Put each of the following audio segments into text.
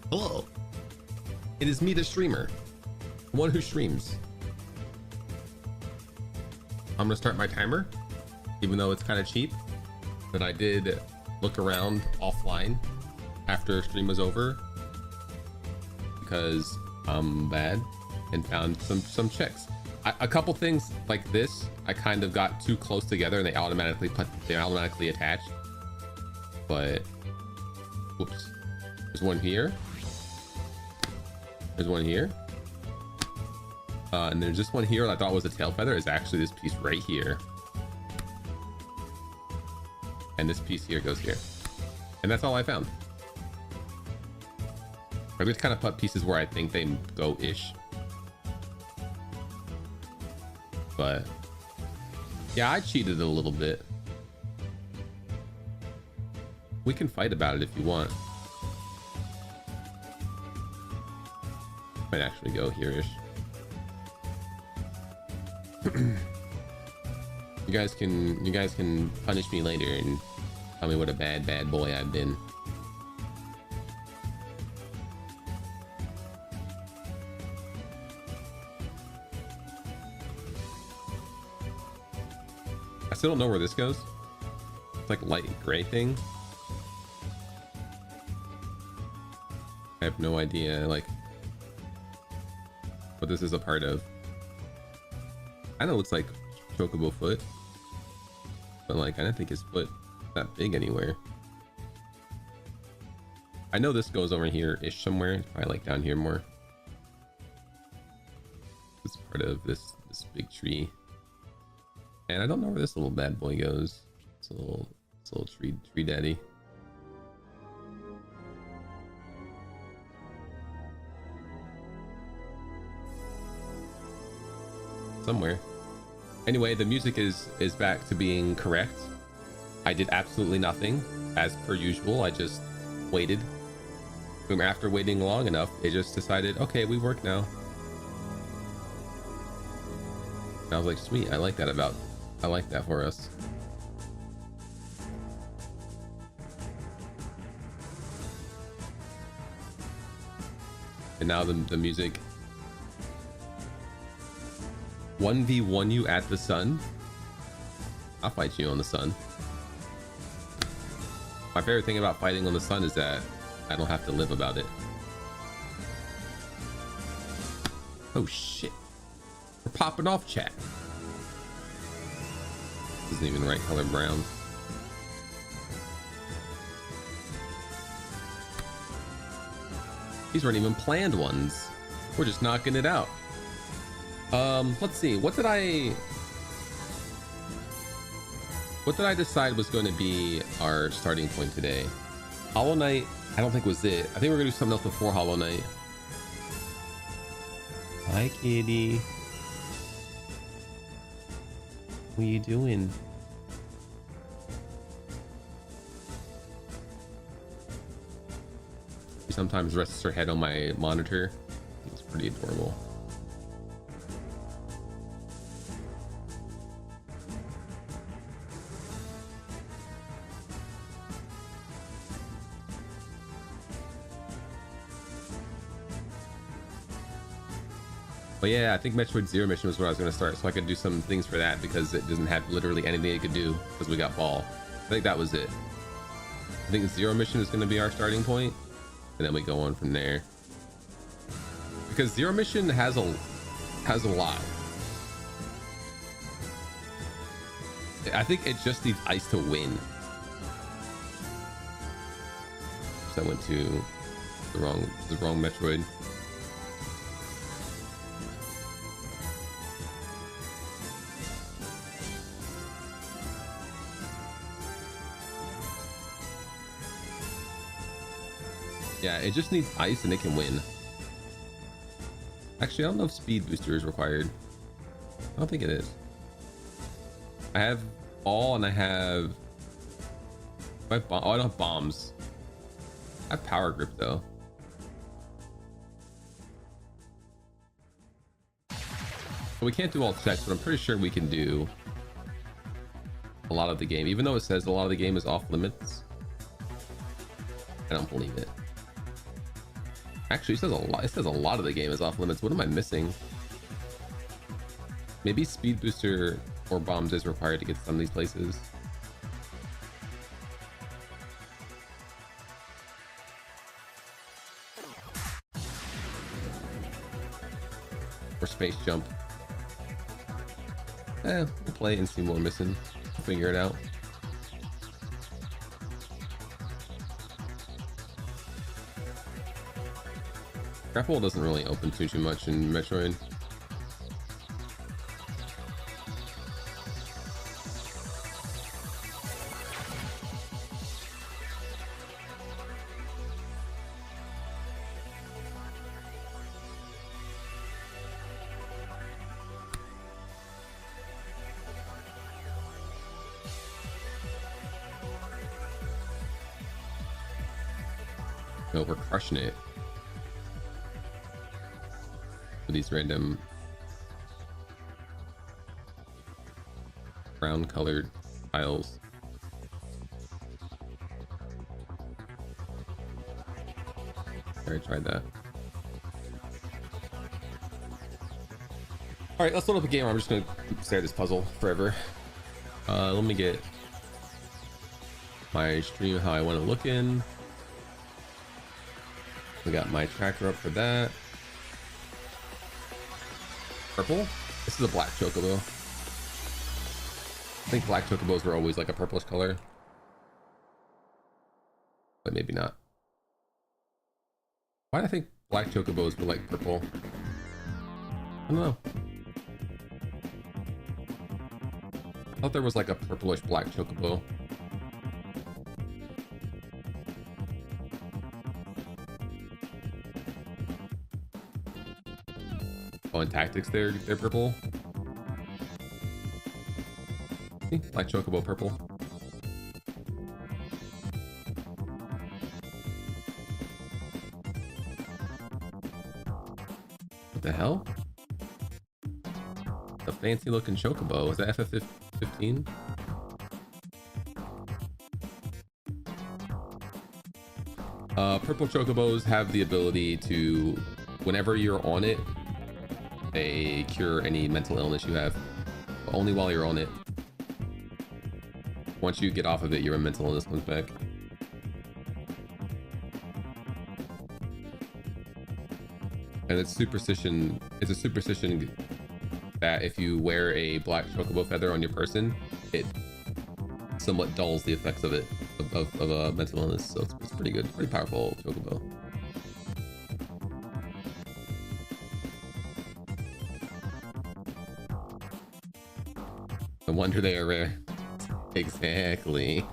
Hello. It is me, the streamer. The one who streams. I'm gonna start my timer, even though it's kind of cheap. But I did look around offline after stream was over because I'm bad and found some checks. A couple things like this, I kind of got too close together and they automatically attached. But whoops, there's one here. There's one here. And there's this one here that I thought was a tail feather is actually this piece right here. And this piece here goes here. And that's all I found. I just kind of put pieces where I think they go-ish. But yeah, I cheated a little bit. We can fight about it if you want. Might actually go here-ish. You guys can punish me later and tell me what a bad boy I've been. I still don't know where this goes. It's like light gray thing. I have no idea like what this is a part of. I know it looks like Chocobo foot, but like I don't think his foot is that big anywhere. I know this goes over here ish somewhere. It's probably like down here more. It's part of this big tree. And I don't know where this little bad boy goes. It's a little tree daddy. Somewhere. Anyway, the music is back to being correct. I did absolutely nothing as per usual. I just waited. And after waiting long enough, it just decided, okay, we work now. And I was like, sweet, I like that for us. And now the music 1v1 you at the sun. I'll fight you on the sun. My favorite thing about fighting on the sun is that I don't have to live about it. Oh shit. We're popping off, chat. Isn't even the right color brown. These weren't even planned ones. We're just knocking it out. Let's see. What did I decide was going to be our starting point today? Hollow Knight, I don't think was it. I think we're gonna do something else before Hollow Knight. Hi, kitty. What are you doing? She sometimes rests her head on my monitor. It's pretty adorable. But yeah, I think Metroid Zero Mission was where I was going to start, so I could do some things for that because it doesn't have literally anything it could do because we got Ball. I think that was it. I think Zero Mission is going to be our starting point, and then we go on from there. Because Zero Mission has a lot. I think it just needs ice to win. So I went to the wrong Metroid. Yeah, it just needs ice and it can win. Actually, I don't know if speed booster is required. I don't think it is. I have all and I have... Oh, I don't have bombs. I have power grip though. So we can't do all checks, but I'm pretty sure we can do a lot of the game. Even though it says a lot of the game is off limits, I don't believe it. Actually, it says a lot. It says a lot of the game is off limits. What am I missing? Maybe speed booster or bombs is required to get to some of these places. Or space jump. We'll play and see what we're missing. We'll figure it out. Grapple doesn't really open too much in Metroid. No, we're crushing it. With these random brown colored tiles. Alright, tried that. Alright, let's load up a game. I'm just gonna stare at this puzzle forever. Let me get my stream how I want to look in. We got my tracker up for that. Purple? This is a black chocobo. I think black chocobos were always like a purplish color. But maybe not. Why do I think black chocobos were like purple? I don't know. I thought there was like a purplish black chocobo. Oh, in tactics they're purple. See? Black chocobo purple. What the hell? A fancy looking chocobo. Is that FF15? Purple chocobos have the ability to, whenever you're on it, they cure any mental illness you have, but only while you're on it. Once you get off of it, your mental illness comes back. And it's superstition. It's a superstition that if you wear a black chocobo feather on your person, it somewhat dulls the effects of it, of a mental illness. So it's pretty good, pretty powerful chocobo. No wonder they are rare. Exactly.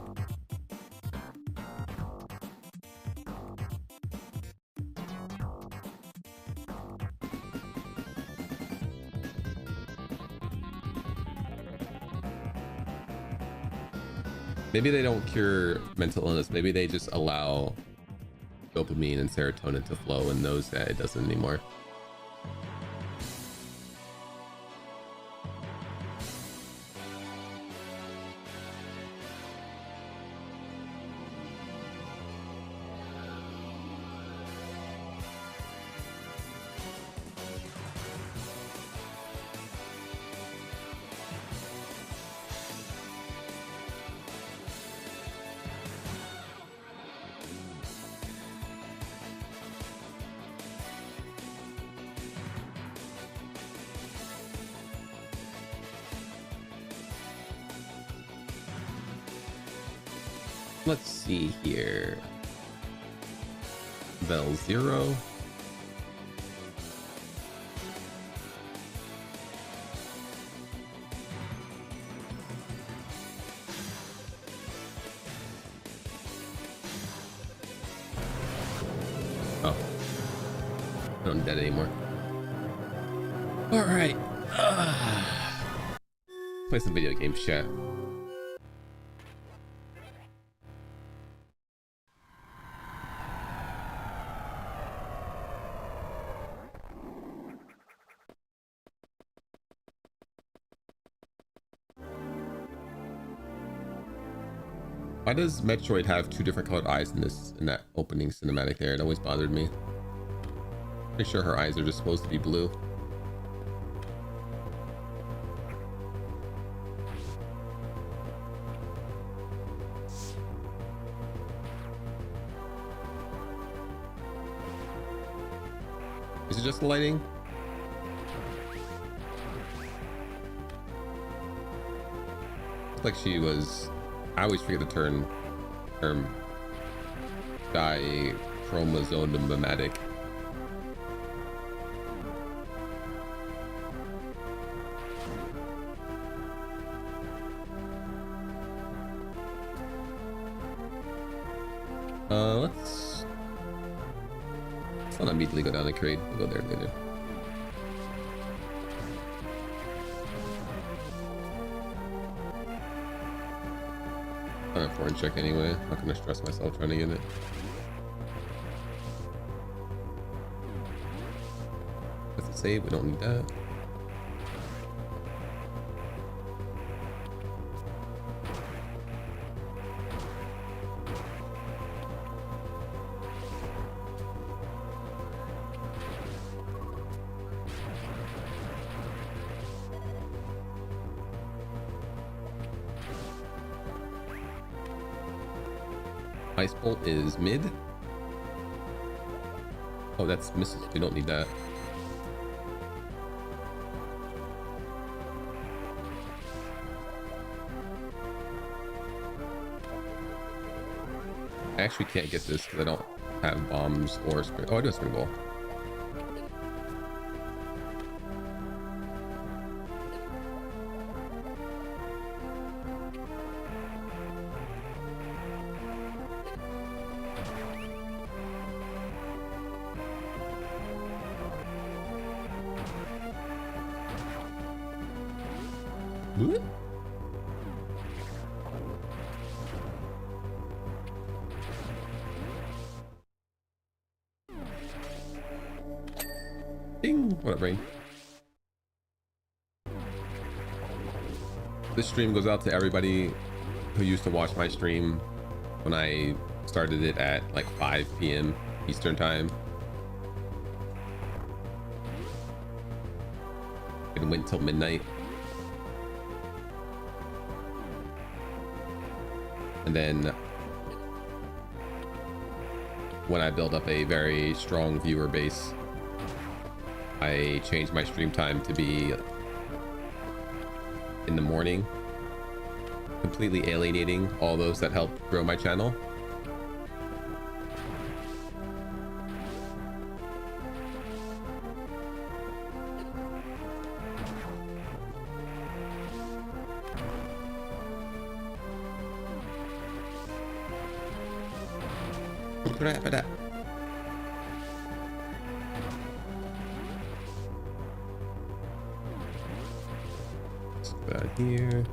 Maybe they don't cure mental illness. Maybe they just allow dopamine and serotonin to flow and knows that it doesn't anymore. Let's see here. Bell 0. Oh. I don't need that anymore. Alright. Play some video games, chat. Why does Metroid have two different colored eyes in that opening cinematic there? It always bothered me. Pretty sure her eyes are just supposed to be blue. Is it just the lighting? Looks like she was... I always forget the term dichromosomatic. Let's not immediately go down the crate. We'll go there later. Foreign check anyway. I'm not gonna stress myself trying to get it. That's a save. We don't need that. Ice Bolt is mid. Oh, that's misses. We don't need that. I actually can't get this because I don't have bombs or spring. Oh, I do have spring ball. What? Ding! What up, Rain? This stream goes out to everybody who used to watch my stream when I started it at like 5 p.m. Eastern time. It went till midnight. And then when I built up a very strong viewer base, I changed my stream time to be in the morning, completely alienating all those that helped grow my channel. Wrap it up. Let's put that here.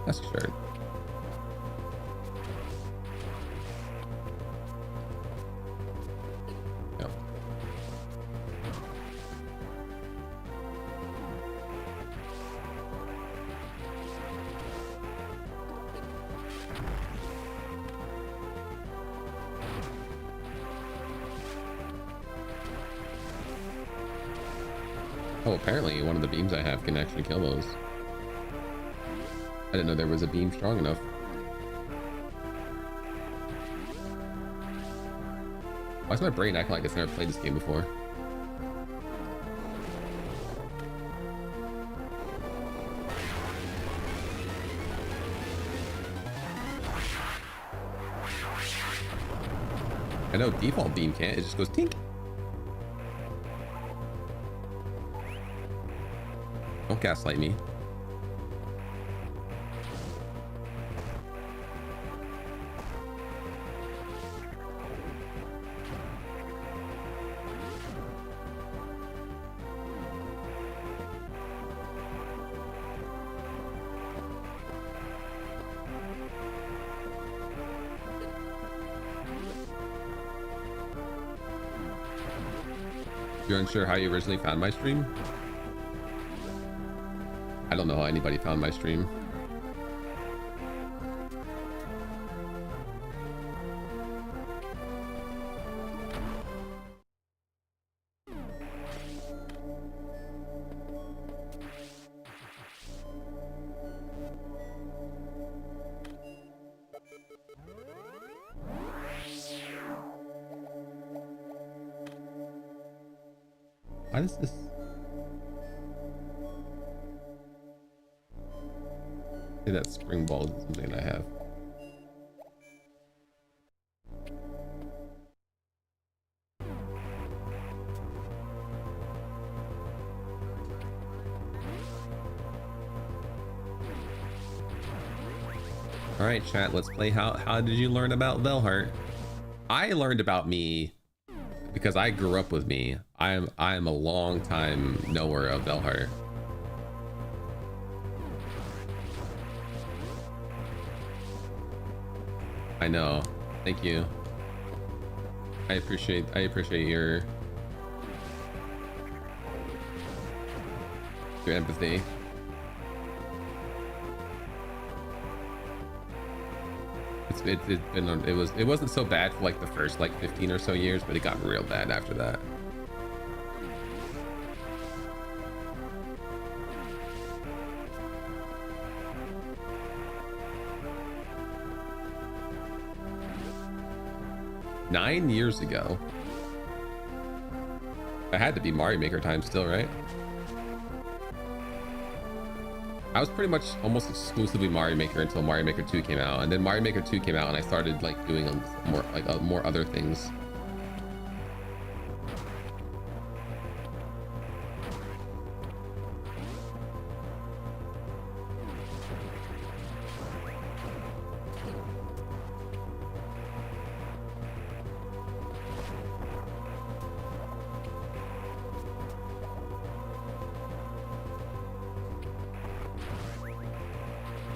That's sure. Oh, apparently one of the beams I have can actually kill those. I didn't know there was a beam strong enough. Why is my brain acting like it's never played this game before? I know default beam can't, it just goes tink. Don't gaslight me. You're unsure how you originally found my stream? I don't know how anybody found my stream. Why does this? Hey, that spring ball is something I have. All right, chat. Let's play. How did you learn about Velhart? I learned about me because I grew up with me. I am a long time knower of Velhart. I know. Thank you. I appreciate your empathy. It wasn't so bad for like the first like 15 or so years, but it got real bad after that. Nine years ago. It had to be Mario Maker time still, right? I was pretty much almost exclusively Mario Maker until Mario Maker 2 came out, and then Mario Maker 2 came out and I started like doing more other things.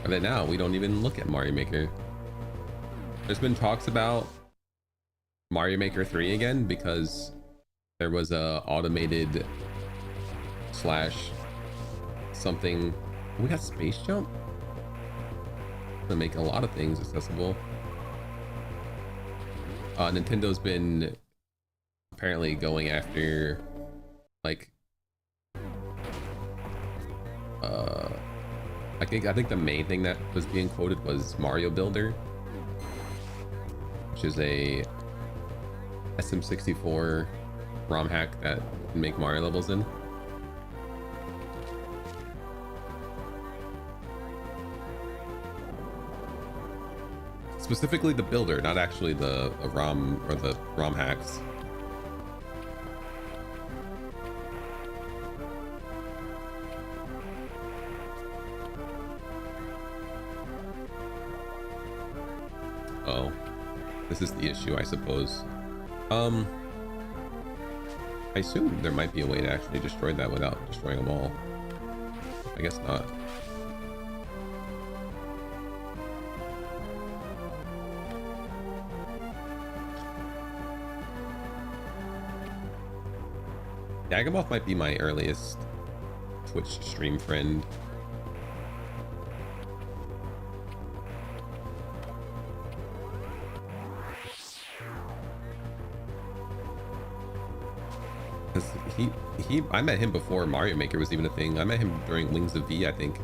And then now we don't even look at Mario Maker. There's been talks about Mario Maker 3 again because there was a automated slash something. We got Space Jump to make a lot of things accessible. Nintendo's been apparently going after like I think the main thing that was being quoted was Mario Builder, which is a SM64 ROM hack that you can make Mario levels in. Specifically the builder, not actually the ROM or the ROM hacks. Oh, this is the issue, I suppose. I assume there might be a way to actually destroy that without destroying them all. I guess not. Yagamoth might be my earliest Twitch stream friend. I met him before Mario Maker was even a thing. I met him during Wings of V, I think.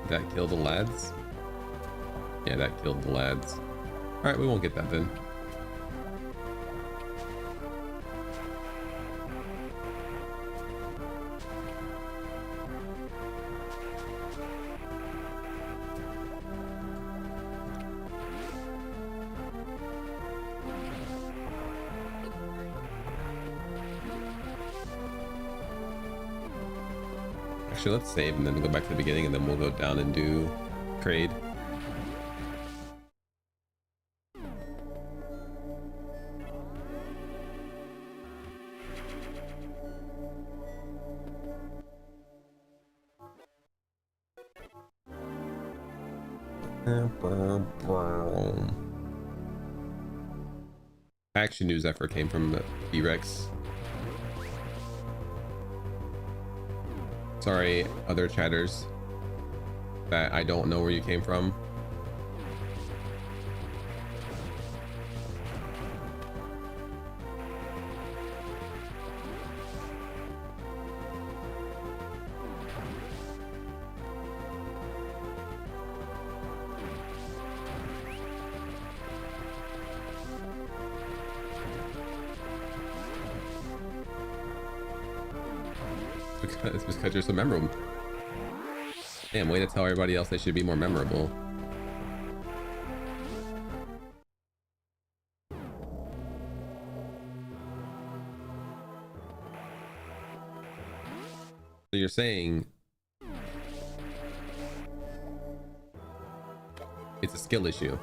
Did that kill the lads? Yeah, that killed the lads. Alright, we won't get that then. Actually, let's save and then go back to the beginning and then we'll go down and do Kraid. I actually knew Zephyr came from T-Rex. Sorry, other chatters, that I don't know where you came from. It's because you're so memorable. Damn, way to tell everybody else they should be more memorable. So you're saying it's a skill issue.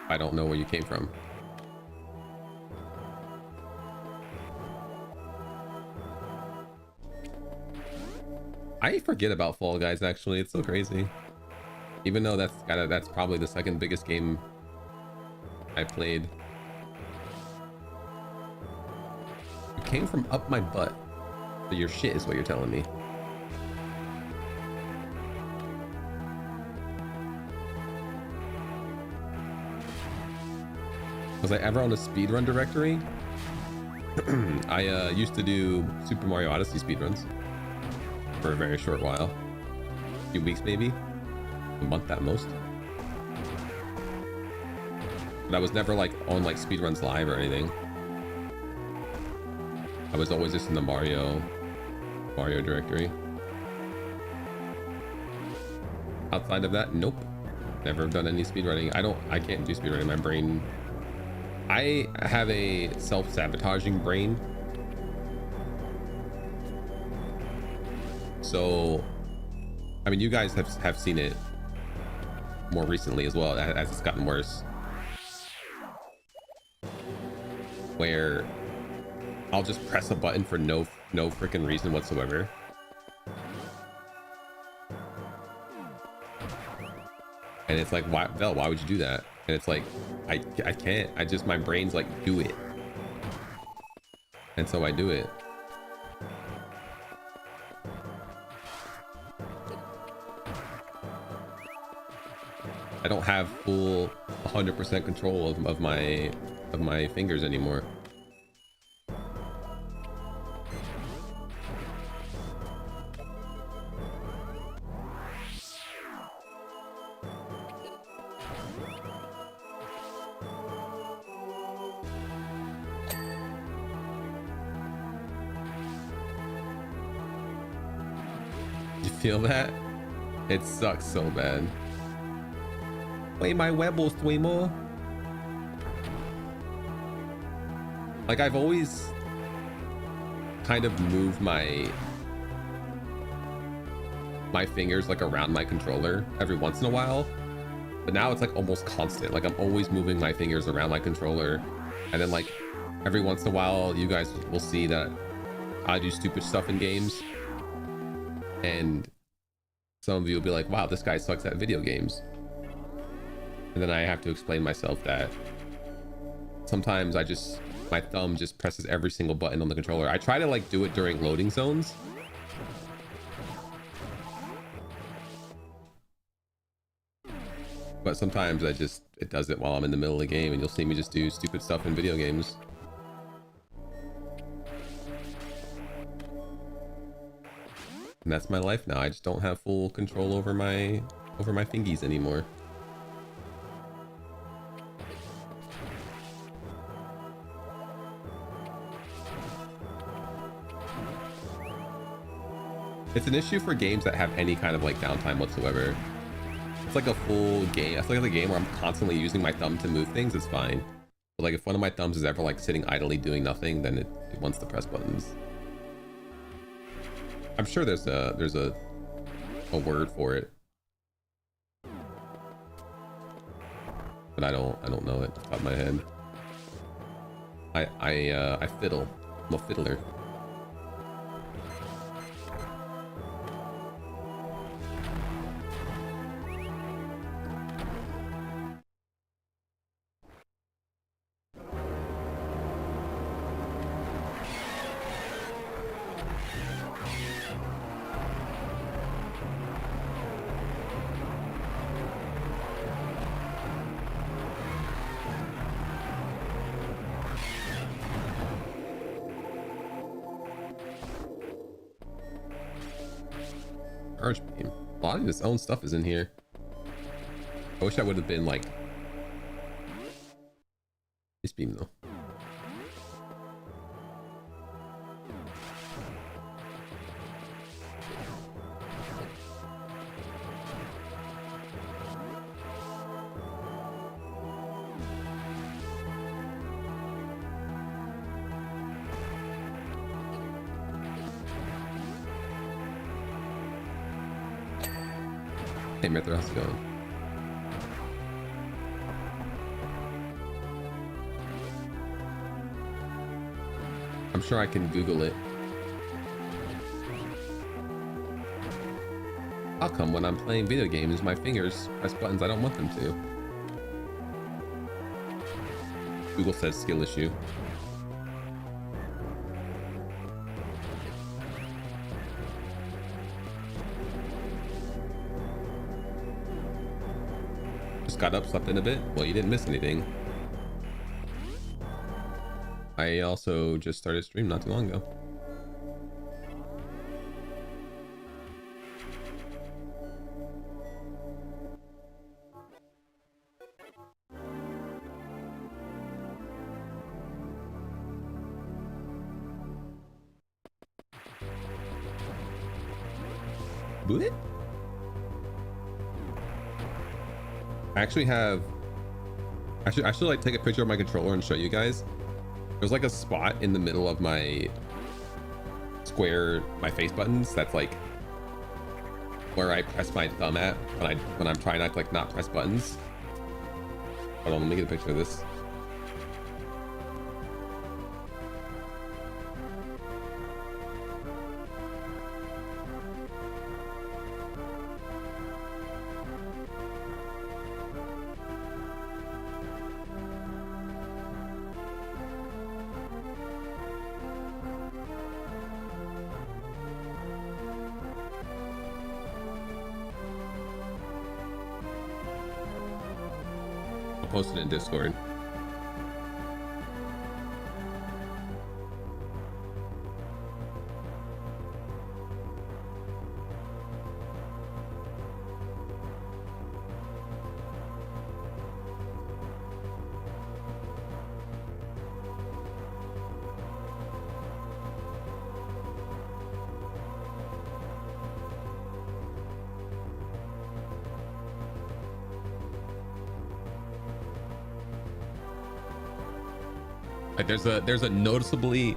I don't know where you came from. I forget about Fall Guys, actually. It's so crazy. Even though that's probably the second biggest game I played. You came from up my butt. So your shit is what you're telling me. Was I ever on a speedrun directory? I used to do Super Mario Odyssey speedruns for a very short while. A few weeks maybe. A month at most. But I was never like on like speedruns live or anything. I was always just in the Mario directory. Outside of that, nope. Never done any speedrunning. I can't do speedrunning. My brain, I have a self-sabotaging brain. So, I mean, you guys have seen it more recently as well, as it's gotten worse. Where I'll just press a button for no freaking reason whatsoever. And it's like, why would you do that? And it's like, I can't. My brain's like, do it. And so I do it. I don't have full 100% control of my fingers anymore. You feel that? It sucks so bad. Play my Webbles, Twimo. Like, I've always kind of moved my fingers like around my controller every once in a while, but now it's like almost constant. Like, I'm always moving my fingers around my controller, and then like every once in a while you guys will see that I do stupid stuff in games, and some of you will be like, wow, this guy sucks at video games. And then I have to explain myself that sometimes my thumb just presses every single button on the controller. I try to like do it during loading zones. But sometimes it does it while I'm in the middle of the game, and you'll see me just do stupid stuff in video games. And that's my life now. I just don't have full control over my fingies anymore. It's an issue for games that have any kind of like downtime whatsoever. It's like a full game. It's like a game where I'm constantly using my thumb to move things. It's fine. But like if one of my thumbs is ever like sitting idly doing nothing, then it wants to press buttons. I'm sure there's a word for it, but I don't know it off the top of my head. I fiddle. I'm a fiddler. Charge beam. A lot of his own stuff is in here. I wish I would have been like this beam though. Hey Metro, how's it going? I'm sure I can Google it. How come when I'm playing video games, my fingers press buttons I don't want them to? Google says skill issue. Just got up, slept in a bit. Well, you didn't miss anything. I also just started stream not too long ago. What? I actually have... I should like take a picture of my controller and show you guys. There's like a spot in the middle of my square, my face buttons. That's like where I press my thumb at when I'm trying to like not press buttons. Hold on, let me get a picture of this. Post it in Discord. Like there's a noticeable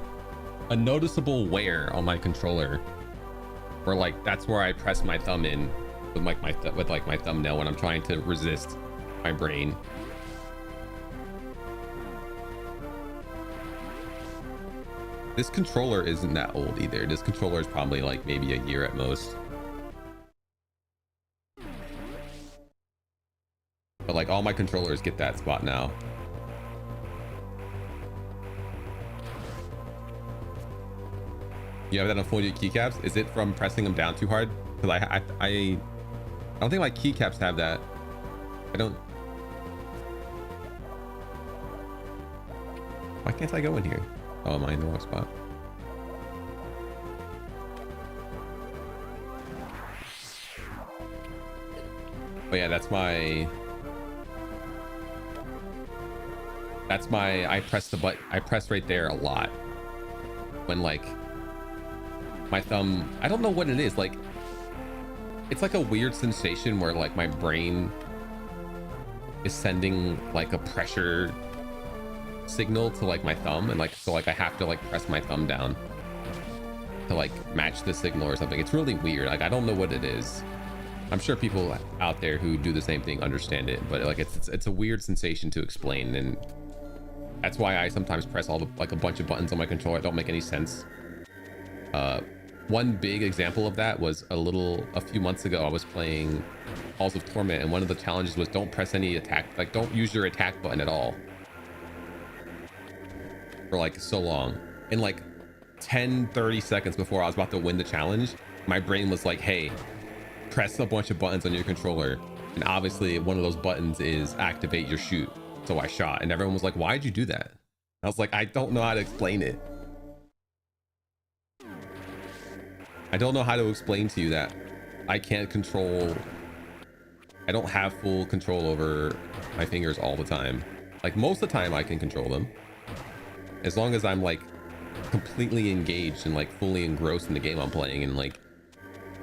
wear on my controller, where like that's where I press my thumb in with like my thumbnail when I'm trying to resist my brain. This controller isn't that old either. This controller is probably like maybe a year at most. But like all my controllers get that spot now. You have that on full keycaps? Is it from pressing them down too hard? Because I don't think my keycaps have that. I don't. Why can't I go in here? Oh, am I in the wrong spot? Oh yeah, that's my. I press the button. I press right there a lot. When like. My thumb, I don't know what it is, like it's like a weird sensation where like my brain is sending like a pressure signal to like my thumb, and like so like I have to like press my thumb down to like match the signal or something. It's really weird. Like I don't know what it is. I'm sure people out there who do the same thing understand it, but like it's a weird sensation to explain, and that's why I sometimes press all the like a bunch of buttons on my controller that don't make any sense. One big example of that was a few months ago. I was playing Halls of Torment, and one of the challenges was don't press any attack, like don't use your attack button at all for like so long. In like 10-30 seconds before I was about to win the challenge, my brain was like, hey, press a bunch of buttons on your controller, and obviously one of those buttons is activate your shoot. So I shot, and everyone was like, why'd you do that? I was like, I don't know how to explain it. I don't know how to explain to you that I can't control, I don't have full control over my fingers all the time. Like most of the time I can control them. As long as I'm like completely engaged and like fully engrossed in the game I'm playing, and like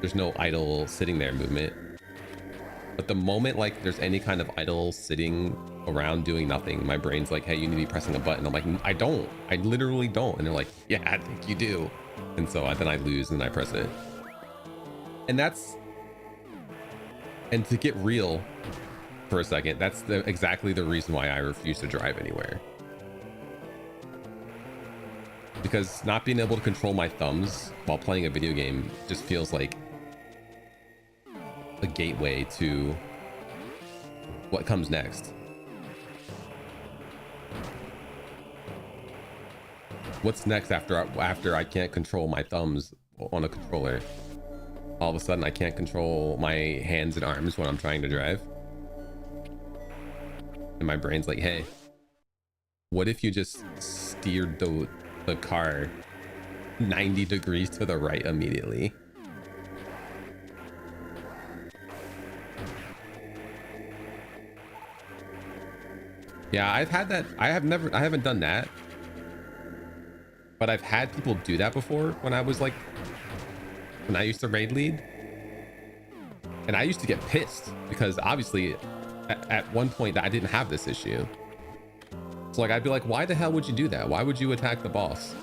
there's no idle sitting there movement. But the moment like there's any kind of idle sitting around doing nothing, my brain's like, hey, you need to be pressing a button. I'm like, I don't. I literally don't. And they're like, yeah, I think you do. And so then I lose and I press it. And and to get real for a second, that's exactly the reason why I refuse to drive anywhere. Because not being able to control my thumbs while playing a video game just feels like a gateway to what comes next. What's next after I can't control my thumbs on a controller? All of a sudden I can't control my hands and arms when I'm trying to drive. And my brain's like, hey, what if you just steered the car 90 degrees to the right immediately? Yeah, I've had that. I haven't done that, but I've had people do that before when I used to raid lead, and I used to get pissed because obviously at one point I didn't have this issue. So like I'd be like, why the hell would you do that? Why would you attack the boss?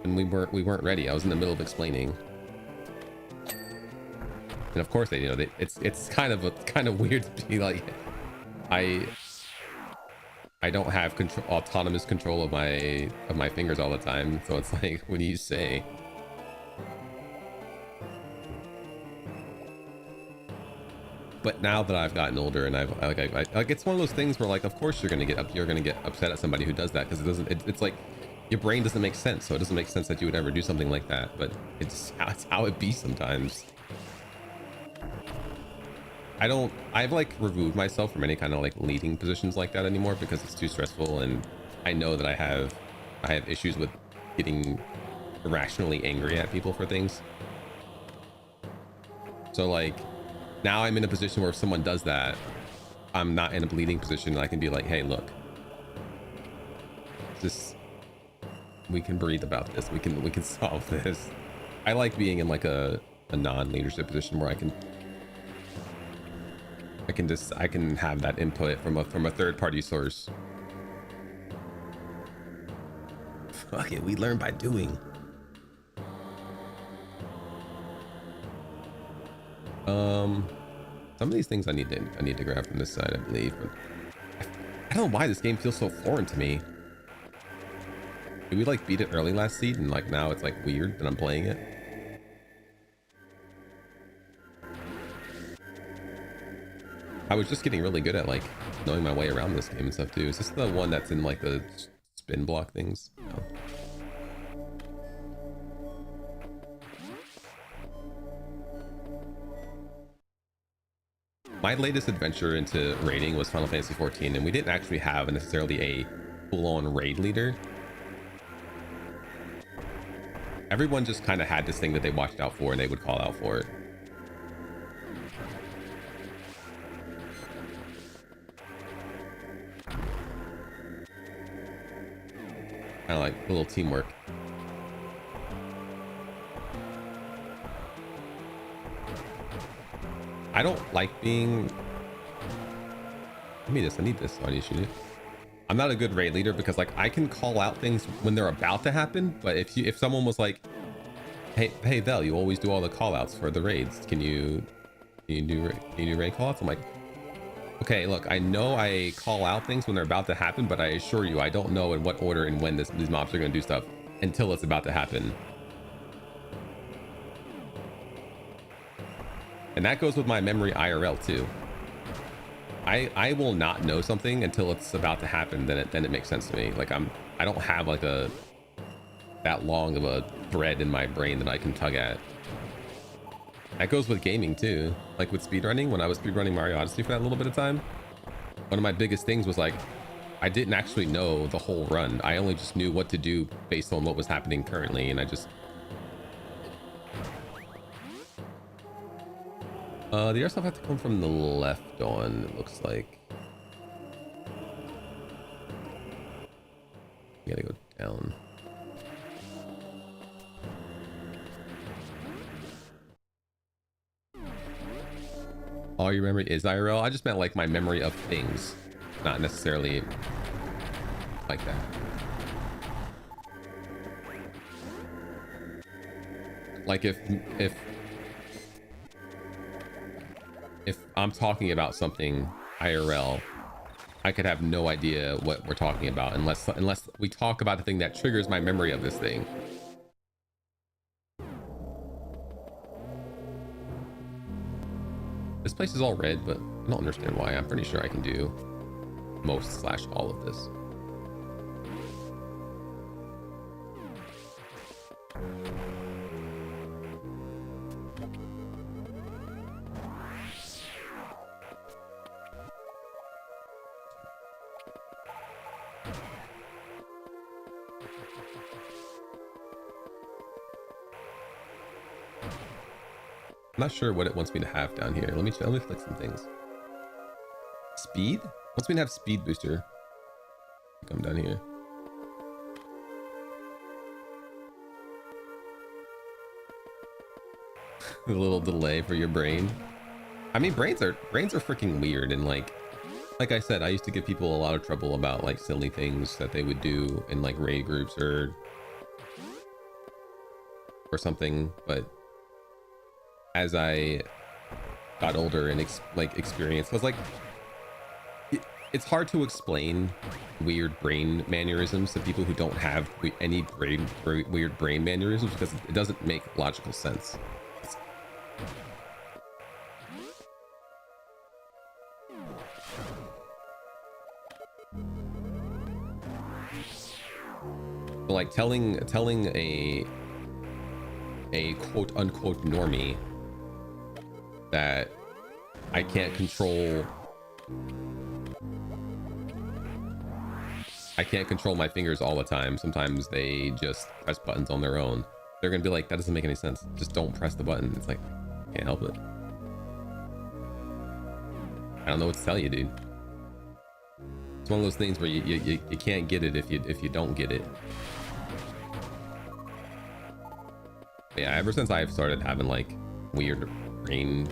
And we weren't ready. I was in the middle of explaining. And of course it's kind of weird to be like, I don't have autonomous control of my fingers all the time. So it's like, what do you say? But now that I've gotten older and I've like it's one of those things where like, of course you're gonna get upset at somebody who does that, because it's like your brain doesn't make sense. So it doesn't make sense that you would ever do something like that, but it's how it be sometimes. I've like removed myself from any kind of like leading positions like that anymore because it's too stressful, and I know that I have issues with getting irrationally angry at people for things. So like now I'm in a position where if someone does that, I'm not in a bleeding position and I can be like, hey, look, we can breathe about this. We can solve this. I like being in like a non-leadership position where I can have that input from a third-party source. Fuck it, we learn by doing. Some of these things I need to grab from this side, I believe, but I don't know why this game feels so foreign to me. Did we like beat it early last season, and like now it's like weird that I'm playing it? I was just getting really good at like knowing my way around this game and stuff too. Is this the one that's in like the spin block things? No. My latest adventure into raiding was Final Fantasy 14, and we didn't actually have necessarily a full-on raid leader. Everyone just kind of had this thing that they watched out for and they would call out for it. Kind of like a little teamwork. I don't like being... Give me this. I need this. Oh, I need to shoot it. I'm not a good raid leader because like I can call out things when they're about to happen, but if someone was like, hey Vel, you always do all the call outs for the raids, can you do raid call outs? I'm like, okay, look, I know I call out things when they're about to happen, but I assure you I don't know in what order and when these mobs are going to do stuff until it's about to happen. And that goes with my memory IRL too. I will not know something until it's about to happen, then it makes sense to me. Like I don't have like that long of a thread in my brain that I can tug at. That goes with gaming too. Like with speedrunning, when I was speedrunning Mario Odyssey for that little bit of time, one of my biggest things was like I didn't actually know the whole run. I only just knew what to do based on what was happening currently, and I just The airsoft have to come from the left on, it looks like. You gotta go down. All your memory is IRL? I just meant like my memory of things, not necessarily like that. Like if I'm talking about something IRL, I could have no idea what we're talking about unless we talk about the thing that triggers my memory of this thing. This place is all red, but I don't understand why. I'm pretty sure I can do most / all of this. I'm not sure what it wants me to have down here. Let me click some things. Speed? Wants me to have speed booster. Come down here. A little delay for your brain. I mean, brains are freaking weird, and like I said, I used to give people a lot of trouble about like silly things that they would do in like raid groups or something, but as I got older and experienced, was like it's hard to explain weird brain mannerisms to people who don't have any weird brain mannerisms, because it doesn't make logical sense. So like telling a quote unquote normie that I can't control my fingers all the time. Sometimes they just press buttons on their own. They're gonna be like, that doesn't make any sense. Just don't press the button. It's like, can't help it. I don't know what to tell you, dude. It's one of those things where you can't get it if you don't get it. Yeah, ever since I've started having like weird brain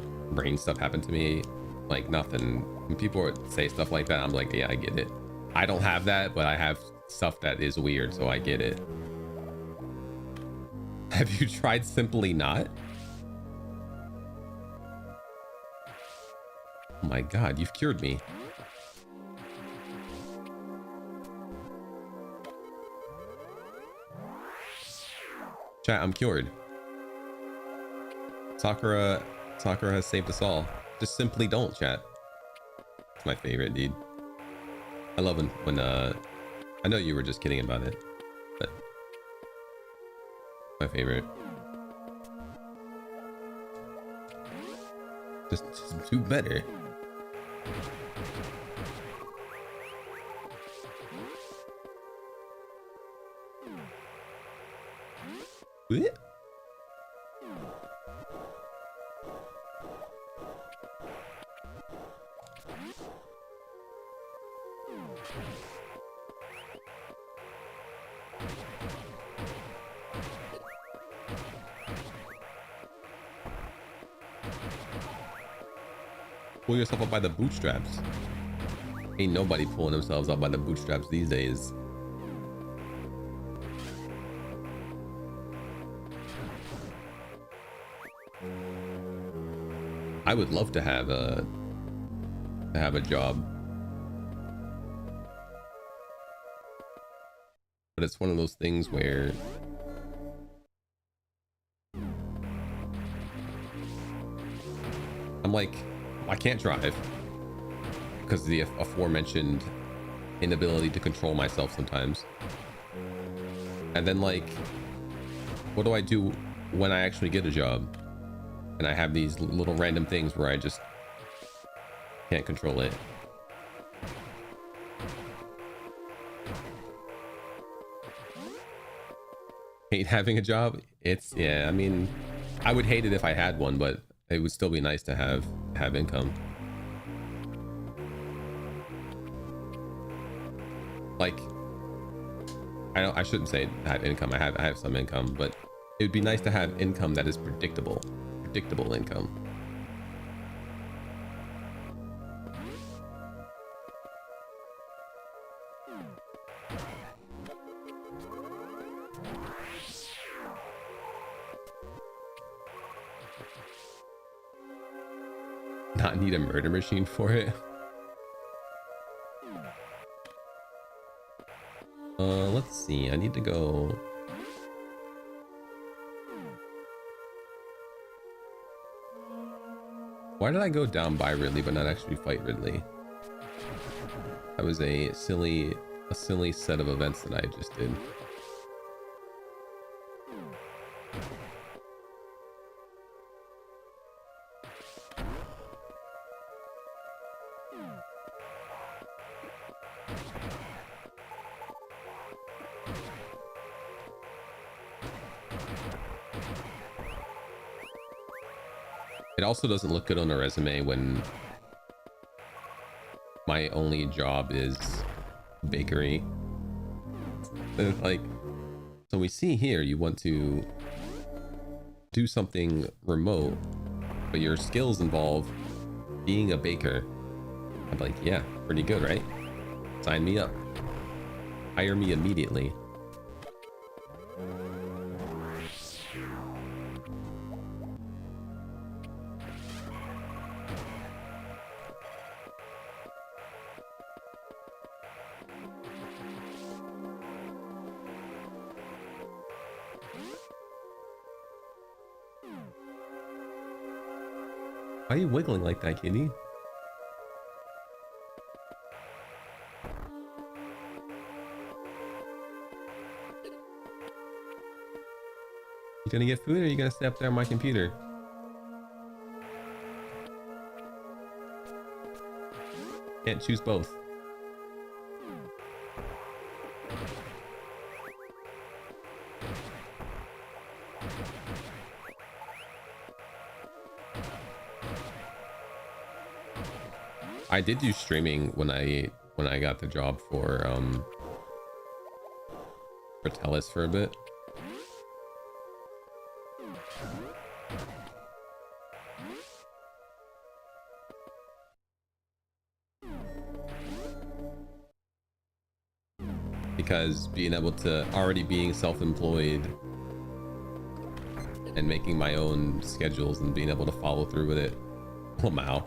stuff happen to me, like nothing, when people would say stuff like that, I'm like, yeah, I get it. I don't have that, but I have stuff that is weird, so I get it. Have you tried Simply Not? Oh my god, you've cured me. Chat, I'm cured. Sakura has saved us all. Just simply don't, chat. It's my favorite, dude. I love when I know you were just kidding about it, but my favorite. Just do better. What? Pull yourself up by the bootstraps. Ain't nobody pulling themselves up by the bootstraps these days. I would love to have a job, but it's one of those things where I'm like, I can't drive because of the aforementioned inability to control myself sometimes. And then like, what do I do when I actually get a job and I have these little random things where I just can't control it? Hate having a job? It's, yeah, I mean, I would hate it if I had one, but it would still be nice to have income. Like, I shouldn't say have income. I have some income, but it would be nice to have income that is predictable income. Not need a murder machine for it. Let's see. I need to go. Why did I go down by Ridley but not actually fight Ridley? That was a silly set of events that I just did. It also doesn't look good on a resume when my only job is bakery. Like, so we see here you want to do something remote, but your skills involve being a baker. I'm like, yeah, pretty good, right? Sign me up. Hire me immediately. Why are you wiggling like that, kitty? You gonna get food or are you gonna stay up there on my computer? Can't choose both. I did do streaming when I got the job for Telus for a bit. Because being able to already being self-employed and making my own schedules and being able to follow through with it. Wow.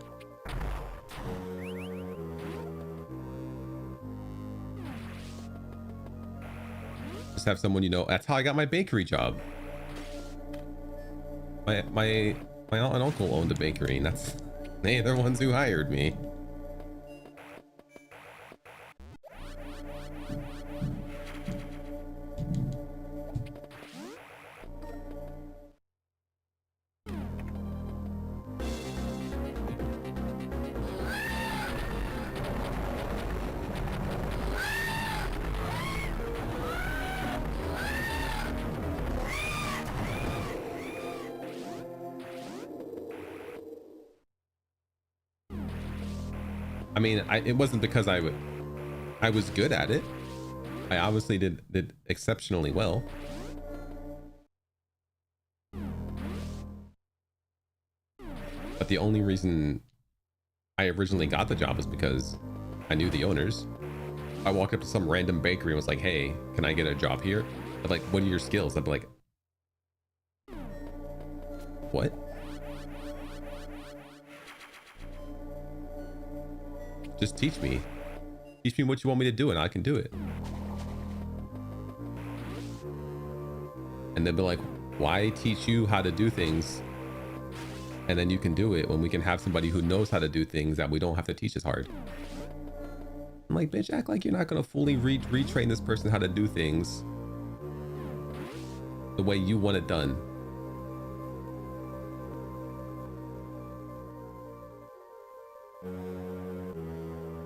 Just have someone, you know, that's how I got my bakery job. My aunt and uncle owned a bakery, and they're the ones who hired me. I mean, it wasn't because I was good at it. I obviously did exceptionally well. But the only reason I originally got the job was because I knew the owners. I walked up to some random bakery and was like, hey, can I get a job here? They're like, what are your skills? I'd be like, what? Just teach me. Teach me what you want me to do and I can do it. And they'd be like, why teach you how to do things and then you can do it when we can have somebody who knows how to do things that we don't have to teach as hard? I'm like, bitch, act like you're not gonna fully retrain this person how to do things the way you want it done.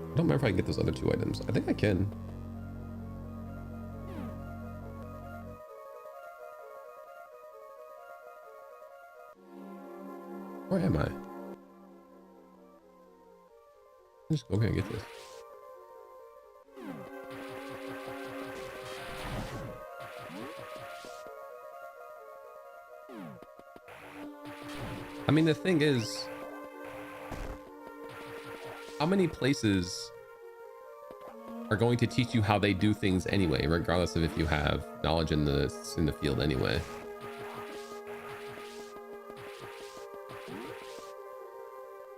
I don't remember if I can get those other two items. I think I can. Where am I? Just go here and get this. I mean, the thing is, how many places are going to teach you how they do things anyway, regardless of if you have knowledge in the field anyway?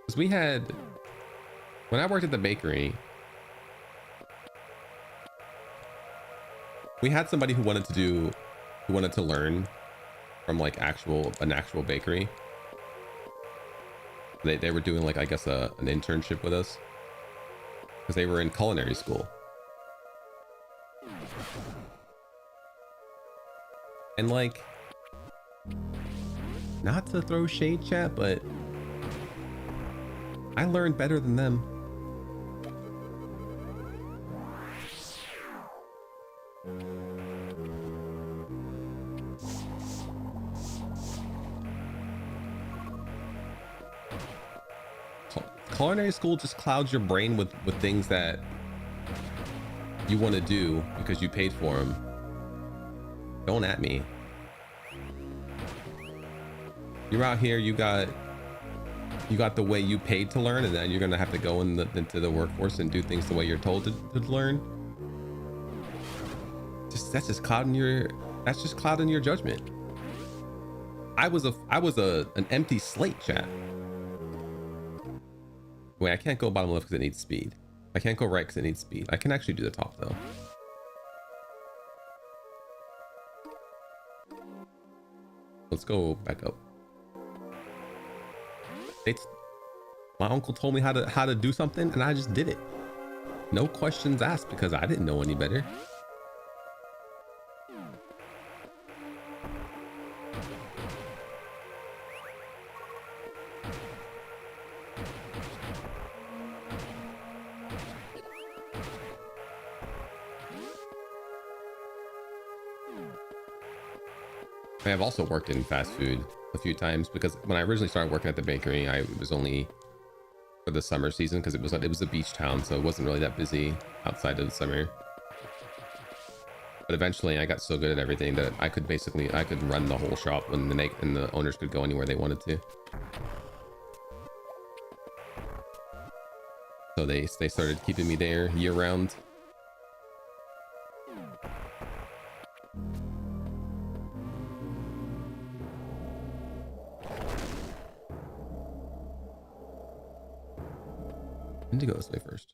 Because we had, when I worked at the bakery, we had somebody who wanted to learn from like an actual bakery. They were doing like, I guess, an internship with us because they were in culinary school. And like, not to throw shade, chat, but I learned better than them. Culinary school just clouds your brain with things that you want to do because you paid for them. Don't at me. You're out here, you got the way you paid to learn, and then you're gonna have to go into the workforce and do things the way you're told to learn. That's just clouding your judgment. I was an empty slate, chat. Wait, I can't go bottom left because it needs speed. I can't go right because it needs speed. I can actually do the top though. Let's go back up. My uncle told me how to do something and I just did it. No questions asked because I didn't know any better. I've also worked in fast food a few times because when I originally started working at the bakery, it was only for the summer season because it was a beach town, so it wasn't really that busy outside of the summer. But eventually I got so good at everything that I could run the whole shop and the owners could go anywhere they wanted to. So they started keeping me there year round. I need to go this way first.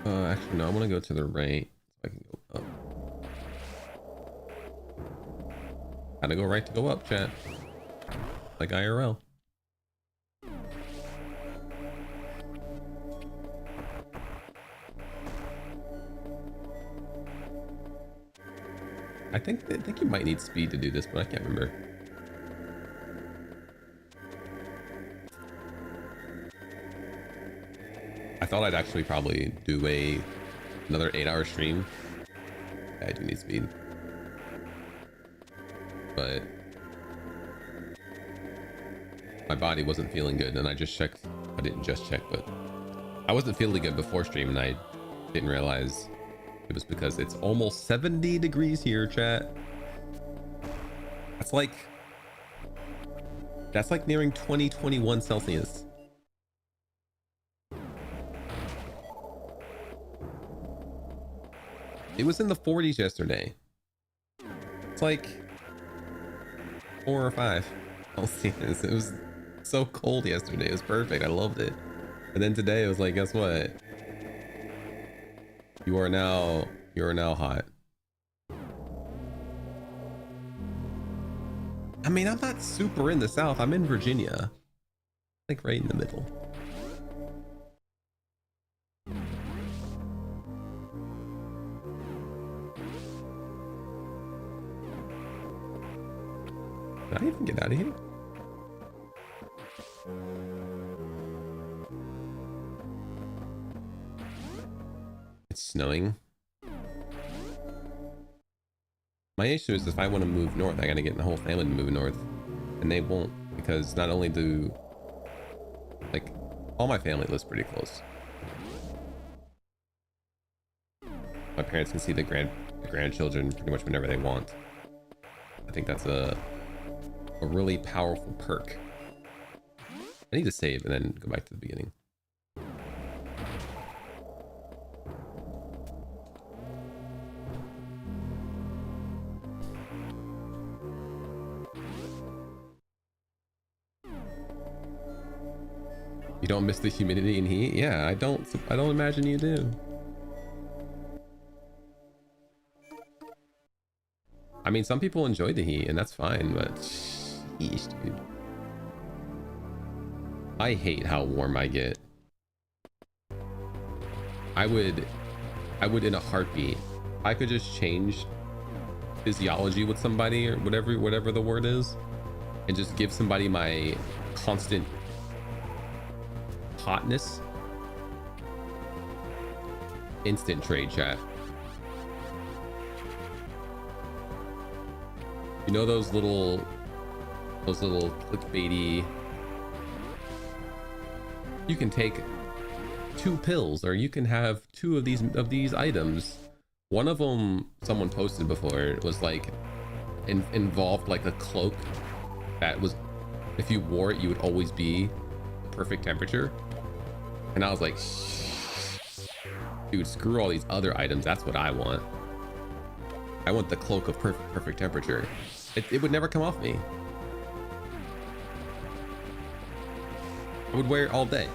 Actually, no, I want to go to the right so I can go up. Gotta go right to go up, chat. Like IRL. I think you might need speed to do this, but I can't remember. I thought I'd actually probably do another 8-hour stream. I do need speed, but my body wasn't feeling good, and I just checked. I didn't just check, but I wasn't feeling good before stream, and I didn't realize it was because it's almost 70 degrees here, chat. That's like nearing 2021 Celsius. It was in the 40s yesterday. It's like 4 or 5 Celsius. It was so cold yesterday. It was perfect. I loved it. And then today it was like, guess what? You are now hot. I mean, I'm not super in the South. I'm in Virginia. Like right in the middle. Did I even get out of here? It's snowing. My issue is if I want to move north, I gotta get the whole family to move north. And they won't, because not only do... like, all my family lives pretty close. My parents can see the grandchildren pretty much whenever they want. I think that's a really powerful perk. I need to save and then go back to the beginning. You don't miss the humidity and heat? Yeah, I don't imagine you do. I mean, some people enjoy the heat and that's fine, but sheesh, dude. I hate how warm I get. I would in a heartbeat. I could just change physiology with somebody or whatever the word is, and just give somebody my constant hotness. Instant trade, chat. You know those little clickbaity, you can take 2 pills or you can have 2 of these items. One of them someone posted before was like involved like a cloak that was, if you wore it you would always be perfect temperature. And I was like, dude, screw all these other items. That's what I want. I want the cloak of perfect temperature. It would never come off me. I would wear it all day,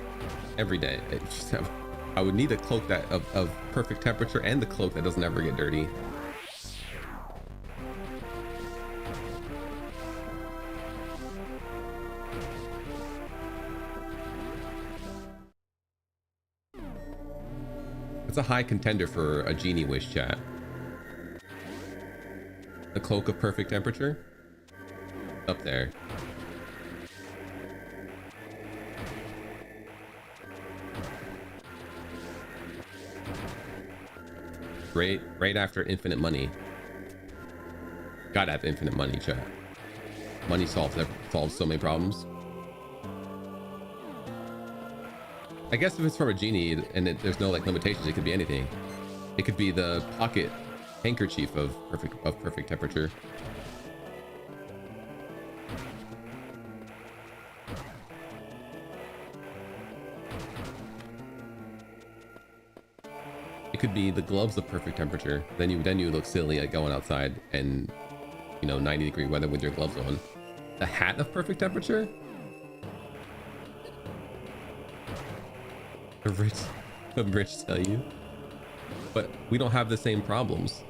every day. I would need a cloak that of perfect temperature and the cloak that doesn't ever get dirty. It's a high contender for a genie wish, chat. The cloak of perfect temperature? Up there. Right after infinite money. Gotta have infinite money, chat. Money solves so many problems. I guess if it's from a genie and there's no like limitations, it could be anything. It could be the pocket handkerchief of perfect temperature. It could be the gloves of perfect temperature. Then you look silly at going outside and, you know, 90-degree weather with your gloves on. The hat of perfect temperature? The rich tell you. But we don't have the same problems.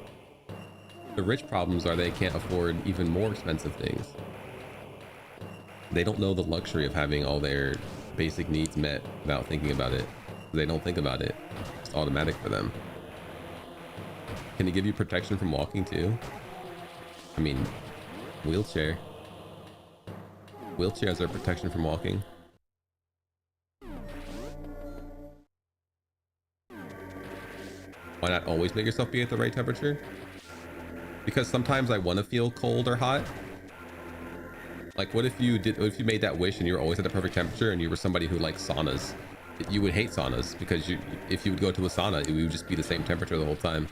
The rich problems are they can't afford even more expensive things. They don't know the luxury of having all their basic needs met without thinking about it. They don't think about it. It's automatic for them. Can it give you protection from walking too? I mean, wheelchair. Wheelchairs are protection from walking. Why not always make yourself be at the right temperature? Because sometimes I want to feel cold or hot. Like what if you made that wish and you were always at the perfect temperature and you were somebody who likes saunas? You would hate saunas because if you would go to a sauna, it would just be the same temperature the whole time.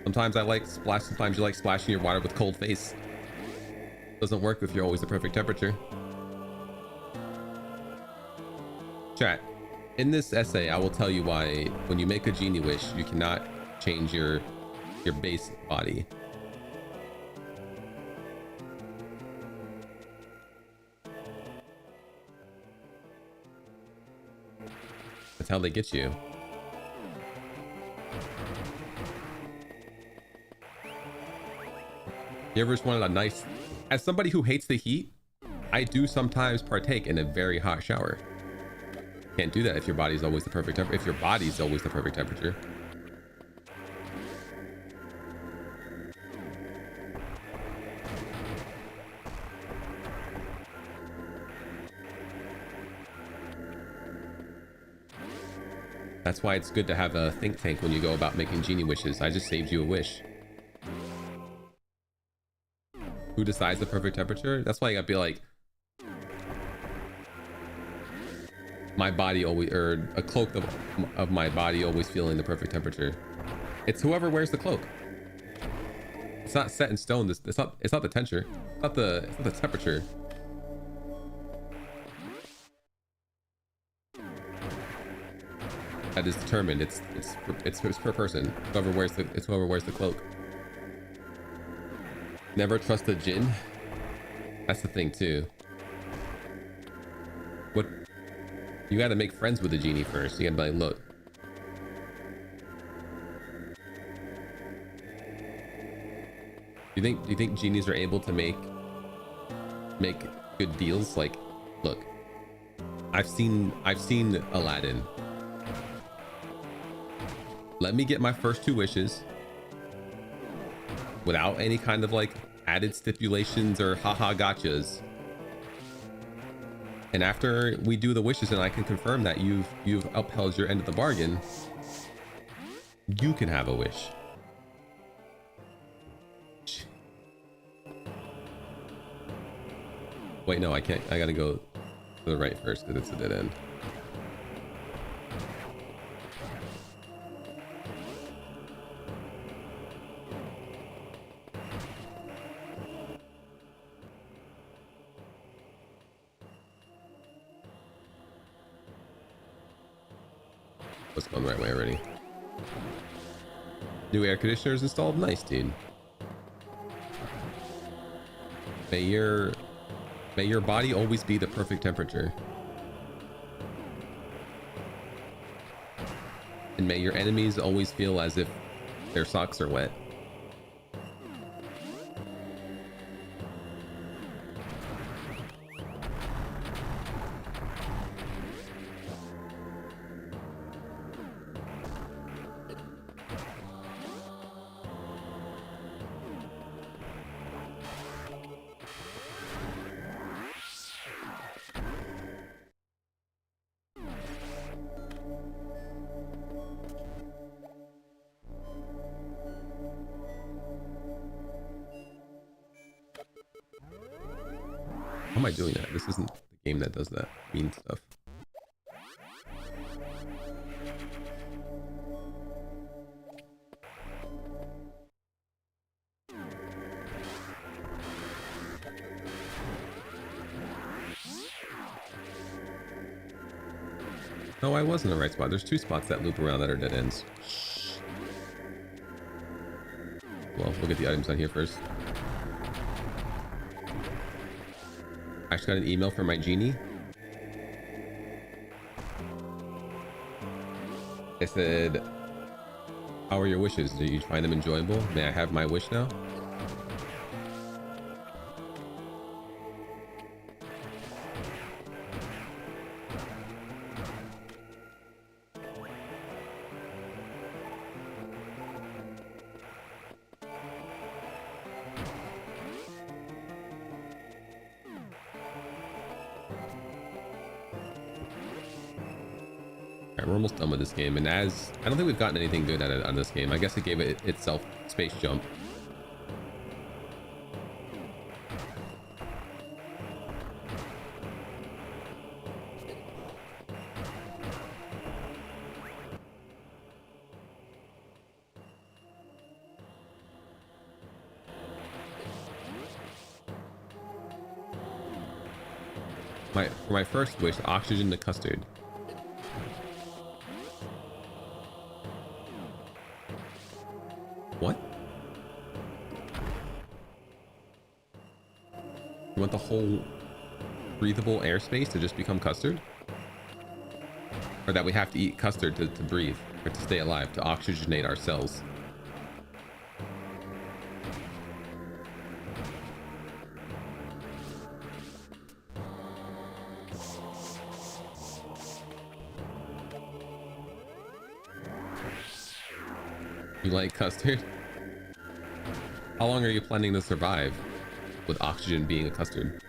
Sometimes I like splash, sometimes you like splashing your water with cold face. Doesn't work if you're always the perfect temperature. Chat. In this essay, I will tell you why when you make a genie wish, you cannot change your your base body. That's how they get you. You ever just wanted a nice... As somebody who hates the heat, I do sometimes partake in a very hot shower. Can't do that if your body's always the perfect temperature. If your body's always the perfect temperature. That's why it's good to have a think tank when you go about making genie wishes. I just saved you a wish. Who decides the perfect temperature? That's why you gotta be like, my body always, or a cloak of my body always feeling the perfect temperature. It's whoever wears the cloak. It's not set in stone. It's not the temperature. It's not the temperature. That is determined. It's per person. Whoever wears the cloak. Never trust a djinn. That's the thing too. What? You got to make friends with the genie first. You got to be like, look. Do you think genies are able to make good deals? Like, look. I've seen Aladdin. Let me get my first 2 wishes without any kind of like added stipulations or haha gotchas. And after we do the wishes and I can confirm that you've upheld your end of the bargain, you can have a wish. Wait, no, I can't. I gotta go to the right first because it's a dead end. Let's go the right way already. New air conditioners installed. Nice, dude. May your body always be the perfect temperature. And may your enemies always feel as if their socks are wet. How am I doing that? This isn't the game that does that mean stuff. No, I was in the right spot. There's 2 spots that loop around that are dead ends. Well, we'll get the items on here first. I just got an email from my genie. It said, how are your wishes? Do you find them enjoyable? May I have my wish now? We're almost done with this game, and I don't think we've gotten anything good at it on this game. I guess it gave it itself space jump. For my first wish, oxygen to custard. What? whole breathable airspace to just become custard? Or that we have to eat custard to breathe, or to stay alive, to oxygenate our cells? You like custard? How long are you planning to survive with oxygen being a custard?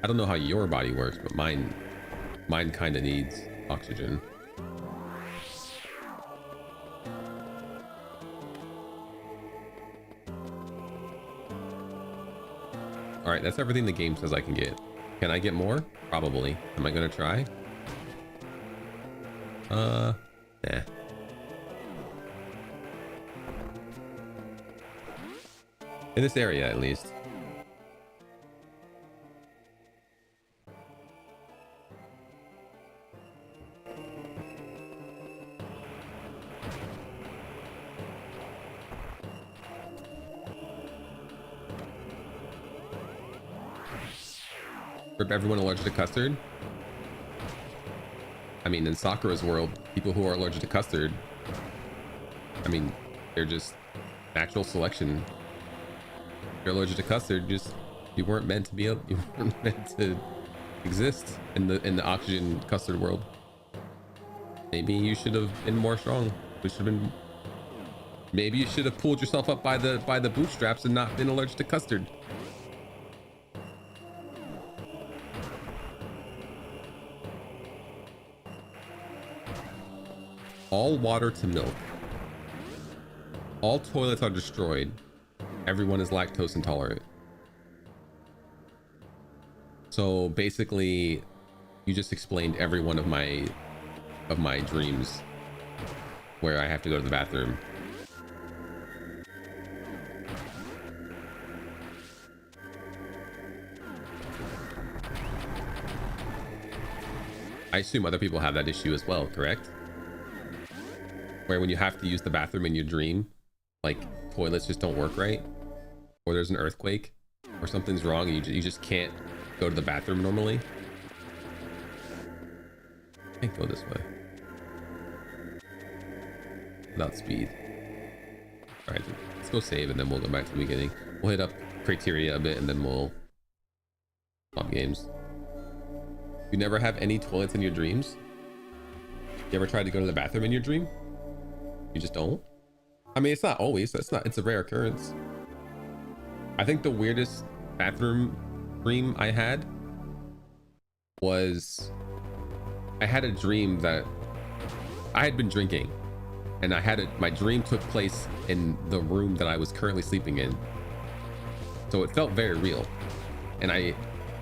I don't know how your body works, but mine kind of needs oxygen. All right, that's everything the game says I can get. Can I get more? Probably. Am I gonna try? Nah. In this area, at least. For everyone allergic to custard? I mean, in Sakura's world, people who are allergic to custard, I mean, they're just natural selection. If you're allergic to custard, you weren't meant to be you weren't meant to exist in the oxygen custard world. Maybe you should have been more strong. Maybe you should have pulled yourself up by the bootstraps and not been allergic to custard. All water to milk. All toilets are destroyed. Everyone is lactose intolerant. So basically, you just explained every one of my dreams where I have to go to the bathroom. I assume other people have that issue as well, correct? Where when you have to use the bathroom in your dream, like toilets just don't work right, or there's an earthquake, or something's wrong and you just can't go to the bathroom normally. Can't go this way. Without speed. Alright, let's go save and then we'll go back to the beginning. We'll hit up criteria a bit and then we'll swap games. You never have any toilets in your dreams? You ever tried to go to the bathroom in your dream? You just don't? I mean, it's not always. It's a rare occurrence. I think the weirdest bathroom dream I had was I had a dream that I had been drinking, and my dream took place in the room that I was currently sleeping in. So it felt very real. And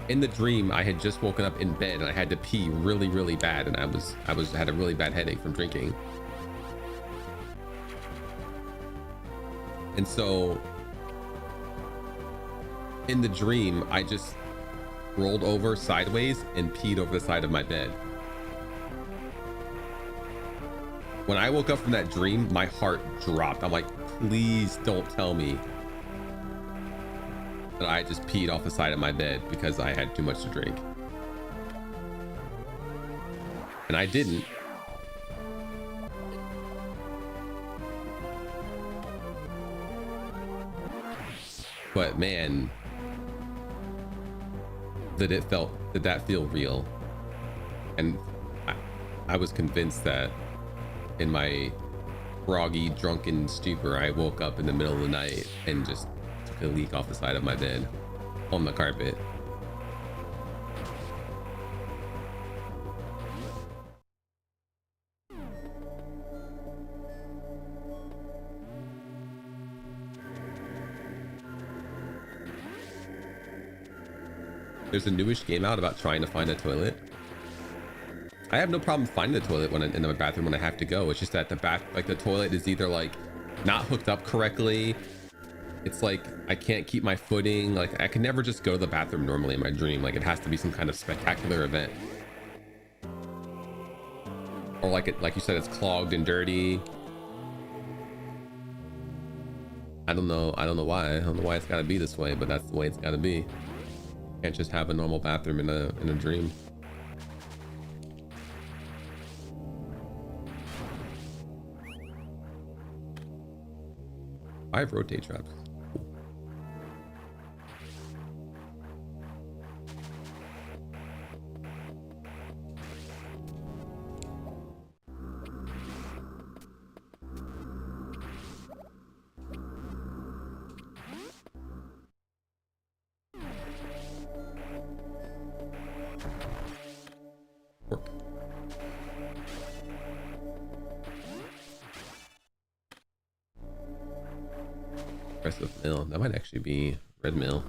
in the dream, I had just woken up in bed and I had to pee really, really bad, and I had a really bad headache from drinking. And so in the dream, I just rolled over sideways and peed over the side of my bed. When I woke up from that dream, my heart dropped. I'm like, please don't tell me that I just peed off the side of my bed because I had too much to drink. And I didn't. But man, did that feel real? And I was convinced that in my groggy, drunken stupor, I woke up in the middle of the night and just took a leak off the side of my bed on the carpet. There's a newish game out about trying to find a toilet. I have no problem finding the toilet in the bathroom when I have to go. It's just that the toilet is either like not hooked up correctly. It's like I can't keep my footing. Like I can never just go to the bathroom normally in my dream. Like it has to be some kind of spectacular event. Or like it, like you said, it's clogged and dirty. I don't know why. I don't know why it's got to be this way, but that's the way it's got to be. Can't just have a normal bathroom in a dream. 5 rotate traps. Aggressive mill. That might actually be red mill.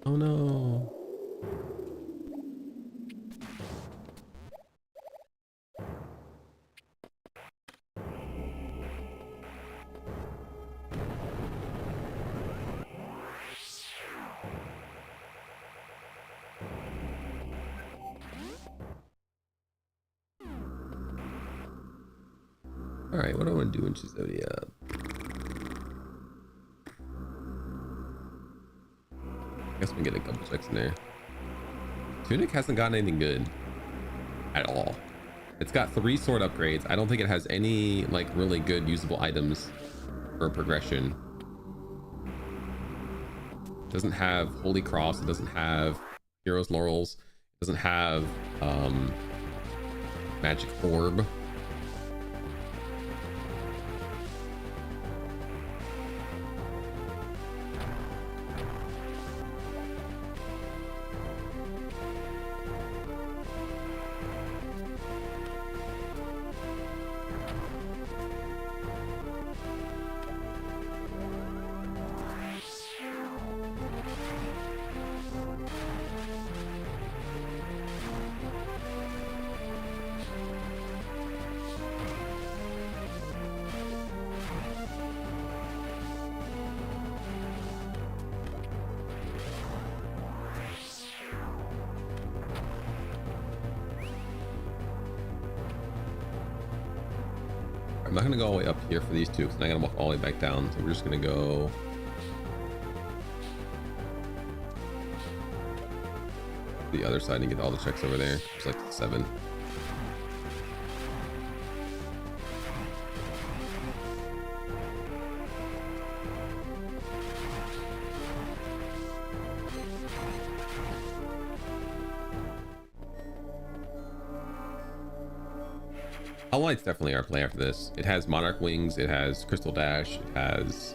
Oh no. All right, what do I want to do in Chizodia? I guess we can get a couple checks in there. Tunic hasn't gotten anything good at all. It's got 3 sword upgrades. I don't think it has any like really good usable items for progression. It doesn't have Holy Cross. It doesn't have Hero's Laurels. It doesn't have Magic Orb. I'm not gonna go all the way up here for these two because I gotta walk all the way back down. So we're just gonna go the other side and get all the checks over there. It's like 7. Lights definitely our play after this. It has Monarch Wings, it has Crystal Dash, it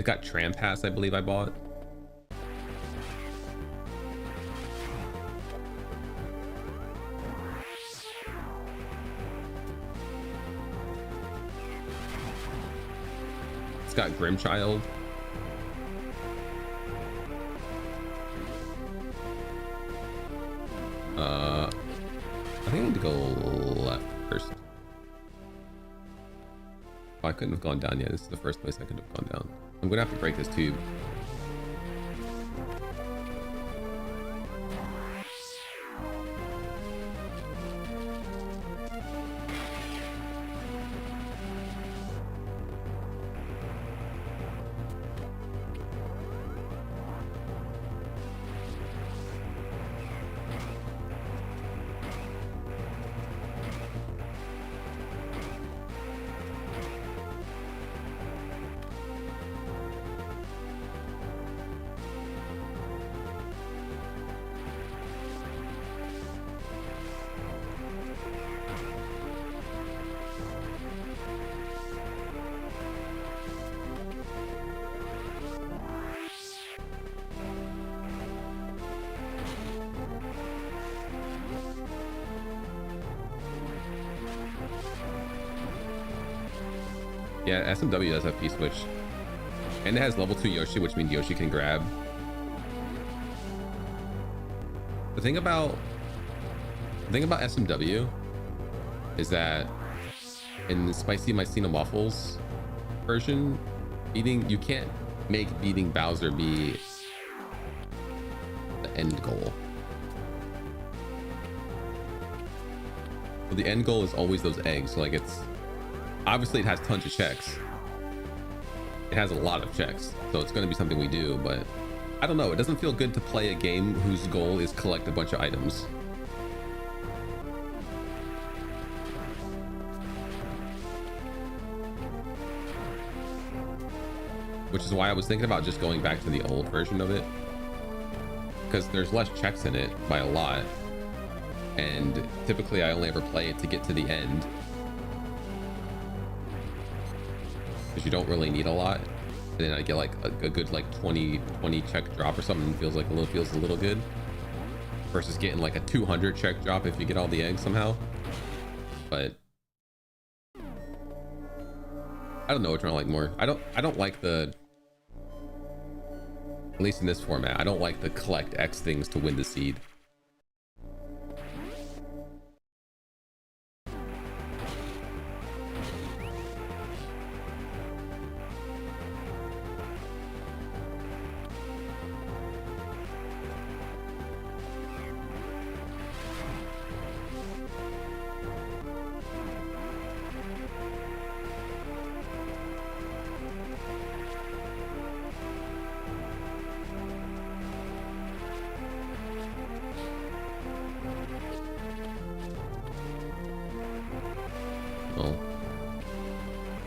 got Tram Pass, I believe I bought. It's got Grimchild. I think I need to go left first. Oh, I couldn't have gone down yet. This is the first place I could have gone down. I'm gonna have to break this tube. Yeah, SMW does have P-Switch. And it has level 2 Yoshi, which means Yoshi can grab. The thing about SMW is that in the spicy Mycena waffles version, you can't make beating Bowser be the end goal. Well, the end goal is always those eggs. So like, it's obviously it has tons of checks. It has a lot of checks, so it's going to be something we do, but I don't know. It doesn't feel good to play a game whose goal is collect a bunch of items. Which is why I was thinking about just going back to the old version of it, because there's less checks in it by a lot, and typically I only ever play it to get to the end, because you don't really need a lot, and then I get like a good like 20 check drop or something. Feels a little good versus getting like a 200 check drop if you get all the eggs somehow. But I don't know which one I like more. I don't like the, at least in this format, I don't like the collect X things to win the seed.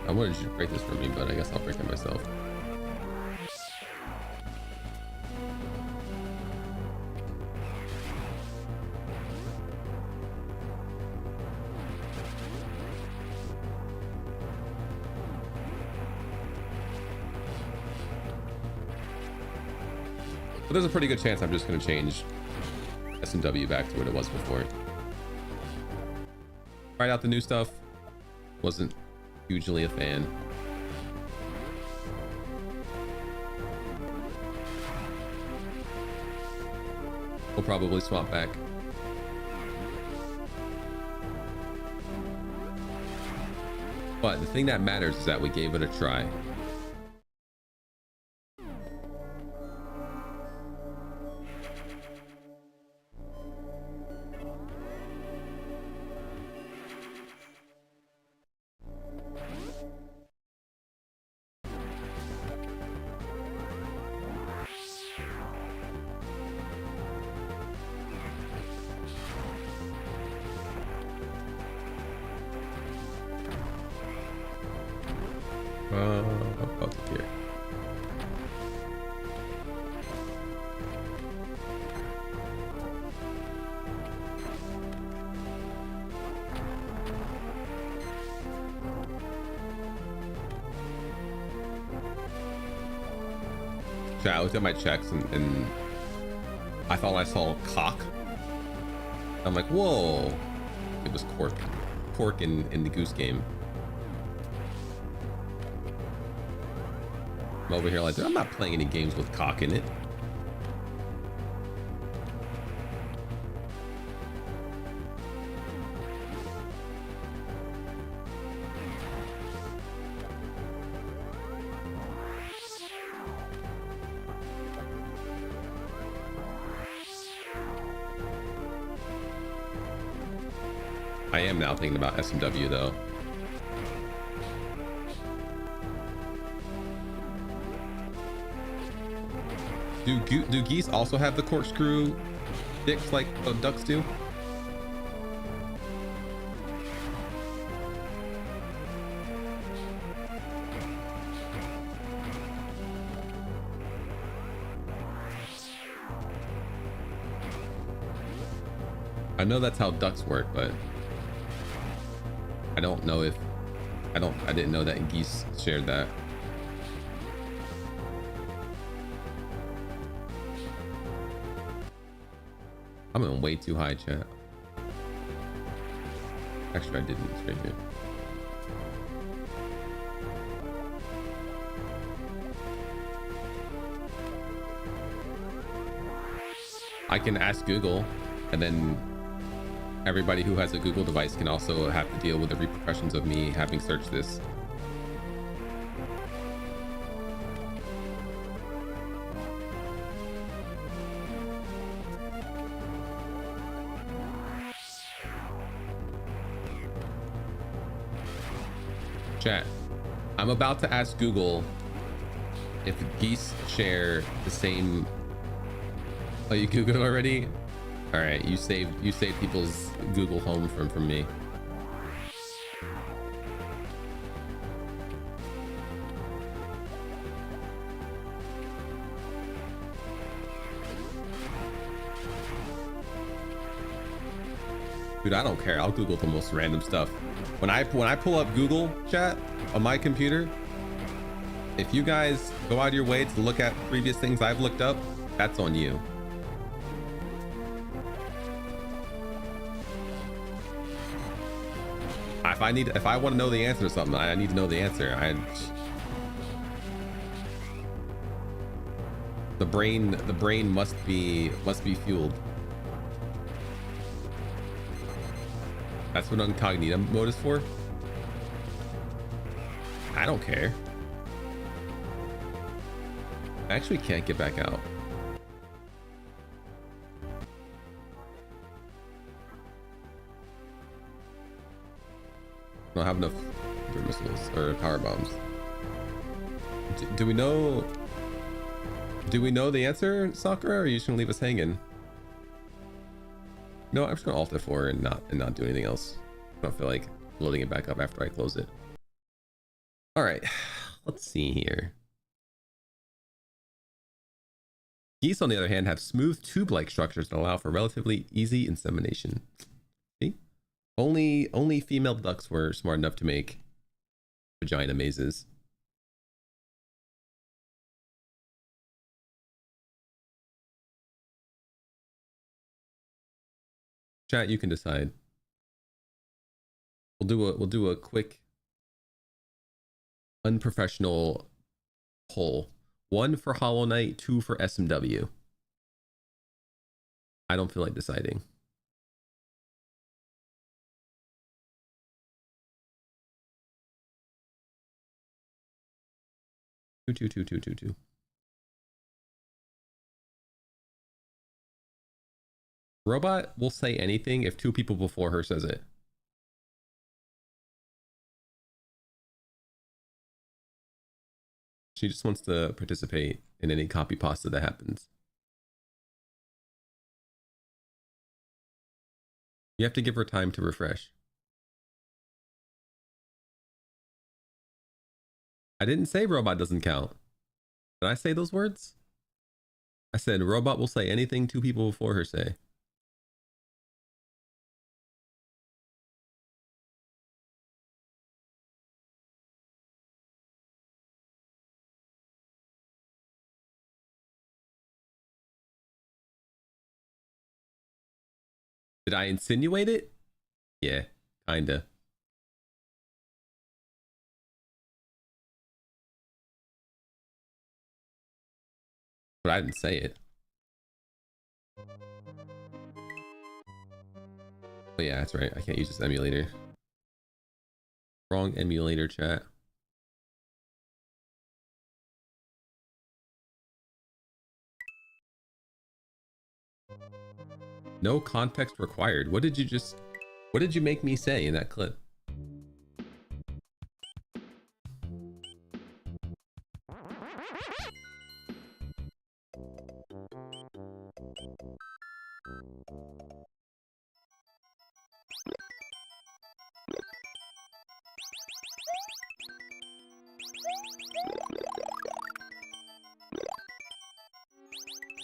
I wanted you to break this for me, but I guess I'll break it myself. But there's a pretty good chance I'm just going to change S&W back to what it was before. Tried out the new stuff. Wasn't hugely a fan. We'll probably swap back. But the thing that matters is that we gave it a try. Here. So I looked at my checks and I thought I saw cock. I'm like, whoa! It was cork. Cork in the goose game. I'm over here like, I'm not playing any games with cock in it. I am now thinking about S&W though. Do geese also have the corkscrew dicks like ducks do? I know that's how ducks work, but I don't know if I didn't know that geese shared that. I'm in way too high, chat. Actually, I didn't. It's right here. I can ask Google and then everybody who has a Google device can also have to deal with the repercussions of me having searched this. Chat, I'm about to ask Google if geese share the same. Oh, you Googled already? All right, you saved people's Google Home from me. Dude, I don't care. I'll Google the most random stuff. When I pull up Google chat on my computer, if you guys go out of your way to look at previous things I've looked up, that's on you. If I want to know the answer to something, I need to know the answer. The brain must be fueled. That's what incognito mode is for. I don't care. I actually can't get back out. I don't have enough missiles or power bombs. Do we know the answer, Sakura, or are you just gonna leave us hanging? No, I'm just gonna Alt F4 and not do anything else. I don't feel like loading it back up after I close it. All right, let's see here. Geese, on the other hand, have smooth tube-like structures that allow for relatively easy insemination. See? Only female ducks were smart enough to make vagina mazes. Chat, you can decide. We'll do a quick unprofessional poll. 1 for Hollow Knight, 2 for SMW. I don't feel like deciding. Two. Robot will say anything if 2 people before her says it. She just wants to participate in any copy pasta that happens. You have to give her time to refresh. I didn't say robot doesn't count. Did I say those words? I said robot will say anything 2 people before her say. Did I insinuate it? Yeah, kinda. But I didn't say it. Oh yeah, that's right. I can't use this emulator. Wrong emulator, chat. No context required. What did you make me say in that clip?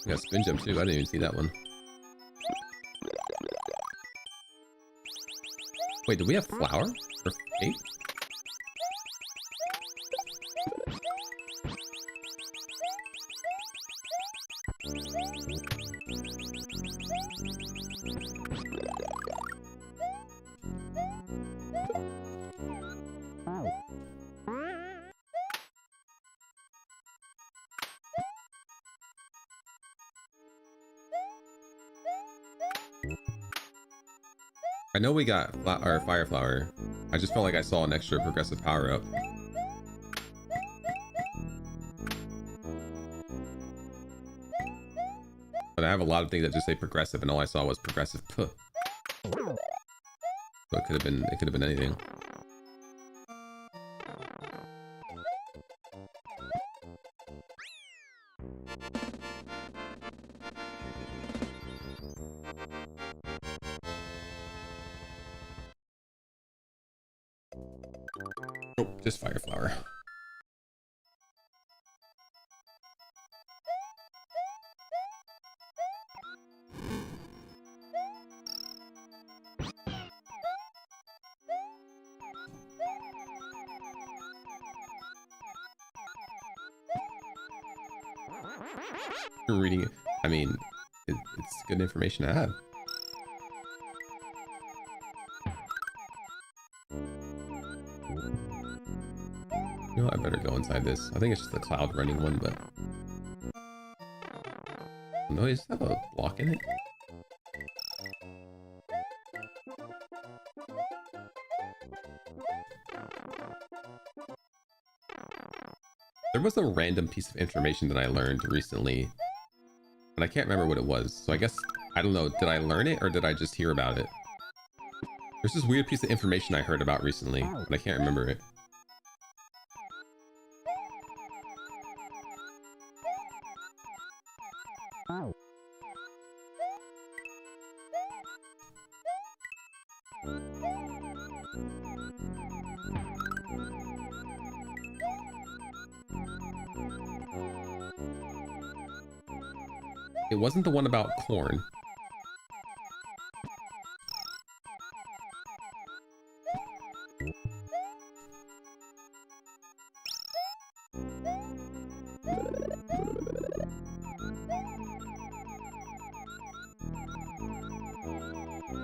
I got spin jump too. I didn't even see that one. Wait, do we have flour or cake? I know we got our fire flower. I just felt like I saw an extra progressive power up. But I have a lot of things that just say progressive, and all I saw was progressive. Puh. So it could have been anything. Oh, just fire flower. Reading it. I mean, it's good information to have. You know, I better go inside this. I think it's just the cloud running one, but no, does it have a block in it? There was a random piece of information that I learned recently, and I can't remember what it was. So I guess, I don't know, did I learn it or did I just hear about it? There's this weird piece of information I heard about recently, but I can't remember it. It wasn't the one about corn.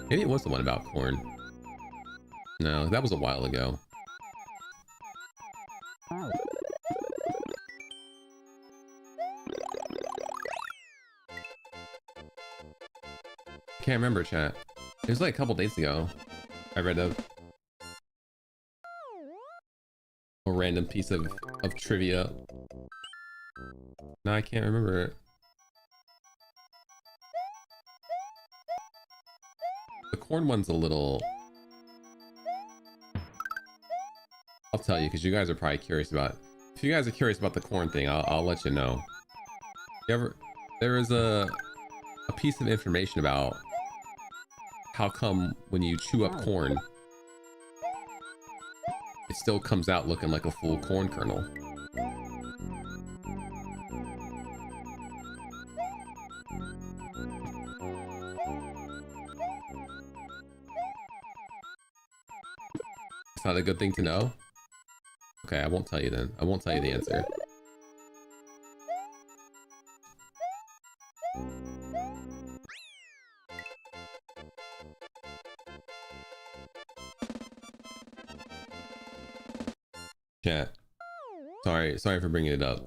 Maybe it was the one about corn. No, that was a while ago. Can't remember, chat. It was like a couple days ago. I read a random piece of trivia. No, I can't remember it. The corn one's a little... I'll tell you, because you guys are probably curious about... If you guys are curious about the corn thing, I'll let you know. There is a piece of information about how come when you chew up corn, it still comes out looking like a full corn kernel. It's not a good thing to know? Okay, I won't tell you then. I won't tell you the answer. Chat. Sorry for bringing it up.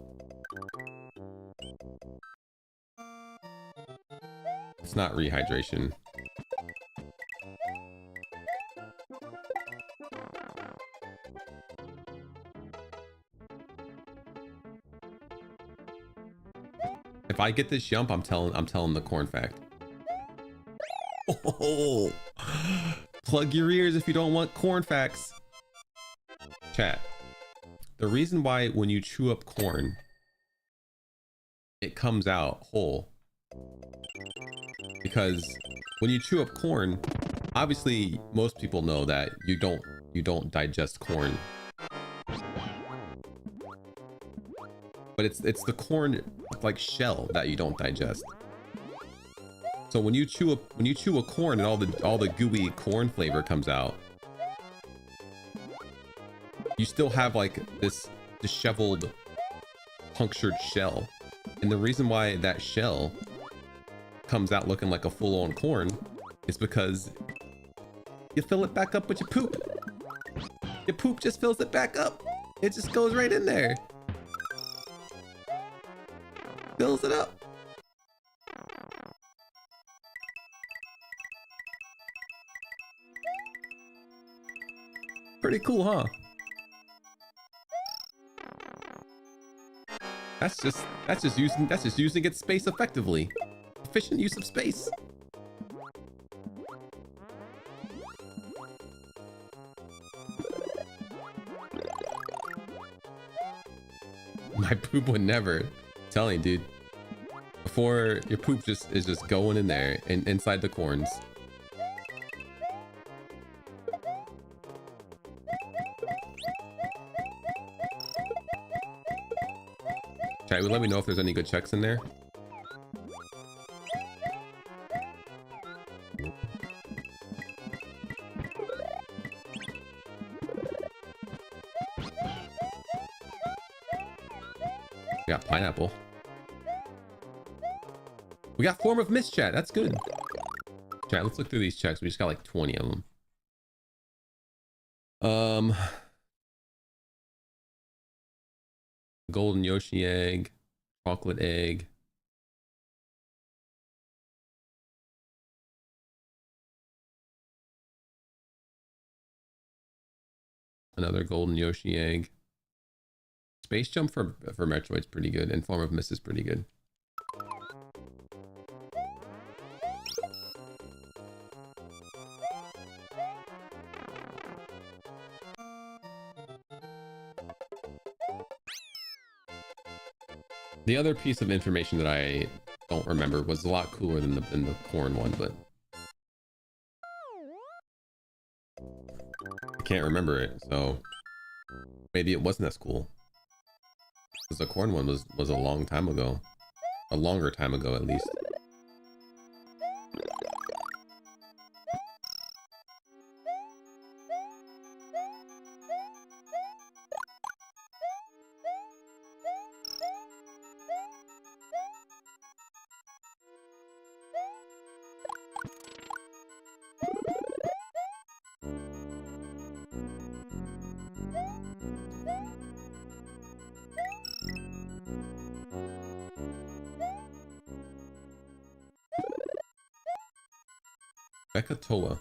It's not rehydration. If I get this jump, I'm telling the corn fact. Oh, plug your ears if you don't want corn facts. Chat. The reason why when you chew up corn, it comes out whole, because when you chew up corn, obviously most people know that you don't digest corn, but it's the corn like shell that you don't digest. So when you chew a corn and all the gooey corn flavor comes out, you still have like this disheveled, punctured shell. And the reason why that shell comes out looking like a full-on corn is because you fill it back up with your poop. Your poop just fills it back up. It just goes right in there. Fills it up. Pretty cool, huh? That's just using its space effectively. Efficient use of space. My poop would never. I'm telling you, dude. Before your poop is just going in there and inside the corns. Chat, let me know if there's any good checks in there. We got pineapple. We got form of mist, chat. That's good. Chat, let's look through these checks. We just got like 20 of them. Golden Yoshi egg, chocolate egg. Another golden Yoshi egg. Space jump for Metroid's pretty good, and form of mist is pretty good. The other piece of information that I don't remember was a lot cooler than the corn one, but I can't remember it, so maybe it wasn't as cool. Because the corn one was a long time ago. A longer time ago, at least. Bekatoa.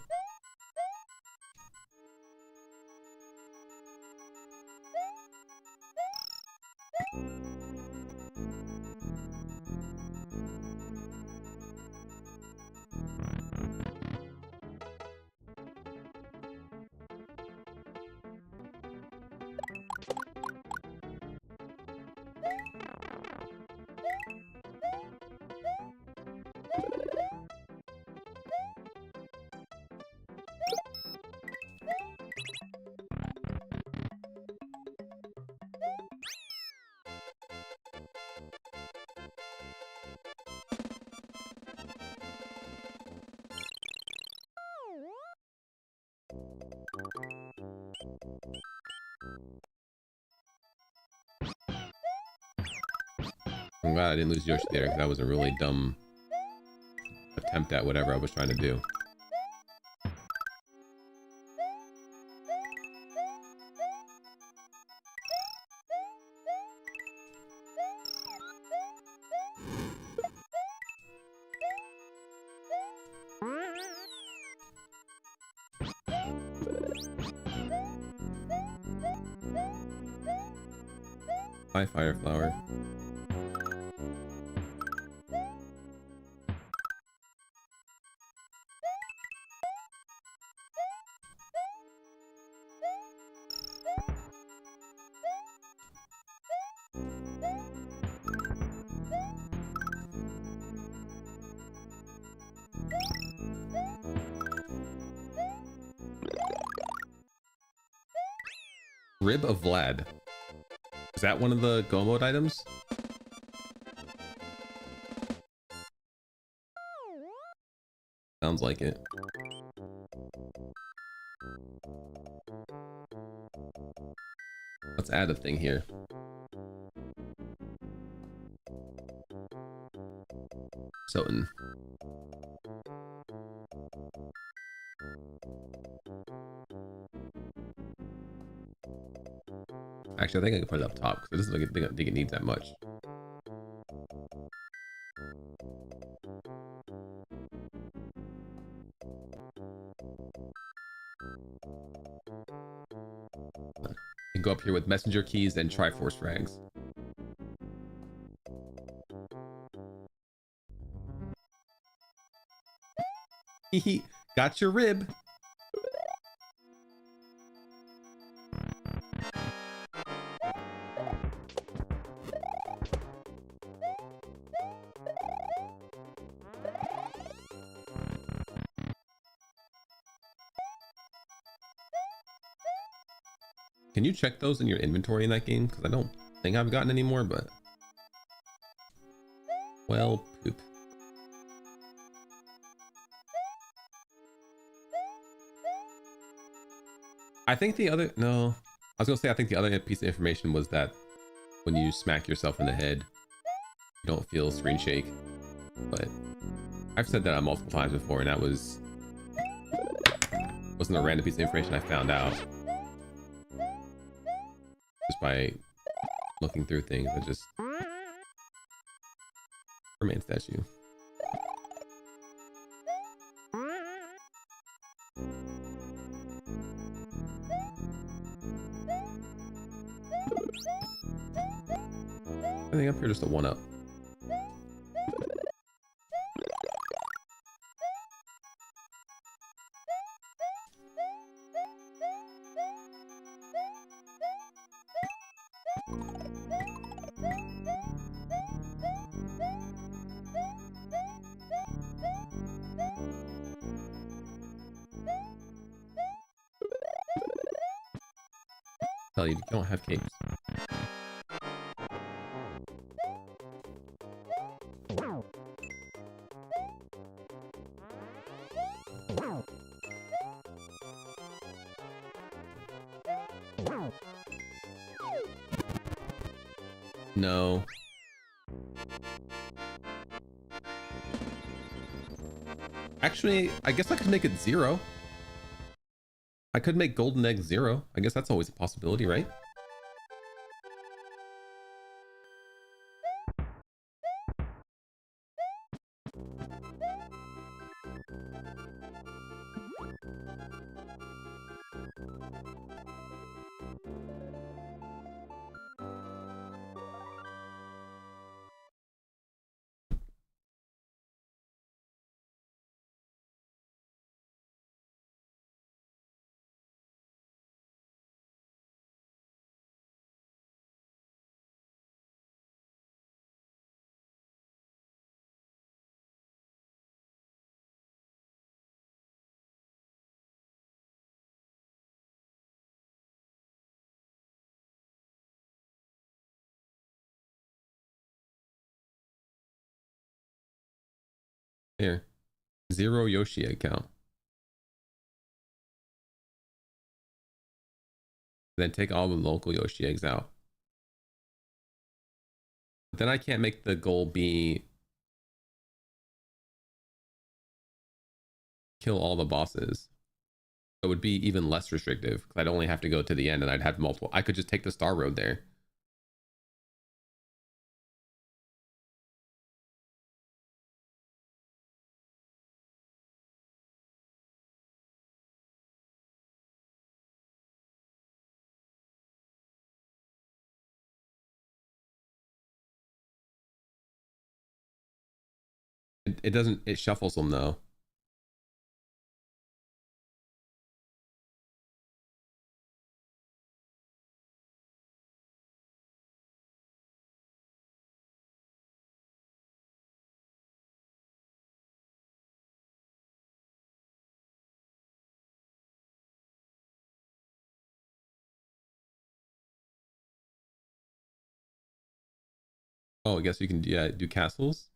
I'm glad I didn't lose Yoshi there, because that was a really dumb attempt at whatever I was trying to do. Hi, Fireflower. Rib of Vlad. Is that one of the Go Mode items? Sounds like it. Let's add a thing here. Soten. Actually, I think I can put it up top because it doesn't look like I think it needs that much. go up here with messenger keys and Triforce frags. Got your rib. Can you check those in your inventory in that game? Because I don't think I've gotten any more, but... Well, poop. I think the other... No. I was going to say, I think the other piece of information was that when you smack yourself in the head, you don't feel screen shake. But I've said that multiple times before, and that wasn't a random piece of information I found out. Just by looking through things. I just... Remain statue. I think up here just a 1-up. Tell you don't have capes. No. Actually, I guess I could make it 0. I could make golden egg 0. I guess that's always a possibility, right? Here. 0 Yoshi egg count. Then take all the local Yoshi eggs out. But then I can't make the goal be kill all the bosses. It would be even less restrictive because I'd only have to go to the end and I'd have multiple. I could just take the star road there. It doesn't, it shuffles them though. Oh, I guess you can do castles.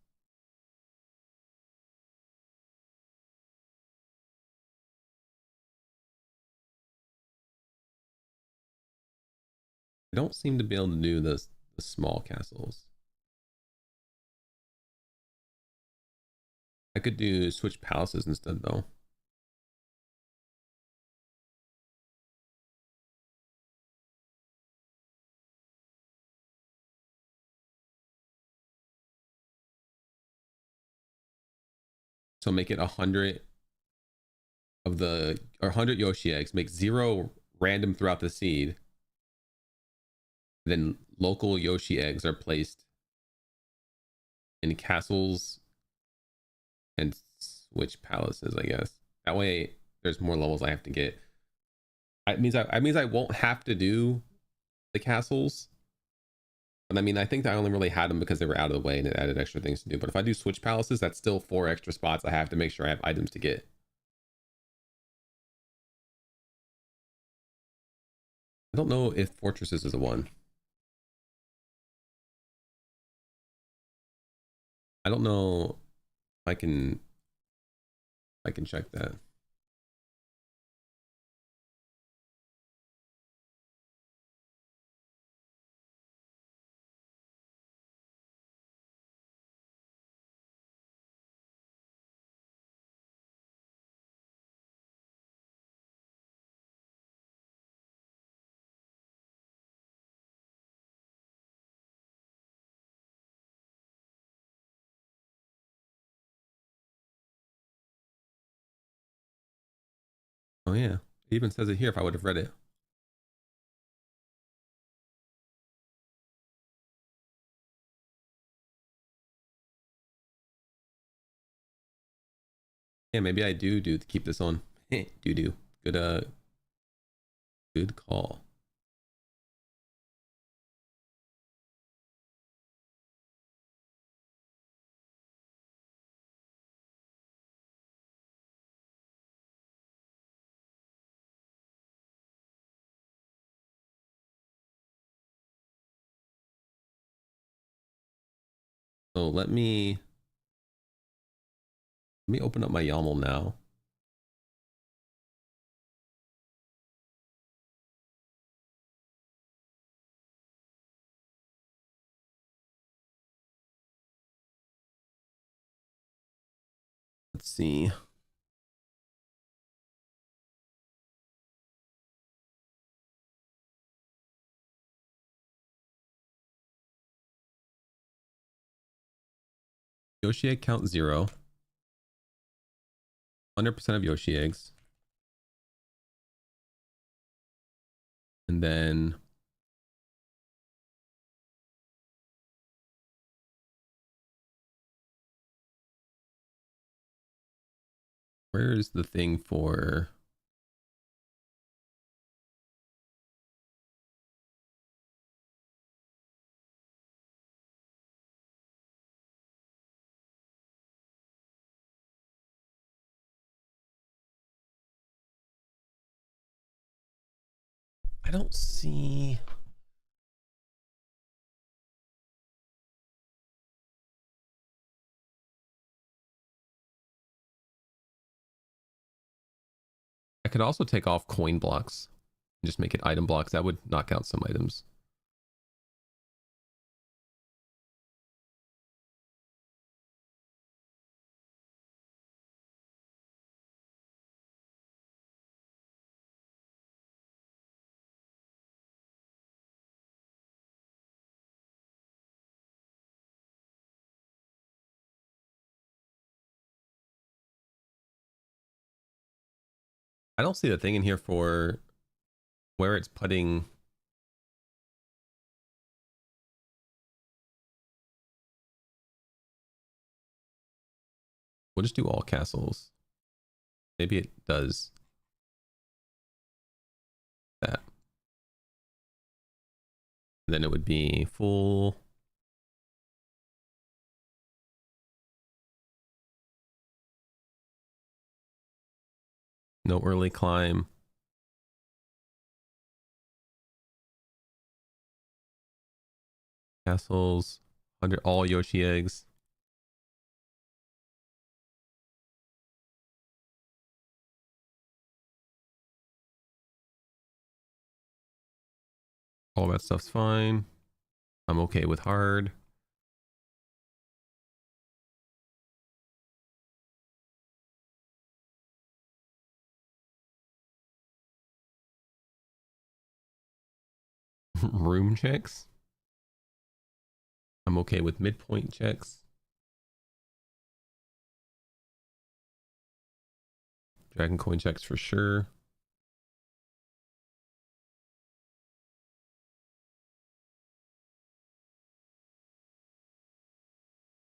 I don't seem to be able to do the small castles. I could do switch palaces instead though. So make it 100 of the, or 100 Yoshi eggs, make 0 random throughout the seed. Then local Yoshi eggs are placed in castles and switch palaces, I guess. That way there's more levels I have to get. It means I won't have to do the castles. And I mean, I think that I only really had them because they were out of the way and it added extra things to do. But if I do switch palaces, that's still 4 extra spots I have to make sure I have items to get. I don't know if fortresses is a one. I don't know if I can check that. Oh yeah, it even says it here if I would have read it. Yeah, maybe I do keep this on. Do. Good good call. So let me open up my YAML now. Let's see. Yoshi egg count 0. 100% of Yoshi eggs. And then where is the thing for I don't see. I could also take off coin blocks and just make it item blocks. That would knock out some items. I don't see the thing in here for where it's putting. We'll just do all castles. Maybe it does that. Then it would be full. No early climb. Castles. 100 all Yoshi eggs. All that stuff's fine. I'm okay with hard. Room checks. I'm okay with midpoint checks. Dragon coin checks for sure.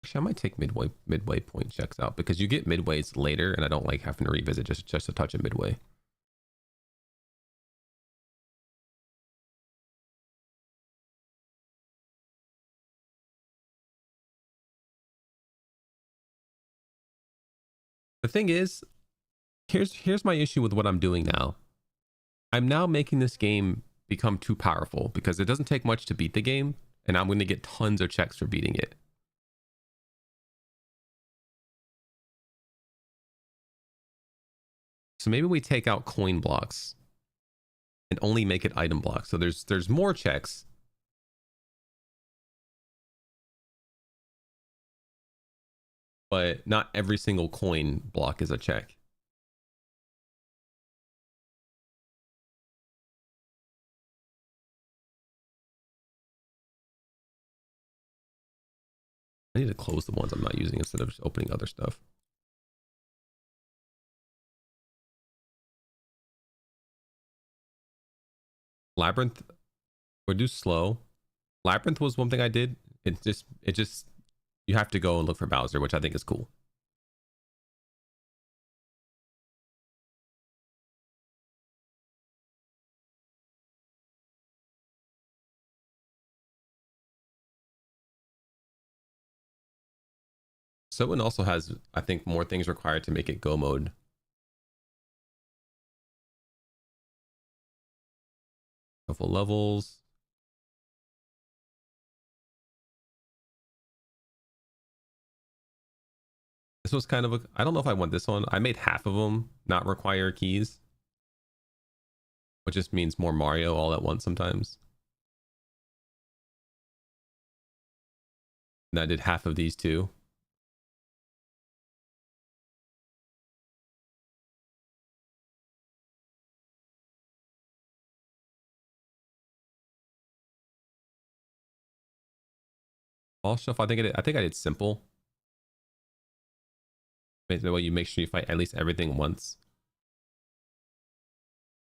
Actually, I might take midway point checks out because you get midways later, and I don't like having to revisit just a touch of midway. The thing is, here's my issue with what I'm doing now. I'm now making this game become too powerful because it doesn't take much to beat the game, and I'm going to get tons of checks for beating it. So maybe we take out coin blocks and only make it item blocks. So there's more checks. But not every single coin block is a check. I need to close the ones I'm not using instead of just opening other stuff. Labyrinth, or do slow. Labyrinth was one thing I did. It just you have to go and look for Bowser, which I think is cool. So it also has, I think, more things required to make it go mode. Couple levels. This was kind of a, I don't know if I want this one. I made half of them not require keys, which just means more Mario all at once sometimes. And I did half of these too. All stuff I think I did simple. The way you make sure you fight at least everything once.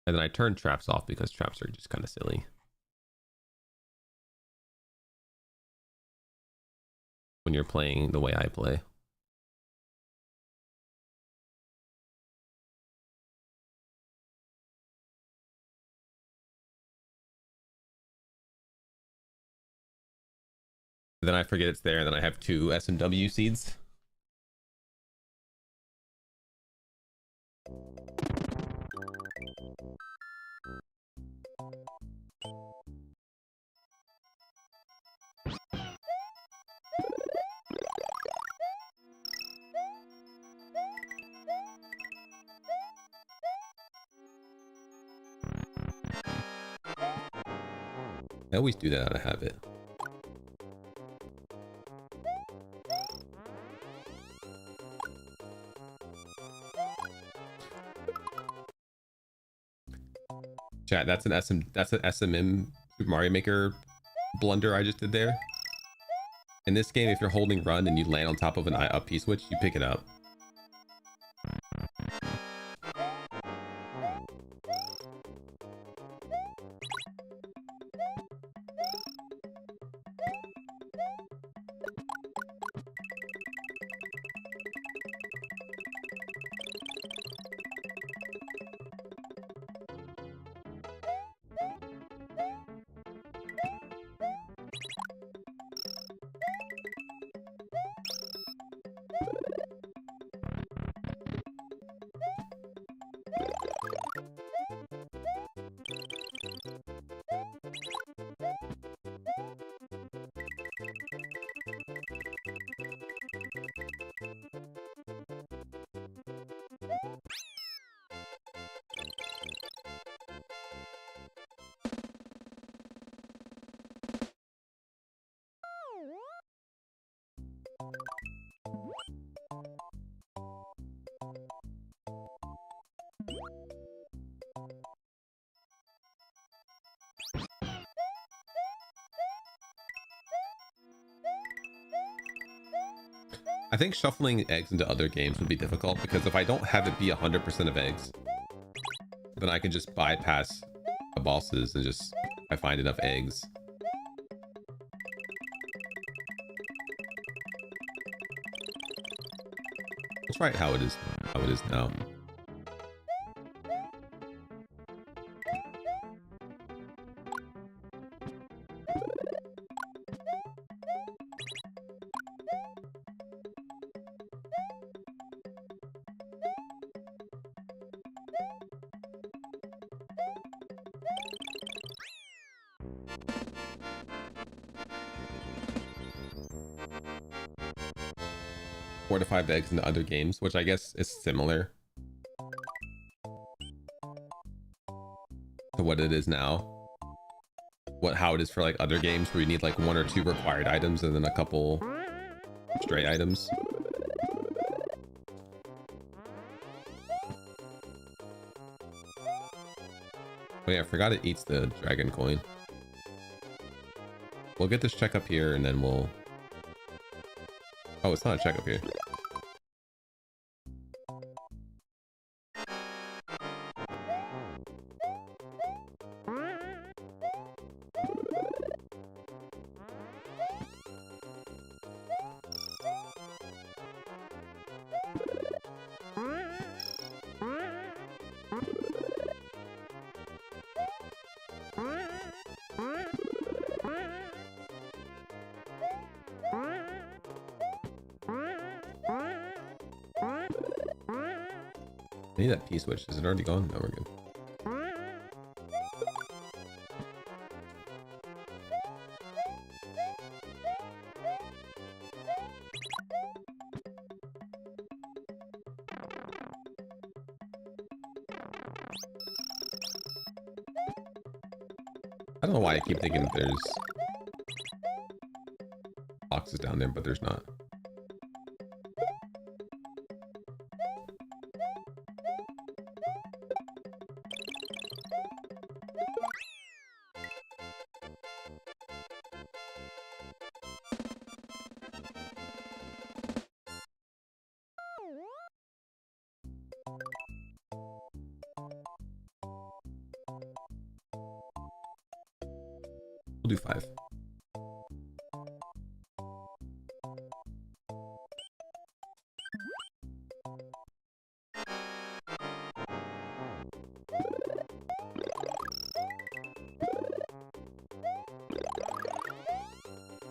And then I turned traps off because traps are just kind of silly. When you're playing the way I play. Then I forget it's there, and then I have 2 S&W seeds. I always do that out of habit. Chat, that's an SMM Super Mario Maker blunder I just did there. In this game, if you're holding run and you land on top of a P-switch, you pick it up. I think shuffling eggs into other games would be difficult because if I don't have it be 100% of eggs, then I can just bypass the bosses and just, I find enough eggs. Let's write how it is now. Four to 5 eggs in the other games, which I guess is similar to what it is now. How it is for like other games where you need like 1 or 2 required items and then a couple stray items. Oh yeah, I forgot it eats the dragon coin. We'll get this check up here and then we'll... Oh, it's not a check up here. I need that P-switch. Is it already gone? No, we're good. I don't know why I keep thinking that there's boxes down there, but there's not. We'll do 5.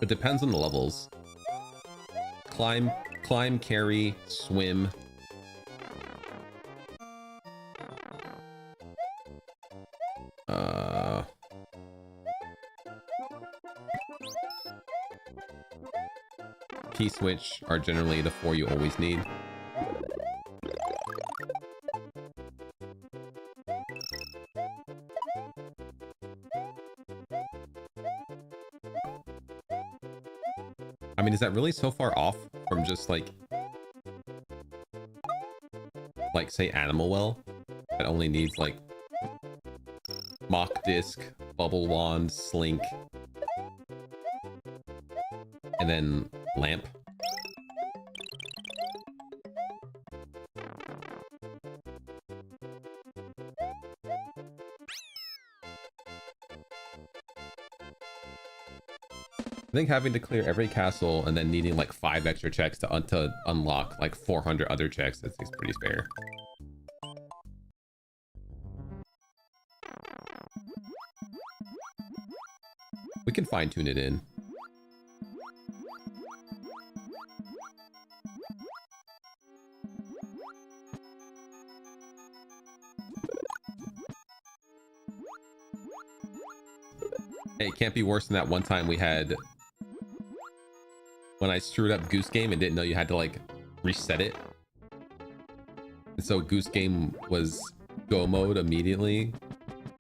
It depends on the levels. Climb, carry, swim. P-switch are generally the 4 you always need. I mean, is that really so far off from just like say Animal Well that only needs like Mock Disc, Bubble Wand, Slink, and then Lamp? I think having to clear every castle and then needing like 5 extra checks to unlock like 400 other checks is pretty fair. We can fine tune it in. Hey, it can't be worse than that one time we had when I screwed up Goose Game and didn't know you had to like reset it. And so Goose Game was go mode immediately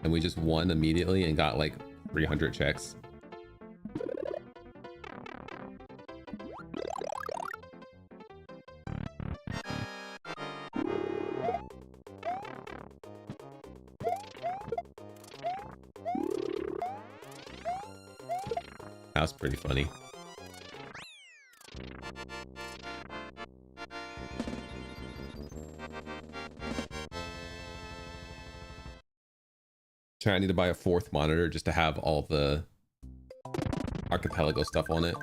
and we just won immediately and got like 300 checks. That was pretty funny. I need to buy a 4th monitor just to have all the Archipelago stuff on it.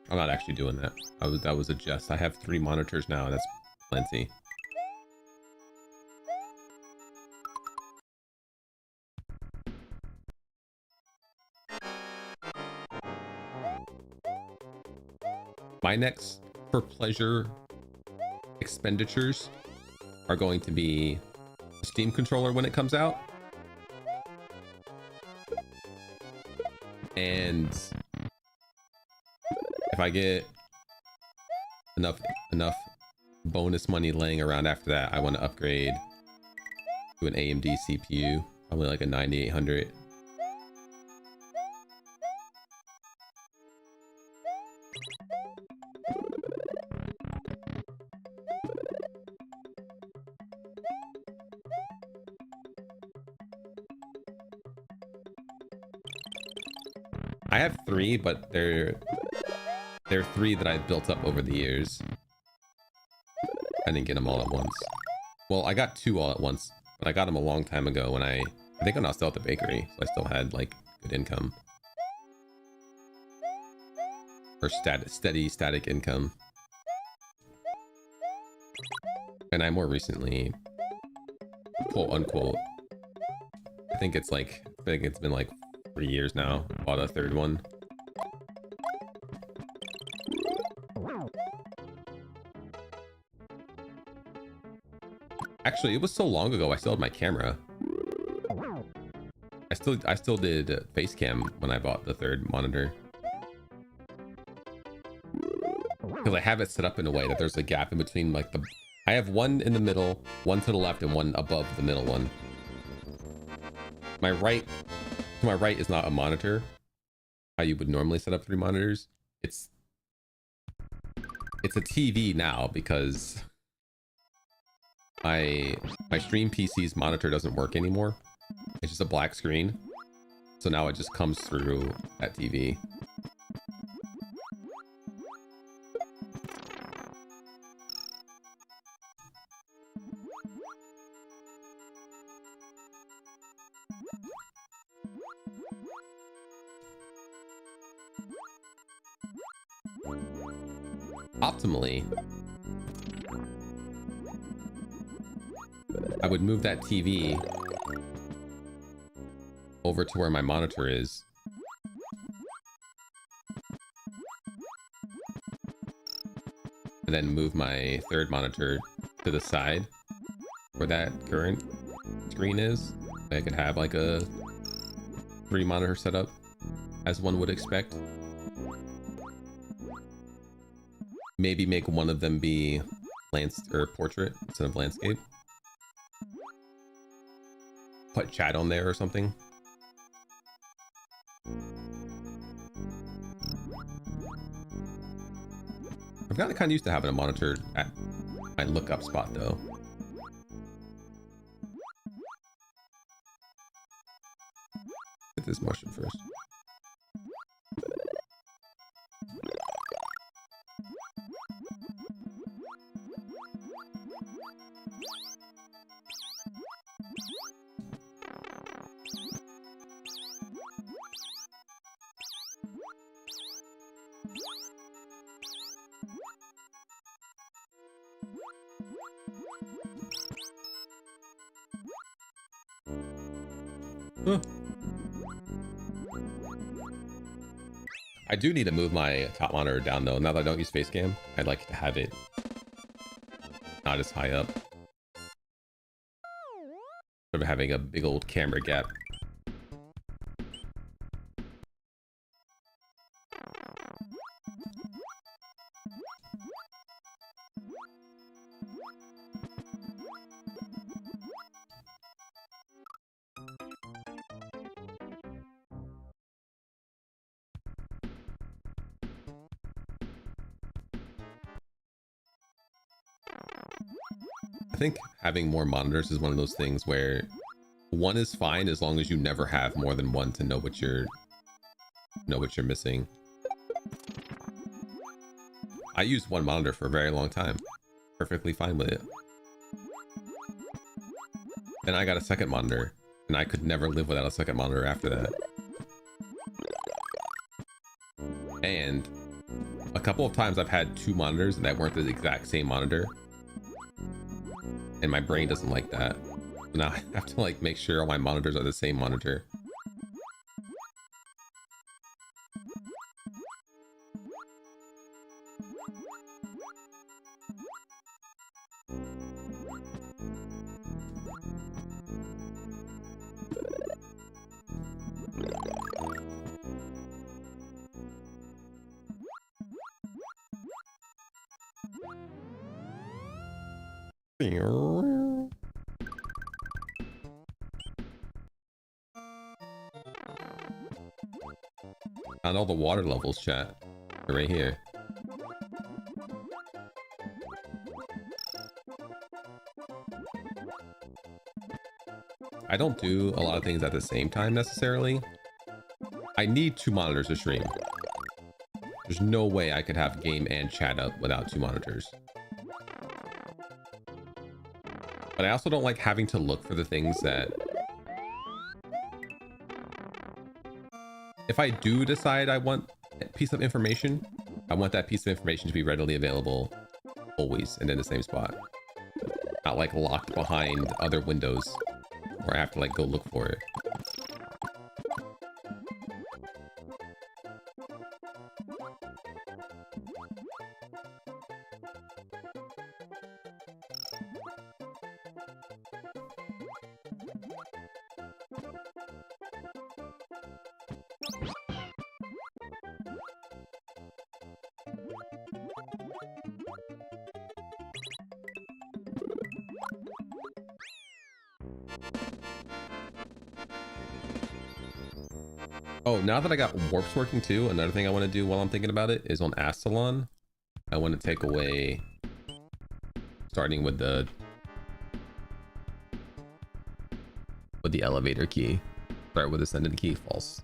I'm not actually doing that. That was a jest. I have 3 monitors now. That's plenty. My next for pleasure expenditures are going to be a Steam controller when it comes out. And if I get enough bonus money laying around after that, I want to upgrade to an AMD CPU, probably like a 9800. I have 3, but they're 3 that I've built up over the years. I didn't get them all at once. Well, I got 2 all at once, but I got them a long time ago when I think when I was still at the bakery, so I still had like good income. Or steady static income. And I more recently, quote unquote, I think it's been like 3 years now, bought a 3rd one. Actually, it was so long ago, I still had my camera. I still did face cam when I bought the 3rd monitor. Because I have it set up in a way that there's a gap in between, like I have one in the middle, one to the left, and one above the middle one. To my right is not a monitor, how you would normally set up 3 monitors. It's a TV now because my stream PC's monitor doesn't work anymore. It's just a black screen. So now it just comes through that TV. Optimally, I would move that TV over to where my monitor is. And then move my 3rd monitor to the side where that current screen is. I could have like a 3 monitor setup as one would expect. Maybe make one of them be portrait instead of landscape. Put chat on there or something. I've gotten kind of used to having a monitor at my lookup spot though. Get this mushroom first. I do need to move my top monitor down though. Now that I don't use face cam, I'd like to have it not as high up. Sort of having a big old camera gap. I think having more monitors is one of those things where one is fine as long as you never have more than one to know what you're missing. I used one monitor for a very long time, perfectly fine with it. Then I got a 2nd monitor, and I could never live without a 2nd monitor after that. And couple of times I've had two monitors that weren't the exact same monitor, and my brain doesn't like that. So now I have to like make sure all my monitors are the same monitor. On all the water levels, chat. They're right here. I don't do a lot of things at the same time necessarily. I need two monitors to stream. There's no way I could have game and chat up without two monitors. But I also don't like having to look for the things that... If I do decide I want a piece of information, I want that piece of information to be readily available always and in the same spot. Not like locked behind other windows where I have to like go look for it. Oh, now that I got warps working too, another thing I want to do while I'm thinking about it is on Astaon. I want to take away, starting with the elevator key. Start with ascendant key, false.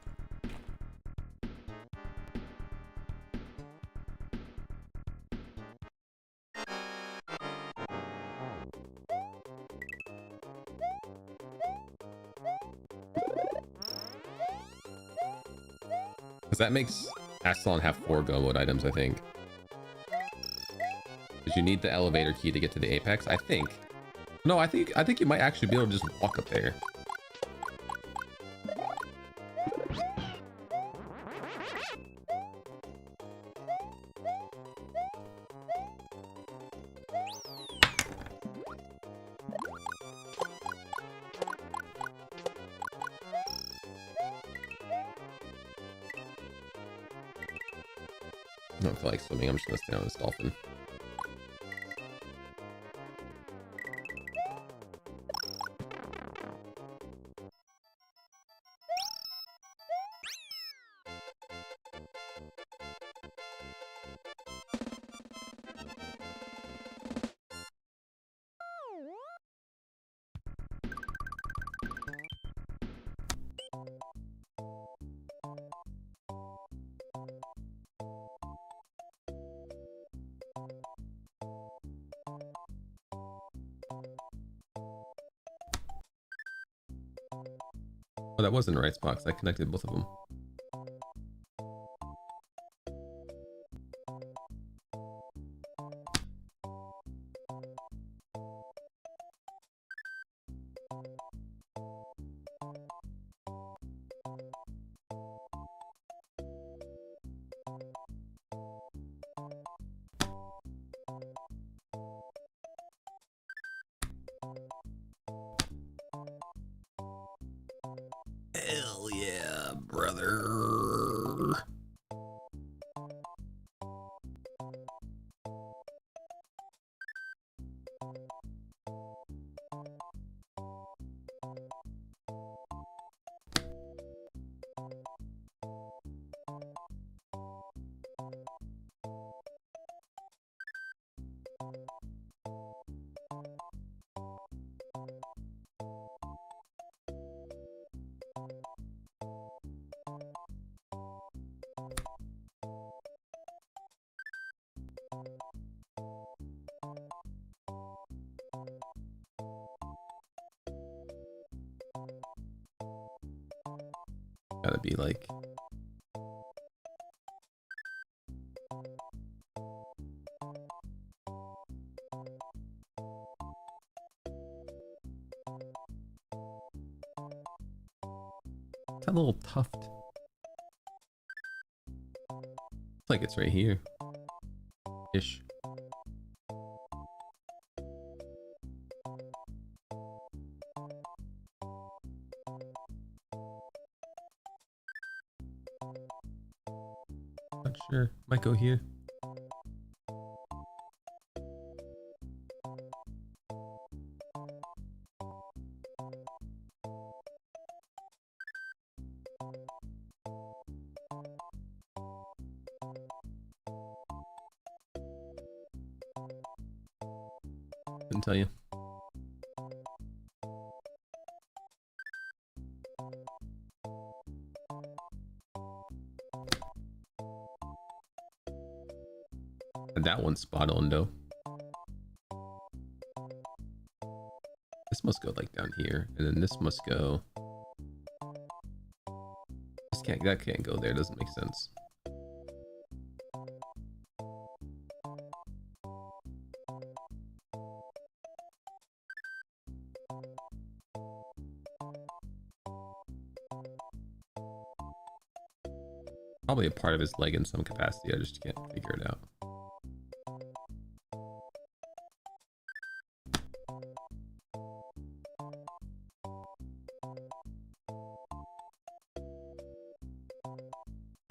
Because that makes Astaon have 4 go mode items, I think. Because you need the elevator key to get to the apex, I think. No, I think you might actually be able to just walk up there. I don't feel like swimming, I'm just gonna stay on this dolphin. Oh, that wasn't the right spot because I connected both of them. Hell yeah, brother. Gotta be like that little tuft? Looks like it's right here. Ish. Not sure. Might go here. Couldn't tell you. That one's spot on though. This must go like down here, and then this must go. That can't go there. Doesn't make sense. Probably a part of his leg in some capacity. I just can't figure it out.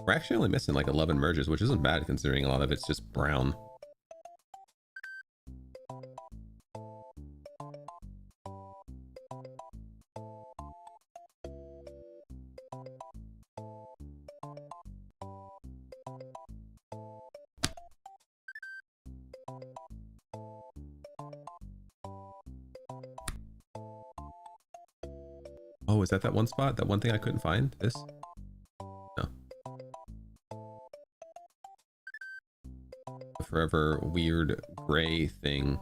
We're actually only missing like 11 merges, which isn't bad considering a lot of it's just brown. Oh, is that one spot? That one thing I couldn't find? This? No. The forever weird gray thing.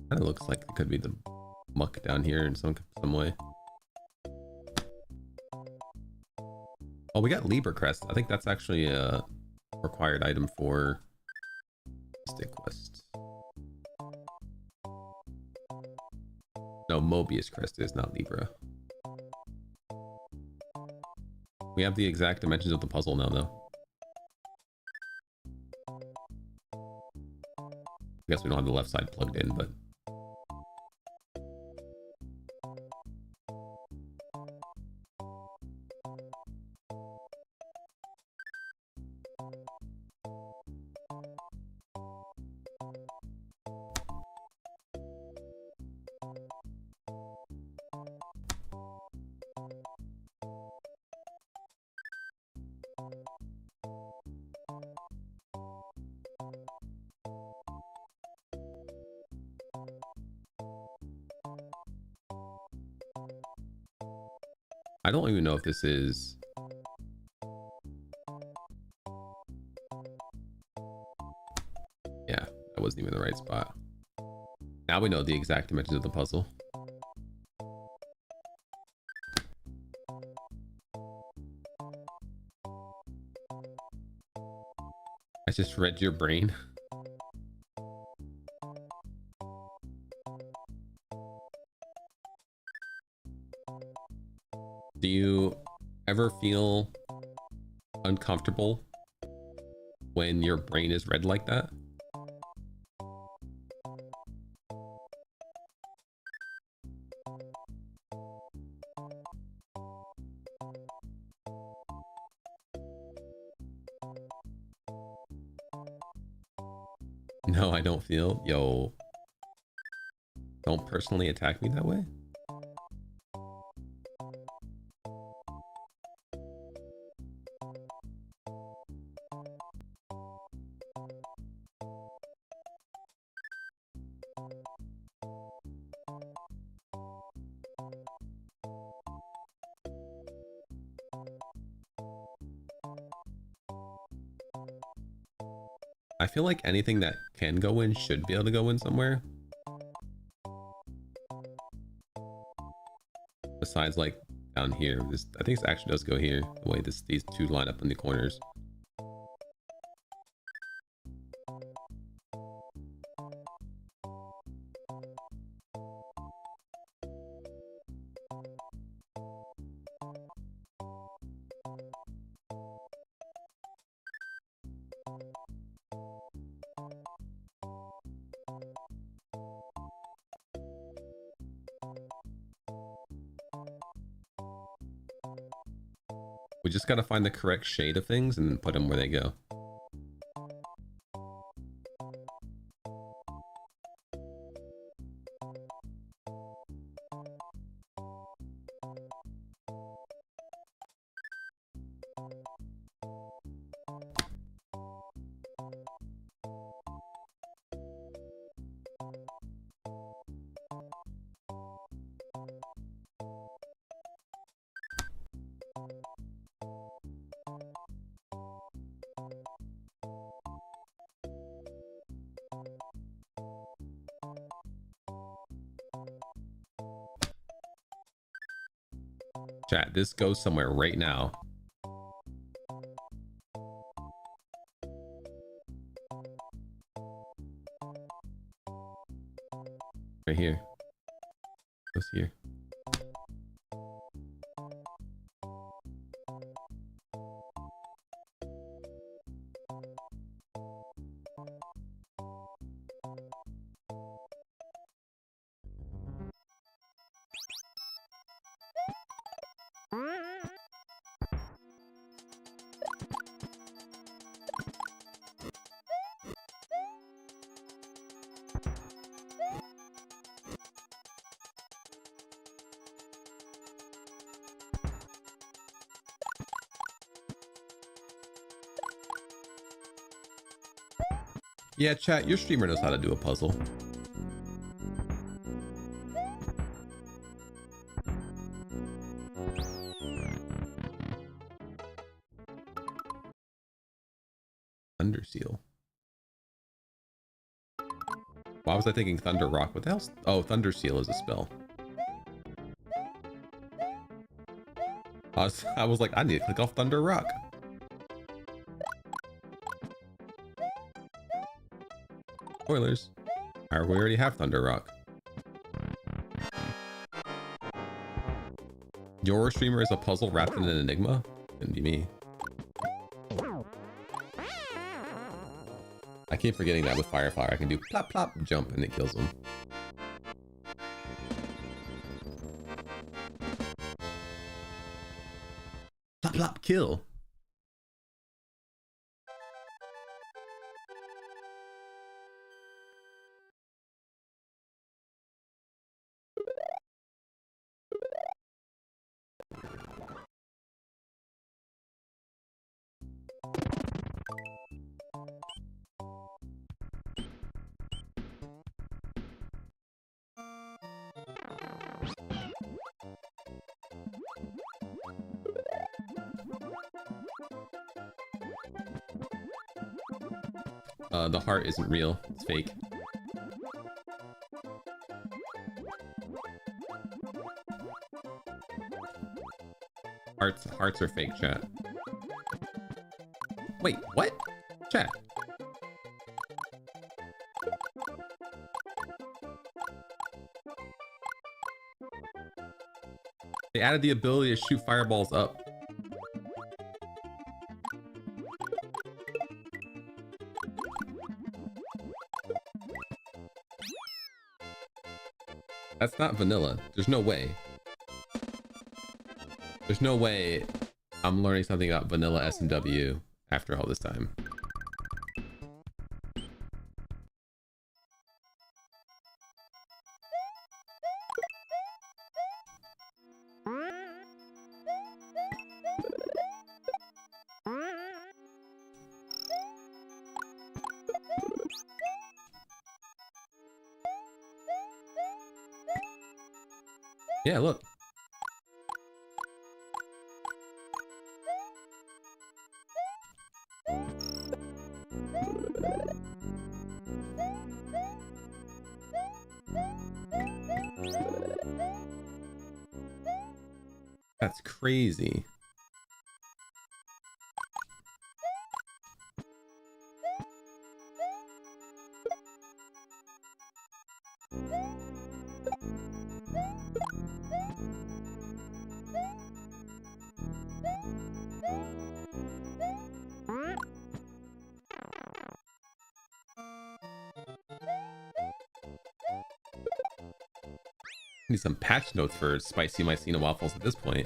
Kind of looks like it could be the muck down here in some way. Oh, we got Libra Crest. I think that's actually a required item for Stick Quest. No, Mobius Crest is not Libra. We have the exact dimensions of the puzzle now, though. I guess we don't have the left side plugged in, but... I don't even know if this is... Yeah, that wasn't even the right spot. Now we know the exact dimensions of the puzzle. I just read your brain. Do you ever feel uncomfortable when your brain is read like that? No, I don't feel. Yo, don't personally attack me that way. I feel like anything that can go in should be able to go in somewhere. Besides, like, down here. I think this actually does go here, the way these two line up in the corners. We just gotta find the correct shade of things and put them where they go. Chat, this goes somewhere right now. Right here. Goes here. Yeah, chat, your streamer knows how to do a puzzle. Thunder Seal. Why was I thinking Thunder Rock? What the hell? Oh, Thunder Seal is a spell. I was like, I need to click off Thunder Rock. Spoilers. We already have Thunder Rock. Your streamer is a puzzle wrapped in an enigma? Couldn't be me. I keep forgetting that with Firefly. I can do plop plop jump and it kills him. Plop plop kill. The heart isn't real. It's fake. Hearts are fake, chat. Wait, what? Chat. They added the ability to shoot fireballs up. That's not vanilla. There's no way. There's no way I'm learning something about vanilla S&W after all this time. Yeah, look. That's crazy. Need some patch notes for spicy Mycena waffles at this point.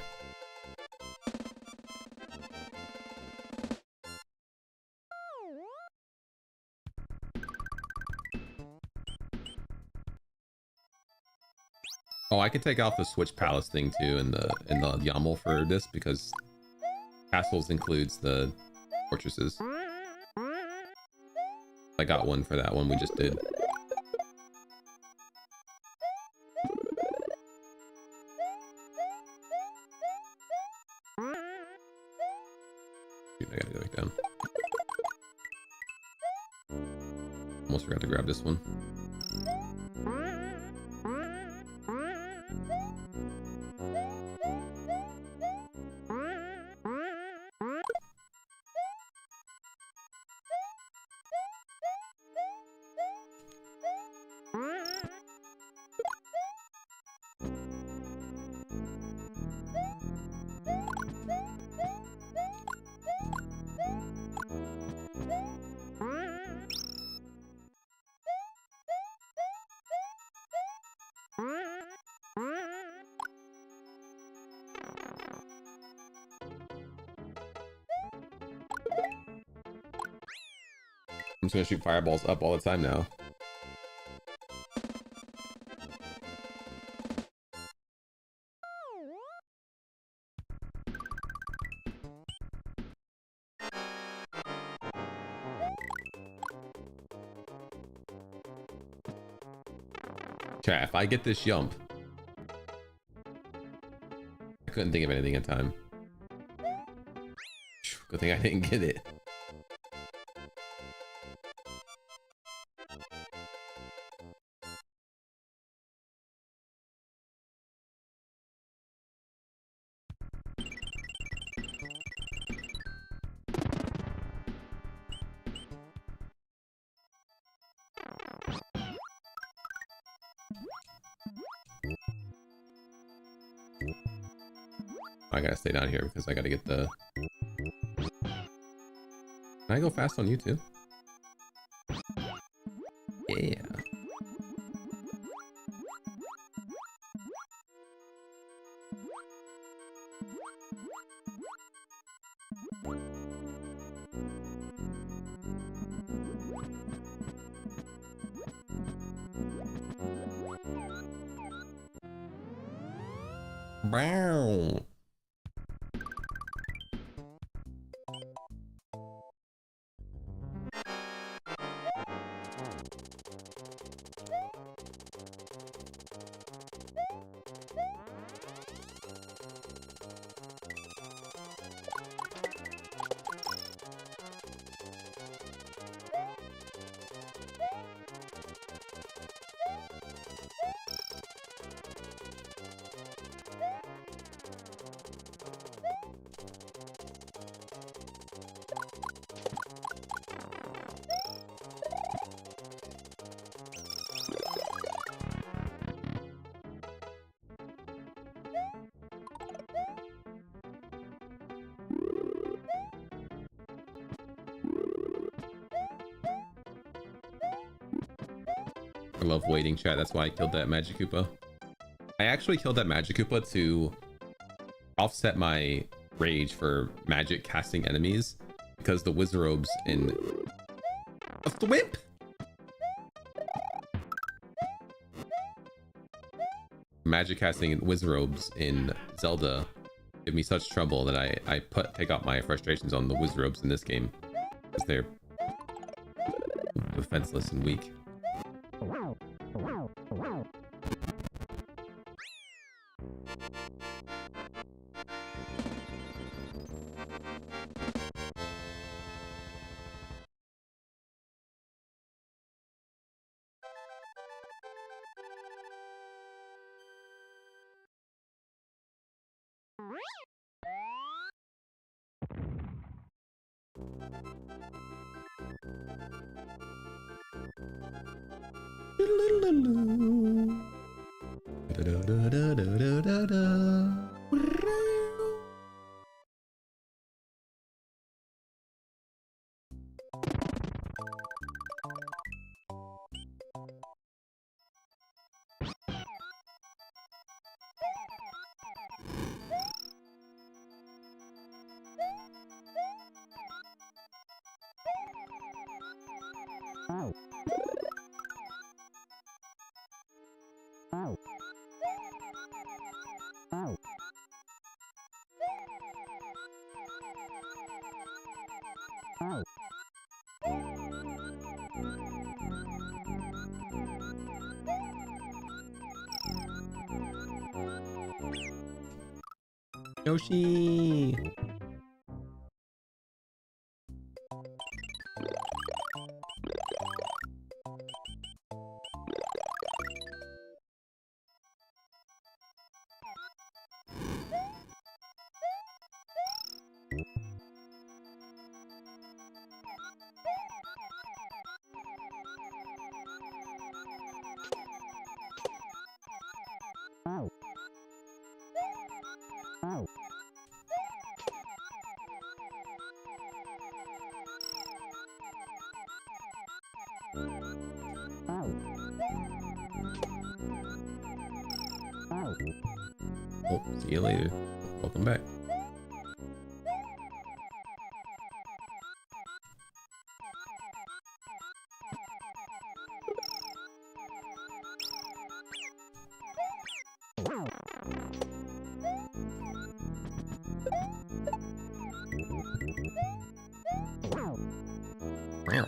Oh, I could take off the Switch Palace thing too in the YAML for this because castles includes the fortresses. I got one for that one we just did. Dude, I gotta go back down. Almost forgot to grab this one. I'm just gonna shoot fireballs up all the time now. Chat, if I get this jump, I couldn't think of anything in time. Good thing I didn't get it. I gotta stay down here because I gotta get the... Can I go fast on you too? Yeah. Wow. I love waiting, chat. That's why I killed that Magikoopa. I actually killed that Magikoopa to offset my rage for magic casting enemies because the Wizardrobes in a thwimp. Magic casting Wizardrobes in Zelda give me such trouble that I take out my frustrations on the Wizardrobes in this game because they're defenseless and weak. Yoshi! Oh, see you later. Welcome back. Wow.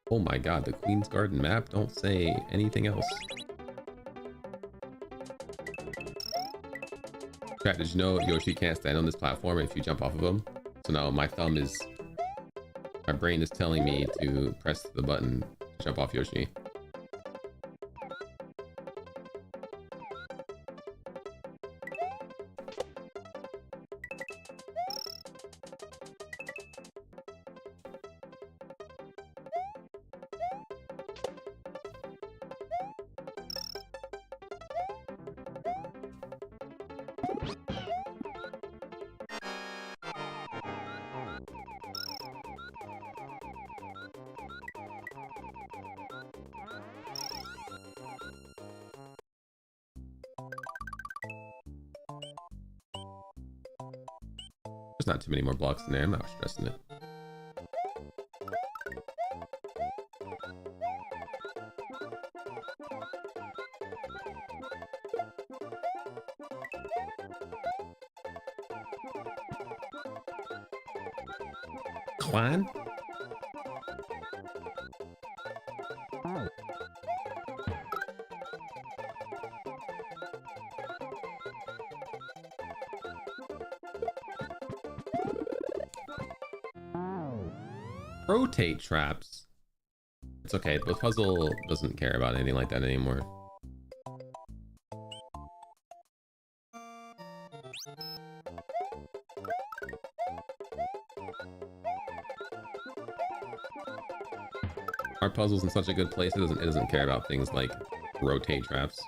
Oh my god, the Queen's Garden map? Don't say anything else. Chat, did you know Yoshi can't stand on this platform if you jump off of him? So now my brain is telling me to press the button to jump off Yoshi. There's not too many more blocks in there. I'm not stressing it. Quan? Rotate traps. It's okay, but Puzzle doesn't care about anything like that anymore. Our puzzle's in such a good place, it doesn't care about things like rotate traps.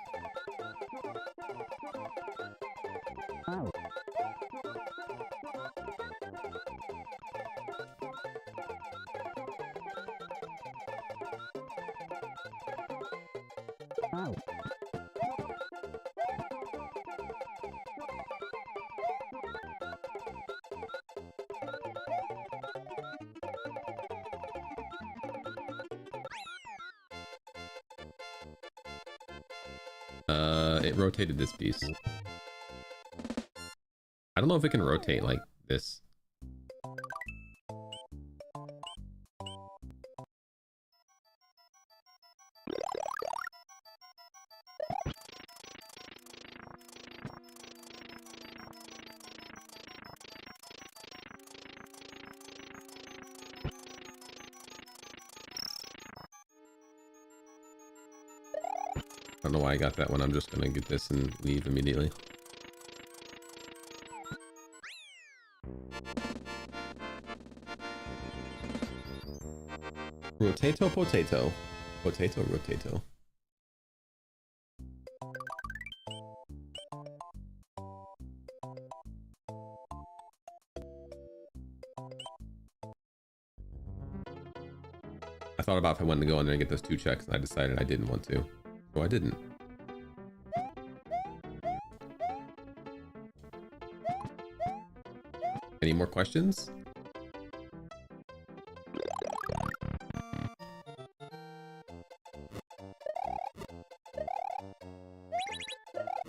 It rotated this piece. I don't know if it can rotate like this. I don't know why I got that one. I'm just gonna get this and leave immediately. Rotato potato. Potato rotato. I thought about if I wanted to go in there and get those 2 checks, and I decided I didn't want to. So I didn't. Any more questions?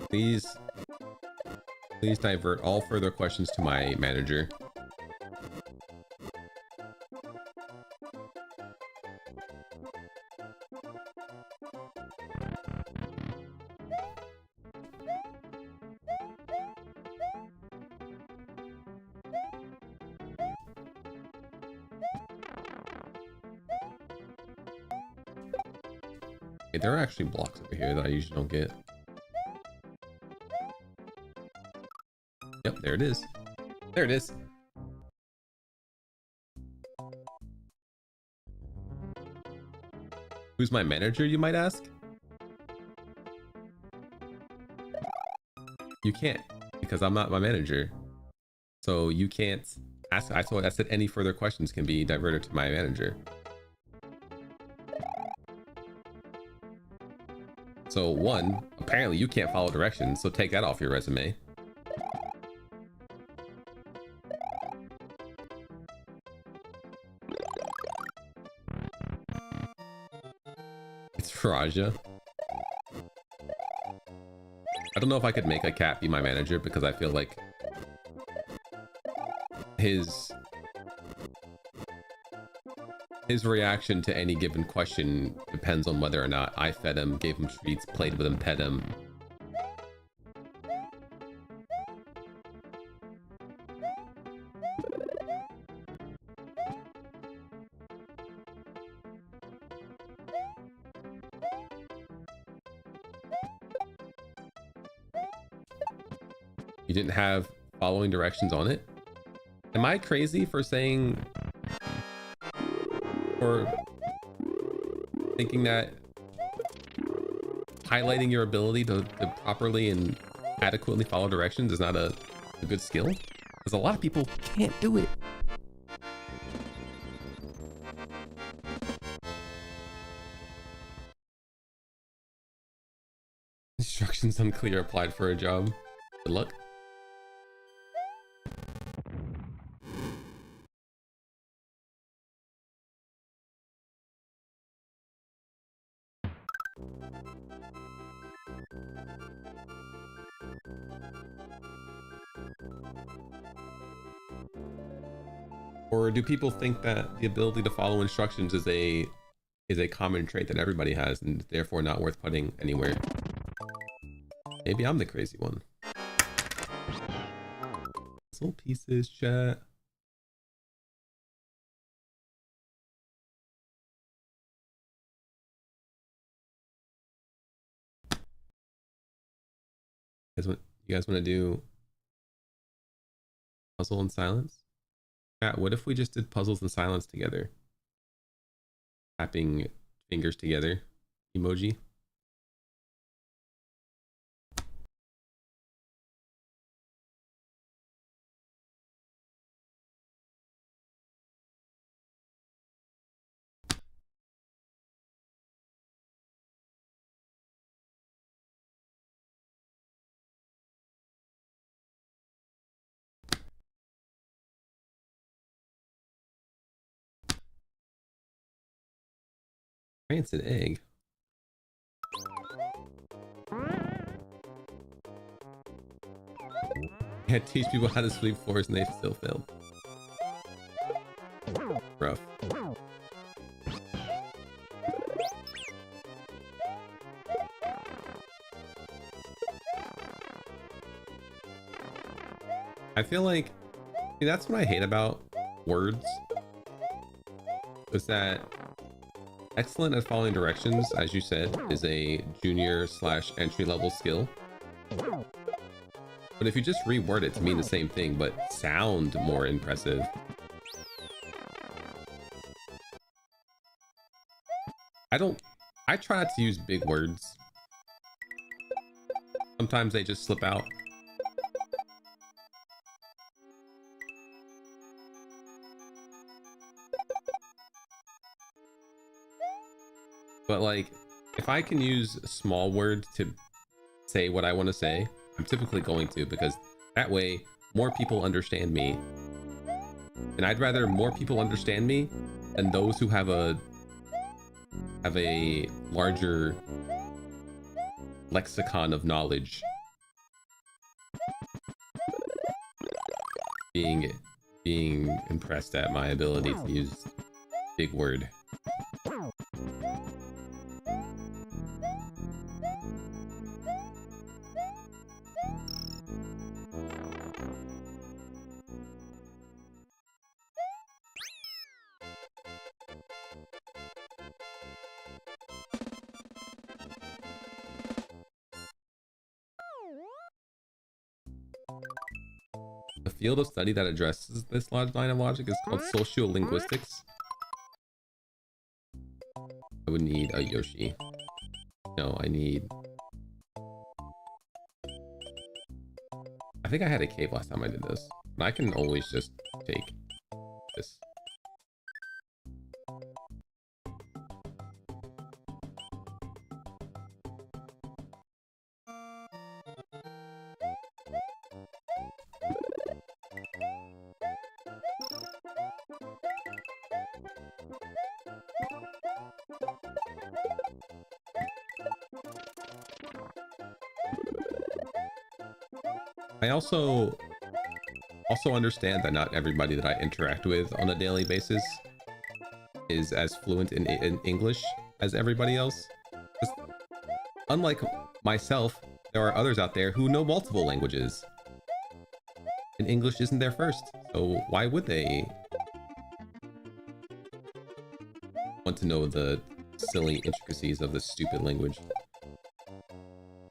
Please divert all further questions to my manager. Okay, there are actually blocks over here that I usually don't get. Yep, there it is. There it is. Who's my manager, you might ask? You can't, because I'm not my manager. So you can't ask. I said any further questions can be diverted to my manager. So 1, apparently you can't follow directions, so take that off your resume. It's Raja. I don't know if I could make a cat be my manager, because I feel like his reaction to any given question depends on whether or not I fed him, gave him treats, played with him, pet him. You didn't have following directions on it? Am I crazy for saying, or thinking that highlighting your ability to properly and adequately follow directions is not a good skill? Because a lot of people can't do it. Instructions unclear, applied for a job. Good luck. Or do people think that the ability to follow instructions is a common trait that everybody has and therefore not worth putting anywhere? Maybe I'm the crazy one. Puzzle pieces, chat. You guys want to do puzzle in silence? Chat, what if we just did puzzles in silence together? Tapping fingers together emoji. Rancid egg. Yeah, teach people how to sweep floors and they still failed. Rough. I feel like, see, that's what I hate about words, is that excellent at following directions, as you said, is a junior / entry level skill. But if you just reword it to mean the same thing, but sound more impressive, I try not to use big words. Sometimes they just slip out. But like, if I can use small words to say what I want to say, I'm typically going to, because that way more people understand me. And I'd rather more people understand me than those who have a larger lexicon of knowledge being impressed at my ability to use big word. The field of study that addresses this line of logic is called sociolinguistics. I would need a Yoshi. No, I think I had a cave last time I did this. But I can always just take this. I also understand that not everybody that I interact with on a daily basis is as fluent in English as everybody else. Just, unlike myself, there are others out there who know multiple languages. And English isn't their first, so why would they want to know the silly intricacies of the stupid language?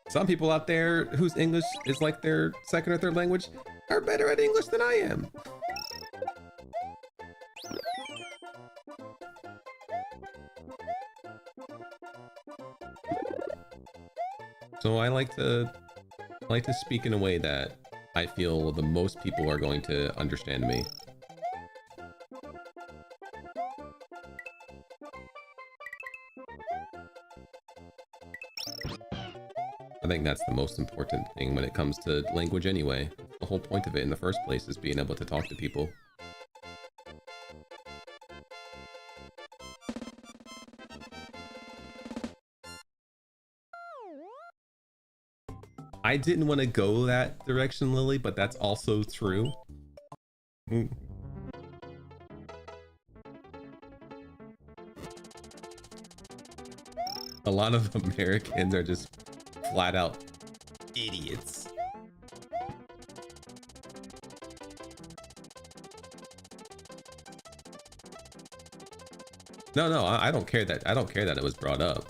Some people out there whose English is like their second or third language are better at English than I am. So I like to speak in a way that I feel the most people are going to understand me. I think that's the most important thing when it comes to language anyway. The whole point of it in the first place is being able to talk to people. I didn't want to go that direction, Lily, but that's also true. A lot of Americans are just flat out idiots. No, I don't care that it was brought up.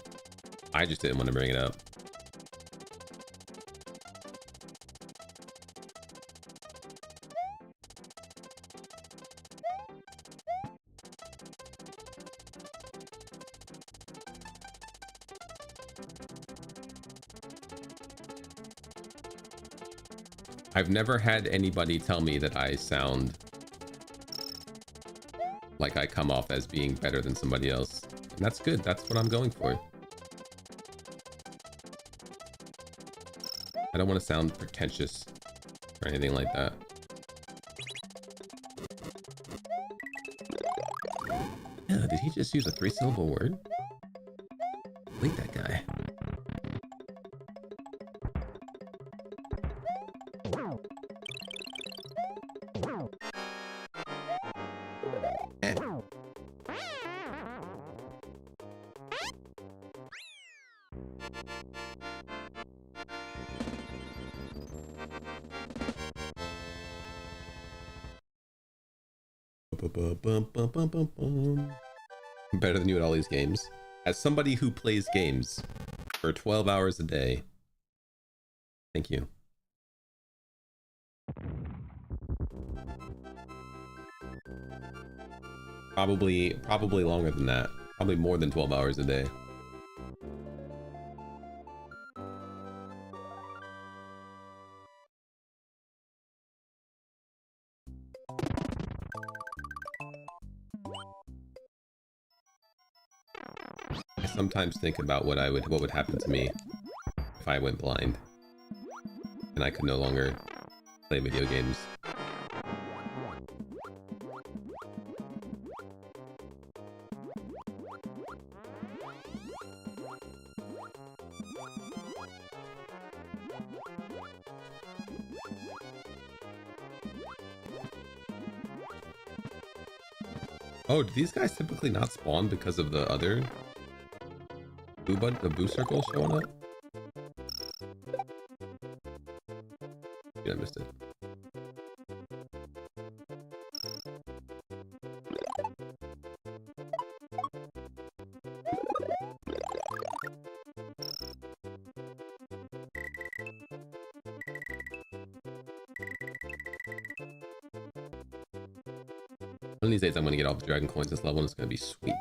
I just didn't want to bring it up. I've never had anybody tell me that I sound like I come off as being better than somebody else. And that's good. That's what I'm going for. I don't want to sound pretentious or anything like that. Yeah, did he just use a 3-syllable word? Delete that guy. I'm better than you at all these games. As somebody who plays games for 12 hours a day, thank you. Probably longer than that. Probably more than 12 hours a day. sometimes think about what would happen to me if I went blind and I could no longer play video games. Oh, do these guys typically not spawn because of the other the boo circle showing up? Yeah, I missed it. One of these days I'm gonna get all the dragon coins this level and it's gonna be sweet.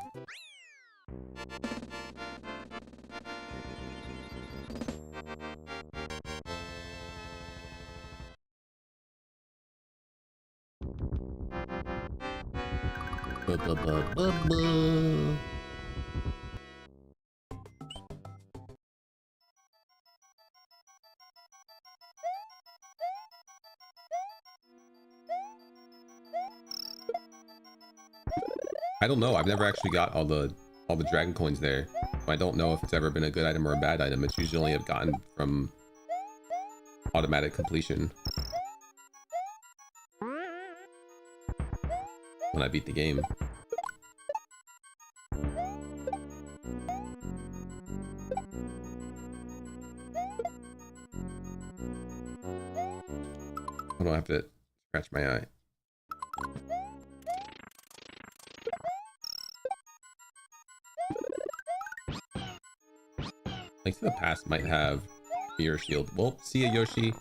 I don't know. I've never actually got all the dragon coins there. I don't know if it's ever been a good item or a bad item. It's usually I've gotten from automatic completion when I beat the game. I don't have to scratch my eye. Links to the Past might have Mirror Shield. Well, see ya, Yoshi.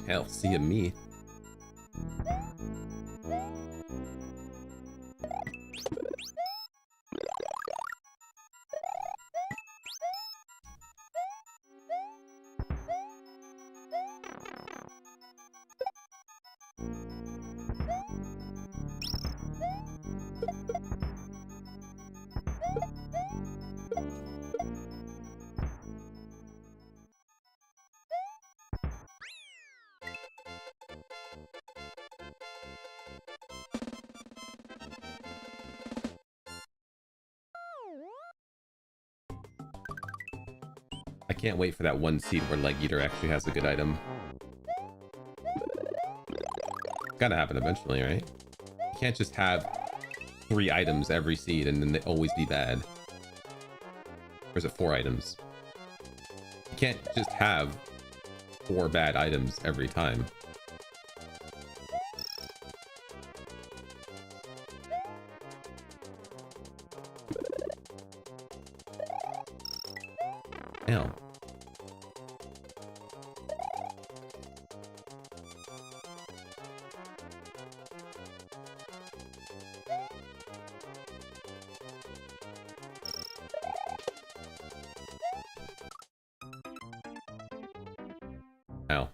Hell, see ya, me. I can't wait for that one seed where Leg Eater actually has a good item. It's gotta happen eventually, right? You can't just have 3 items every seed and then they always be bad. Or is it 4 items? You can't just have 4 bad items every time. Hell. Ow.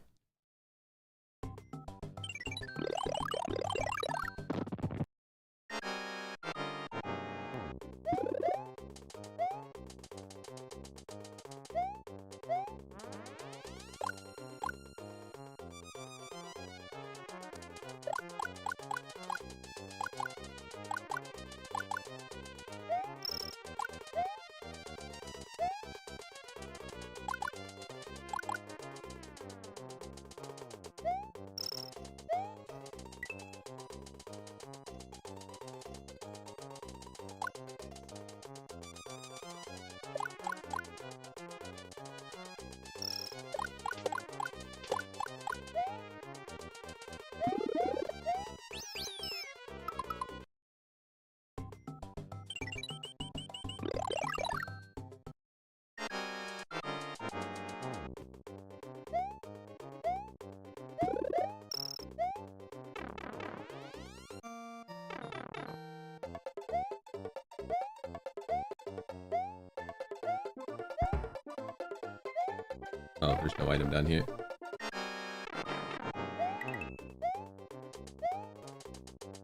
Oh, there's no item down here.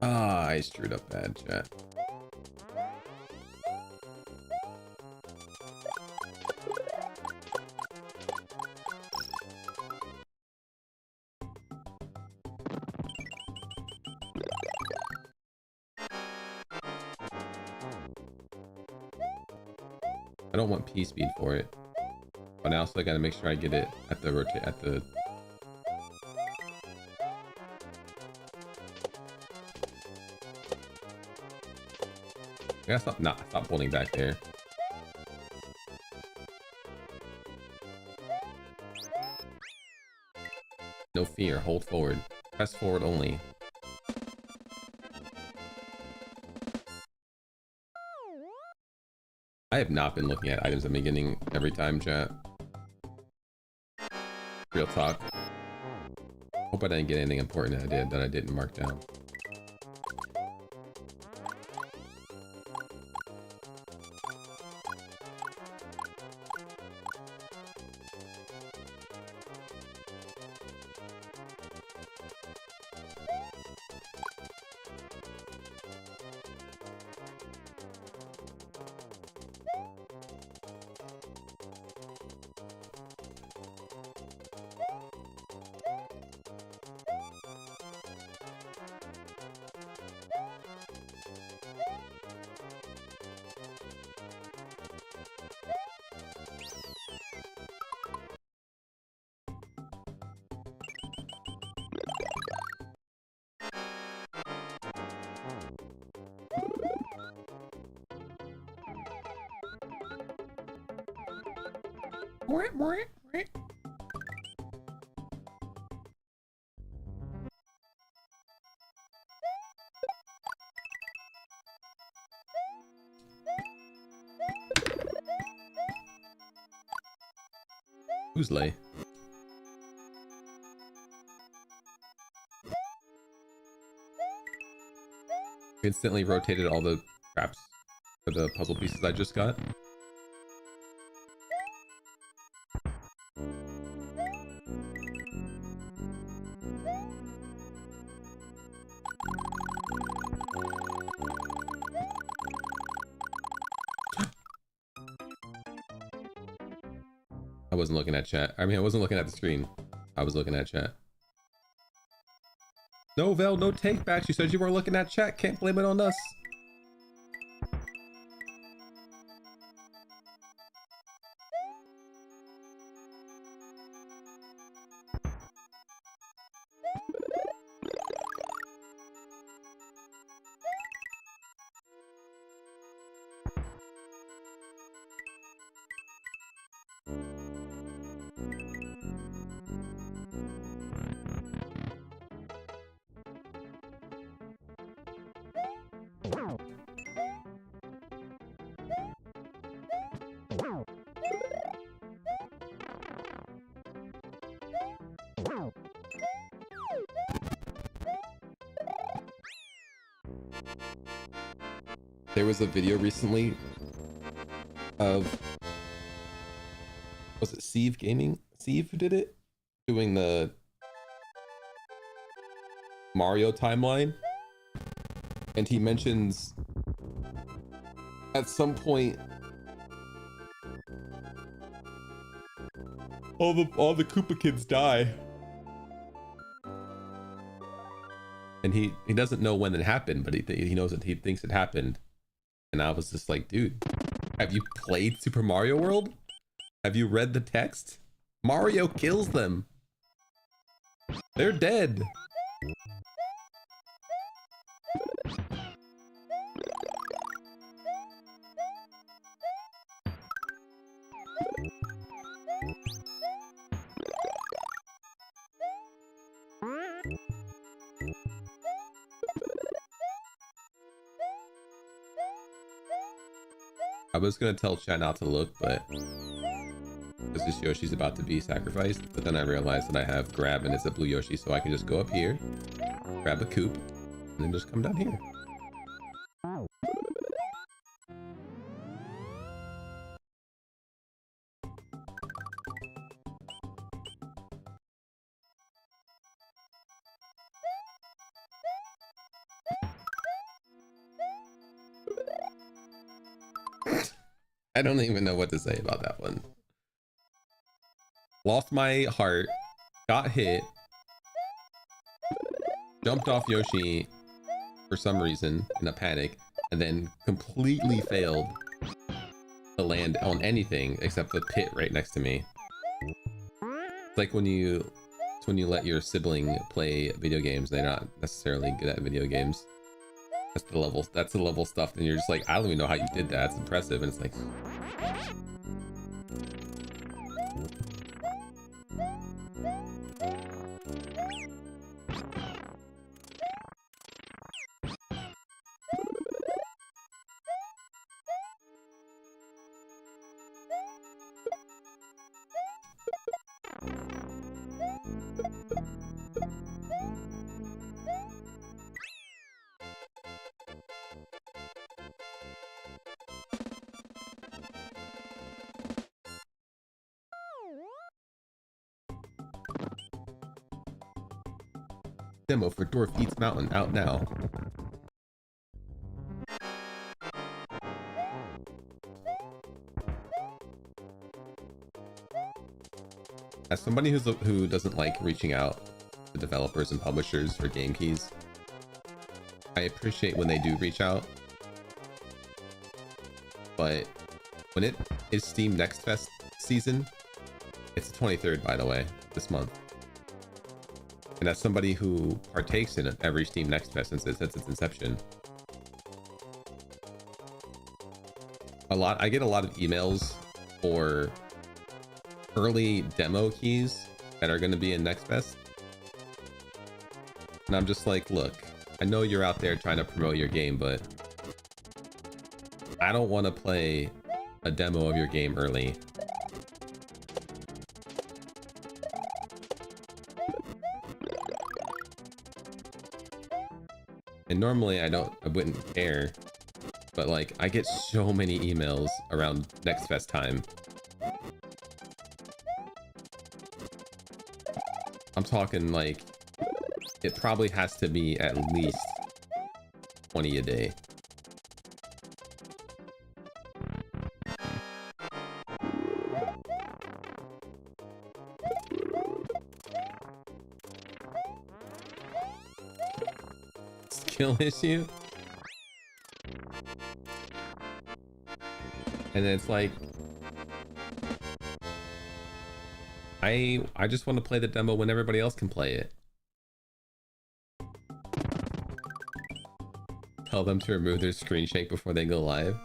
Ah, I screwed up bad, chat. I don't want P speed for it, but I also gotta make sure I get it at the I gotta stop holding back there. No fear, hold forward. Press forward only. I have not been looking at items at the beginning every time, chat. Real talk. Hope I didn't get anything important that I didn't mark down. Who's lay? Instantly rotated all the craps for the puzzle pieces I just got. I wasn't looking at chat. I mean, I wasn't looking at the screen. I was looking at chat. No, Vel, no take backs. You said you weren't looking at chat. Can't blame it on us. There was a video recently of, was it Sieve Gaming? Sieve who did it? Doing the Mario timeline. And he mentions at some point all the Koopa kids die. And he doesn't know when it happened, but he knows that he thinks it happened. And I was just like, dude, have you played Super Mario World? Have you read the text? Mario kills them. They're dead. I was gonna tell chat not to look, but because this Yoshi's about to be sacrificed, but then I realized that I have grab and it's a blue Yoshi, so I can just go up here, grab a coop, and then just come down here. I don't even know what to say about that one. Lost my heart, got hit, jumped off Yoshi for some reason in a panic, and then completely failed to land on anything except the pit right next to me. It's like when you let your sibling play video games, they're not necessarily good at video games. That's the level stuff, and you're just like, I don't even know how you did that. It's impressive, and it's like, demo for Dwarf Eats Mountain out now. As somebody who doesn't like reaching out to developers and publishers for game keys, I appreciate when they do reach out. But when it is Steam Next Fest season, it's the 23rd, by the way, this month. And as somebody who partakes in every Steam Next Fest since its inception, I get a lot of emails for early demo keys that are going to be in Next Fest. And I'm just like, look, I know you're out there trying to promote your game, but I don't want to play a demo of your game early. And normally I wouldn't care, but like I get so many emails around Next Fest time. I'm talking like it probably has to be at least 20 a day. Skill issue? And then it's like I just want to play the demo when everybody else can play it. Tell them to remove their screen shake before they go live.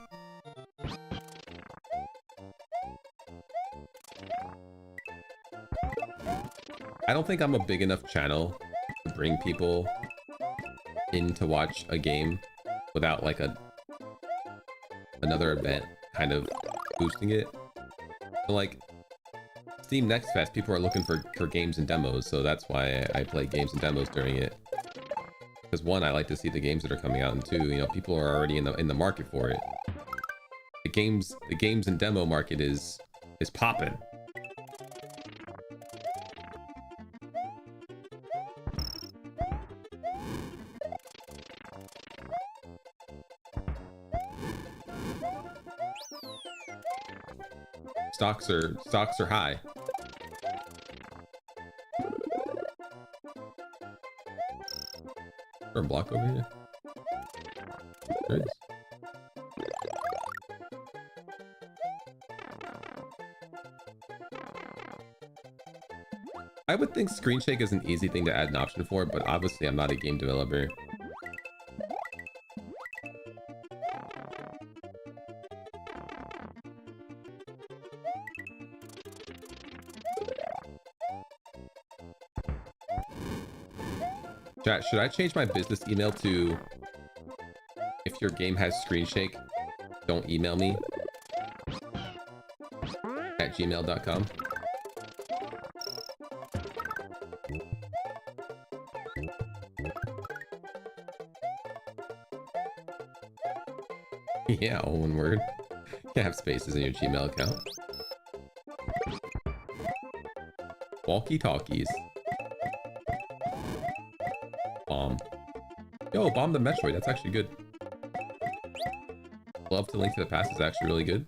I don't think I'm a big enough channel to bring people in to watch a game without like another event kind of boosting it. So like Steam Next Fest, people are looking for games and demos, so that's why I play games and demos during it. Because one, I like to see the games that are coming out, and two, you know, people are already in the market for it. The games and demo market is popping. Stocks are high. Is there a block over here? There is. I would think screen shake is an easy thing to add an option for, but obviously I'm not a game developer. Chat, should I change my business email to if your game has screen shake, don't email me at gmail.com? Yeah, all one word. You can't have spaces in your Gmail account. Walkie-talkies. Bomb. Yo, bomb the Metroid. That's actually good. Love to Link to the Past is actually really good.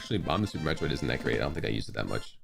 actually, Bomb Super Metroid isn't that great. I don't think I used it that much.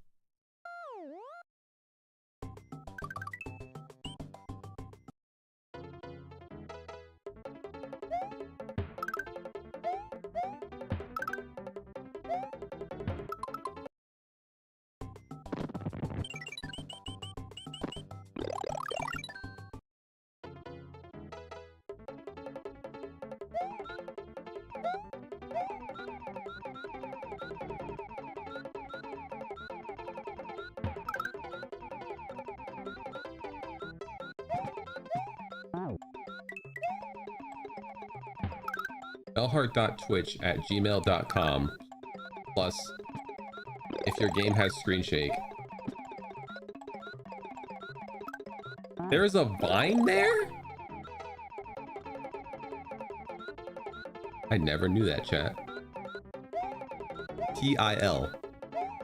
Bellheart.twitch@gmail.com plus if your game has screen shake. There is a Vine there? I never knew that, chat. TIL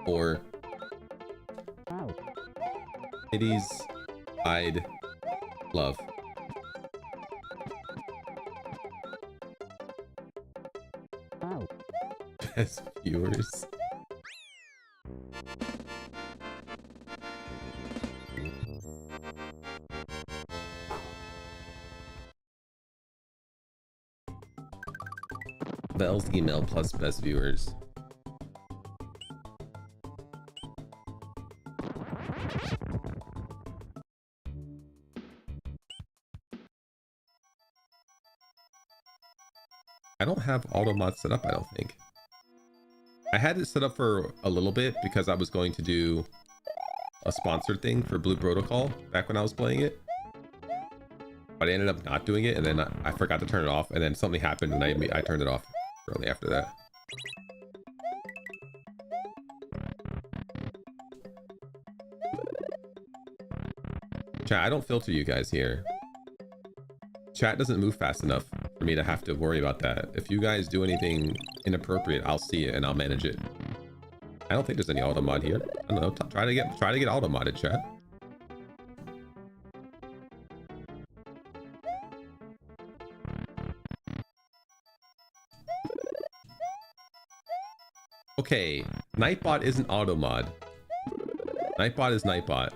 or Titties I'd Love. Best viewers. Bell's email plus best viewers. I don't have automod set up, I don't think. I had it set up for a little bit because I was going to do a sponsored thing for Blue Protocol back when I was playing it. But I ended up not doing it, and then I forgot to turn it off, and then something happened and I turned it off shortly after that. Chat, I don't filter you guys here. Chat doesn't move fast enough for me to have to worry about that. If you guys do anything inappropriate, I'll see it and I'll manage it. I don't think there's any auto mod here. I don't know. Try to get auto modded, chat. Okay, Nightbot isn't auto mod. Nightbot is Nightbot.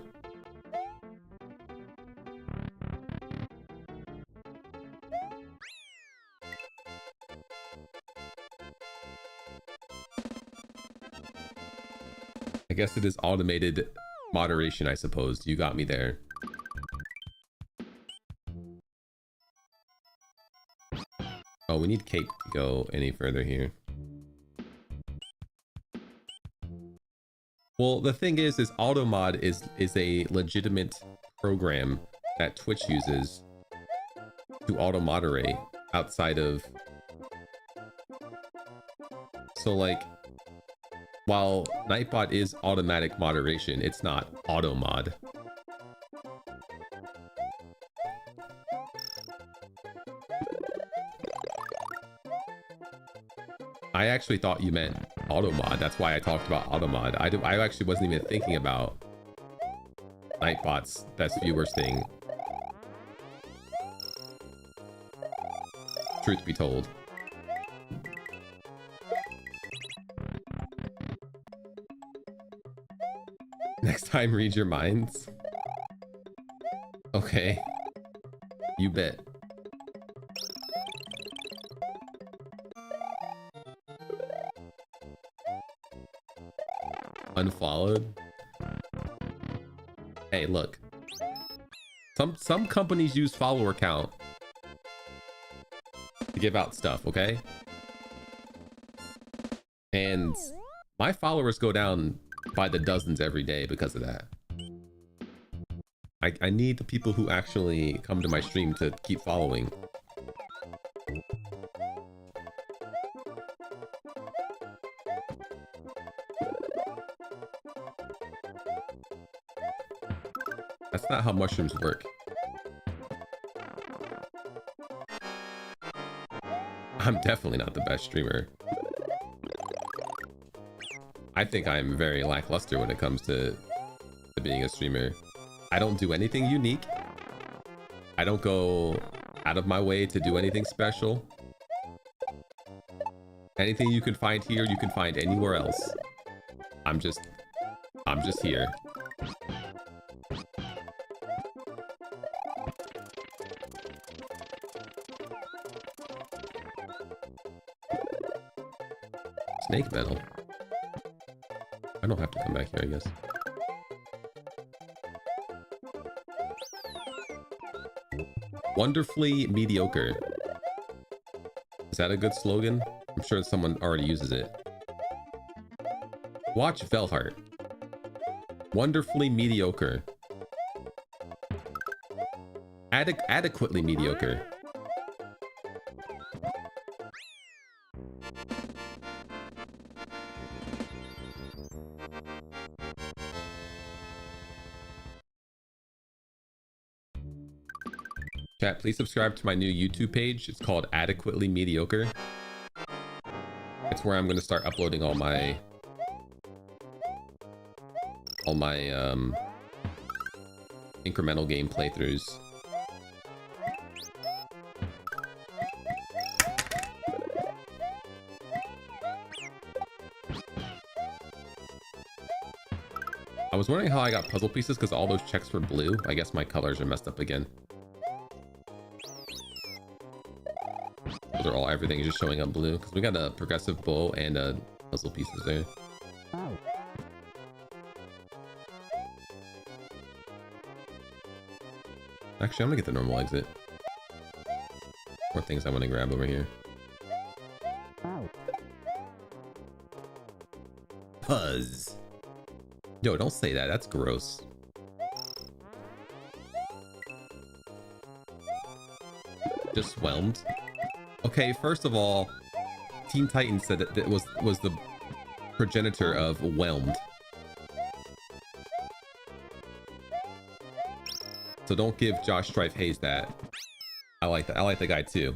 I guess it is automated moderation, I suppose. You got me there. Oh, we need Kate to go any further here. Well, the thing is AutoMod is a legitimate program that Twitch uses to auto-moderate outside of... So, like, while Nightbot is automatic moderation, it's not auto-mod. I actually thought you meant auto-mod. That's why I talked about auto-mod. I actually wasn't even thinking about Nightbot's best viewers thing. Truth be told. Next time, read your minds. Okay. You bet. Unfollowed? Hey, look. Some companies use follower count to give out stuff, okay? And my followers go down by the dozens every day because of that. I need the people who actually come to my stream to keep following. That's not how mushrooms work. I'm definitely not the best streamer. I think I'm very lackluster when it comes to being a streamer. I don't do anything unique. I don't go out of my way to do anything special. Anything you can find here, you can find anywhere else. I'm just here. Snake metal. I don't have to come back here, I guess. Wonderfully mediocre. Is that a good slogan? I'm sure someone already uses it. Watch Velhart. Wonderfully mediocre. Adequately mediocre. Chat, please subscribe to my new YouTube page. It's called Adequately Mediocre. It's where I'm going to start uploading all my incremental game playthroughs. I was wondering how I got puzzle pieces because all those checks were blue. I guess my colors are messed up again. Those are all, everything is just showing up blue because we got a progressive bow and a puzzle pieces there. Actually, I'm gonna get the normal exit. More things I want to grab over here. Puzz. Yo, don't say that. That's gross. Just whelmed. Okay, first of all, Teen Titans said that it was the progenitor of whelmed. So don't give Josh Strife Hayes that. I like that. I like the guy too.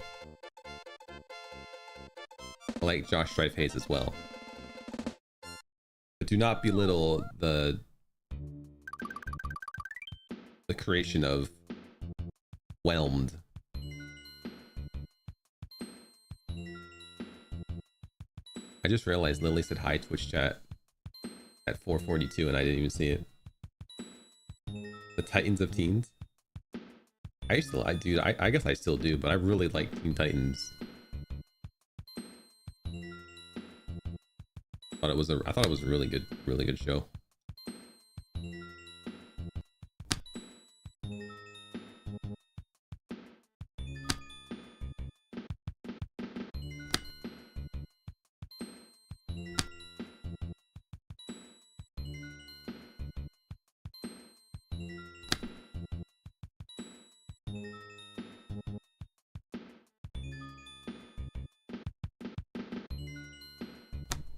I like Josh Strife Hayes as well. But do not belittle the creation of whelmed. I just realized Lily said hi Twitch chat at 4:42 and I didn't even see it. The Titans of Teens. I guess I still do, but I really like Teen Titans. I thought it was a really good show.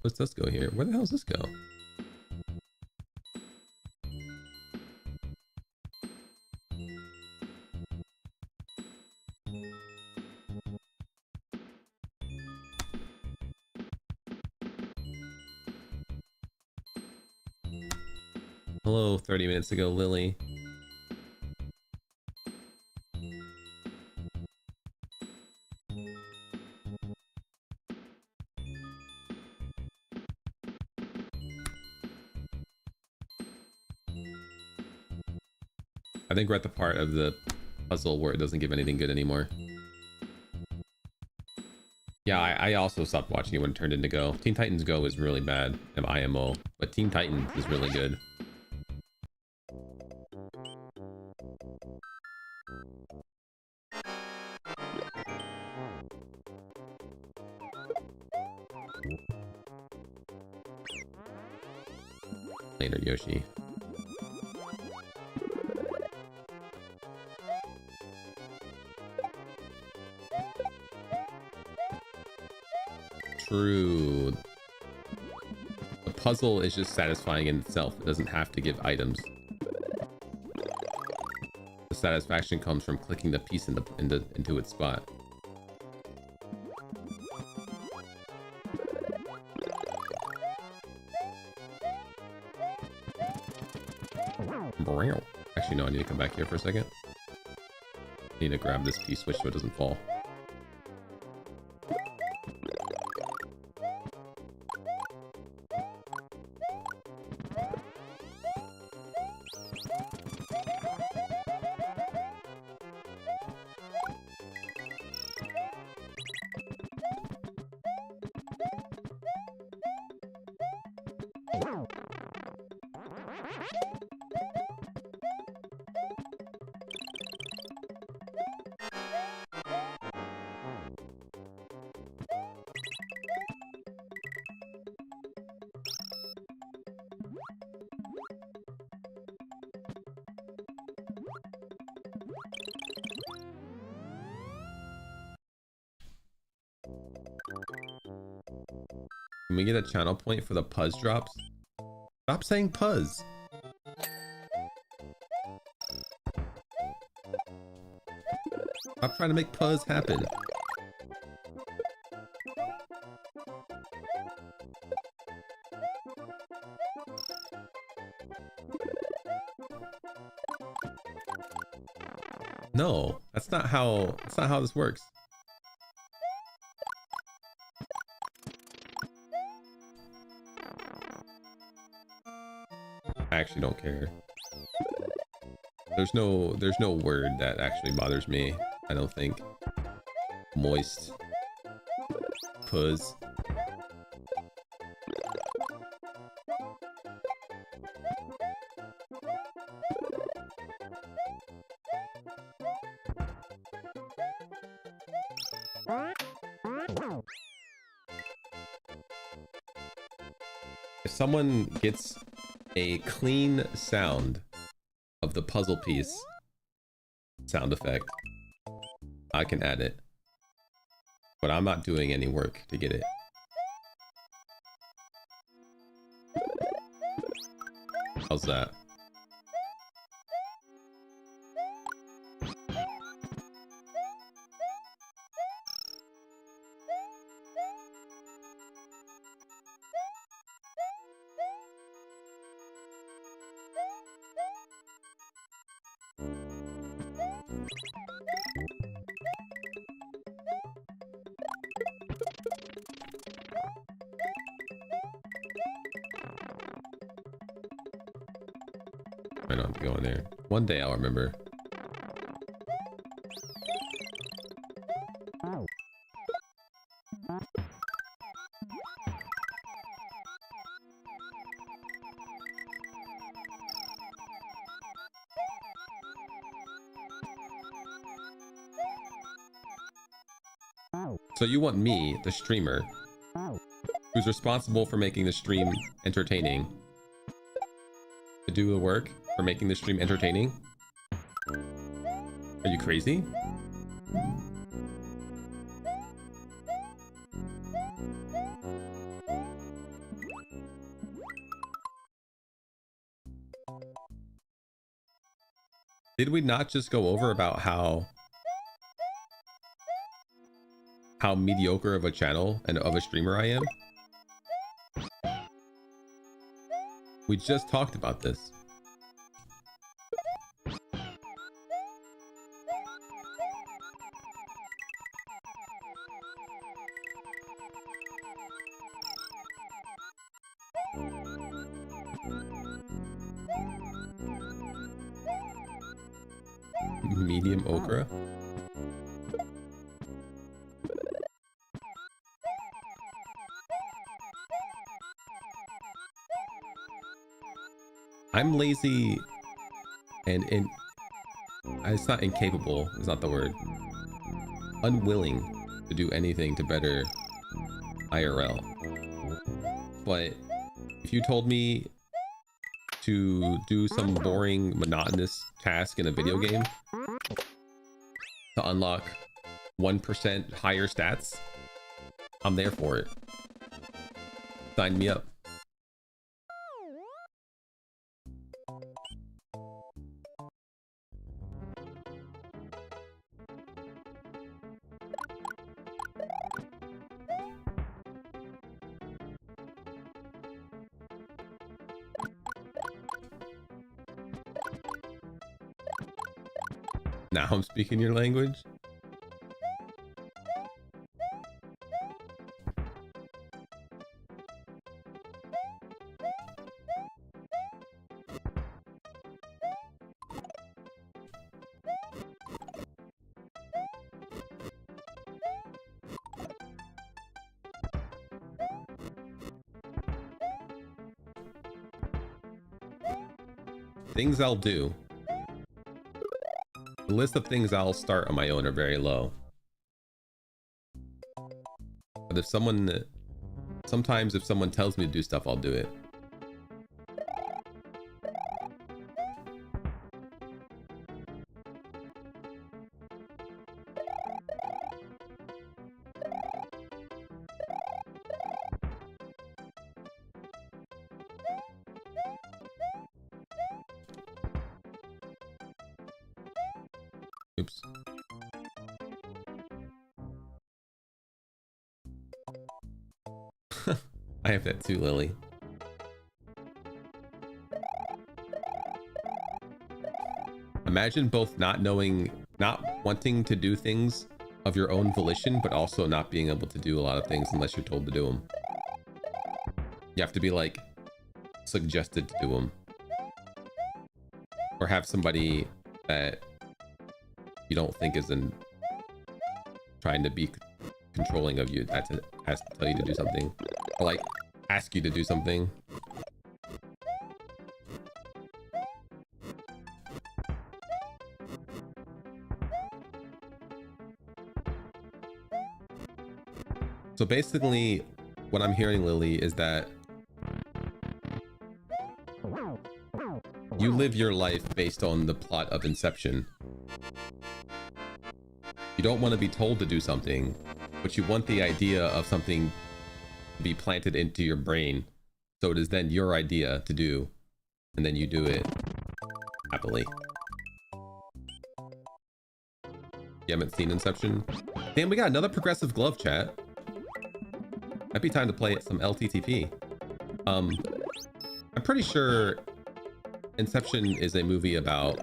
What's this go here? Where the hell does this go? Hello, 30 minutes ago, Lily. I think we're at the part of the puzzle where it doesn't give anything good anymore. Yeah, I also stopped watching it when it turned into Go. Teen Titans Go is really bad, IMO, but Teen Titans is really good. Later, Yoshi. True. The puzzle is just satisfying in itself. It doesn't have to give items. The satisfaction comes from clicking the piece into its spot. Actually, no, I need to come back here for a second. I need to grab this piece switch so it doesn't fall. Can we get a channel point for the Puzz drops? Stop saying Puzz. Stop trying to make Puzz happen. No, that's not how this works. I actually don't care. There's no word that actually bothers me, I don't think. Moist. Puzz. If someone gets a clean sound of the puzzle piece sound effect, I can add it, but I'm not doing any work to get it. How's that? I don't have to go in there. One day I'll remember. So you want me, the streamer, who's responsible for making the stream entertaining, to do the work for making the stream entertaining? Are you crazy? Did we not just go over about how mediocre of a channel and of a streamer I am? We just talked about this. Medium okra? I'm lazy and it's not incapable, it's not the word. Unwilling to do anything to better IRL. But if you told me to do some boring, monotonous task in a video game to unlock 1% higher stats, I'm there for it. Sign me up. Now I'm speaking your language. Things I'll do. The list of things I'll start on my own are very low. But if someone... Sometimes if someone tells me to do stuff, I'll do it. Oops. I have that too, Lily. Imagine both not wanting to do things of your own volition, but also not being able to do a lot of things unless you're told to do them. You have to be like suggested to do them. Or have somebody that you don't think is trying to be controlling of you has to tell you to do something, or like ask you to do something. So basically what I'm hearing, Lily, is that you live your life based on the plot of Inception. You don't want to be told to do something, but you want the idea of something to be planted into your brain. So it is then your idea to do, and then you do it happily. You haven't seen Inception? Damn, we got another progressive glove, chat. Might be time to play some LTTP. I'm pretty sure Inception is a movie about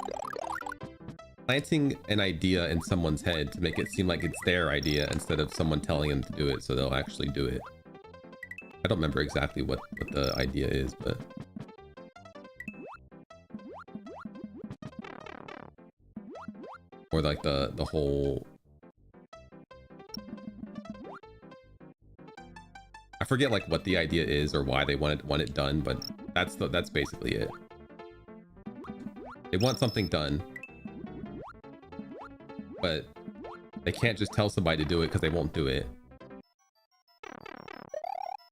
planting an idea in someone's head to make it seem like it's their idea instead of someone telling them to do it, so they'll actually do it. I don't remember exactly what the idea is, but... Or like the whole... I forget like what the idea is or why they want it done, but that's basically it. They want something done, but they can't just tell somebody to do it because they won't do it.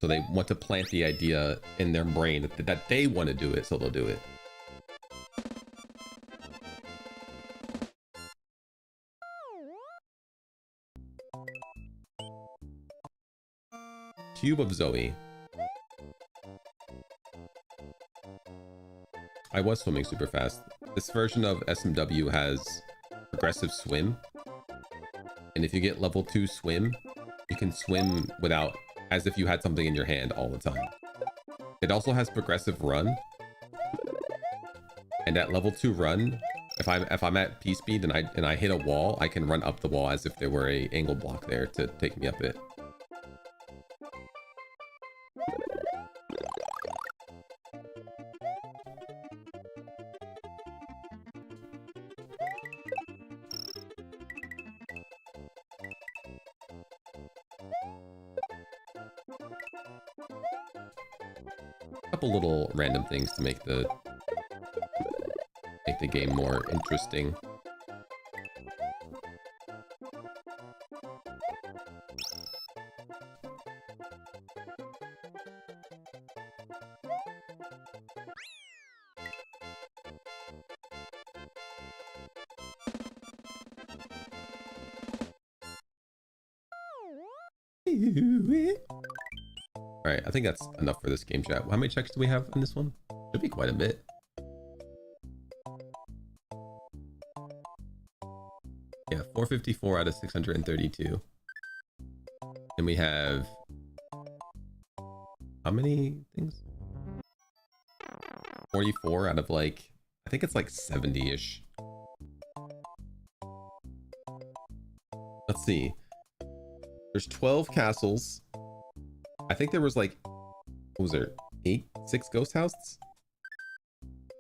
So they want to plant the idea in their brain that they want to do it, so they'll do it. Cube of Zoe. I was swimming super fast. This version of SMW has progressive swim. And if you get level 2 swim, you can swim without, as if you had something in your hand all the time. It also has progressive run. And at level 2 run, if I'm at P speed and I hit a wall, I can run up the wall as if there were a angle block there to take me up it. Couple little random things to make the game more interesting. Alright, I think that's enough for this game, chat. How many checks do we have in this one? Should be quite a bit. Yeah, 454 out of 632. And we have... how many things? 44 out of like... I think it's like 70-ish. Let's see. There's 12 castles. I think there was like, what was there? 6 ghost houses?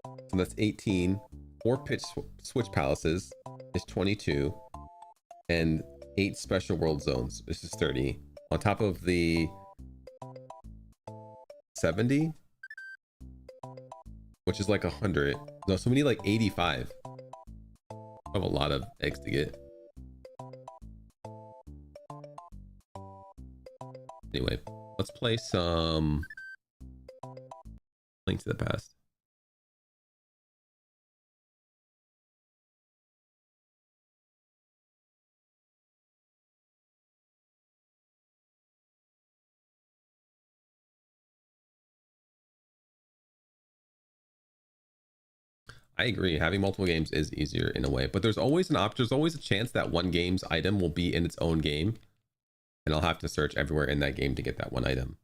So that's 18. 4 pitch switch palaces is 22. And 8 special world zones. This is 30. On top of the 70, which is like 100. No, so we need like 85. I have a lot of eggs to get. Anyway, let's play some Link to the Past. I agree. Having multiple games is easier in a way, but there's always there's always a chance that one game's item will be in its own game, and I'll have to search everywhere in that game to get that one item.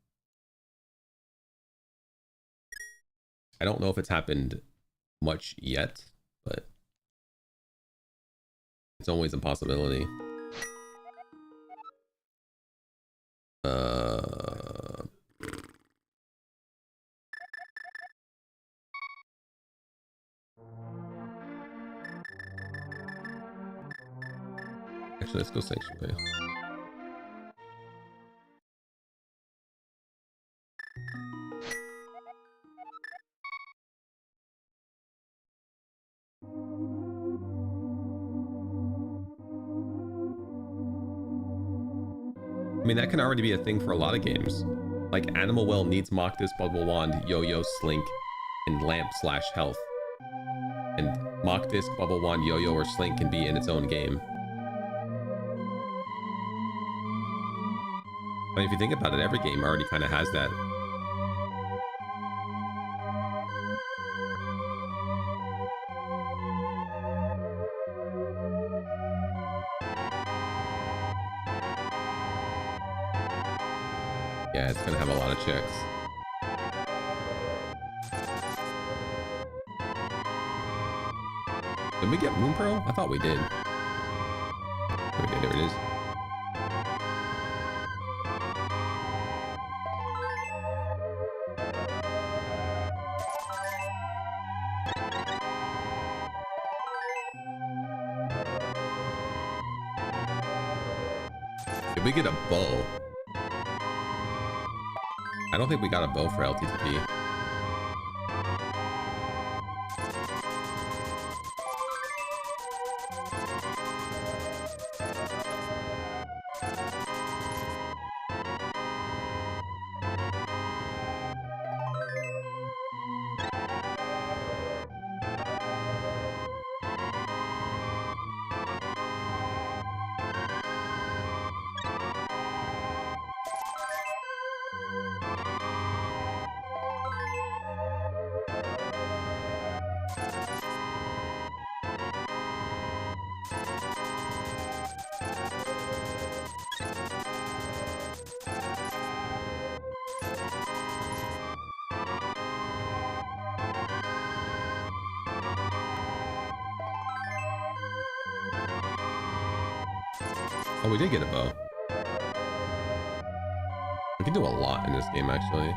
I don't know if it's happened much yet, but it's always a possibility. Actually, let's go Sanctuary. I mean, that can already be a thing for a lot of games. Like Animal Well needs Mock Disc, Bubble Wand, Yo-Yo, Slink, and Lamp/Health. And Mock Disc, Bubble Wand, Yo-Yo, or Slink can be in its own game. I mean, if you think about it, every game already kind of has that. Yeah, it's gonna have a lot of checks. Did we get Moon Pearl? I thought we did. Okay, there it is. Did we get a bow? I don't think we got a bow for LTTP. Oh, we did get a bow. We can do a lot in this game, actually.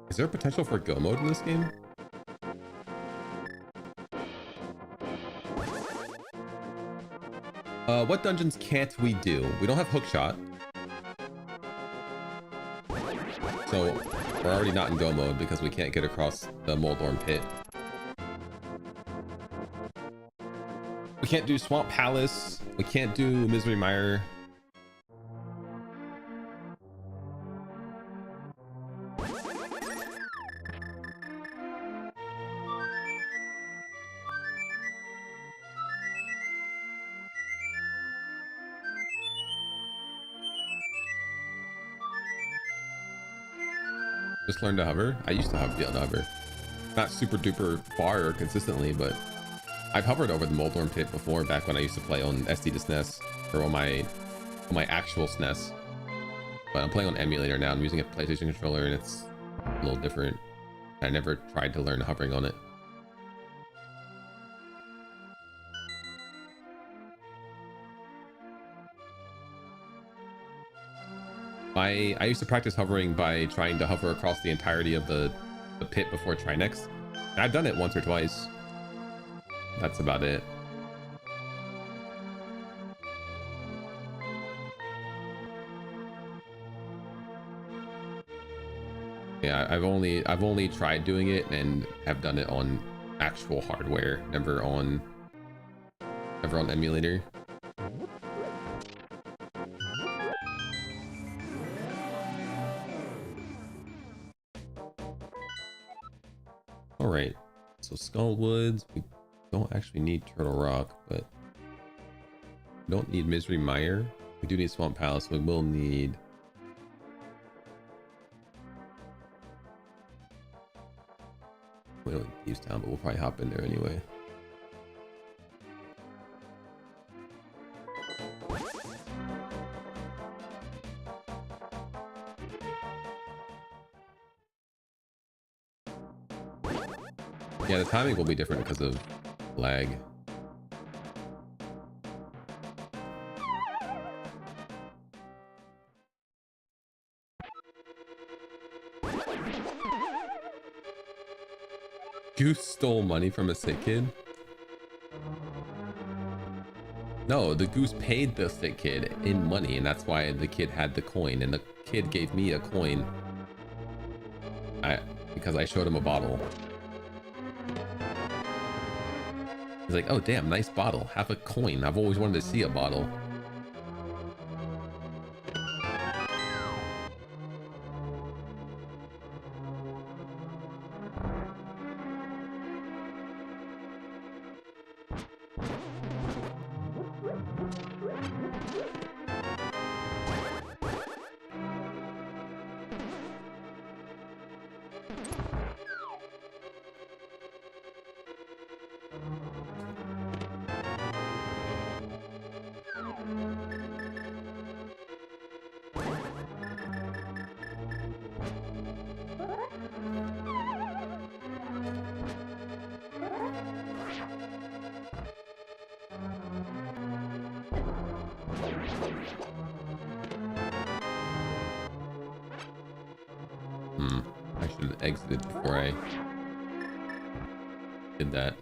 Is there potential for go mode in this game? What dungeons can't we do? We don't have hookshot. So we're already not in go mode because we can't get across the Moldorm pit. We can't do Swamp Palace. We can't do Misery Mire. Just learn to hover. I used to be able to hover. Not super duper far or consistently, but I've hovered over the Moldorm pit before, back when I used to play on SD to SNES, or on my actual SNES. But I'm playing on emulator now. I'm using a PlayStation controller, and it's a little different. I never tried to learn hovering on it. I used to practice hovering by trying to hover across the entirety of the pit before Trinex. And I've done it once or twice. That's about it. Yeah, I've only tried doing it and have done it on actual hardware, never on emulator. All right, so Skullwoods, we don't actually need Turtle Rock, but we don't need Misery Mire. We do need Swamp Palace. We will need. We don't need Thieves Town, but we'll probably hop in there anyway. Yeah, the timing will be different because of lag. Goose stole money from a sick kid? No, the goose paid the sick kid in money, and that's why the kid had the coin, and the kid gave me a coin. Because I showed him a bottle. He's like, oh damn, nice bottle. Have a coin. I've always wanted to see a bottle. I should have exited before I did that.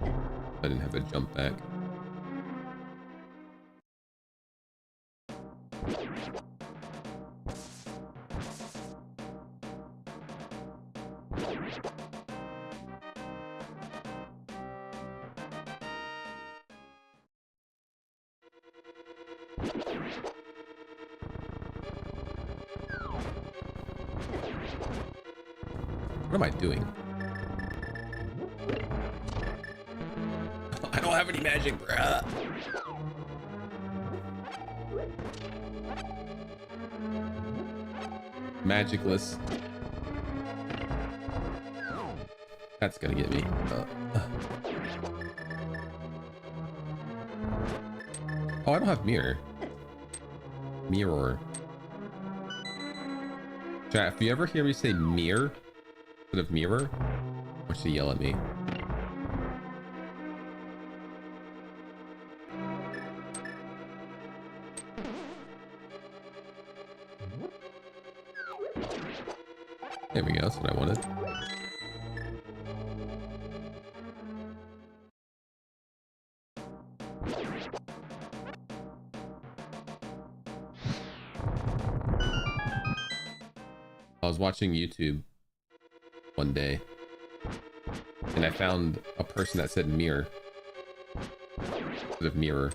I didn't have to jump back. What am I doing? I don't have any magic, bruh. Magicless. That's gonna get me. Oh, I don't have mirror. Mirror. Chat, if you ever hear me say mirror instead of mirror, or she yell at me. There we go, that's what I wanted. I was watching YouTube one day and I found a person that said mirror instead of mirror.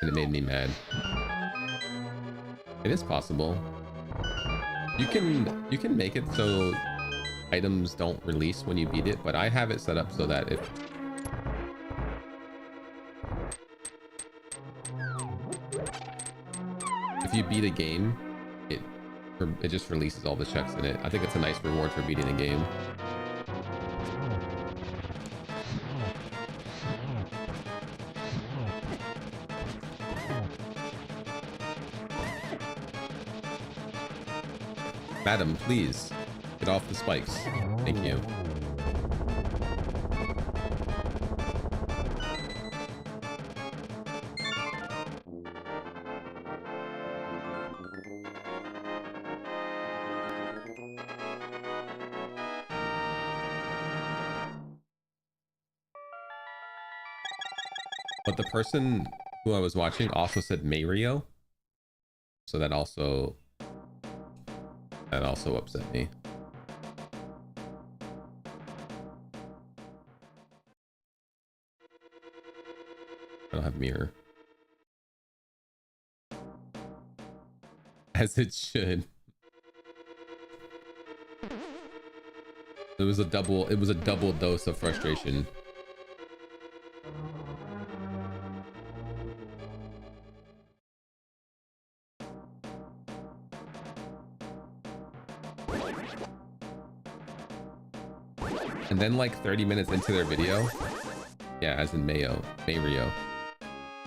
And it made me mad. It is possible. You can make it so items don't release when you beat it, but I have it set up so that if you beat a game, it just releases all the checks in it. I think it's a nice reward for beating a game. Madam, please get off the spikes. Thank you. But the person who I was watching also said Mario, so that also upset me. I don't have mirror. As it should. It was a double dose of frustration. And then like 30 minutes into their video, yeah, as in Mario.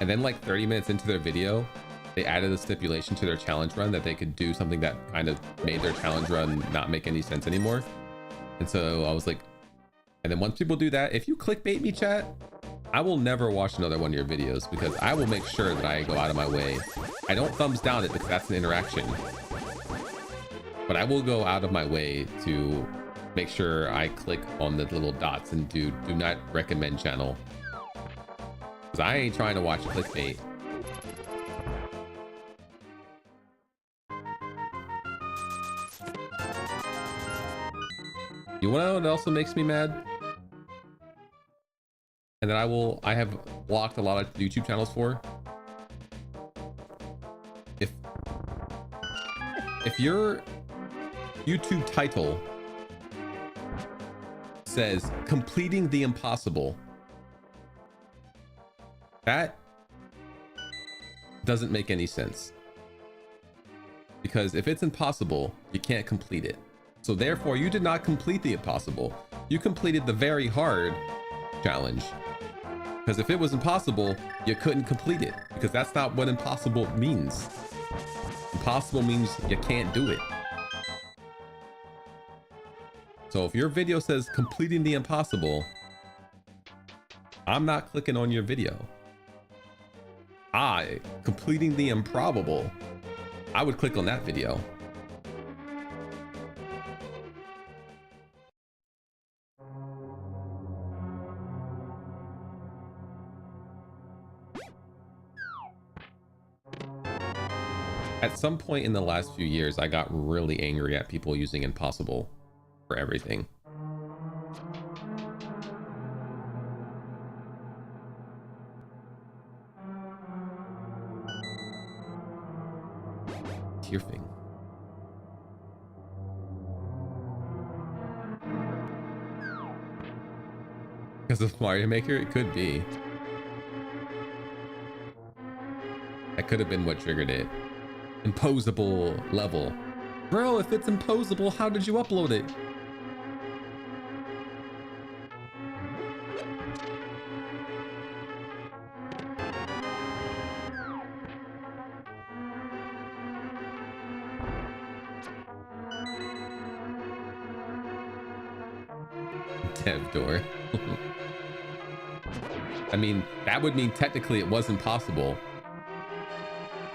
And then like 30 minutes into their video, they added a stipulation to their challenge run that they could do something that kind of made their challenge run not make any sense anymore. And so I was like, and then once people do that, if you clickbait me, chat, I will never watch another one of your videos because I will make sure that I go out of my way. I don't thumbs down it because that's an interaction, but I will go out of my way to make sure I click on the little dots and do not recommend channel, because I ain't trying to watch clickbait. You wanna know what also makes me mad? And that I have blocked a lot of YouTube channels for. If your YouTube title says completing the impossible, that doesn't make any sense, because if it's impossible, you can't complete it. So therefore you did not complete the impossible. You completed the very hard challenge, because if it was impossible, you couldn't complete it, because that's not what impossible means. Impossible means you can't do it. So if your video says completing the impossible, I'm not clicking on your video. Completing the improbable, I would click on that video. At some point in the last few years, I got really angry at people using impossible for everything. Tearfing. Because of Mario Maker, it could be. That could have been what triggered it. Imposable level. Bro, if it's imposable, how did you upload it? Dev door. I mean, that would mean technically it was impossible.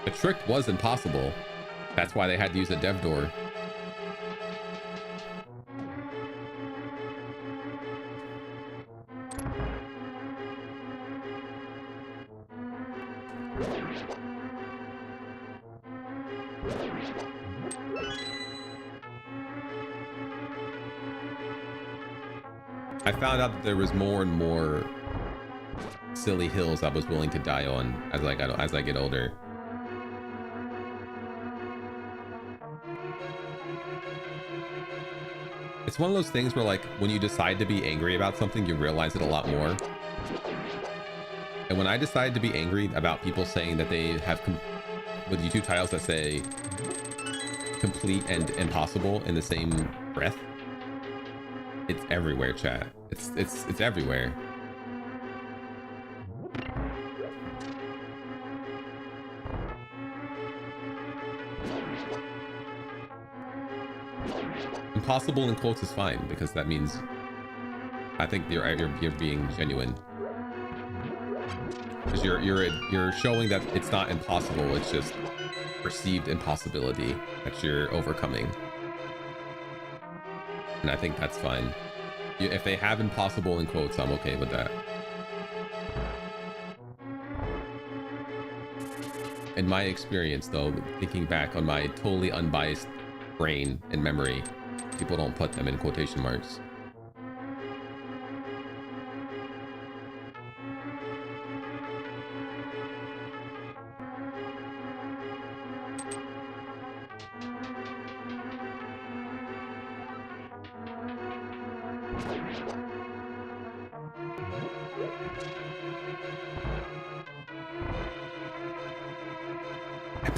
The trick was impossible. That's why they had to use a dev door. I found out that there was more and more silly hills I was willing to die on as I get older. It's one of those things where, like, when you decide to be angry about something, you realize it a lot more. And when I decided to be angry about people saying that they have with YouTube titles that say complete and impossible in the same breath, it's everywhere, chat. It's everywhere. Impossible in quotes is fine, because that means I think you're being genuine. Because you're showing that it's not impossible, it's just perceived impossibility that you're overcoming. And I think that's fine. If they have impossible in quotes, I'm okay with that. in my experience though, thinking back on my totally unbiased brain and memory, people don't put them in quotation marks.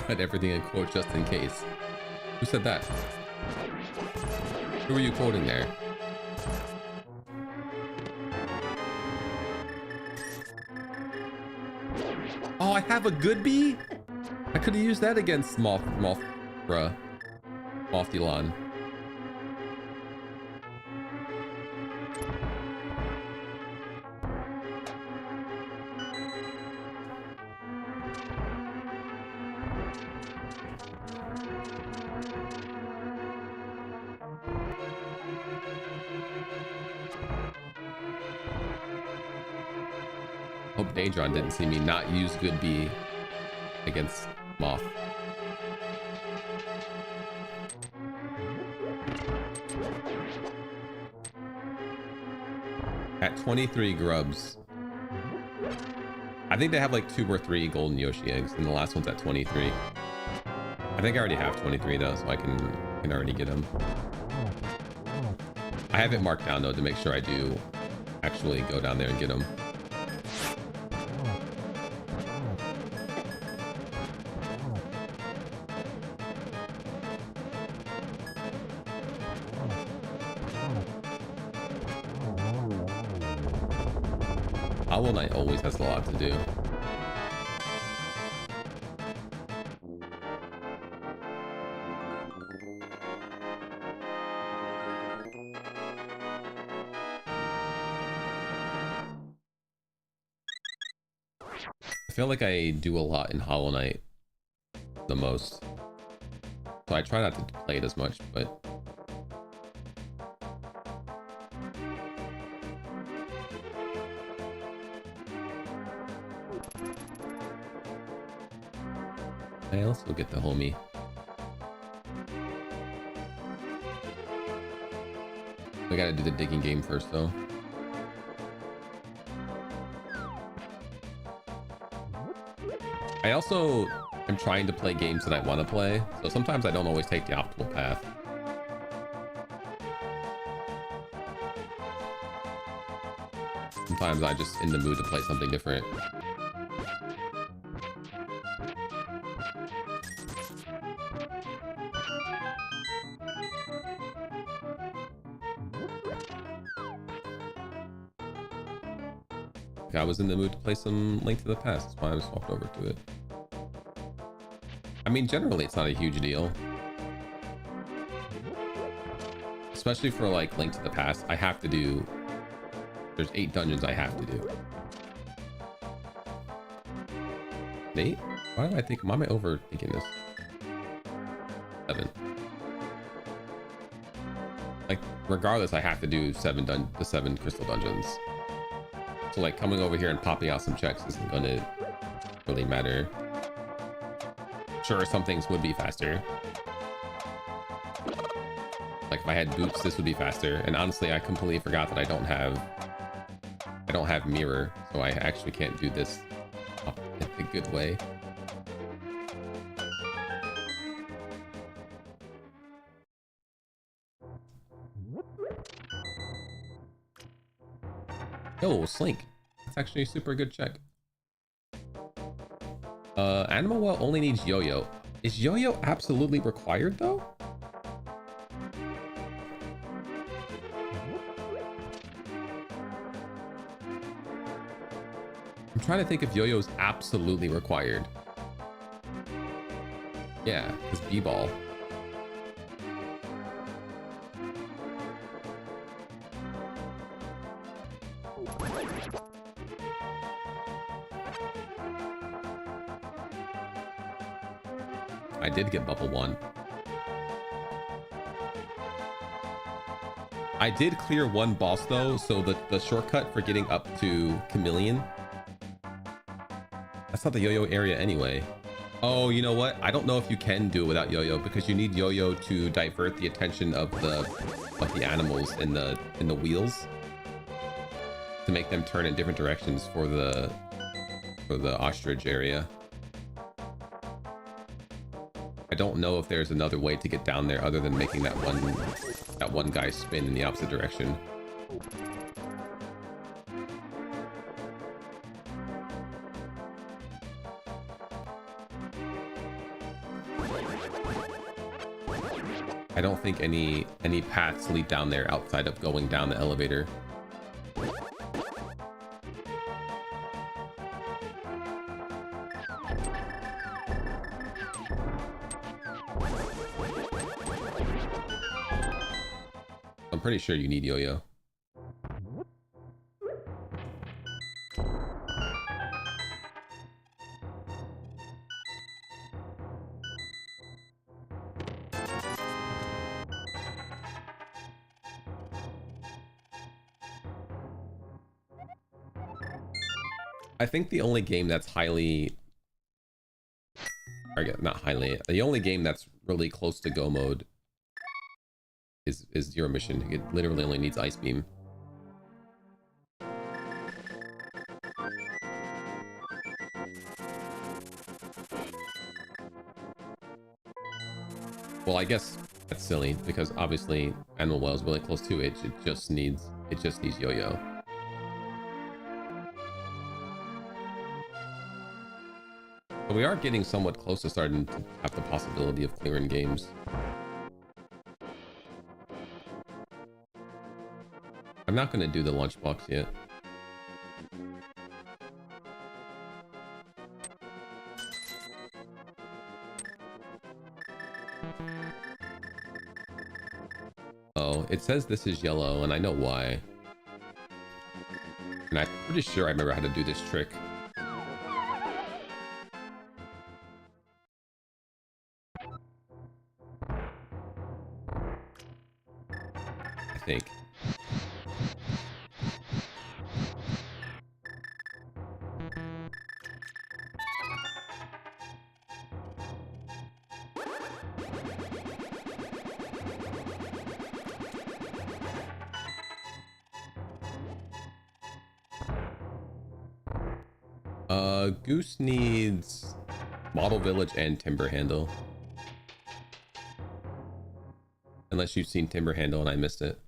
Put everything in quotes just in case. Who said that? Who are you quoting there? Oh, I have a good bee? I could have used that against Mothra. Mothdilon. Hope Daedron didn't see me not use good B against Moth. At 23 grubs. I think they have like 2 or 3 golden Yoshi eggs, and the last one's at 23. I think I already have 23 though, so I can already get them. I have it marked down though to make sure I do actually go down there and get them. Hollow Knight always has a lot to do. I feel like I do a lot in Hollow Knight the most. So I try not to play it as much, but I also get the homie. We gotta do the digging game first though. I also am trying to play games that I want to play, so sometimes I don't always take the optimal path. Sometimes I'm just in the mood to play something different. I was in the mood to play some Link to the Past, that's why I swapped over to it. I mean, generally it's not a huge deal. Especially for like Link to the Past, I have to do... There's 8 dungeons I have to do. 8? Why am I overthinking this? 7. Like, regardless, I have to do the 7 crystal dungeons. So like coming over here and popping out some checks isn't gonna really matter. Sure, some things would be faster. Like if I had boots, this would be faster. And honestly, I completely forgot that I don't have mirror, so I actually can't do this in a good way. Yo, Slink. That's actually a super good check. Animal Well only needs Yo-Yo. Is Yo-Yo absolutely required though? I'm trying to think if Yo-Yo is absolutely required. Yeah, because B-Ball. I did get Bubble 1. I did clear one boss though, so the shortcut for getting up to Chameleon, that's not the Yo-Yo area anyway. Oh, you know what? I don't know if you can do it without yo-yo because you need yo-yo to divert the attention of the animals in the wheels to make them turn in different directions for the ostrich area. I don't know if there's another way to get down there other than making that one guy spin in the opposite direction. I don't think any paths lead down there outside of going down the elevator. I'm pretty sure you need yo-yo. I think the only game that's highly, or not highly, the only game that's really close to go mode is Zero Mission. It literally only needs Ice Beam. Well, I guess that's silly because obviously Animal Well is really close to it. It just needs yo-yo. But we are getting somewhat close to starting to have the possibility of clearing games. I'm not going to do the lunchbox yet. Oh, it says this is yellow, and I know why. And I'm pretty sure I remember how to do this trick. I think. Goose needs Model Village and Timber Handle. Unless you've seen Timber Handle and I missed it.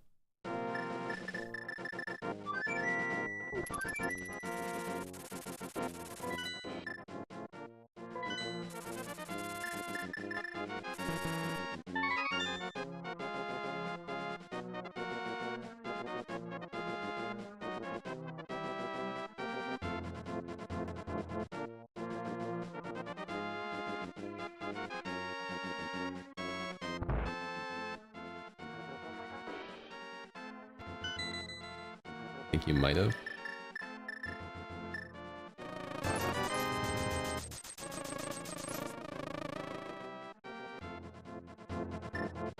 You might have.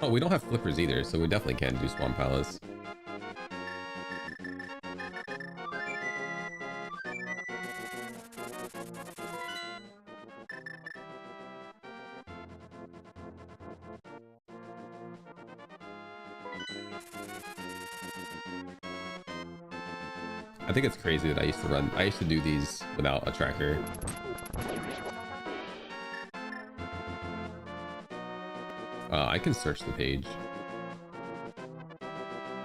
Oh, we don't have flippers either, so we definitely can't do Swamp Palace. I think it's crazy that I used to do these without a tracker. I can search the page.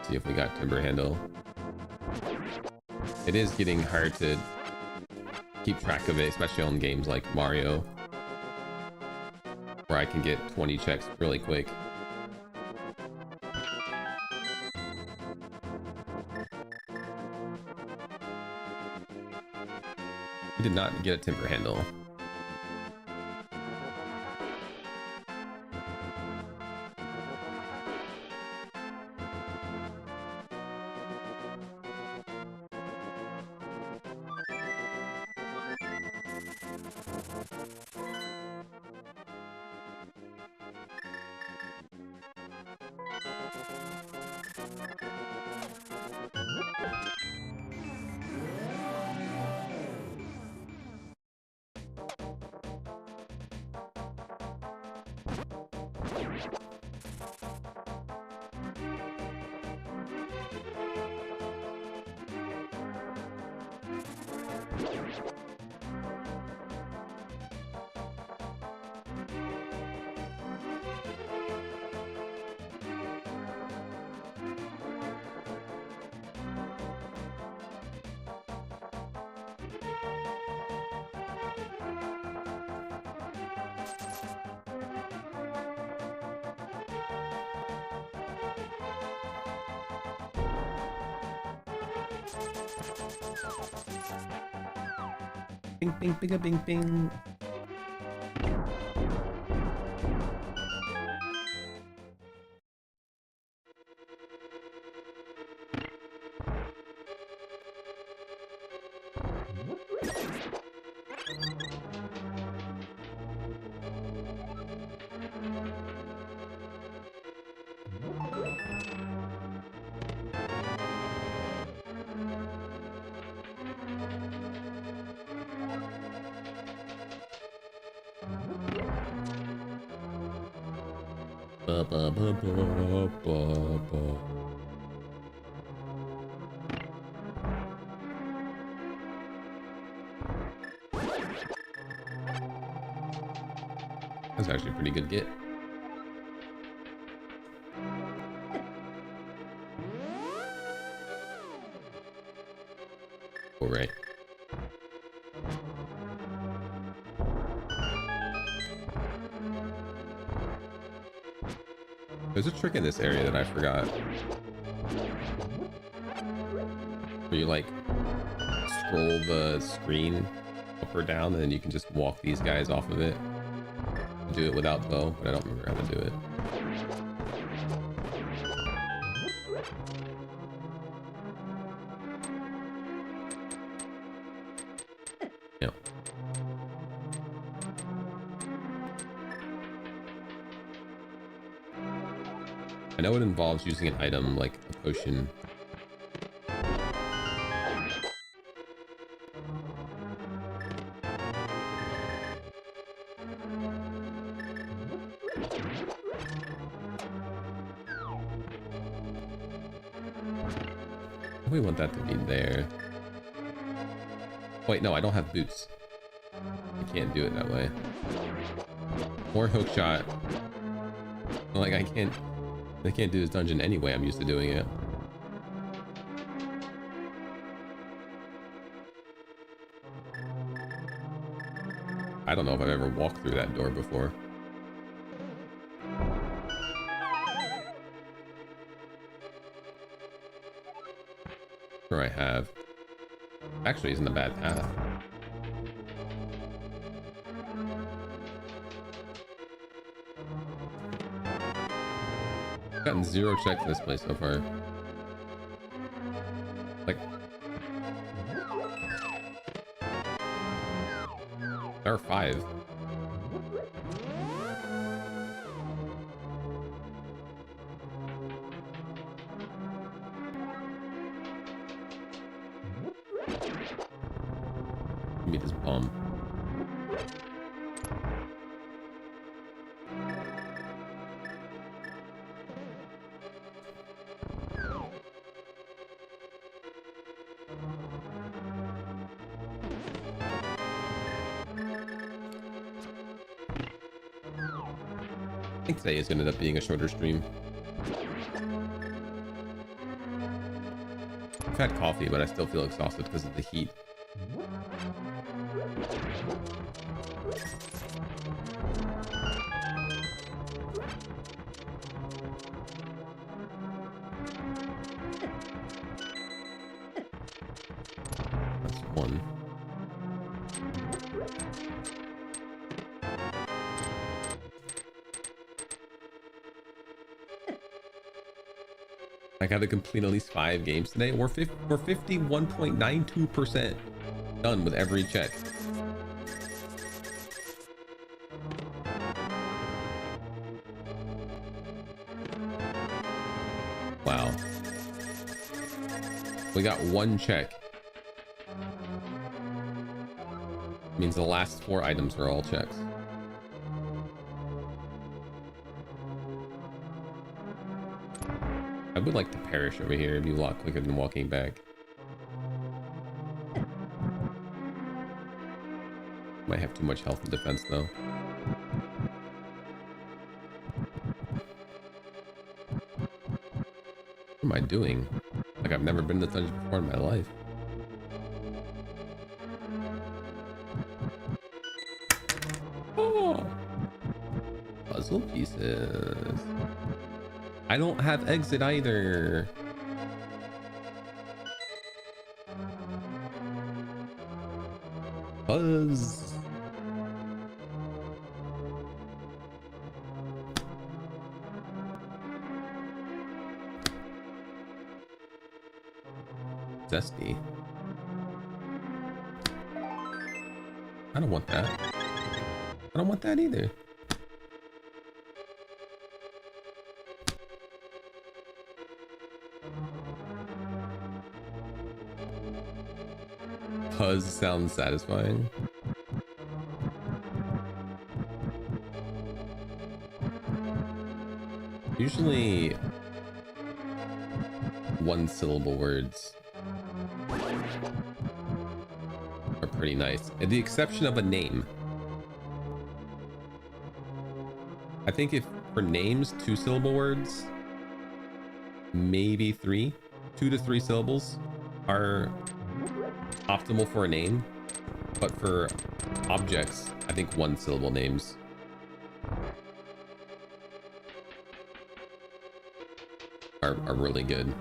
See if we got Timber Handle. It is getting hard to keep track of it, especially on games like Mario, where I can get 20 checks really quick. We did not get a Timber Handle. Bing, bing, bing, bing, bing. Ba, ba, ba, ba, ba, ba. That's actually a pretty good get. All right. There's a trick in this area that I forgot. Where you like scroll the screen up or down and then you can just walk these guys off of it. Do it without bow, but I don't remember how to do it. Yeah. I know it involves using an item like a potion. We want that to be there. Wait, no, I don't have boots. I can't do it that way. Or hook shot. Like I can't do this dungeon anyway. I'm used to doing it. I don't know if I've ever walked through that door before. Sure I have. Actually isn't a bad path. I've gotten 0 checks in this place so far. Like, there are 5. Give me this bomb. I think today is going to end up being a shorter stream. I've had coffee, but I still feel exhausted because of the heat. That's 1. I got to complete at least 5 games today. We're 51.92% done with every check. Wow. We got 1 check. Means the last 4 items are all checks. I would like to perish over here. It'd be a lot quicker than walking back. Might have too much health and defense though. What am I doing? Like I've never been in the dungeon before in my life. Oh, puzzle pieces. I don't have exit either. Buzz. Zesty. I don't want that. I don't want that either. Puzz sounds satisfying. Usually one syllable words are pretty nice, with the exception of a name. I think if for names, 2 syllable words, maybe 3, 2 to 3 syllables are optimal for a name, but for objects, I think 1 syllable names are really good.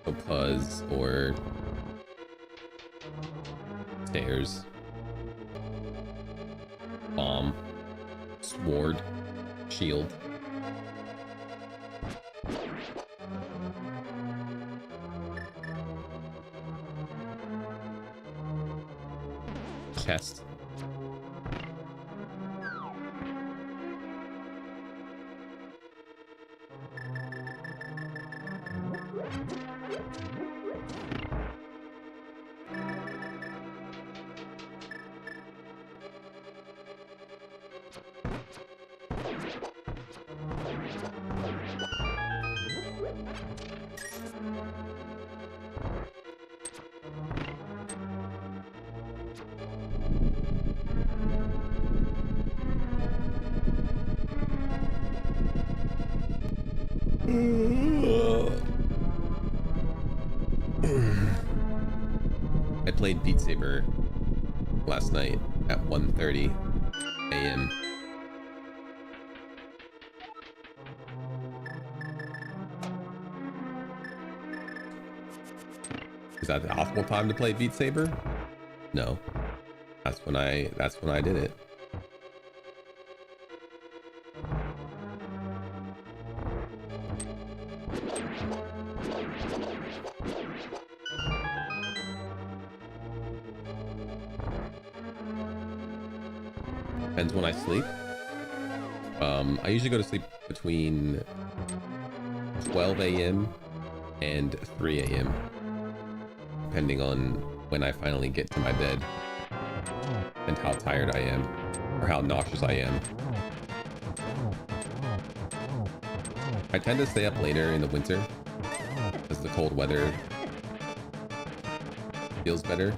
So Puzz or stairs, bomb, sword, shield. Chest. I played Beat Saber last night at 1:30 a.m. Is that the optimal time to play Beat Saber? No. That's when I did it. Depends when I sleep. I usually go to sleep between 12 a.m. and 3 a.m. depending on when I finally get to my bed and how tired I am or how nauseous I am. I tend to stay up later in the winter as the cold weather feels better.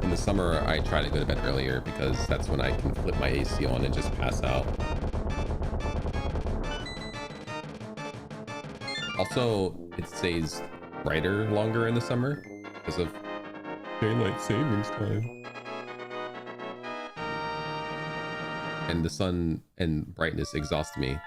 In the summer, I try to go to bed earlier because that's when I can flip my AC on and just pass out. Also, it stays brighter longer in the summer because of daylight savings time. And the sun and brightness exhaust me.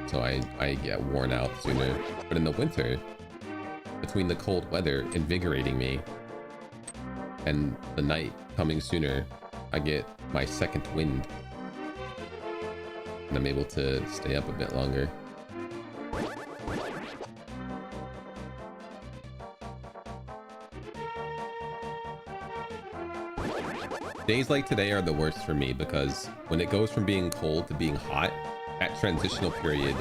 So I get worn out sooner. But in the winter, between the cold weather invigorating me and the night coming sooner, I get my second wind. And I'm able to stay up a bit longer. Days like today are the worst for me because when it goes from being cold to being hot, that transitional period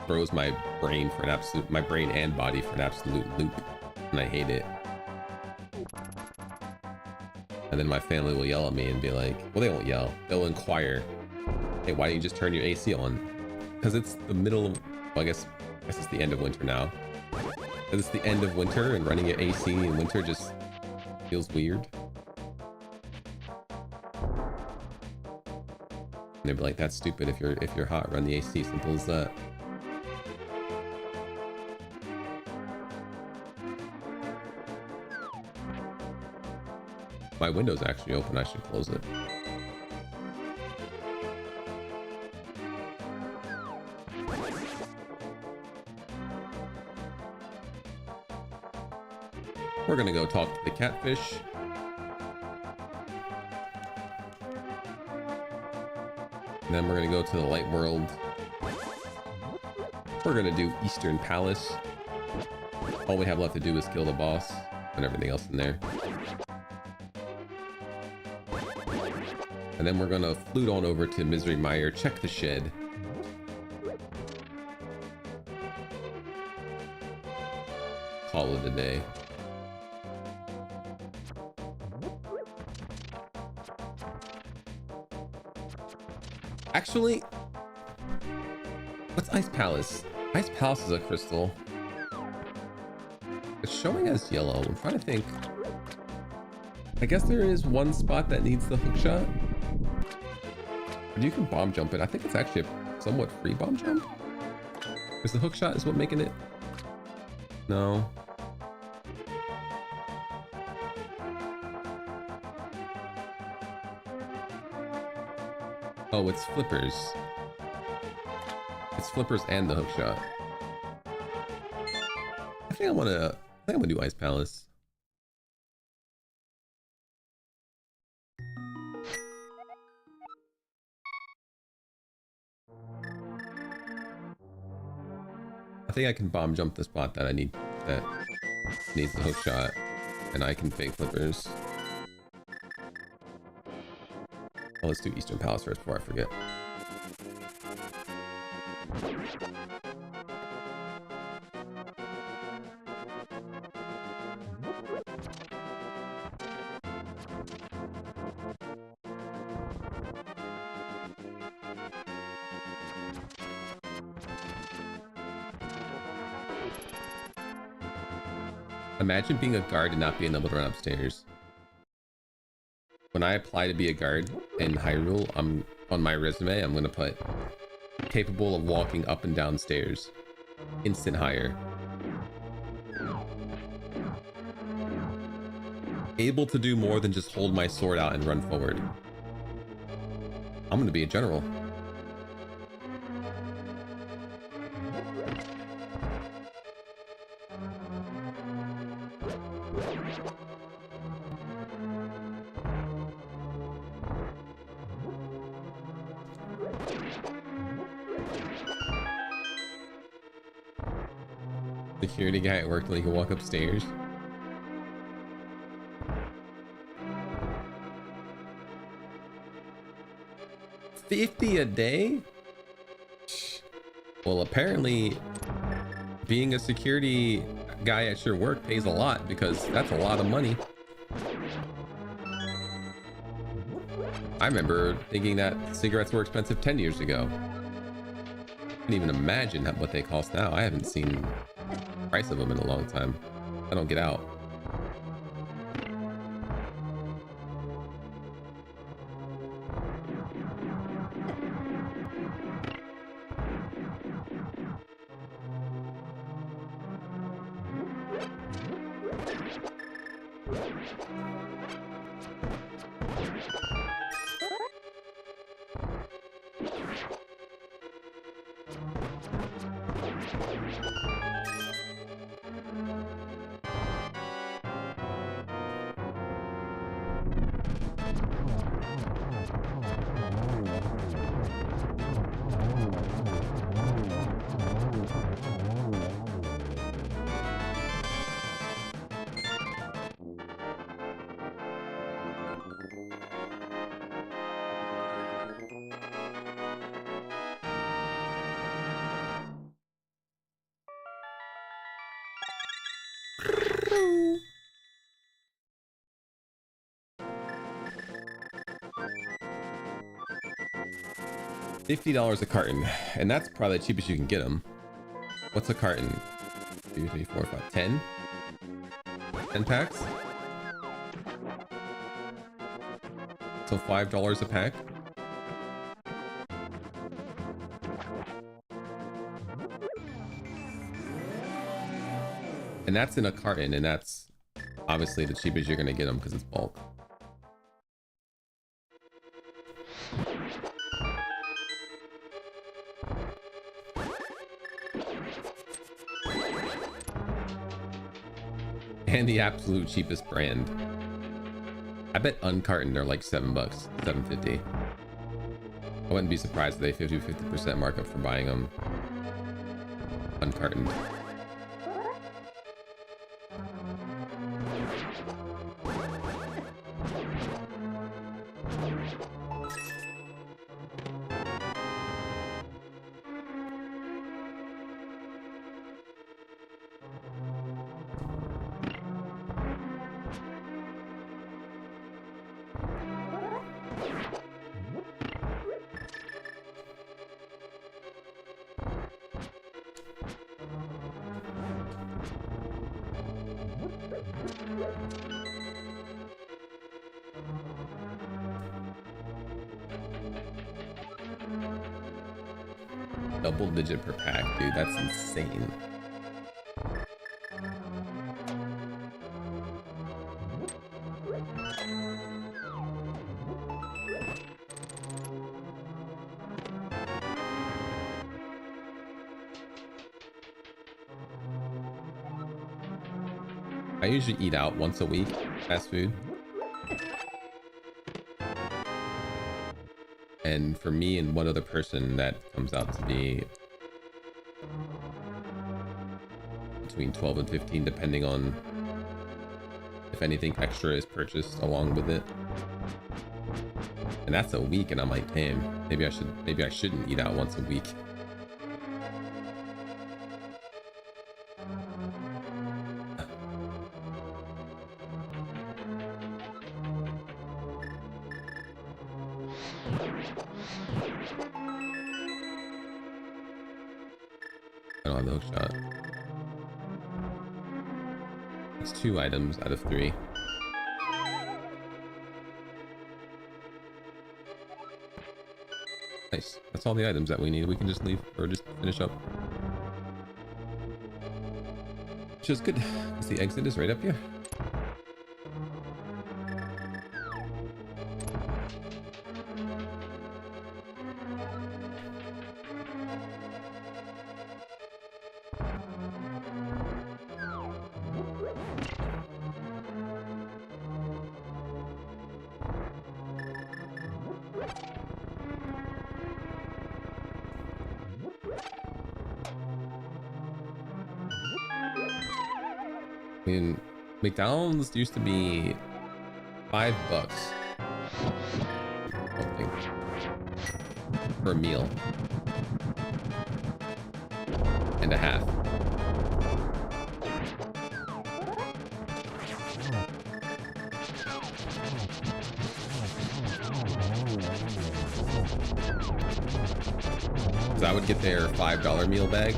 throws my brain and body for an absolute loop, and I hate it. And then my family will yell at me and be like, well, they won't yell, they'll inquire, hey, why don't you just turn your AC on? Because it's the middle of, well, I guess it's the end of winter now. Because it's the end of winter and running your AC in winter just feels weird. And they'd be like, that's stupid. If you're hot, run the AC. Simple as that. My window's actually open. I should close it. We're gonna go talk to the catfish. And then we're gonna go to the light world. We're gonna do Eastern Palace. All we have left to do is kill the boss and everything else in there. And then we're gonna flute on over to Misery Mire, check the shed. Call it a day. Actually, what's Ice Palace? Ice Palace is a crystal. It's showing as yellow. I'm trying to think. I guess there is one spot that needs the hookshot. But you can bomb jump it. I think it's actually a somewhat free bomb jump. Because the hookshot is what making it. No. Oh, it's flippers. It's flippers and the hookshot. I think I'm gonna do Ice Palace. I think I can bomb jump the spot that I need, that needs the hookshot, and I can fake flippers. Oh, let's do Eastern Palace first before I forget. Imagine being a guard and not being able to run upstairs. When I apply to be a guard in Hyrule, I'm on my resume, I'm gonna put capable of walking up and down stairs. Instant hire. Able to do more than just hold my sword out and run forward. I'm gonna be a general. Security guy at work till he can walk upstairs. $50 a day? Well, apparently being a security guy at your work pays a lot, because that's a lot of money. I remember thinking that cigarettes were expensive 10 years ago. I can't even imagine what they cost now. I haven't seen the price of them in a long time. I don't get out. $50 a carton, and that's probably the cheapest you can get them. What's a carton? 2, 3, 4, 5, 10? 10 packs? So $5 a pack? And that's in a carton, and that's obviously the cheapest you're gonna get them because it's bulk. And the absolute cheapest brand. I bet uncartoned are like $7, $7.50. I wouldn't be surprised if they 50% markup for buying them uncartoned. Double digit per pack, dude. That's insane. I usually eat out once a week, fast food. And for me and one other person, that comes out to be between 12 and 15, depending on if anything extra is purchased along with it. And that's a week, and I'm like, damn, maybe I shouldn't eat out once a week. Shot. It's 2 items out of 3. Nice. That's all the items that we need. We can just leave or just finish up. Which is good. The exit is right up here. I mean, McDonald's used to be $5 for a meal and a half. So I would get their $5 meal bag,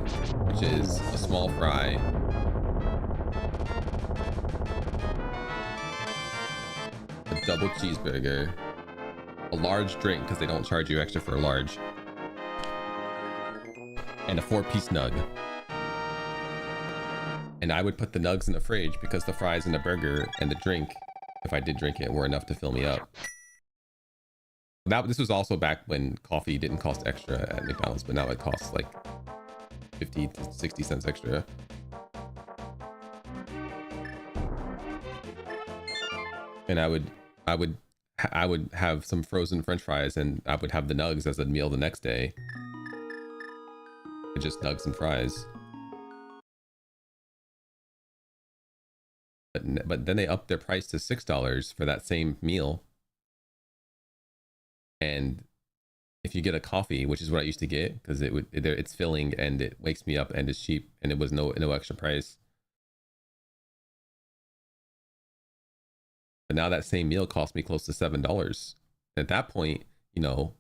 which is a small fry, a double cheeseburger, a large drink because they don't charge you extra for a large, and a 4-piece nug. And I would put the nugs in the fridge because the fries and the burger and the drink, if I did drink it, were enough to fill me up. This was also back when coffee didn't cost extra at McDonald's, but now it costs like 50 to 60 cents extra. And I would have some frozen French fries, and I would have the nugs as a meal the next day. Just nugs and fries. But then they upped their price to $6 for that same meal. And if you get a coffee, which is what I used to get, because it's filling and it wakes me up and it's cheap and it was no extra price. But now that same meal cost me close to $7. At that point, you know,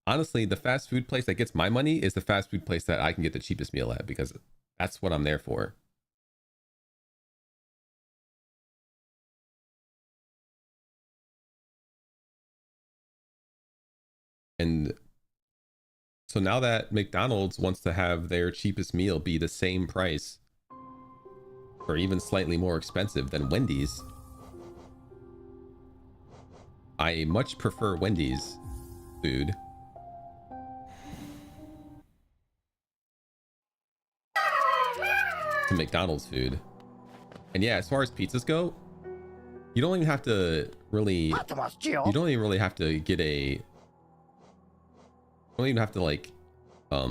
honestly, the fast food place that gets my money is the fast food place that I can get the cheapest meal at, because that's what I'm there for. And so now that McDonald's wants to have their cheapest meal be the same price or even slightly more expensive than Wendy's, I much prefer Wendy's food to McDonald's food. And yeah, as far as pizzas go, you don't even have to really, you don't even really have to get a, you don't even have to like, what's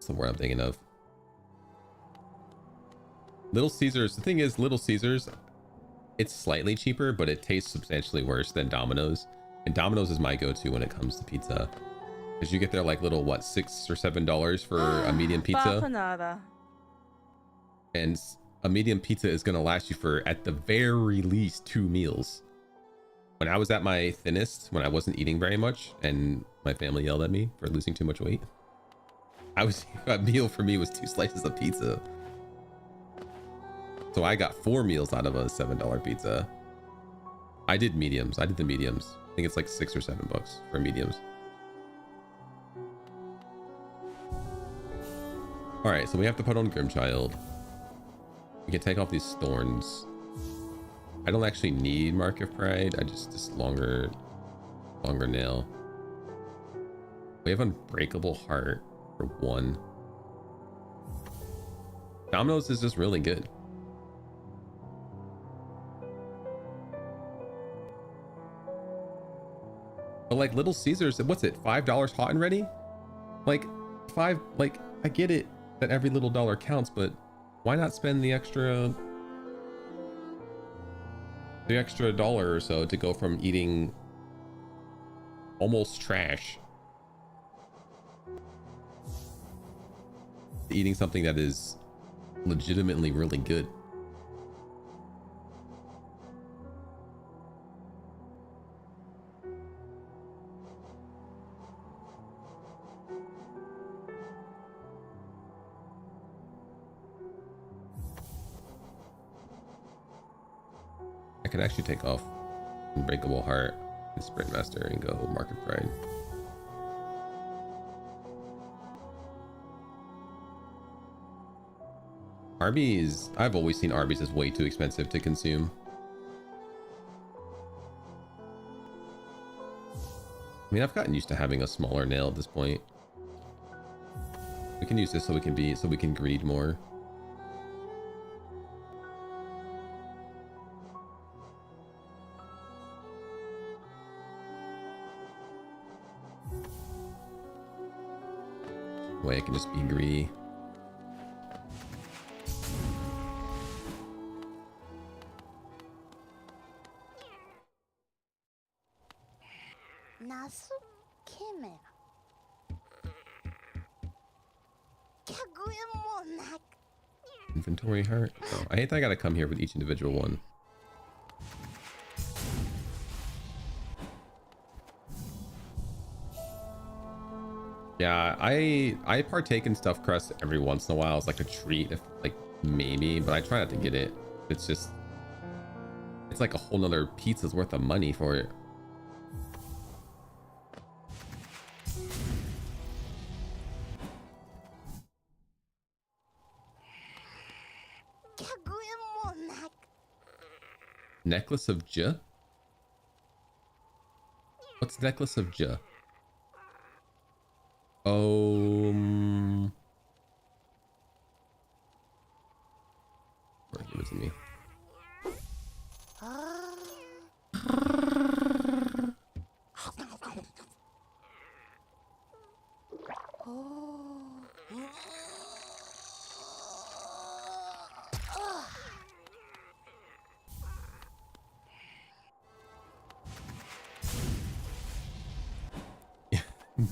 the word I'm thinking of? Little Caesars, the thing is, Little Caesars, it's slightly cheaper, but it tastes substantially worse than Domino's. And Domino's is my go-to when it comes to pizza. Because you get their like little, what, $6 or $7 for a medium pizza. And a medium pizza is going to last you for, at the very least, 2 meals. When I was at my thinnest, when I wasn't eating very much, and my family yelled at me for losing too much weight, a meal for me was 2 slices of pizza. So I got 4 meals out of a $7 pizza. I did mediums. I did the mediums. I think it's like $6 or $7 for mediums. All right, so we have to put on Grimchild. We can take off these thorns. I don't actually need Mark of Pride. I just longer nail. We have Unbreakable Heart for 1. Domino's is just really good. But like Little Caesars, what's it? $5 hot and ready? Like like I get it that every little dollar counts, but why not spend the extra dollar or so to go from eating almost trash to eating something that is legitimately really good? I could actually take off Unbreakable Heart and Sprint Master and go Market Pride. Arby's, I've always seen Arby's as way too expensive to consume. I mean, I've gotten used to having a smaller nail at this point. We can use this so we can greed more. Way I can just be greedy. Inventory heart. Oh, I hate that I gotta come here with each individual one. Yeah, I partake in stuffed crust every once in a while. It's like a treat, if like maybe, but I try not to get it. It's just, it's like a whole nother pizza's worth of money for it. Necklace of J? What's Necklace of J? Give it to me.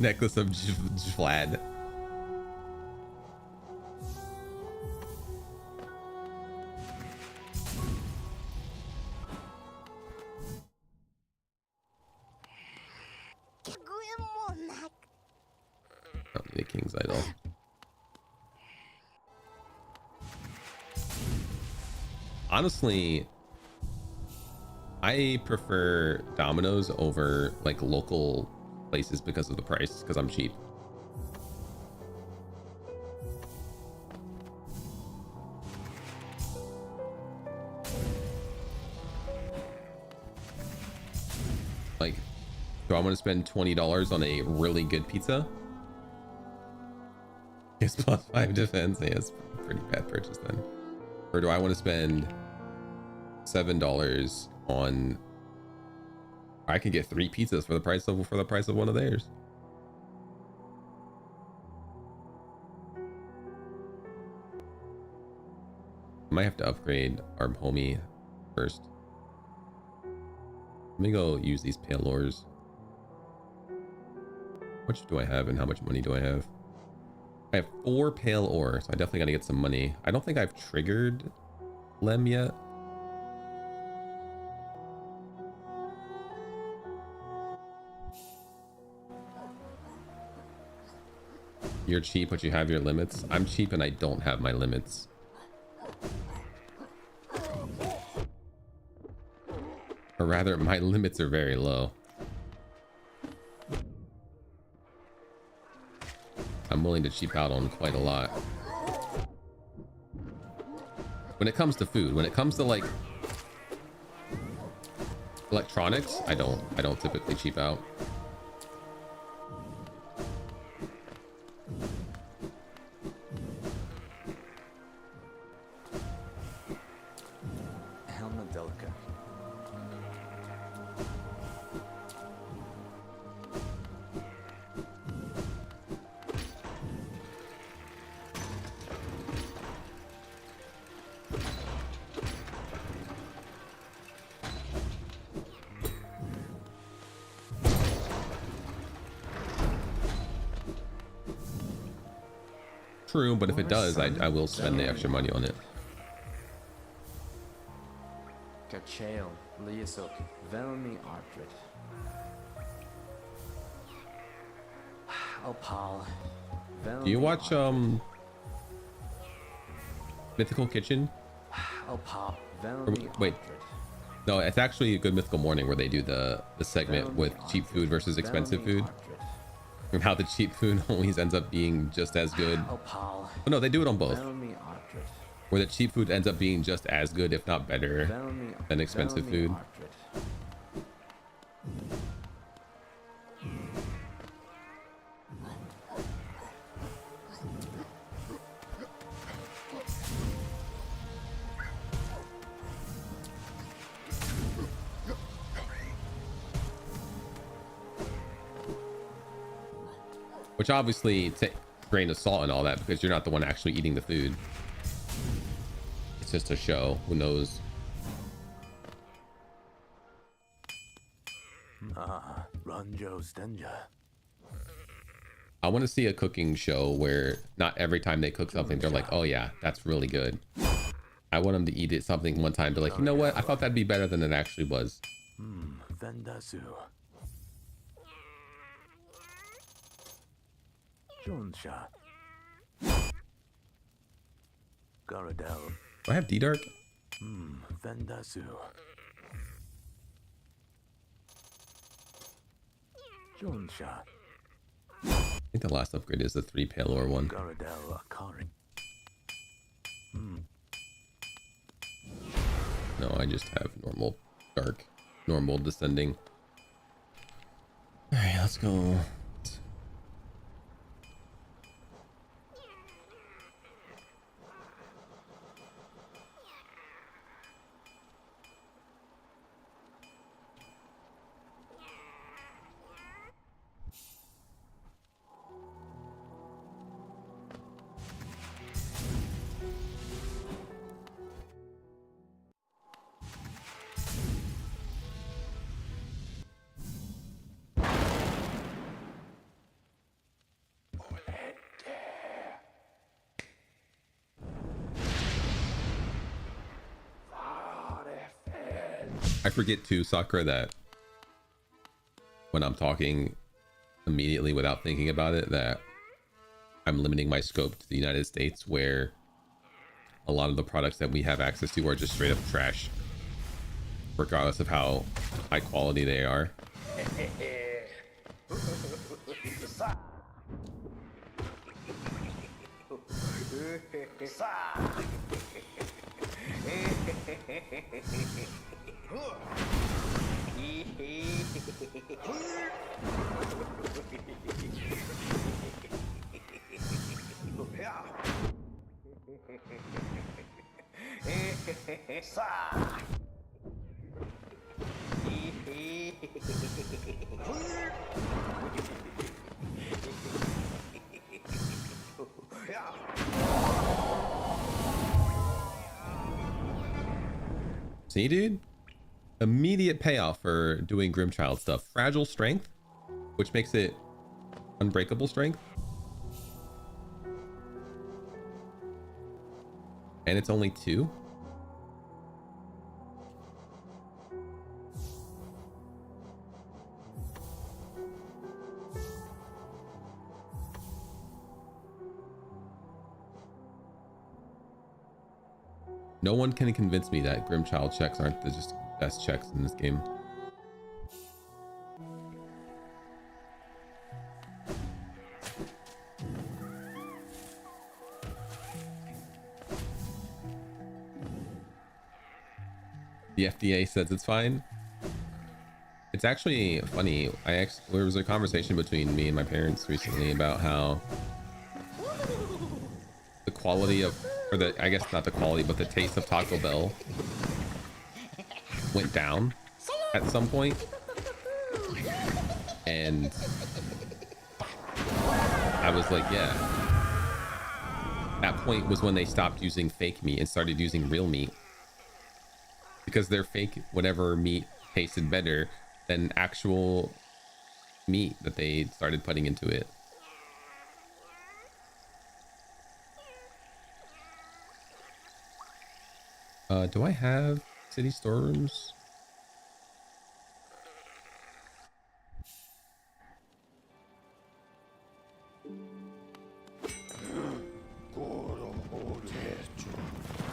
Necklace of Vlad. King's Idol. Honestly, I prefer Domino's over like local places because of the price, because I'm cheap. Like, do I want to spend $20 on a really good pizza? It's +5 defense. Yeah, it's a pretty bad purchase then. Or do I want to spend $7 on? I can get 3 pizzas for the price of one of theirs. I might have to upgrade our homie first. Let me go use these pale ores. How much do I have and how much money do I have? I have 4 pale ore, so I definitely gotta get some money. I don't think I've triggered Lem yet. You're cheap, but you have your limits. I'm cheap and I don't have my limits. Or rather, my limits are very low. I'm willing to cheap out on quite a lot. When it comes to food, when it comes to like electronics, I don't typically cheap out. True, but if it does, I will spend the extra money on it. Do you watch Mythical Kitchen? Or, wait, no, it's actually a Good Mythical Morning where they do the segment with cheap food versus expensive food. And how the cheap food always ends up being just as good. Oh no, they do it on both. Where the cheap food ends up being just as good, if not better, than expensive food. Which obviously take a grain of salt and all that, because you're not the one actually eating the food. It's just a show. Who knows? I want to see a cooking show where not every time they cook something, they're like, oh yeah, that's really good. I want them to eat it something one time. They're like, you know what? I thought that'd be better than it actually was. Do I have D-Dark? I think the last upgrade is the 3 pale ore one. No, I just have normal dark, normal descending. All right, let's go. I forget too, Sakura, that when I'm talking immediately without thinking about it, that I'm limiting my scope to the United States, where a lot of the products that we have access to are just straight up trash, regardless of how high quality they are. See, dude? Immediate payoff for doing Grimchild stuff. Fragile strength, which makes it unbreakable strength. And it's only 2. No one can convince me that Grimchild checks aren't the just best checks in this game. The FDA says it's fine. It's actually funny. There was a conversation between me and my parents recently about how the quality of, or the, I guess not the quality, but the taste of Taco Bell went down at some point. And I was like, yeah. That point was when they stopped using fake meat and started using real meat. Because their fake whatever meat tasted better than actual meat that they started putting into it. Do I have city storerooms?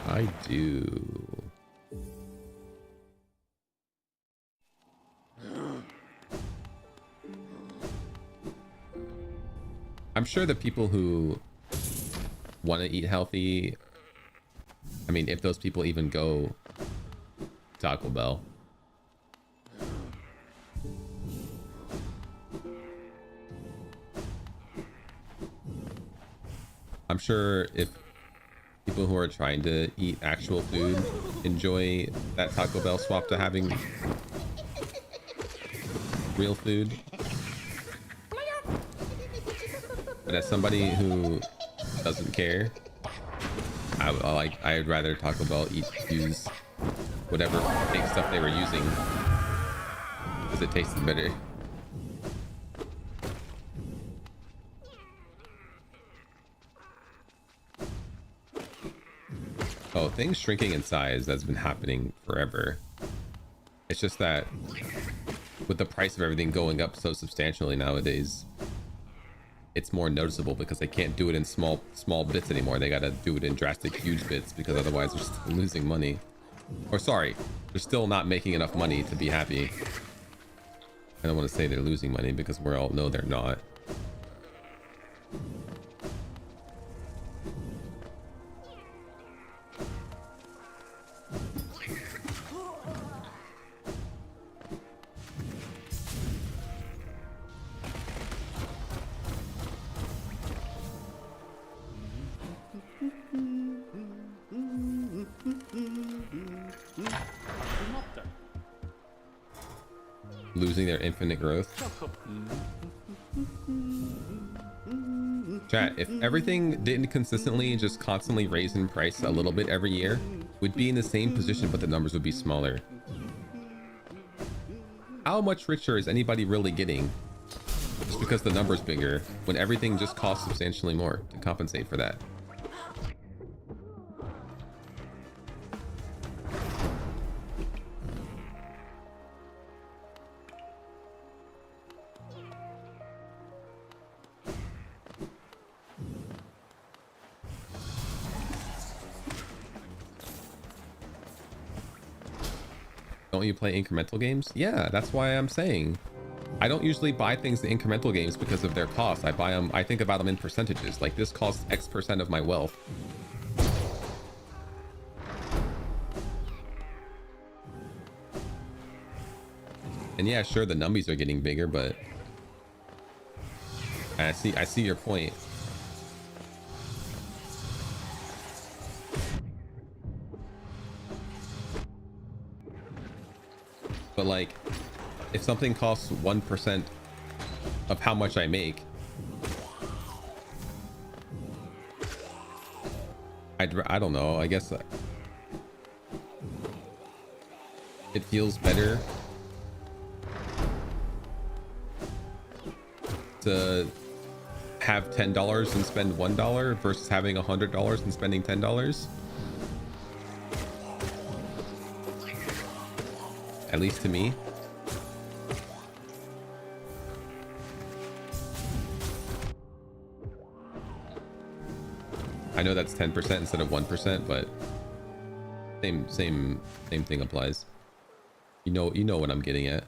I do. I'm sure the people who want to eat healthy, I mean, if those people even go Taco Bell, I'm sure if people who are trying to eat actual food enjoy that Taco Bell swap to having real food. But as somebody who doesn't care, I'd rather Taco Bell use whatever fake stuff they were using because it tasted better. Oh, things shrinking in size, that's been happening forever. It's just that with the price of everything going up so substantially nowadays, it's more noticeable because they can't do it in small bits anymore. They gotta do it in drastic huge bits because otherwise they're still losing money. Or sorry, they're still not making enough money to be happy. I don't want to say they're losing money because we all know they're not. Losing their infinite growth. Chat, if everything didn't consistently just constantly raise in price a little bit every year, we'd be in the same position, but the numbers would be smaller. How much richer is anybody really getting just because the number's bigger when everything just costs substantially more to compensate for that? Don't you play incremental games? Yeah, that's why I'm saying I don't usually buy things in incremental games because of their cost. I buy them, I think about them in percentages. Like this costs X% of my wealth. And yeah, sure, the numbies are getting bigger, but I see your point. But like, if something costs 1% of how much I make, I don't know, I guess it feels better to have $10 and spend $1 versus having $100 and spending $10. At least to me. I know that's 10% instead of 1%, but same thing applies. You know what I'm getting at.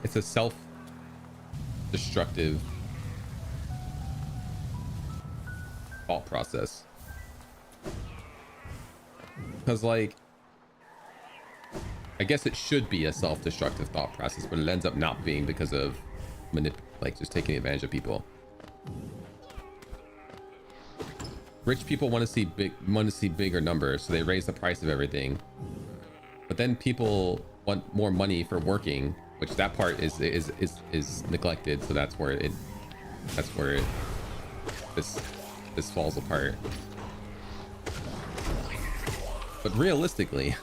It's a self-destructive thought process. Because like, I guess it should be a self-destructive thought process, but it ends up not being because of like just taking advantage of people. Rich people want to see bigger numbers, so they raise the price of everything. But then people want more money for working, which that part is neglected. So that's where this falls apart. But realistically,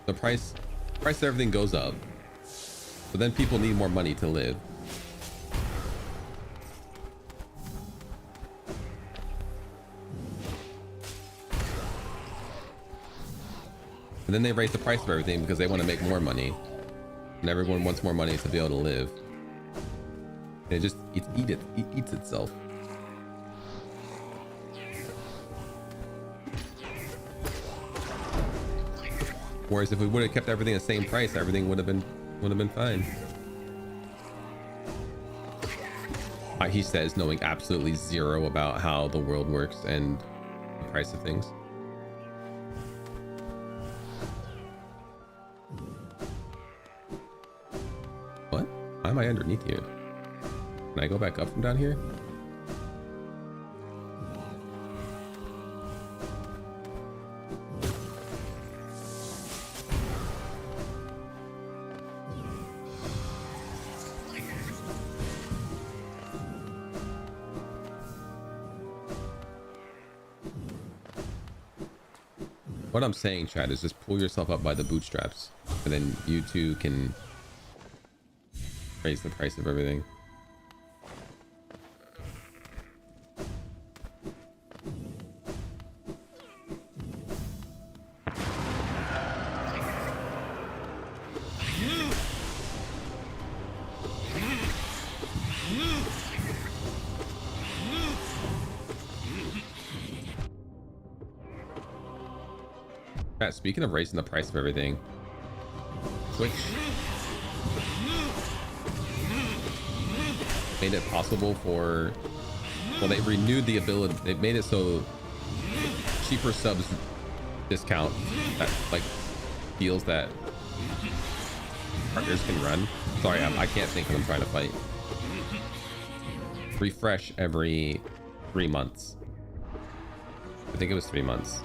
the price of everything goes up, but then people need more money to live. And then they raise the price of everything because they want to make more money, and everyone wants more money to be able to live. And it just eats itself. Whereas if we would have kept everything the same price, everything would have been fine. He says, knowing absolutely zero about how the world works and the price of things. What? Why am I underneath here? Can I go back up from down here? What I'm saying, Chad, is just pull yourself up by the bootstraps, and then you two can raise the price of everything. Speaking of raising the price of everything, Twitch made it possible for, well, they renewed the ability, they made it so cheaper subs discount that like deals that partners can run. Sorry, I can't think when I'm trying to fight. refresh every 3 months. I think it was 3 months.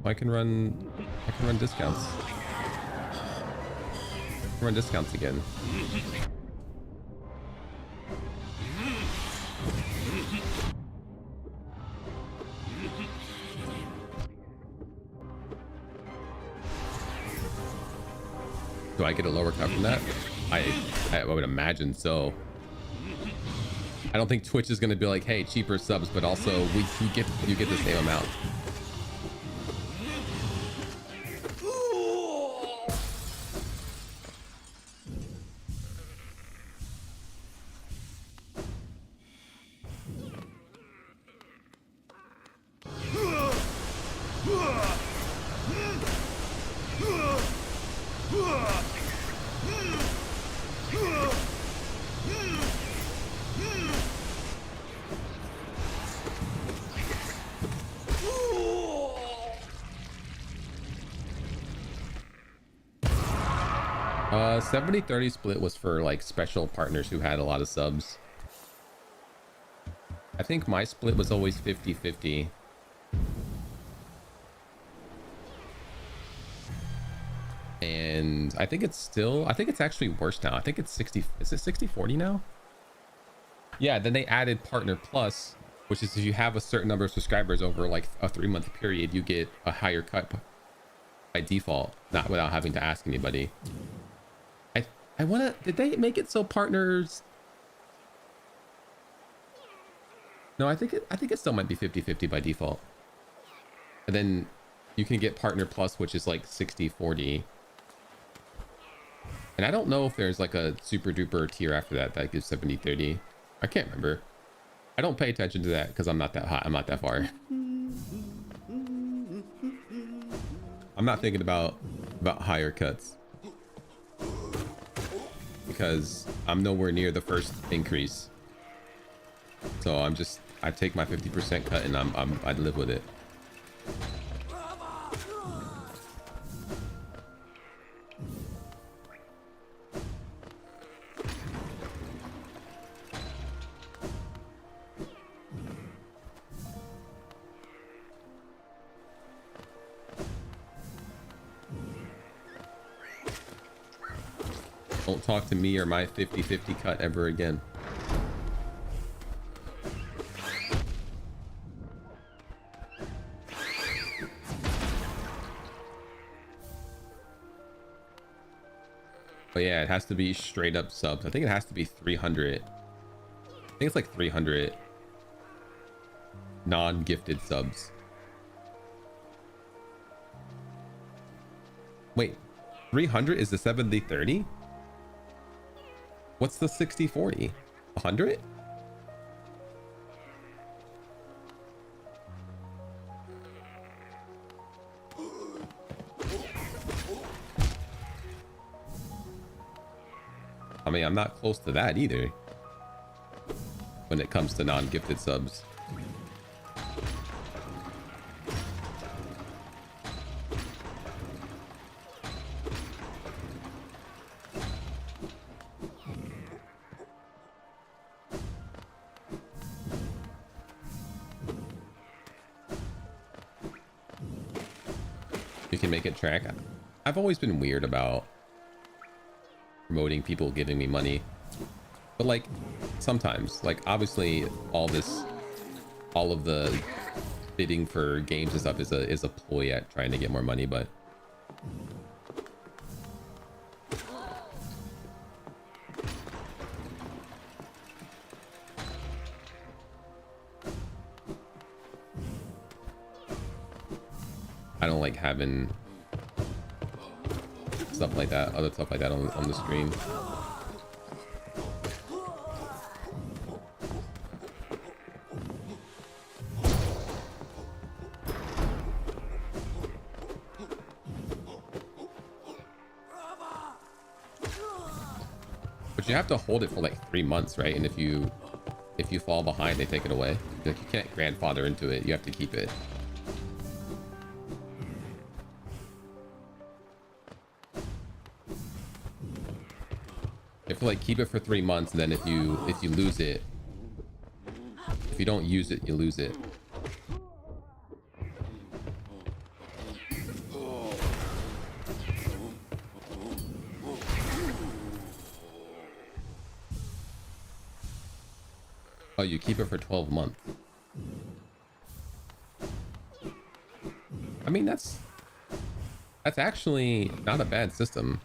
I can run discounts. I can run discounts again. Do I get a lower cut from that? I would imagine so. I don't think Twitch is going to be like, hey, cheaper subs, but also you get the same amount. Uh, 70-30 split was for like special partners who had a lot of subs. I think my split was always 50-50. And I think it's actually worse now. I think it's 60, is it 60-40 now? Yeah, then they added Partner Plus, which is if you have a certain number of subscribers over like a 3-month period, you get a higher cut by default, not without having to ask anybody. I wanna, did they make it so partners? No, I think it still might be 50-50 by default. And then you can get Partner Plus, which is like 60-40. And I don't know if there's like a super duper tier after that gives 70-30. I can't remember. I don't pay attention to that because I'm not that hot. I'm not that far. I'm not thinking about higher cuts because I'm nowhere near the first increase. So I take my 50% cut and I live with it. Don't talk to me or my 50-50 cut ever again. But yeah, it has to be straight up subs. I think it has to be 300. I think it's like 300 non-gifted subs. Wait, 300 is the 70-30? What's the 60-40? 100? I mean, I'm not close to that either when it comes to non-gifted subs. You can make it track. I've always been weird about promoting people giving me money, but like sometimes, like obviously all of the bidding for games and stuff is a ploy at trying to get more money, but I don't like having stuff like that, other stuff like that on the stream. But you have to hold it for like 3 months, right? And if you fall behind, they take it away. Like you can't grandfather into it. You have to keep it. You have to like keep it for 3 months, and then if you lose it, if you don't use it, you lose it. Oh, you keep it for 12 months. I mean, that's actually not a bad system.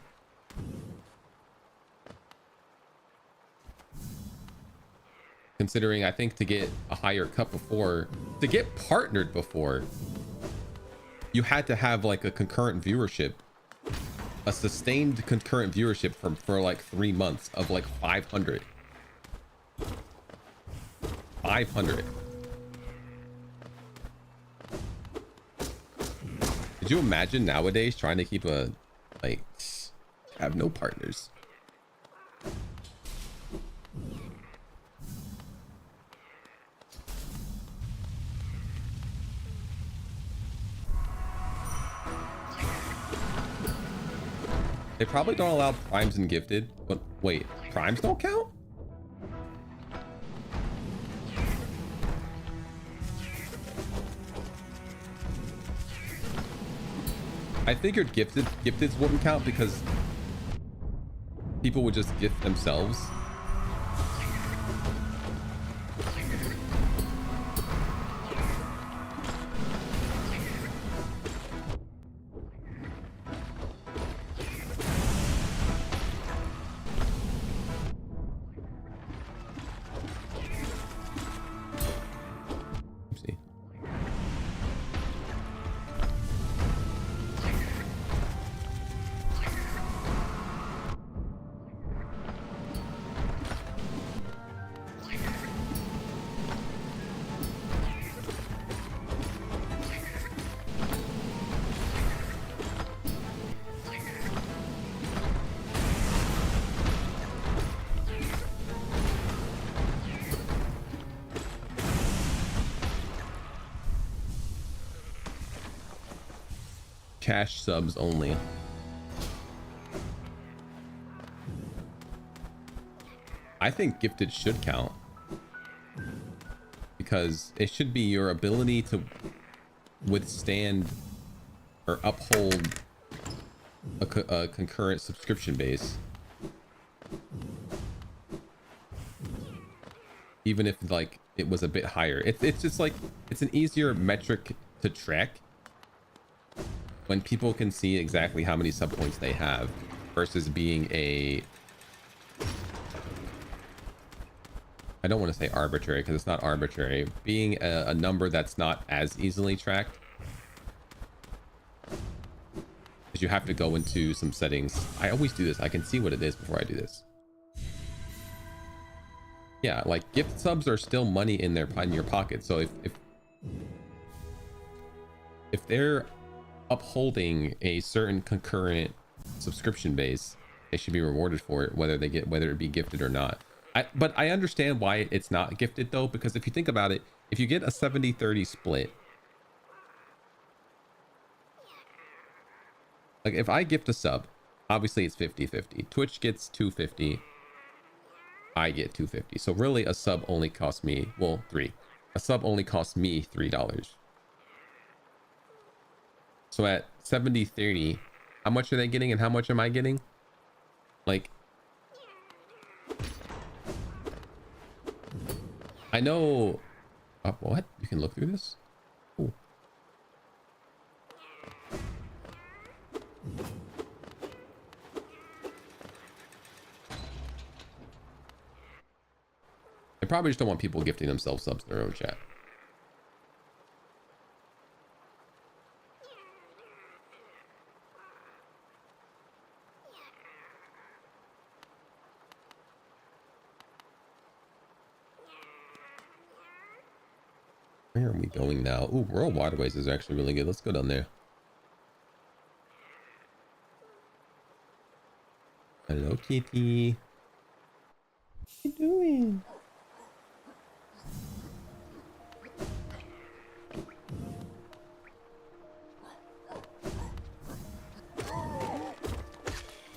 Considering I think to get a higher cut before, to get partnered before, you had to have like a concurrent viewership, a sustained concurrent viewership for like 3 months of like 500. 500. Could you imagine nowadays trying to keep a, like, have no partners? They probably don't allow primes and gifted, but wait, primes don't count? I figured gifteds wouldn't count because people would just gift themselves. Cash subs only. I think gifted should count because it should be your ability to withstand or uphold a concurrent subscription base, even if like it was a bit higher. It's just like it's an easier metric to track when people can see exactly how many sub points they have versus being a, I don't want to say arbitrary because it's not arbitrary, being a number that's not as easily tracked, because you have to go into some settings. I always do this. I can see what it is before I do this. Yeah, like gift subs are still money in your pocket. So if they're upholding a certain concurrent subscription base, they should be rewarded for it, whether it be gifted or not. But I understand why it's not gifted though, because if you think about it, if you get a 70-30 split, like if I gift a sub, obviously it's 50-50. Twitch gets 250, I get 250. So really a sub only costs me, well, a sub only costs me $3. So at 70-30, how much are they getting and how much am I getting? Like, I know, what? You can look through this? Ooh. They probably just don't want people gifting themselves subs in their own chat. Where are we going now? Ooh, World Waterways is actually really good. Let's go down there. Hello, kitty. What you doing?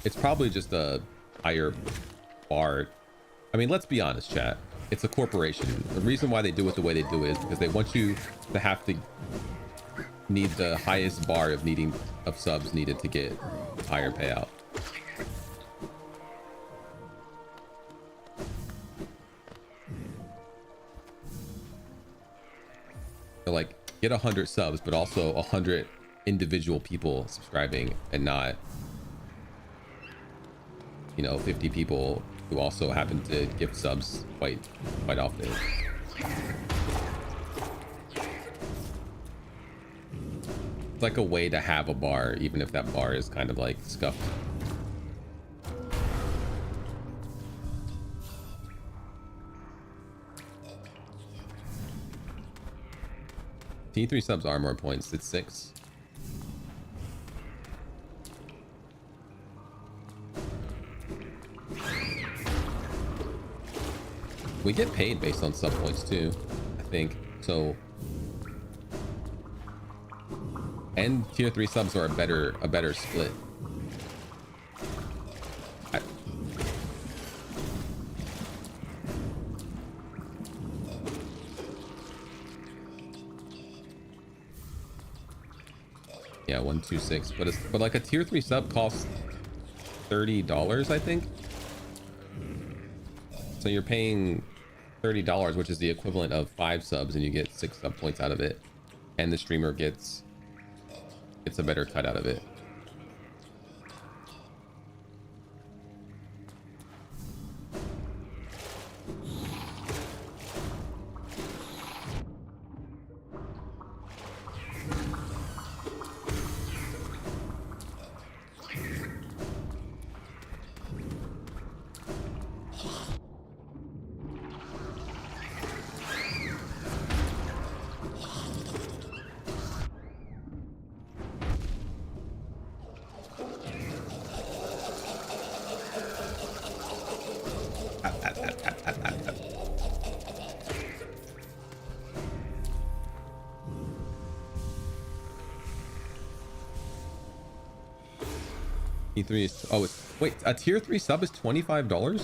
It's probably just a higher bar. I mean, let's be honest, chat. It's a corporation. The reason why they do it the way they do it is because they want you to have to need the highest bar of subs needed to get higher payout. So like, get 100 subs, but also 100 individual people subscribing, and not, you know, 50 people who also happen to gift subs quite often. It's like a way to have a bar, even if that bar is kind of like scuffed. T3 subs are more points. It's 6. We get paid based on sub points too, I think. So, and tier 3 subs are a better split. Yeah, 126, but like a tier 3 sub costs $30, I think. So you're paying $30, which is the equivalent of 5 subs, and you get 6 sub points out of it, and the streamer gets a better cut out of it. E3 is, oh, wait, a tier 3 sub is $25?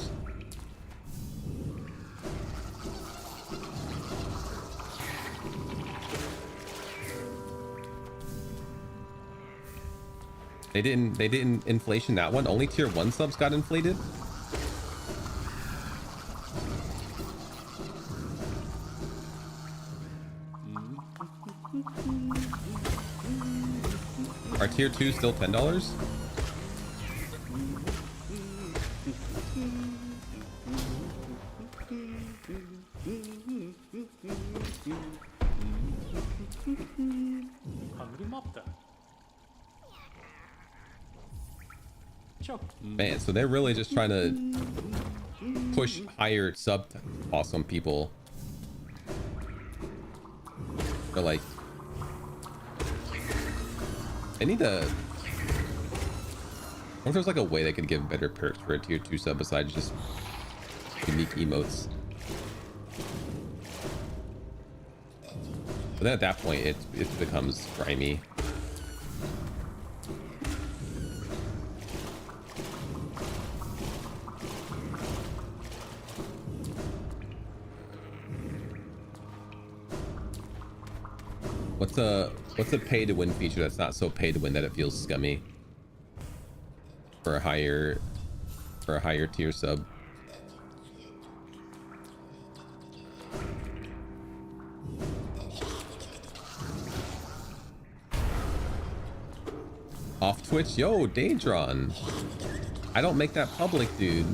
They didn't inflation that one. Only tier 1 subs got inflated. Are tier 2 still $10? Man, so they're really just trying to push higher sub costs on people. They're like, they need to, I wonder if there's like a way they could give better perks for a tier 2 sub besides just unique emotes. But then at that point, it becomes grimy. What's a pay to win feature that's not so pay to win that it feels scummy for a higher tier sub? Off Twitch, yo, Daedron. I don't make that public, dude.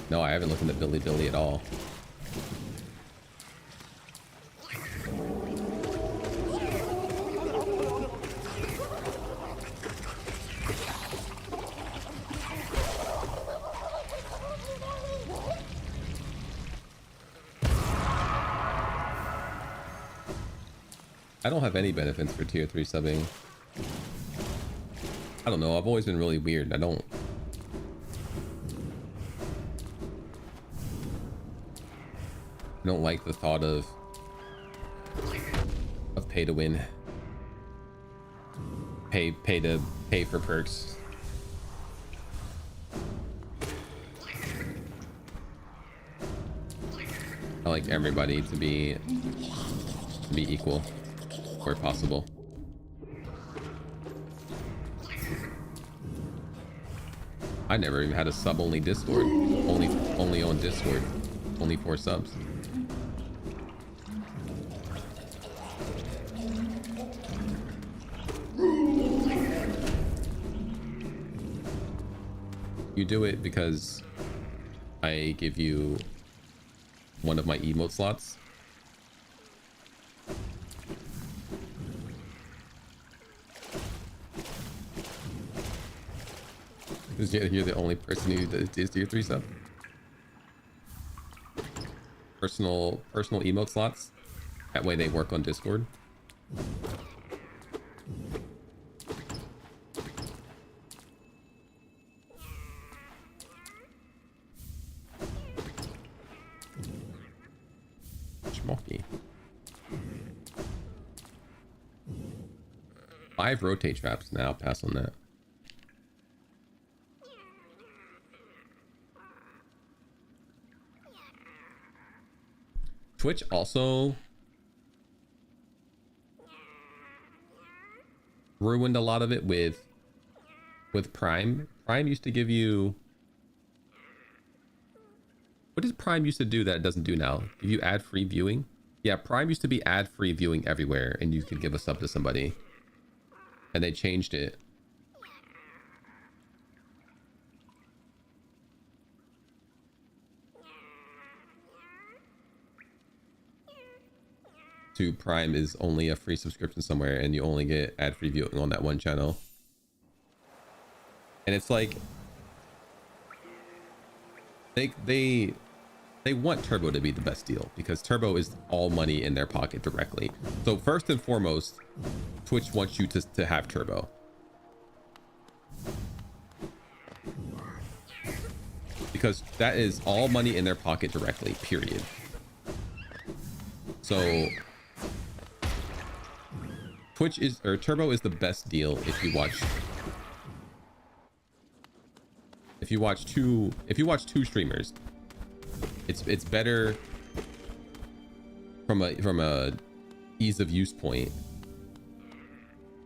No, I haven't looked into Billy at all. I don't have any benefits for tier 3 subbing. I don't know, I've always been really weird. I don't like the thought of pay to win. Pay for perks. I like everybody to be equal where possible. I never even had a sub only Discord. Only on Discord. Only 4 subs. You do it because I give you one of my emote slots. Because you're the only person who does tier 3 stuff. Personal emote slots. That way they work on Discord. Schmocky. 5 rotate traps now. Pass on that. Twitch also ruined a lot of it with Prime. Prime used to give you... What does Prime used to do that it doesn't do now? Give you ad-free viewing? Yeah, Prime used to be ad-free viewing everywhere, and you could give a sub to somebody. And they changed it. To Prime is only a free subscription somewhere, and you only get ad-free viewing on that one channel. And it's like they want Turbo to be the best deal because Turbo is all money in their pocket directly. So first and foremost, Twitch wants you to have Turbo. Because that is all money in their pocket directly, period. So Turbo is the best deal if you watch two streamers. It's better from a ease of use point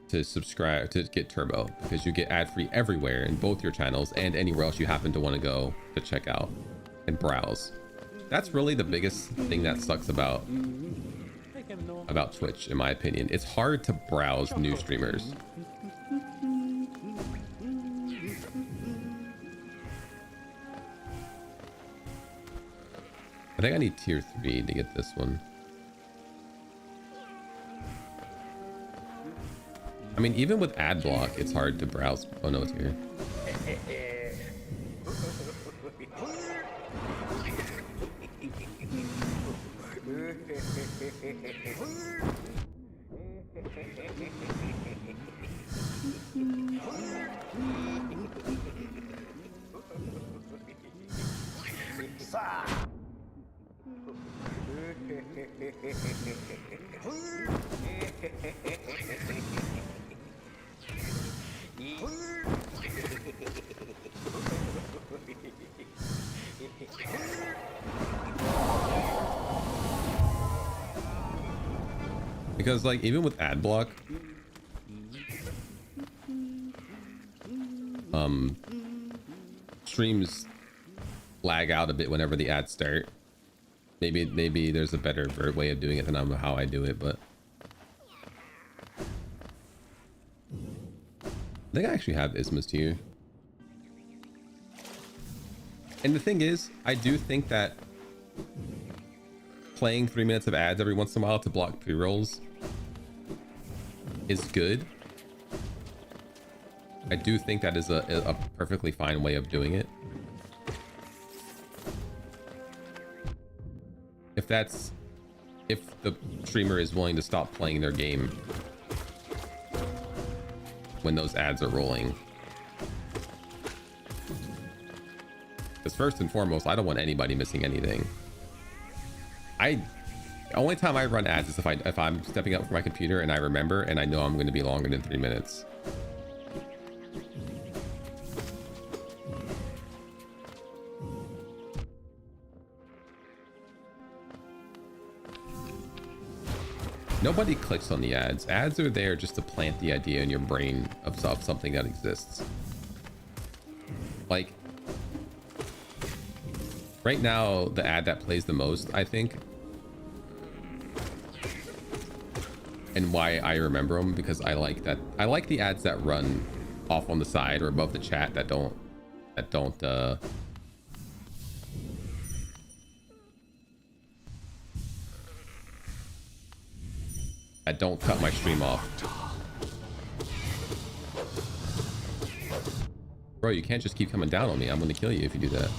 to subscribe to get Turbo, because you get ad-free everywhere in both your channels and anywhere else you happen to want to go to check out and browse. That's really the biggest thing that sucks about Twitch, in my opinion. It's hard to browse new streamers. I think I need tier 3 to get this one. I mean, even with ad block, it's hard to browse. Oh no, it's here. Because like even with ad block, streams lag out a bit whenever the ads start. Maybe there's a better way of doing it than how I do it, but I think I actually have Isma's tier. And the thing is, I do think that playing 3 minutes of ads every once in a while to block pre-rolls is good. I do think that is a perfectly fine way of doing it. if the streamer is willing to stop playing their game when those ads are rolling. Because first and foremost, I don't want anybody missing anything. The only time I run ads is if I'm stepping up for my computer and I remember and I know I'm going to be longer than 3 minutes. Nobody clicks on the ads. Ads are there just to plant the idea in your brain of something that exists. Like, right now, the ad that plays the most, I think, and why I remember them, because I like the ads that run off on the side or above the chat that don't cut my stream off. Bro, you can't just keep coming down on me. I'm gonna kill you if you do that.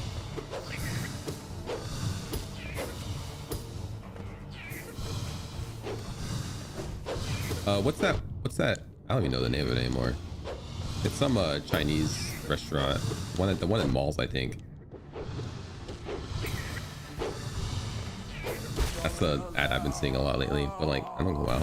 What's that? I don't even know the name of it anymore. It's some Chinese restaurant. The one in malls, I think. That's the ad I've been seeing a lot lately, but like, I don't go out.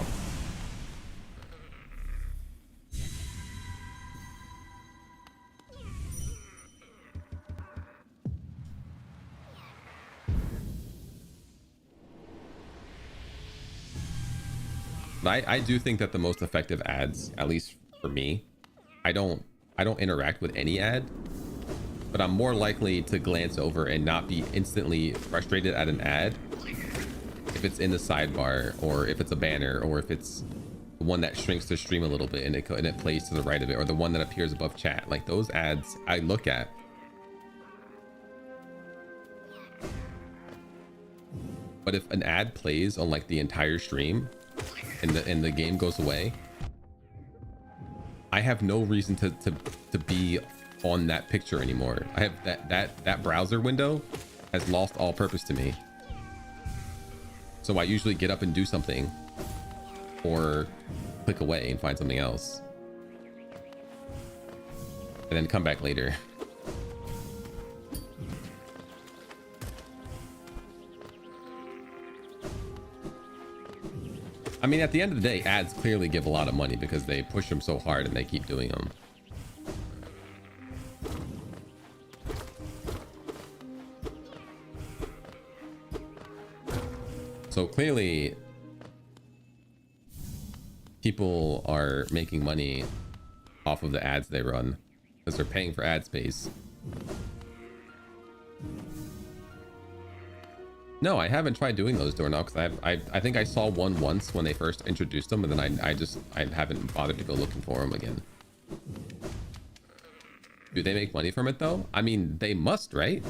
But I do think that the most effective ads, at least for me, I don't interact with any ad, but I'm more likely to glance over and not be instantly frustrated at an ad if it's in the sidebar, or if it's a banner, or if it's the one that shrinks the stream a little bit and it plays to the right of it, or the one that appears above chat. Like, those ads I look at. But if an ad plays on like the entire stream and the game goes away, I have no reason to be on that picture anymore. I have that browser window has lost all purpose to me. So I usually get up and do something, or click away and find something else, and then come back later. I mean, at the end of the day, ads clearly give a lot of money because they push them so hard and they keep doing them. So clearly, people are making money off of the ads they run because they're paying for ad space. No, I haven't tried doing those door knocks. I think I saw one once when they first introduced them, and then I haven't bothered to go looking for them again. Do they make money from it though? I mean, they must, right?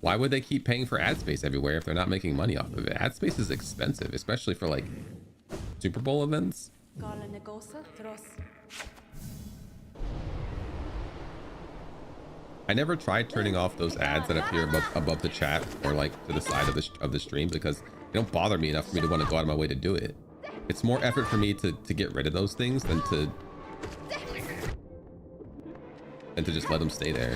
Why would they keep paying for ad space everywhere if they're not making money off of it? Ad space is expensive, especially for like Super Bowl events. I never tried turning off those ads that appear above the chat or like to the side of the stream because they don't bother me enough for me to want to go out of my way to do it. It's more effort for me to get rid of those things than to just let them stay there.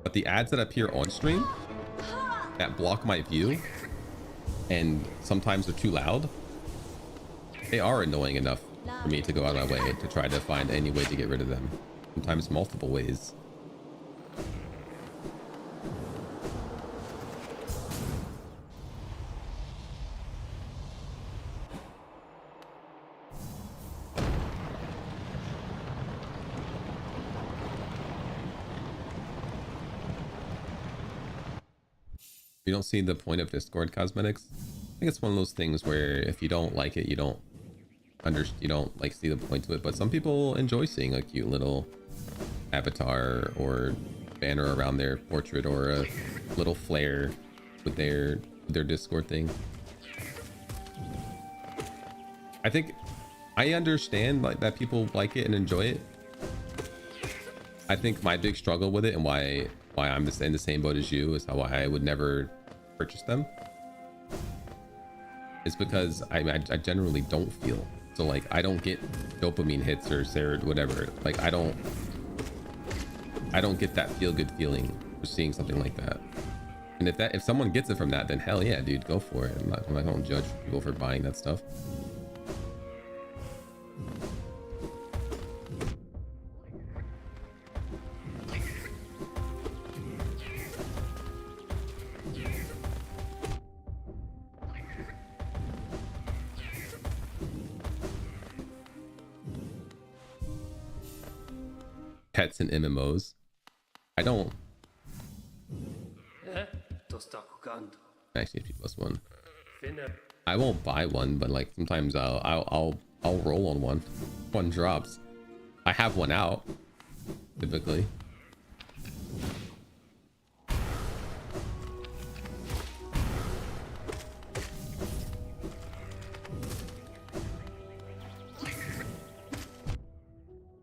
But the ads that appear on stream that block my view, and sometimes they're too loud, they are annoying enough for me to go out of my way to try to find any way to get rid of them. Sometimes multiple ways. You don't see the point of Discord cosmetics? I think it's one of those things where if you don't like it, you don't like see the point to it. But some people enjoy seeing a cute little avatar or banner around their portrait, or a little flare with their Discord thing. I think I understand like that people like it and enjoy it. I think my big struggle with it and why I'm just in the same boat as you is why I would never purchase them is because I generally don't feel. So like I don't get dopamine hits or whatever. Like I don't get that feel good feeling for seeing something like that. And if someone gets it from that, then hell yeah, dude, go for it. I don't judge people for buying that stuff. Pets and MMOs. I don't. Actually, +1. I won't buy one, but like sometimes I'll roll on one. One drops. I have one out typically.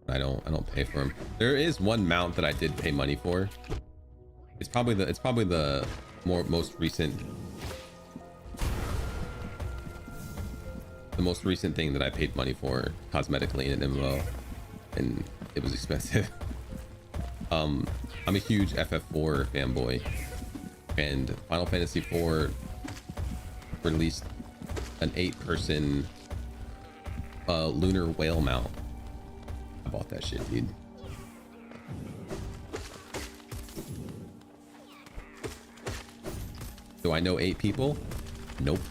I don't pay for them. There is one mount that I did pay money for. It's probably the most recent thing that I paid money for cosmetically in an MMO, and it was expensive. I'm a huge FF4 fanboy, and Final Fantasy IV released an 8-person lunar whale mount. I bought that shit, dude. Do I know 8 people? Nope.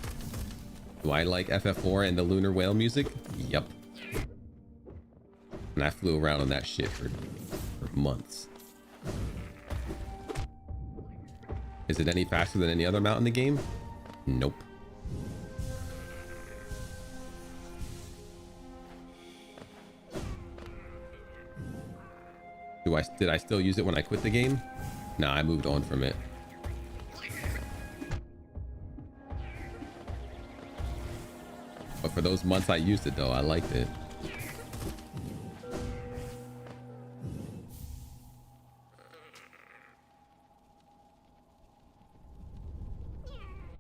Do I like FF4 and the lunar whale music? Yep. And I flew around on that shit for months. Is it any faster than any other mount in the game? Nope. Did I still use it when I quit the game? Nah, I moved on from it. But for those months I used it though, I liked it.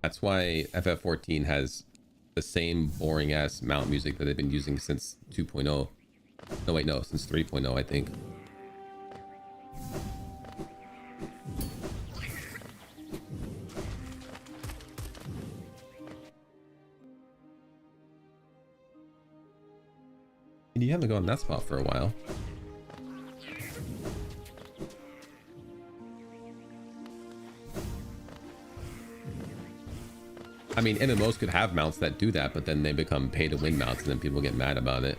That's why FF14 has the same boring ass mount music that they've been using since 2.0. No wait, no, since 3.0 I think. You haven't gone in that spot for a while. I mean, MMOs could have mounts that do that, but then they become pay-to-win mounts, and then people get mad about it.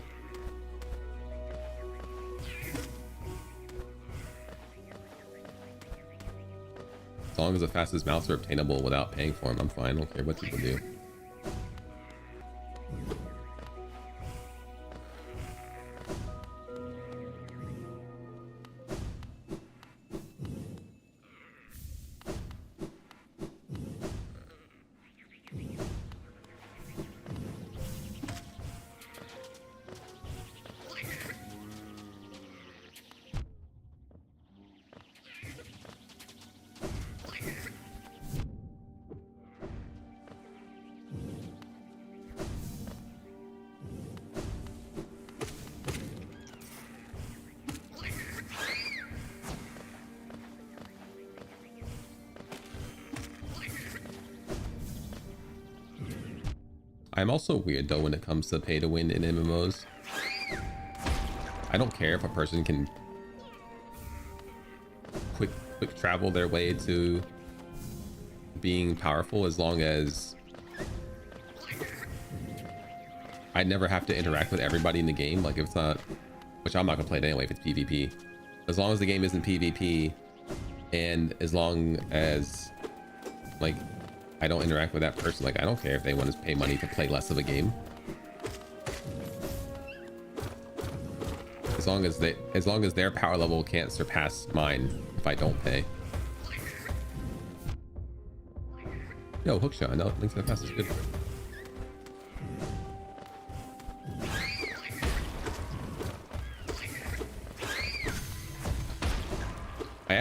As long as the fastest mounts are obtainable without paying for them, I'm fine. I don't care what people do. I'm also weird though when it comes to pay to win in MMOs. I don't care if a person can quick travel their way to being powerful, as long as I never have to interact with everybody in the game. Like if it's not, which I'm not gonna play it anyway if it's PvP. As long as the game isn't PvP, and as long as like I don't interact with that person, like I don't care if they want to pay money to play less of a game. As long as their power level can't surpass mine if I don't pay. Yo, hookshot, no, links to the fastest, good.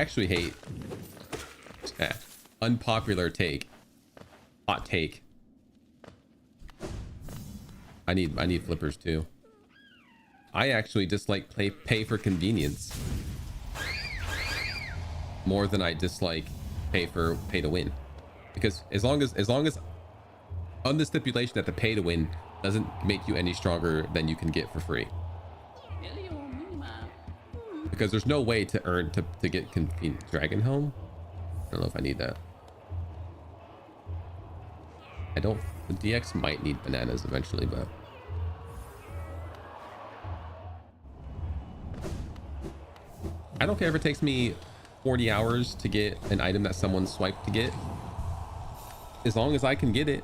actually hate unpopular take. Hot take. I need flippers too. I actually dislike pay for convenience more than I dislike pay to win, because as long as on the stipulation that the pay to win doesn't make you any stronger than you can get for free, because there's no way to earn to get dragon home. I don't know if I need that. I don't. The DX might need bananas eventually, but I don't care if it takes me 40 hours to get an item that someone swiped to get, as long as I can get it.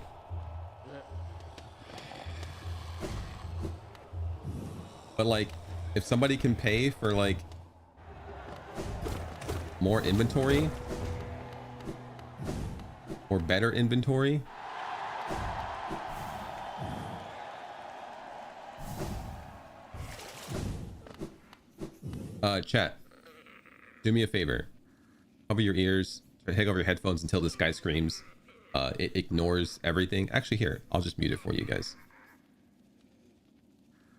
But like, if somebody can pay for like more inventory or better inventory, chat, do me a favor, cover your ears, take over your headphones until this guy screams. It ignores everything. Actually, here, I'll just mute it for you guys,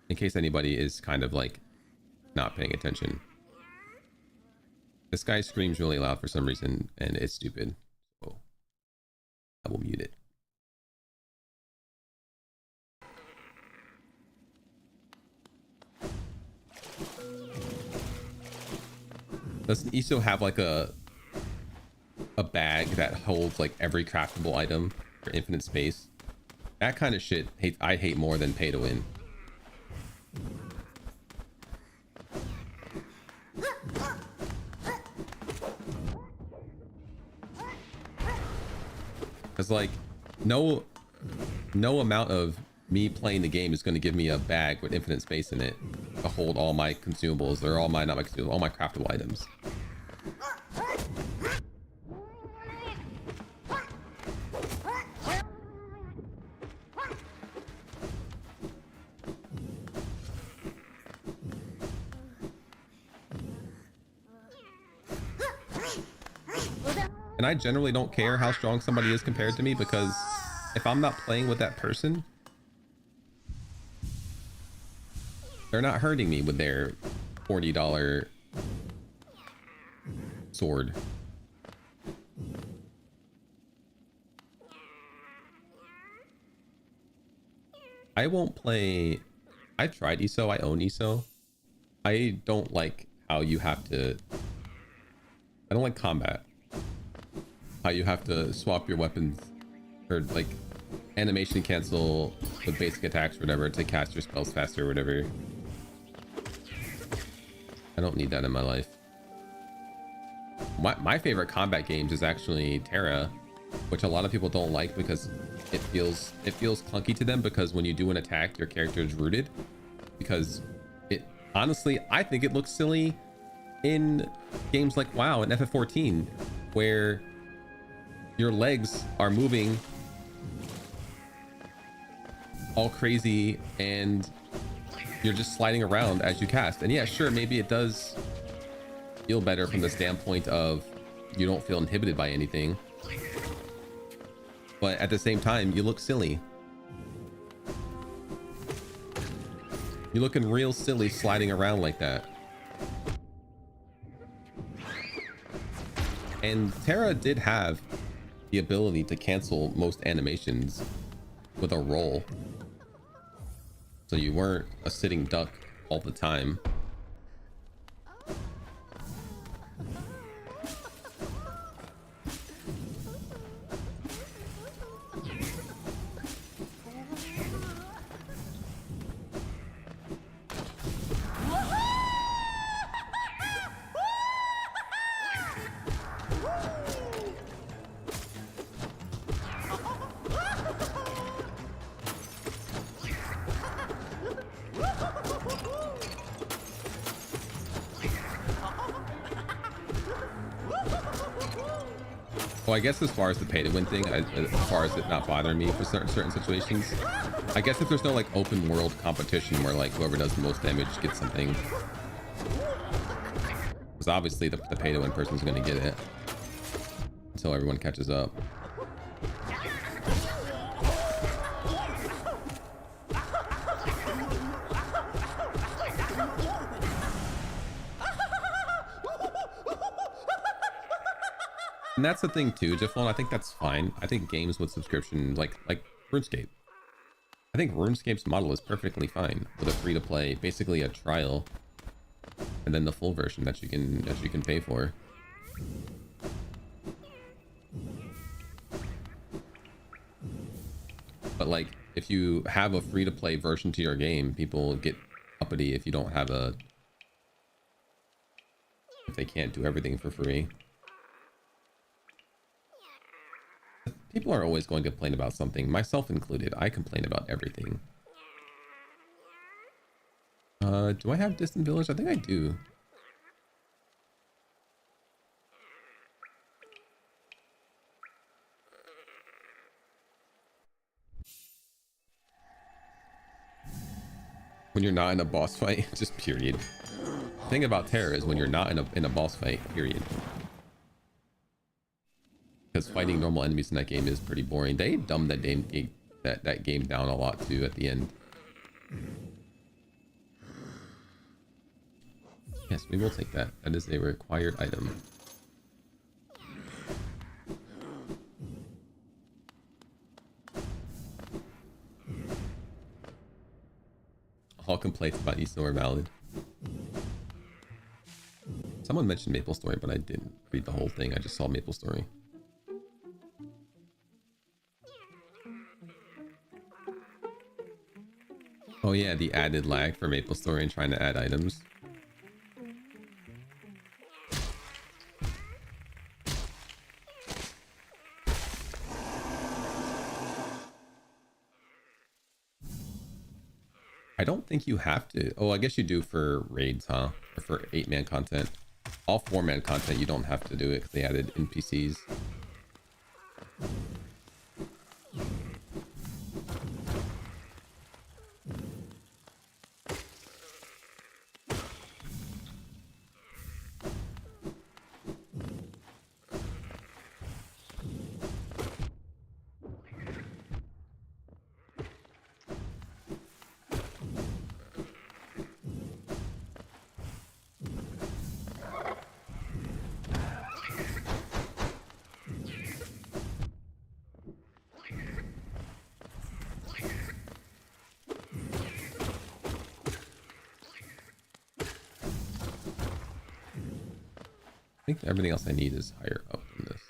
in case anybody is kind of like not paying attention. This guy screams really loud for some reason, and it's stupid, so I will mute it. Doesn't ISO have like a bag that holds like every craftable item for infinite space? That kind of shit I hate more than pay to win. Because like no amount of me playing the game is going to give me a bag with infinite space in it to hold all my consumables, or all my, not my consumables, all my craftable items. And I generally don't care how strong somebody is compared to me, because if I'm not playing with that person, they're not hurting me with their $40 sword. I won't play. I tried ESO. I own ESO. I don't like how you have to. I don't like combat. How you have to swap your weapons, or like animation cancel the basic attacks or whatever to cast your spells faster or whatever. I don't need that in my life. My favorite combat games is actually Terra, which a lot of people don't like because it feels clunky to them, because when you do an attack, your character is rooted. Because it honestly, I think it looks silly in games like WoW and FF14, where your legs are moving all crazy and you're just sliding around as you cast. And yeah, sure, maybe it does feel better from the standpoint of you don't feel inhibited by anything, but at the same time you look silly. You're looking real silly sliding around like that. And Terra did have the ability to cancel most animations with a roll, so you weren't a sitting duck all the time. Well, I guess as far as the pay to win thing, as far as it not bothering me for certain situations, I guess if there's no like open world competition where like whoever does the most damage gets something. Because obviously the pay to win person's going to get it until everyone catches up. And that's the thing too, Jifflon. I think that's fine. I think games with subscription, like RuneScape. I think RuneScape's model is perfectly fine with a free-to-play, basically a trial, and then the full version that you can pay for. But like, if you have a free-to-play version to your game, people get uppity if you don't have if they can't do everything for free. People are always going to complain about something, myself included. I complain about everything. Do I have Distant Village? I think I do. When you're not in a boss fight, just period. The thing about Terra is when you're not in a boss fight, period. Because fighting normal enemies in that game is pretty boring. They dumbed that game down a lot too at the end. Yes, we will take that. That is a required item. All complaints about East are valid. Someone mentioned MapleStory, but I didn't read the whole thing. I just saw MapleStory. Oh yeah, the added lag for MapleStory and trying to add items. I don't think you have to. Oh, I guess you do for raids, huh? Or for 8-man content. All 4-man content, you don't have to do it because they added NPCs. I think everything else I need is higher up than this.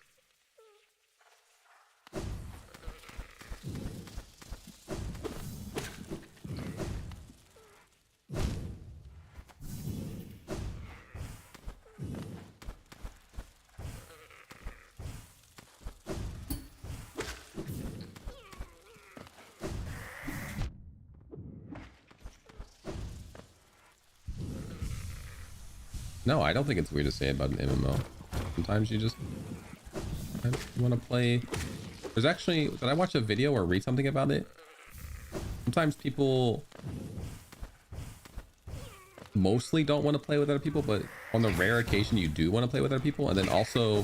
No, I don't think it's weird to say about an MMO. Sometimes you just want to play. There's actually, did I watch a video or read something about it? Sometimes people mostly don't want to play with other people, but on the rare occasion you do want to play with other people. And then also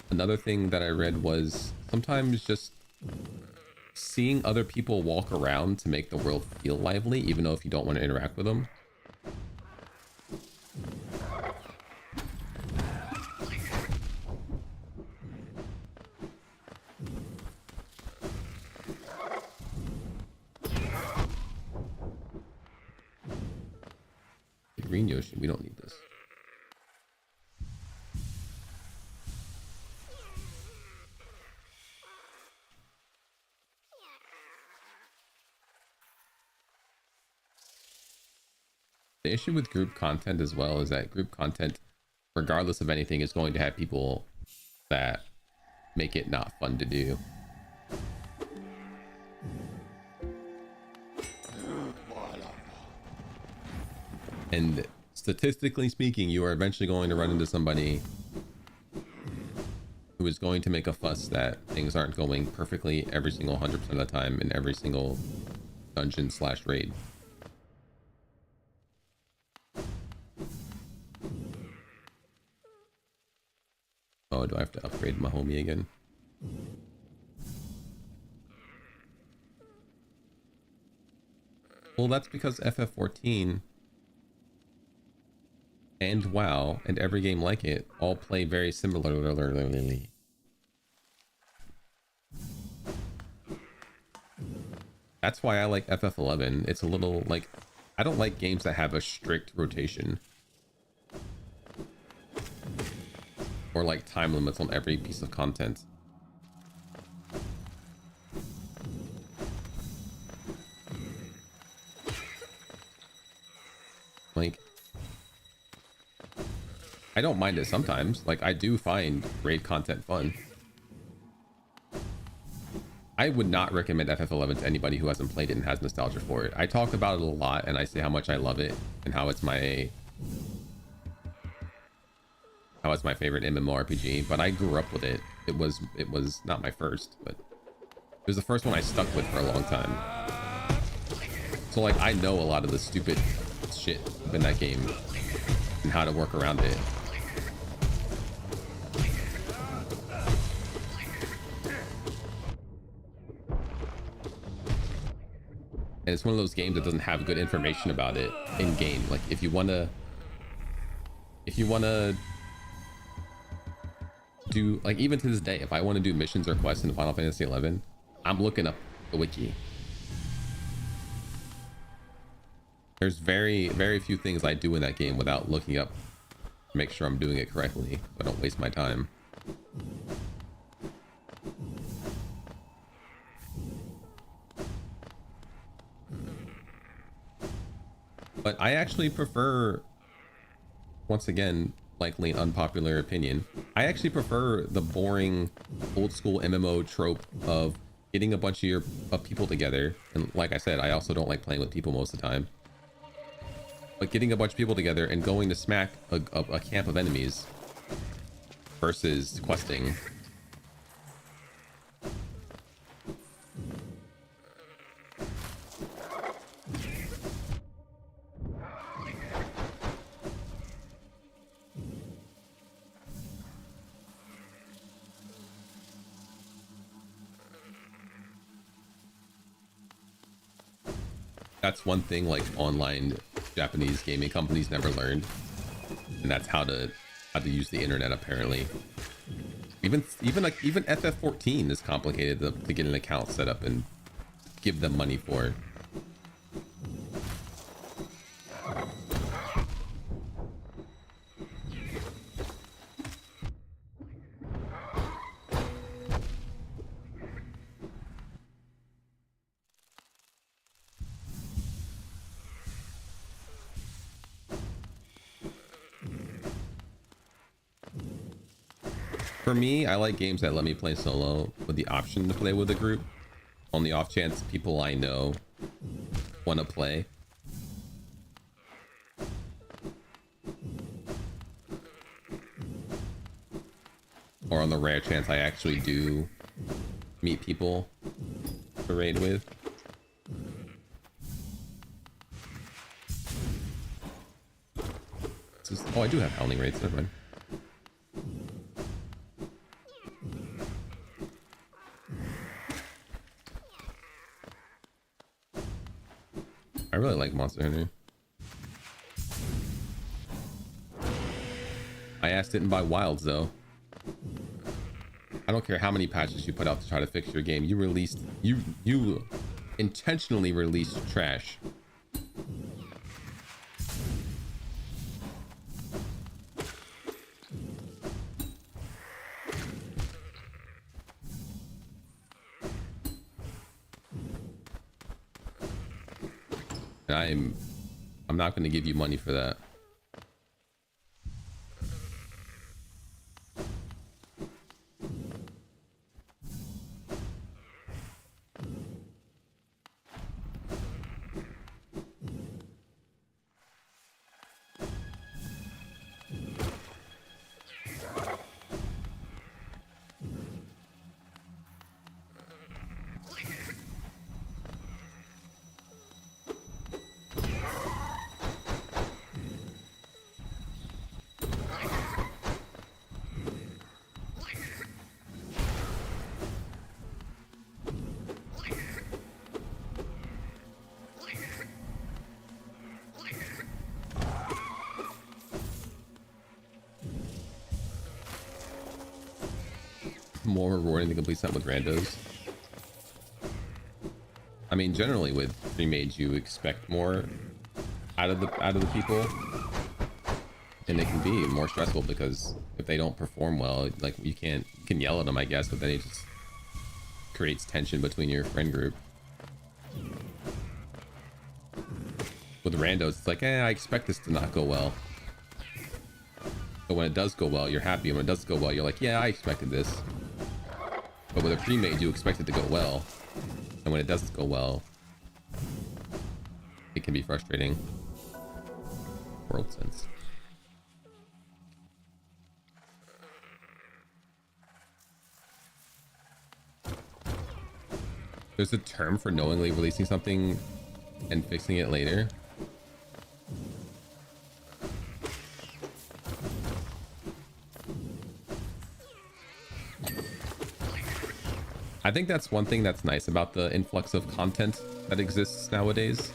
another thing that I read was sometimes just seeing other people walk around to make the world feel lively, even though if you don't want to interact with them. Green Yoshi, we don't need this. The issue with group content as well is that group content, regardless of anything, is going to have people that make it not fun to do. And statistically speaking, you are eventually going to run into somebody who is going to make a fuss that things aren't going perfectly every single 100% of the time in every single dungeon / raid. Oh, do I have to upgrade my homie again? Well, that's because FF14 and WoW and every game like it all play very similarly. That's why I like FF11. It's a little like, I don't like games that have a strict rotation or like time limits on every piece of content. Like, I don't mind it sometimes. Like, I do find raid content fun. I would not recommend FF11 to anybody who hasn't played it and has nostalgia for it. I talk about it a lot and I say how much I love it and how it's my favorite MMORPG, but I grew up with it. It was not my first, but it was the first one I stuck with for a long time. So like, I know a lot of the stupid shit in that game and how to work around it. And it's one of those games that doesn't have good information about it in game. Like, if you wanna do, like, even to this day, if I want to do missions or quests in Final Fantasy 11, I'm looking up the wiki. There's very, very few things I do in that game without looking up to make sure I'm doing it correctly, so I don't waste my time. But I actually prefer, once again, likely an unpopular opinion, I actually prefer the boring old school MMO trope of getting a bunch of people together. And like I said, I also don't like playing with people most of the time. But getting a bunch of people together and going to smack a camp of enemies versus questing. That's one thing like online Japanese gaming companies never learned, and that's how to use the internet apparently. Even FF14 is complicated to get an account set up and give them money for. For me, I like games that let me play solo with the option to play with a group on the off chance people I know want to play. Or on the rare chance I actually do meet people to raid with. Oh, I do have howling raids, never mind. I really like Monster Hunter. I didn't buy Wilds though. I don't care how many patches you put out to try to fix your game. You intentionally released trash. And I'm not going to give you money for that. more rewarding to complete something with randos. I mean, generally with pre-made, you expect more out of the people, and it can be more stressful because if they don't perform well, like you can yell at them, I guess, but then it just creates tension between your friend group. With randos, it's like, I expect this to not go well. But when it does go well, you're happy. And when it does go well, you're like, yeah, I expected this. But with a pre-made, you expect it to go well. And when it doesn't go well, it can be frustrating. World sense. There's a term for knowingly releasing something and fixing it later. I think that's one thing that's nice about the influx of content that exists nowadays.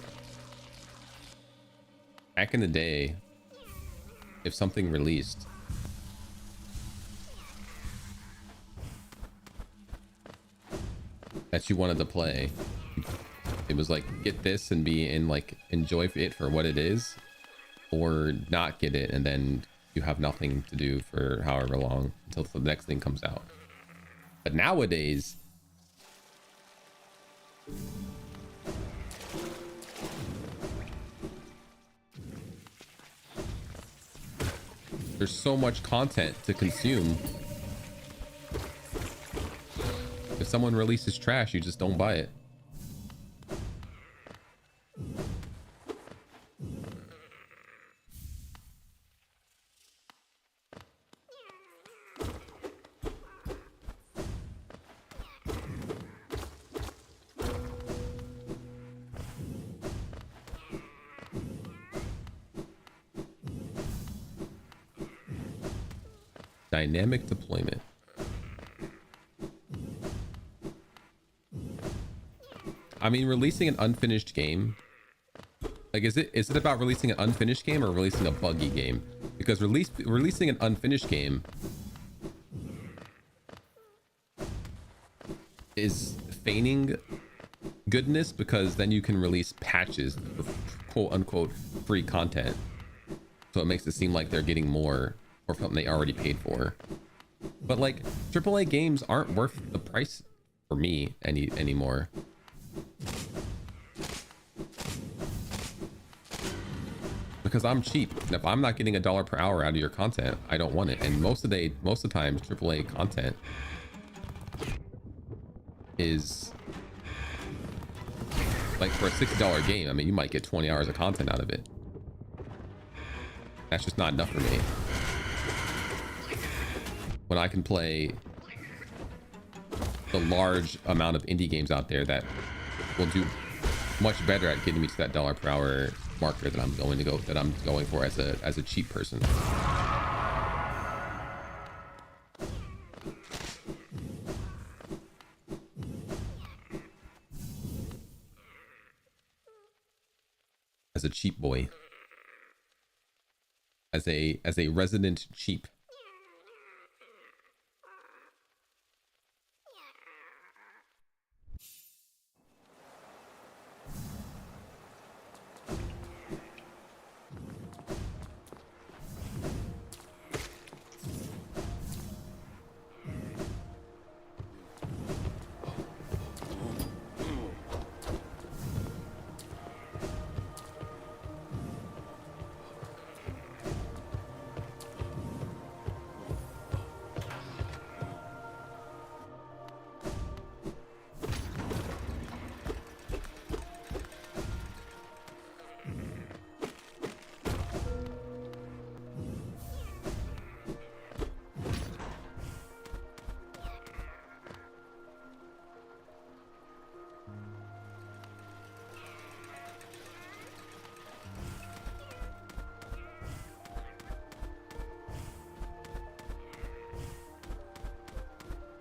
Back in the day, if something released, that you wanted to play, it was like, get this and be in, like, enjoy it for what it is, or not get it and then you have nothing to do for however long until the next thing comes out. But nowadays, there's so much content to consume. If someone releases trash, you just don't buy it. Dynamic deployment. I mean, releasing an unfinished game, like, is it about releasing an unfinished game or releasing a buggy game? Because releasing an unfinished game is feigning goodness, because then you can release patches for quote unquote free content, so it makes it seem like they're getting more or something they already paid for. But like, AAA games aren't worth the price for me anymore. Because I'm cheap, and if I'm not getting $1 per hour out of your content, I don't want it. And most of the time, AAA content is like, for a $60 game, I mean, you might get 20 hours of content out of it. That's just not enough for me. When I can play the large amount of indie games out there that will do much better at getting me to that $1 per hour marker that I'm going for as a cheap person. As a cheap boy. As a resident cheap.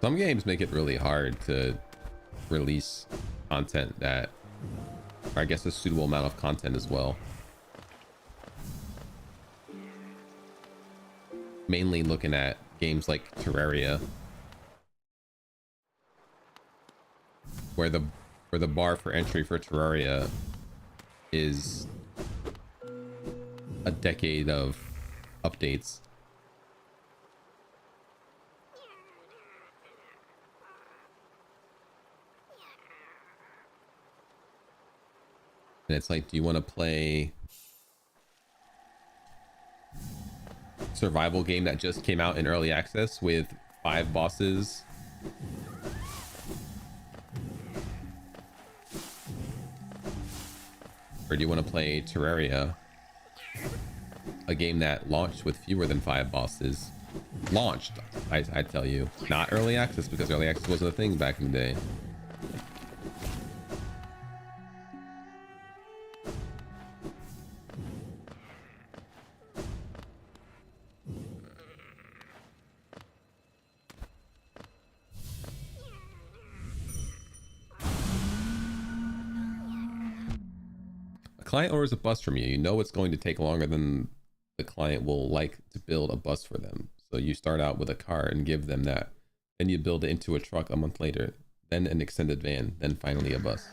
Some games make it really hard to release content that, or I guess a suitable amount of content as well. Mainly looking at games like Terraria. where the bar for entry for Terraria is a decade of updates. And it's like, do you want to play survival game that just came out in early access with 5 bosses? Or do you want to play Terraria, a game that launched with fewer than 5 bosses? Launched, I tell you, not early access, because early access wasn't a thing back in the day. Client orders a bus from you. You know it's going to take longer than the client will like to build a bus for them. So you start out with a car and give them that. Then you build it into a truck a month later. Then an extended van. Then finally a bus.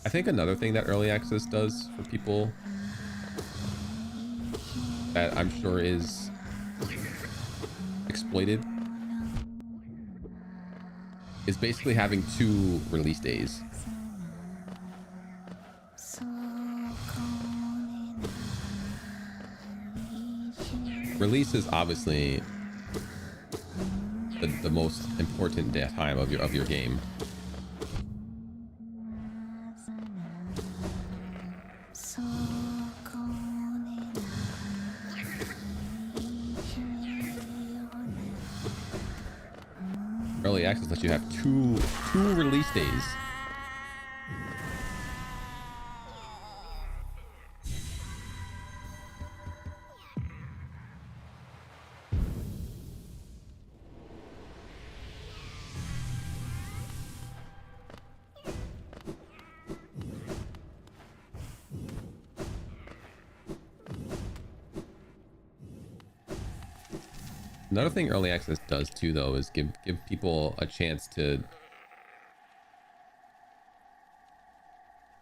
I think another thing that early access does for people that I'm sure is exploited is basically having 2 release days. Release is obviously the most important time of your game. Early access lets you have two release days. Another thing early access does too, though, is give people a chance to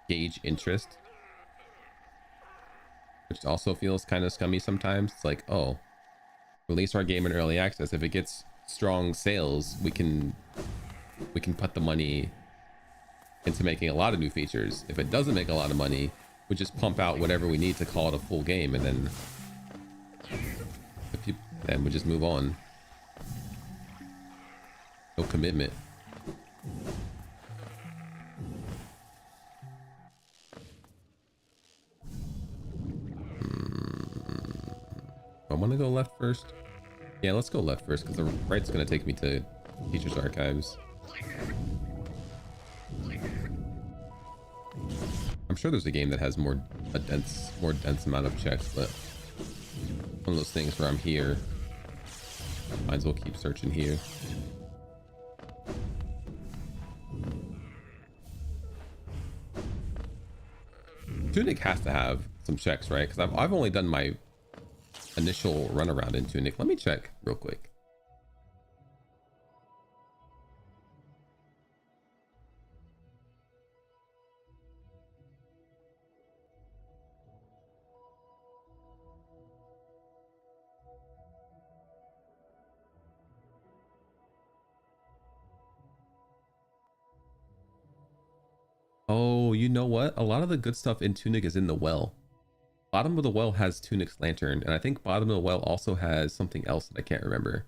gauge interest, which also feels kind of scummy sometimes. It's like, oh, release our game in early access. If it gets strong sales, we can put the money into making a lot of new features. If it doesn't make a lot of money, we just pump out whatever we need to call it a full game, and then we just move on. No commitment. I want to go left first. Yeah, let's go left first, because the right's going to take me to Teacher's Archives. I'm sure there's a game that has more dense amount of checks, but one of those things where I'm here, might as well keep searching here. Tunic has to have some checks, right? Because I've only done my initial run around in Tunic. Let me check real quick. Oh, you know what? A lot of the good stuff in Tunic is in the well. Bottom of the well has Tunic's lantern, and I think bottom of the well also has something else that I can't remember.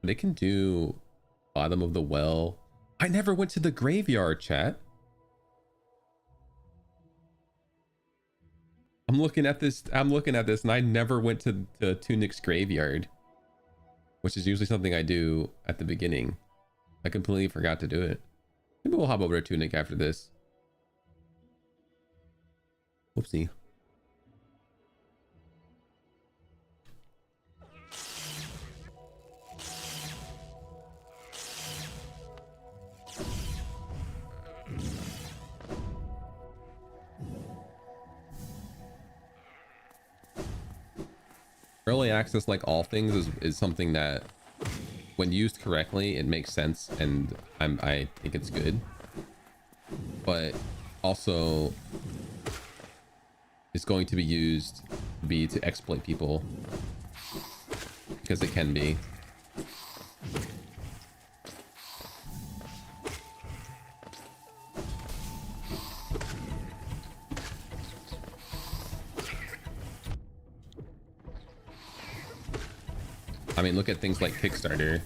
They can do bottom of the well. I never went to the graveyard, chat. I'm looking at this, and I never went to Tunic's graveyard, which is usually something I do at the beginning. I completely forgot to do it. Maybe we'll hop over to Tunic after this. Whoopsie. Early access, like all things, is something that when used correctly, it makes sense, and I think it's good. But also, it's going to be used to exploit people, because it can be. I mean, look at things like Kickstarter.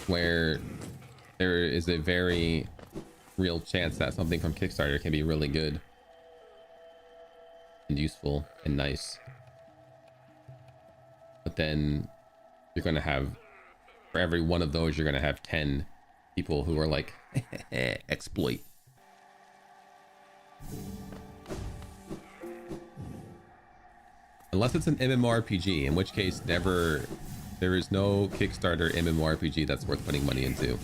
Where there is a very real chance that something from Kickstarter can be really good and useful and nice. But then you're going to have, for every one of those, you're going to have 10 people who are like, exploit. Unless it's an MMORPG, in which case there is no Kickstarter MMORPG that's worth putting money into.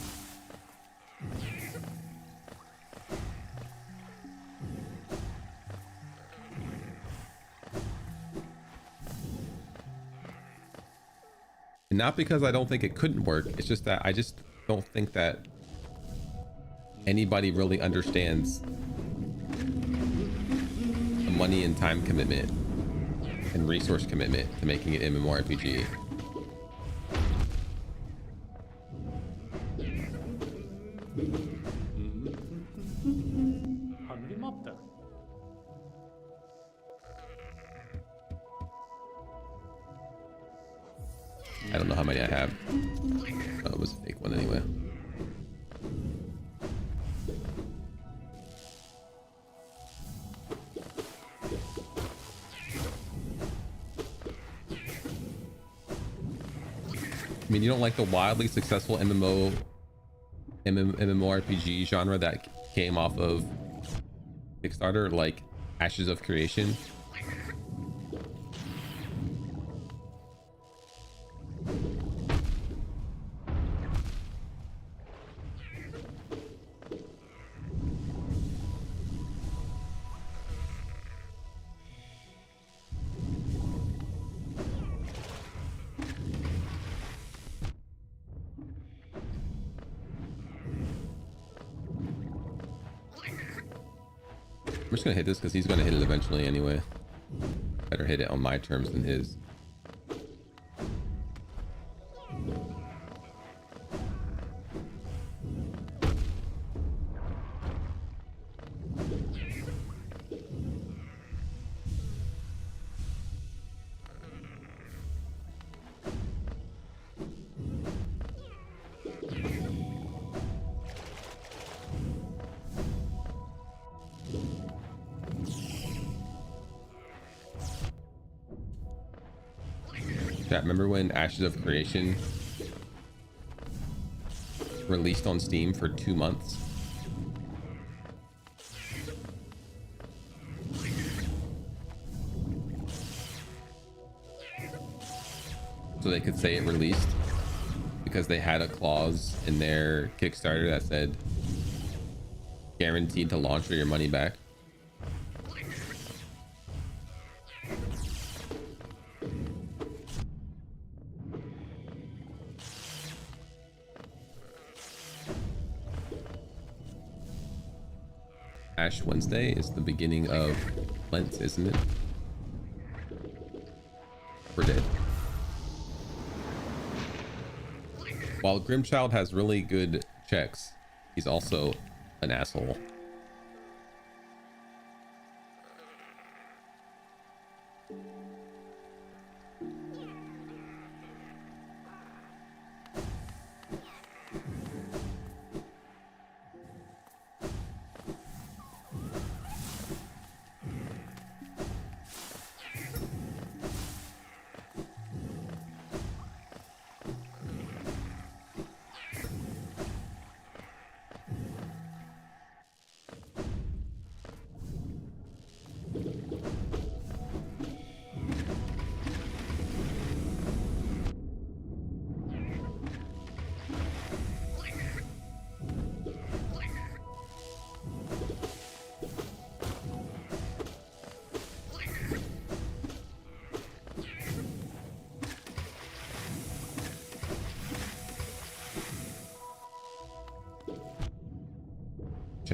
And not because I don't think it couldn't work, it's just that I just don't think that anybody really understands the money and time commitment and resource commitment to making an MMORPG. I don't know how many I have. Oh, it was a fake one anyway. I mean, you don't like the wildly successful MMORPG genre that came off of Kickstarter, like Ashes of Creation? I'm just gonna hit this because he's gonna hit it eventually anyway. Better hit it on my terms than his. Remember when Ashes of Creation released on Steam for 2 months? So they could say it released because they had a clause in their Kickstarter that said guaranteed to launch or your money back. Ash Wednesday is the beginning of Lent, isn't it? We're dead. While Grimchild has really good checks, he's also an asshole.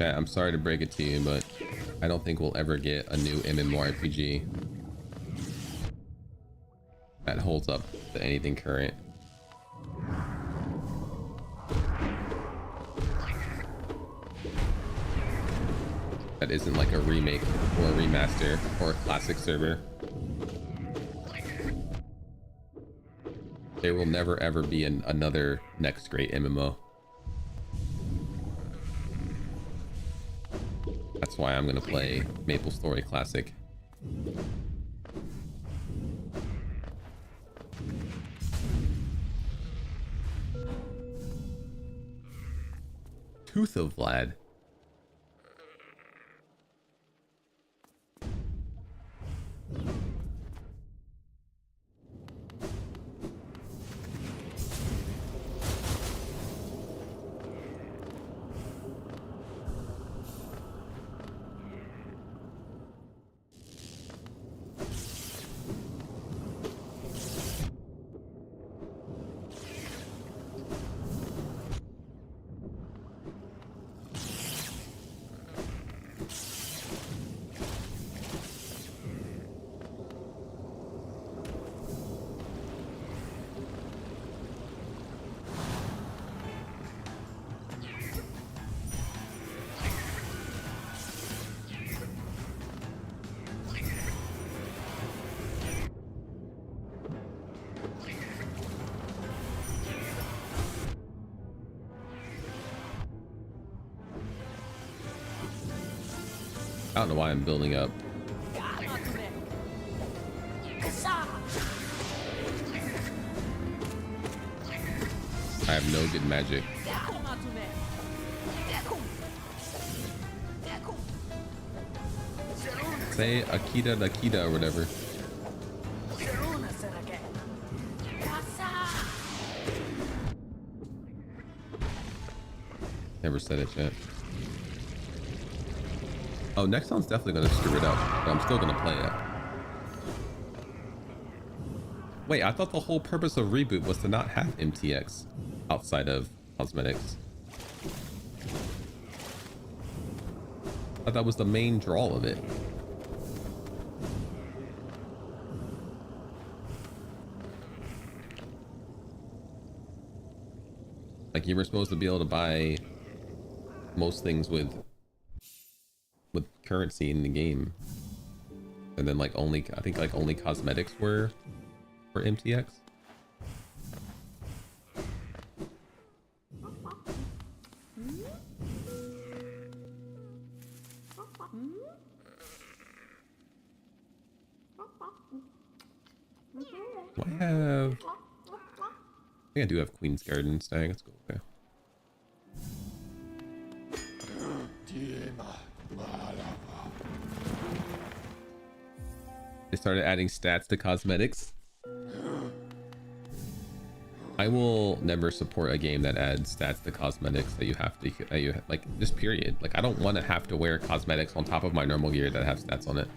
Chat, I'm sorry to break it to you, but I don't think we'll ever get a new MMORPG that holds up to anything current. That isn't like a remake or a remaster or a classic server. There will never ever be another next great MMO. That's why I'm gonna play MapleStory Classic. Tooth of Vlad. I don't know why I'm building up. I have no good magic. Say Akita Dakita or whatever. Never said it yet. Oh, next one's definitely gonna screw it up, but I'm still gonna play it. Wait, I thought the whole purpose of Reboot was to not have MTX outside of cosmetics. I thought that was the main draw of it. Like you were supposed to be able to buy most things with currency in the game, and then like only I think like only cosmetics were for MTX. Do I have? I think I do have Queen's Garden stag. Let's go. Okay. They started adding stats to cosmetics. I will never support a game that adds stats to cosmetics that you have to like just period. Like I don't want to have to wear cosmetics on top of my normal gear that have stats on it.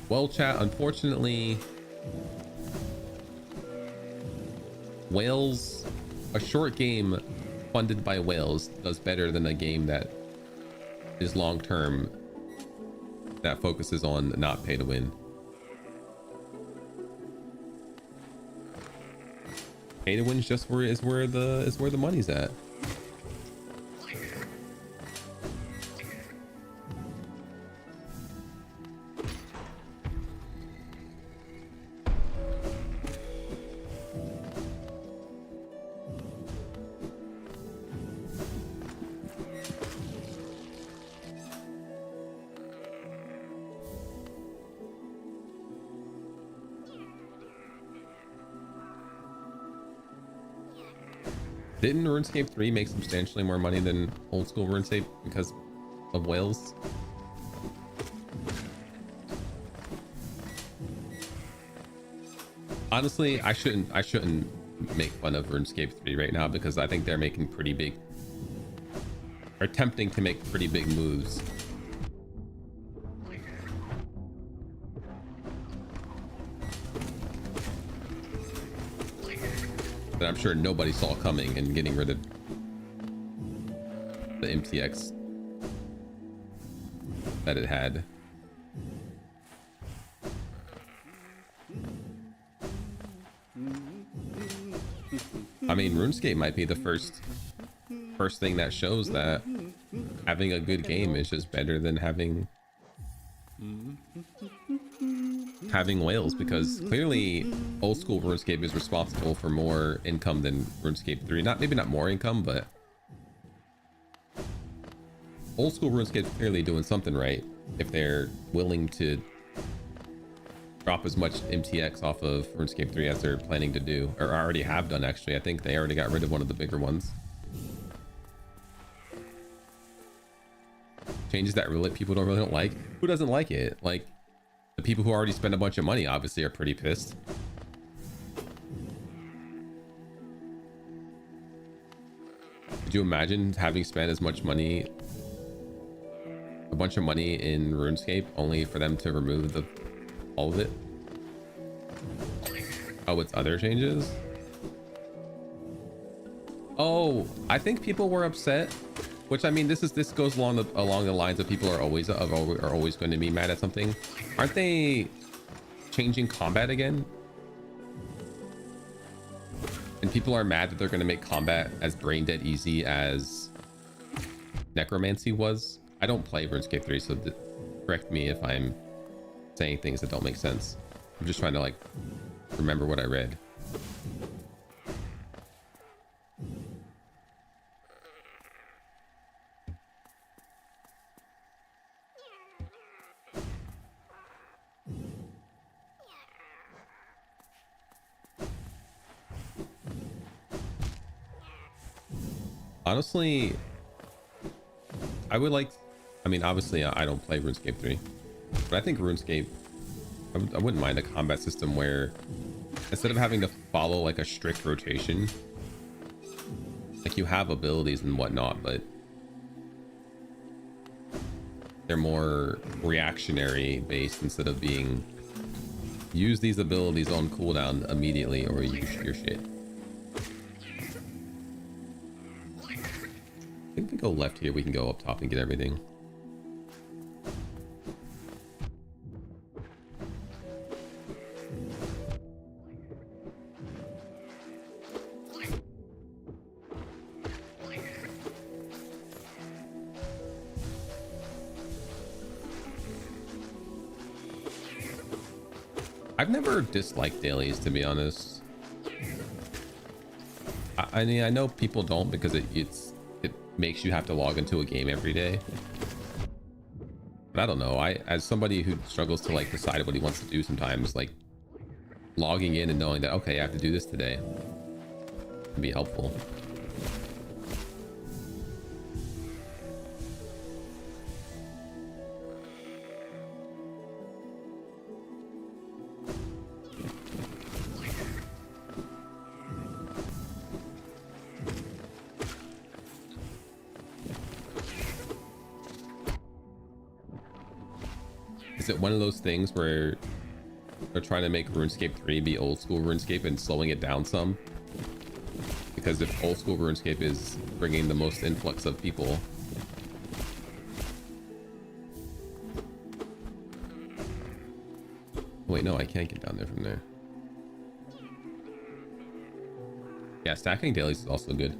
Well, chat, unfortunately, whales, a short game funded by whales does better than a game that is long term, that focuses on not pay to win. Pay to win is just where the money's at. Didn't RuneScape 3 make substantially more money than old school RuneScape because of whales? Honestly, I shouldn't make fun of RuneScape 3 right now because I think they're making pretty big, or attempting to make pretty big moves. that I'm sure nobody saw coming, and getting rid of the MTX that it had. I mean, RuneScape might be the first thing that shows that having a good game is just better than having whales, because clearly old school RuneScape is responsible for more income than RuneScape 3. Maybe not more income, but old school RuneScape's clearly doing something right if they're willing to drop as much MTX off of RuneScape 3 as they're planning to do, or already have done. Actually, I think they already got rid of one of the bigger ones. Changes that really people don't like. Who doesn't like it? Like, the people who already spent a bunch of money obviously are pretty pissed. Could you imagine having spent as much money, a bunch of money in RuneScape, only for them to remove all of it? Oh, it's other changes? Oh, I think people were upset. Which, I mean, this goes along the lines of people are always going to be mad at something. Aren't they changing combat again? And people are mad that they're going to make combat as brain dead easy as necromancy was. I don't play RuneScape 3, so correct me if I'm saying things that don't make sense. I'm just trying to like remember what I read. Honestly, I would like, I mean, obviously I don't play RuneScape 3, but I think RuneScape, I wouldn't mind a combat system where instead of having to follow like a strict rotation, like you have abilities and whatnot, but they're more reactionary based instead of being use these abilities on cooldown immediately or use your shit. I think if we go left here, we can go up top and get everything. I've never disliked dailies, to be honest. I mean, I know people don't because it makes you have to log into a game every day. But I don't know. As somebody who struggles to like decide what he wants to do sometimes, like logging in and knowing that, okay, I have to do this today can be helpful. Is it one of those things where they're trying to make RuneScape 3 be old school RuneScape and slowing it down some? Because if old school RuneScape is bringing the most influx of people, wait, no, I can't get down there from there. Yeah, stacking dailies is also good.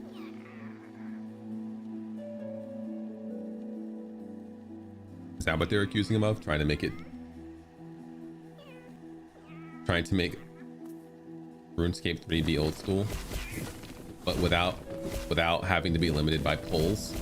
Is that what they're accusing him of? Trying to make RuneScape 3 be old school, but without having to be limited by polls.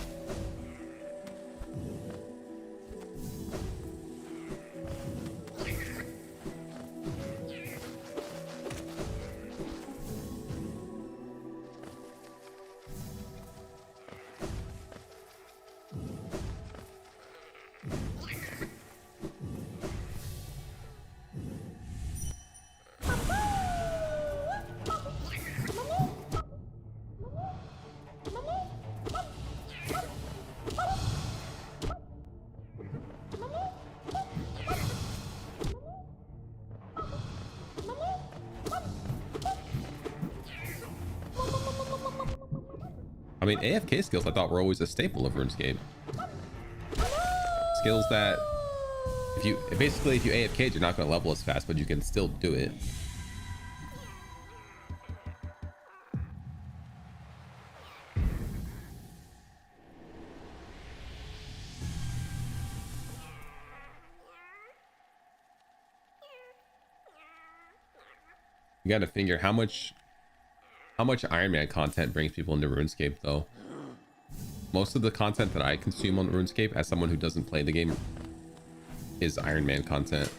I mean, AFK skills I thought were always a staple of RuneScape. Skills that if you AFK'd, you're not going to level as fast, but you can still do it. You got to figure how much Iron Man content brings people into RuneScape, though. Most of the content that I consume on RuneScape as someone who doesn't play the game is Iron Man content.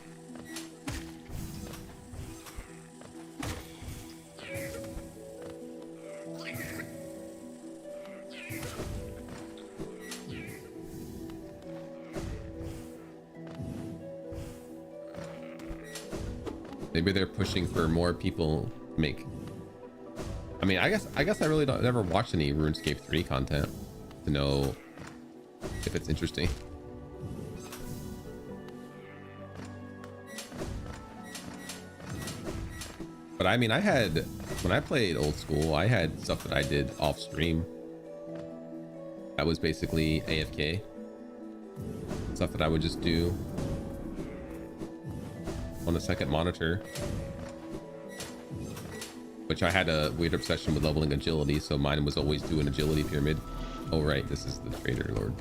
Maybe they're pushing for more people to make. I mean, I guess I really don't never watch any RuneScape 3 content to know if it's interesting. But I mean, when I played old school, I had stuff that I did off stream. That was basically AFK. Stuff that I would just do on the second monitor. Which I had a weird obsession with leveling agility, so mine was always do an agility pyramid. Oh right, this is the Trader Lord.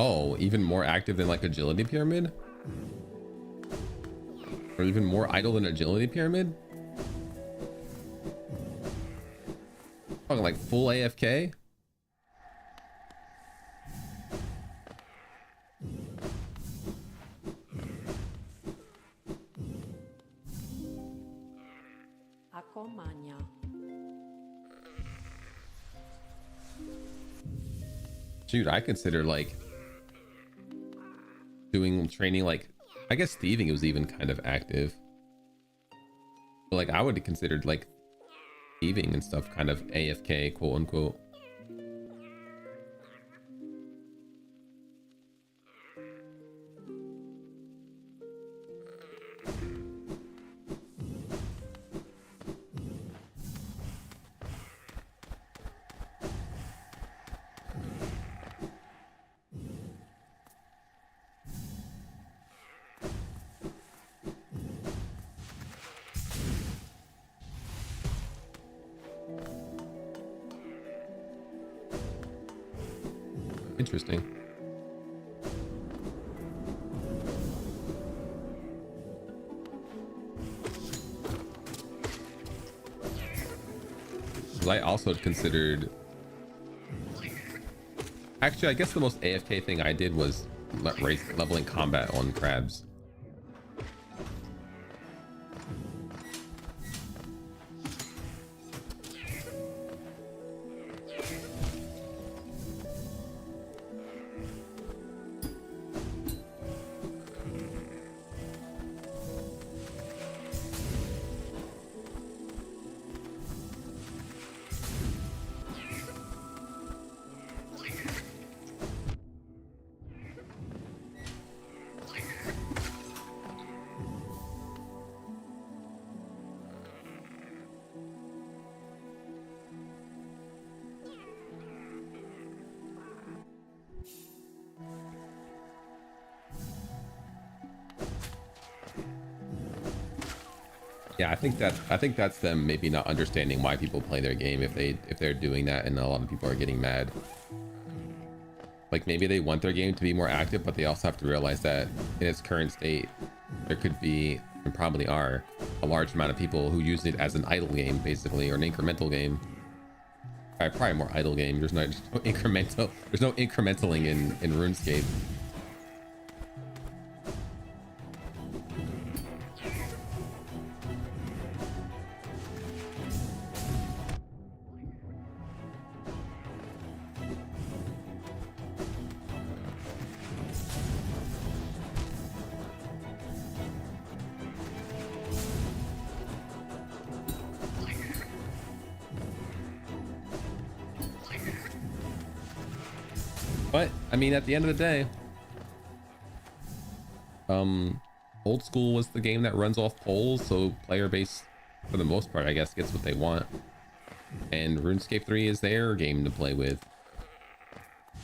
Oh, even more active than like agility pyramid? Or even more idle than agility pyramid? Talking like full AFK? Dude, I consider like doing training, like I guess thieving was even kind of active, but like I would have considered like thieving and stuff kind of AFK, quote unquote. Interesting. I also considered, actually I guess the most AFK thing I did was leveling combat on crabs. Yeah, I think that's them maybe not understanding why people play their game if they're doing that, and a lot of people are getting mad. Like maybe they want their game to be more active, but they also have to realize that in its current state, there could be, and probably are, a large amount of people who use it as an idle game, basically, or an incremental game. Probably more idle game. There's no incremental. There's no incrementaling in RuneScape. But I mean, at the end of the day, old school was the game that runs off polls, so player base, for the most part, I guess, gets what they want. And RuneScape 3 is their game to play with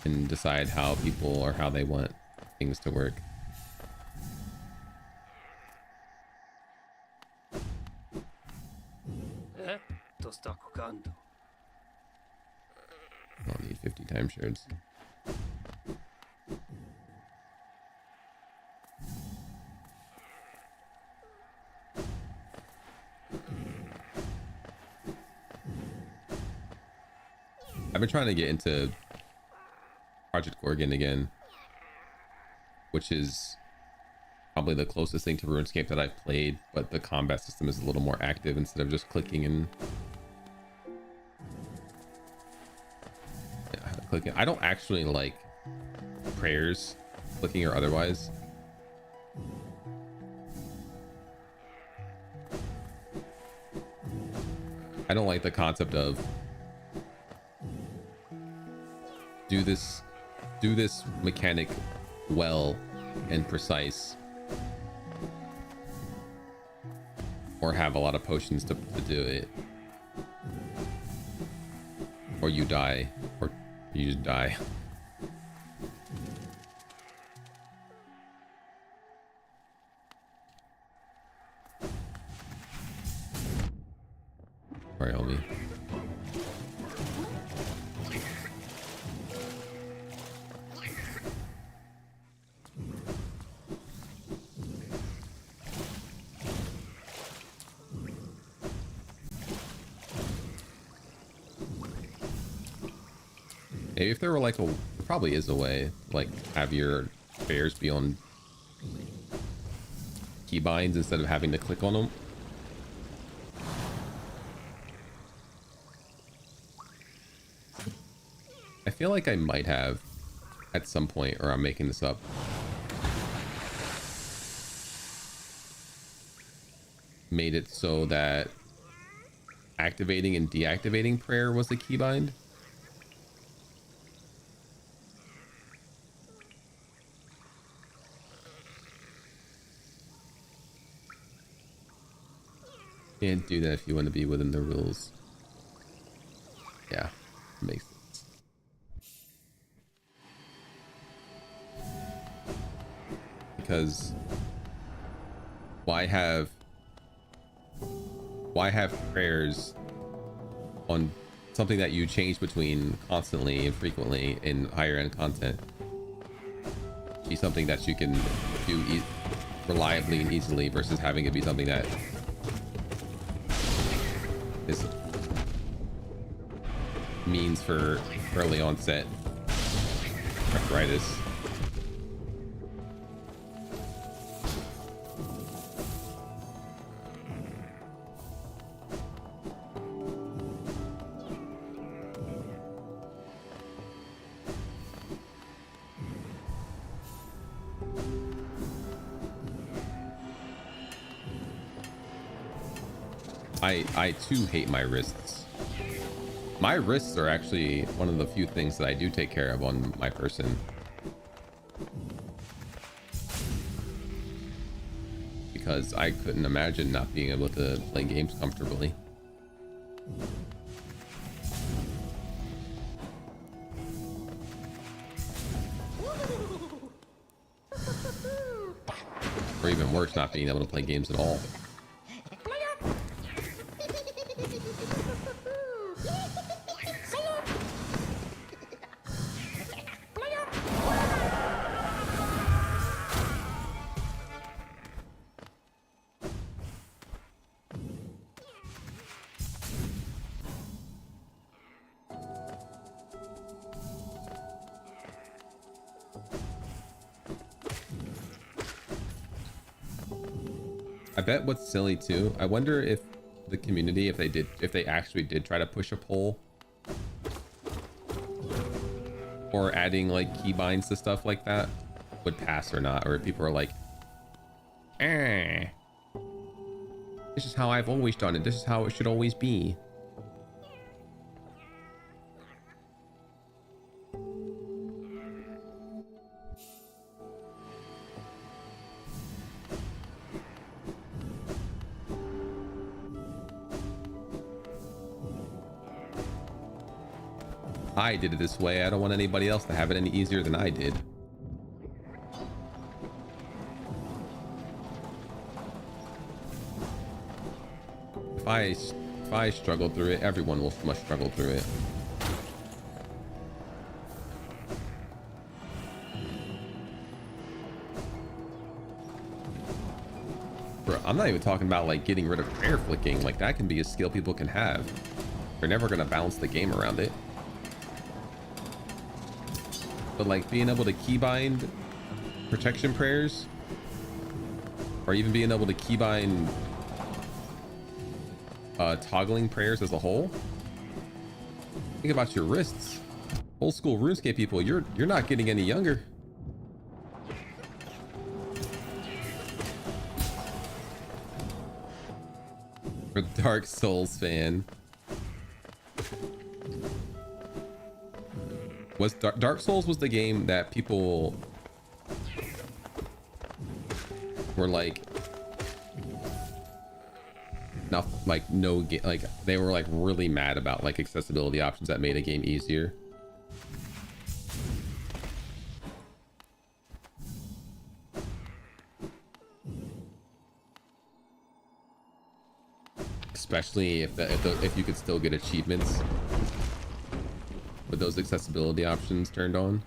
and decide how people or how they want things to work. I'll need 50 timeshares. I've been trying to get into Project Gorgon again, which is probably the closest thing to RuneScape that I've played, but the combat system is a little more active instead of just clicking and clicking. I don't actually like prayers, clicking or otherwise. I don't like the concept of do this mechanic well and precise, or have a lot of potions to do it, or you die, or you just die. Sorry, homie. Maybe if there were like probably is a way, like have your bears be on keybinds instead of having to click on them. I feel like I might have at some point, or I'm making this up. Made it so that activating and deactivating prayer was a keybind. Can't do that if you want to be within the rules. Yeah, makes sense. Because why have prayers on something that you change between constantly and frequently in higher end content be something that you can do reliably and easily versus having it be something that is means for early onset arthritis. I too hate my wrists. My wrists are actually one of the few things that I do take care of on my person. Because I couldn't imagine not being able to play games comfortably. Or even worse, not being able to play games at all. I bet what's silly too, I wonder if the community, if they actually did try to push a poll or adding like keybinds to stuff like that would pass or not, or if people are like, this is how I've always done it, this is how it should always be. I did it this way. I don't want anybody else to have it any easier than I did. If I struggled through it, everyone must struggle through it. Bro, I'm not even talking about like getting rid of prayer flicking. Like that can be a skill people can have. They're never gonna balance the game around it. But like being able to keybind protection prayers, or even being able to keybind toggling prayers as a whole. Think about your wrists. Old school RuneScape people, you're not getting any younger. For Dark Souls fan. Was Dark Souls was the game that people were like, not like no game, like they were like really mad about like accessibility options that made a game easier. Especially if you could still get achievements with those accessibility options turned on.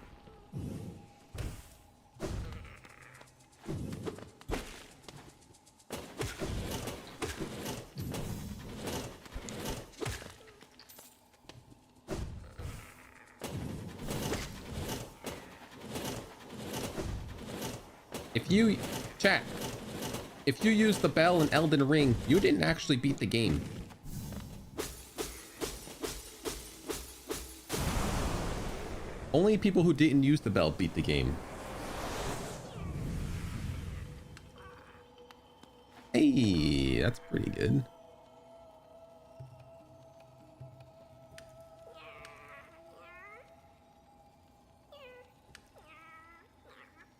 If you use the bell in Elden Ring, you didn't actually beat the game. Only people who didn't use the bell beat the game. Hey, that's pretty good.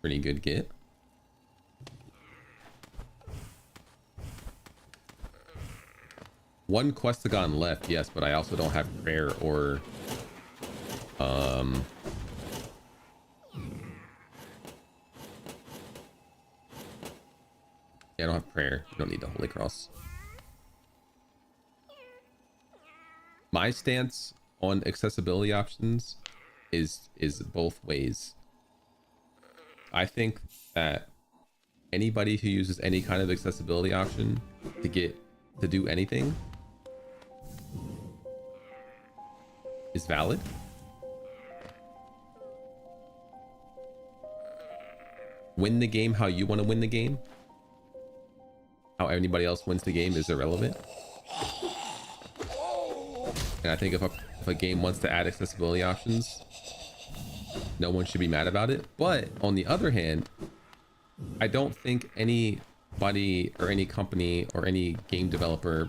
Pretty good kit. One questagon left, yes, but I also don't have prayer or yeah, I don't have prayer. You don't need the Holy Cross. My stance on accessibility options is both ways. I think that anybody who uses any kind of accessibility option to do anything is valid. Win the game how you want to win the game. How anybody else wins the game is irrelevant. And I think if a game wants to add accessibility options, no one should be mad about it. But on the other hand, I don't think anybody or any company or any game developer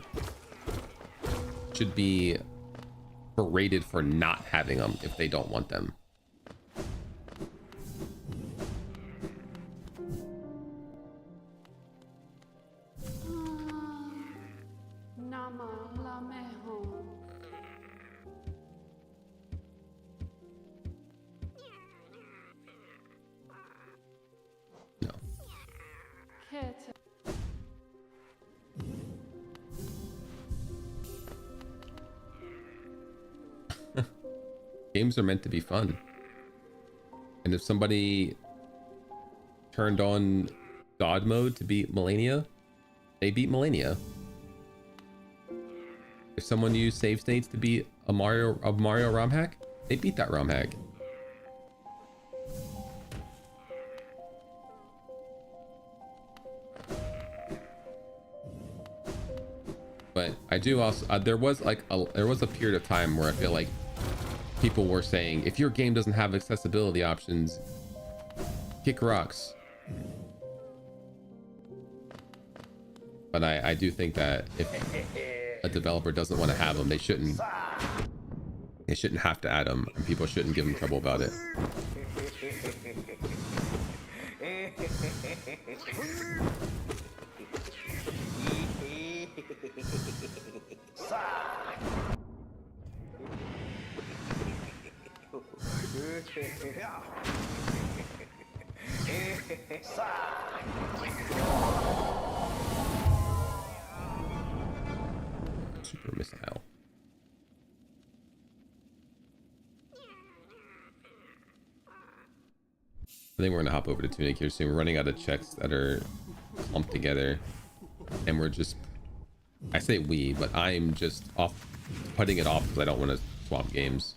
should be berated for not having them if they don't want them. Games are meant to be fun. And if somebody turned on God mode to beat Millennia, they beat Millennia. If someone used save states to beat a Mario ROM hack, they beat that ROM hack. I do also there was like there was a period of time where I feel like people were saying if your game doesn't have accessibility options, kick rocks. But I do think that if a developer doesn't want to have them, they shouldn't have to add them, and people shouldn't give them trouble about it. Super missile. I think we're gonna hop over to Tunic here soon. We're running out of checks that are clumped together, and we're just, I say we, but I'm just putting it off because I don't want to swap games.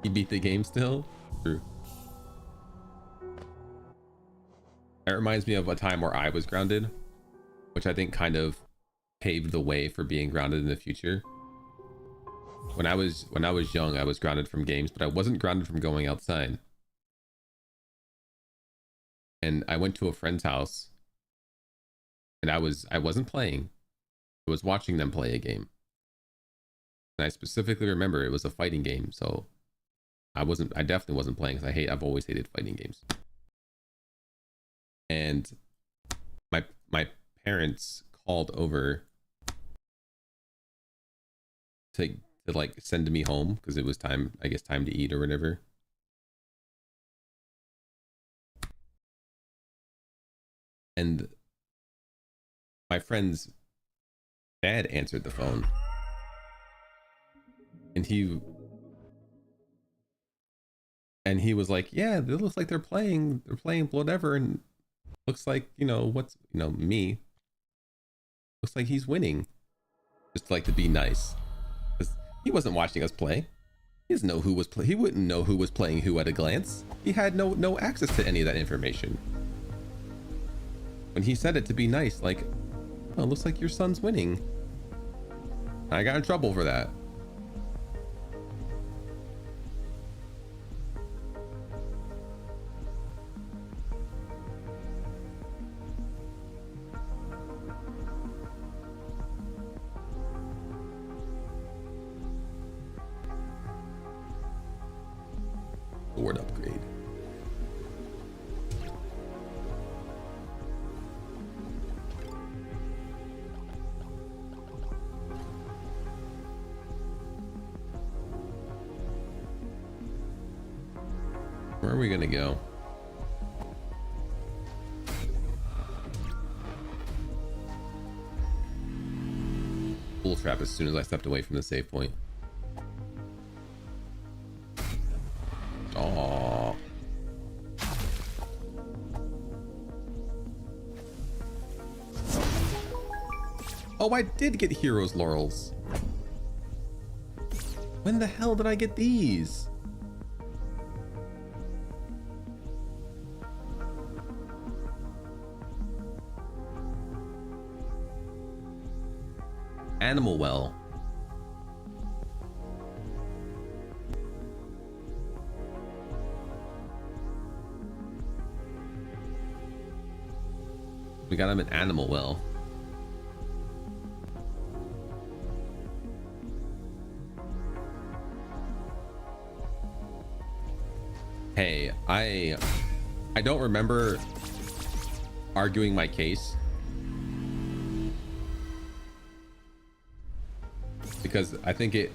You beat the game still? True. That reminds me of a time where I was grounded, which I think kind of paved the way for being grounded in the future. When I was young, I was grounded from games, but I wasn't grounded from going outside. And I went to a friend's house, and I wasn't playing. I was watching them play a game. And I specifically remember it was a fighting game, so I definitely wasn't playing because I've always hated fighting games. And my parents called over to like send me home because it was time, I guess, time to eat or whatever. And my friend's dad answered the phone, and he was like, yeah, it looks like they're playing whatever, and looks like, me, looks like he's winning, just like to be nice, because he wasn't watching us play. He doesn't know who was he wouldn't know who was playing who at a glance. He had no access to any of that information. When he said it to be nice, like, oh, it looks like your son's winning, I got in trouble for that. Sword upgrade. Where are we gonna go? Bull trap as soon as I stepped away from the save point. Oh. Oh, I did get heroes laurels. When the hell did I get these? Animal well. We got him an animal well. Hey, I don't remember arguing my case, because I think it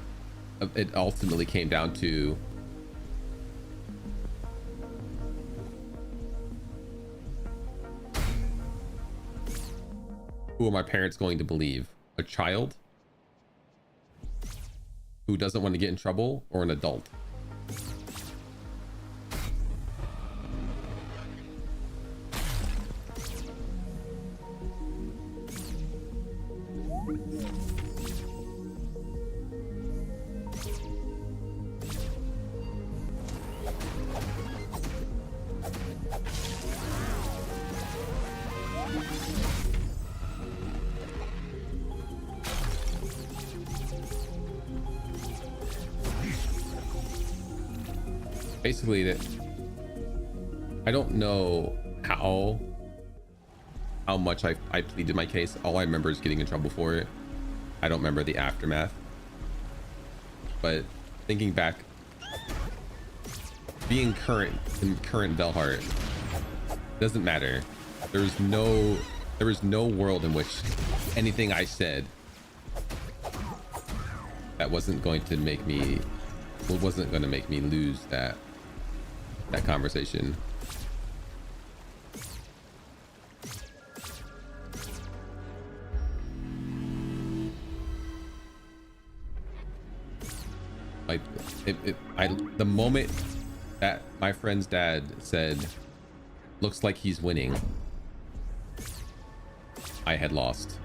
ultimately came down to who are my parents going to believe? A child who doesn't want to get in trouble or an adult? Basically, that I don't know how much I pleaded my case. All I remember is getting in trouble for it. I don't remember the aftermath. But thinking back, being current Velhart doesn't matter. There was no world in which anything I said that wasn't going to make me lose that conversation. Like the moment that my friend's dad said, "Looks like he's winning," I had lost.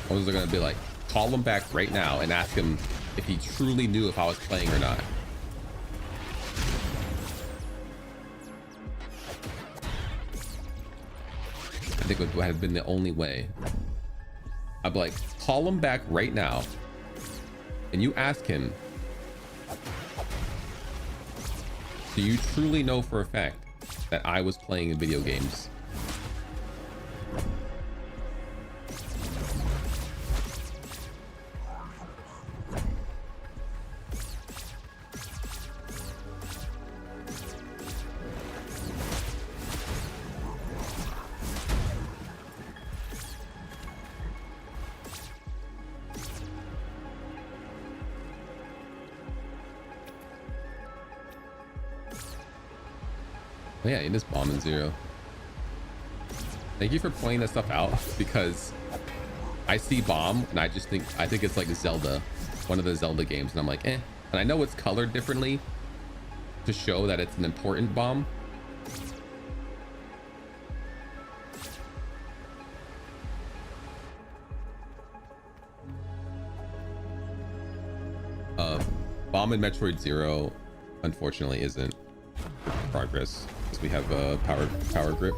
I was gonna be like, call him back right now and ask him if he truly knew if I was playing or not. I think it would have been the only way. I'd be like, call him back right now and you ask him, do you truly know for a fact that I was playing video games? Oh yeah, it is Bomb and Zero. Thank you for pointing that stuff out, because I see Bomb and I think it's like Zelda, one of the Zelda games, and I'm like, eh. And I know it's colored differently to show that it's an important bomb. Bomb in Metroid Zero, unfortunately, isn't progress. We have a power grip.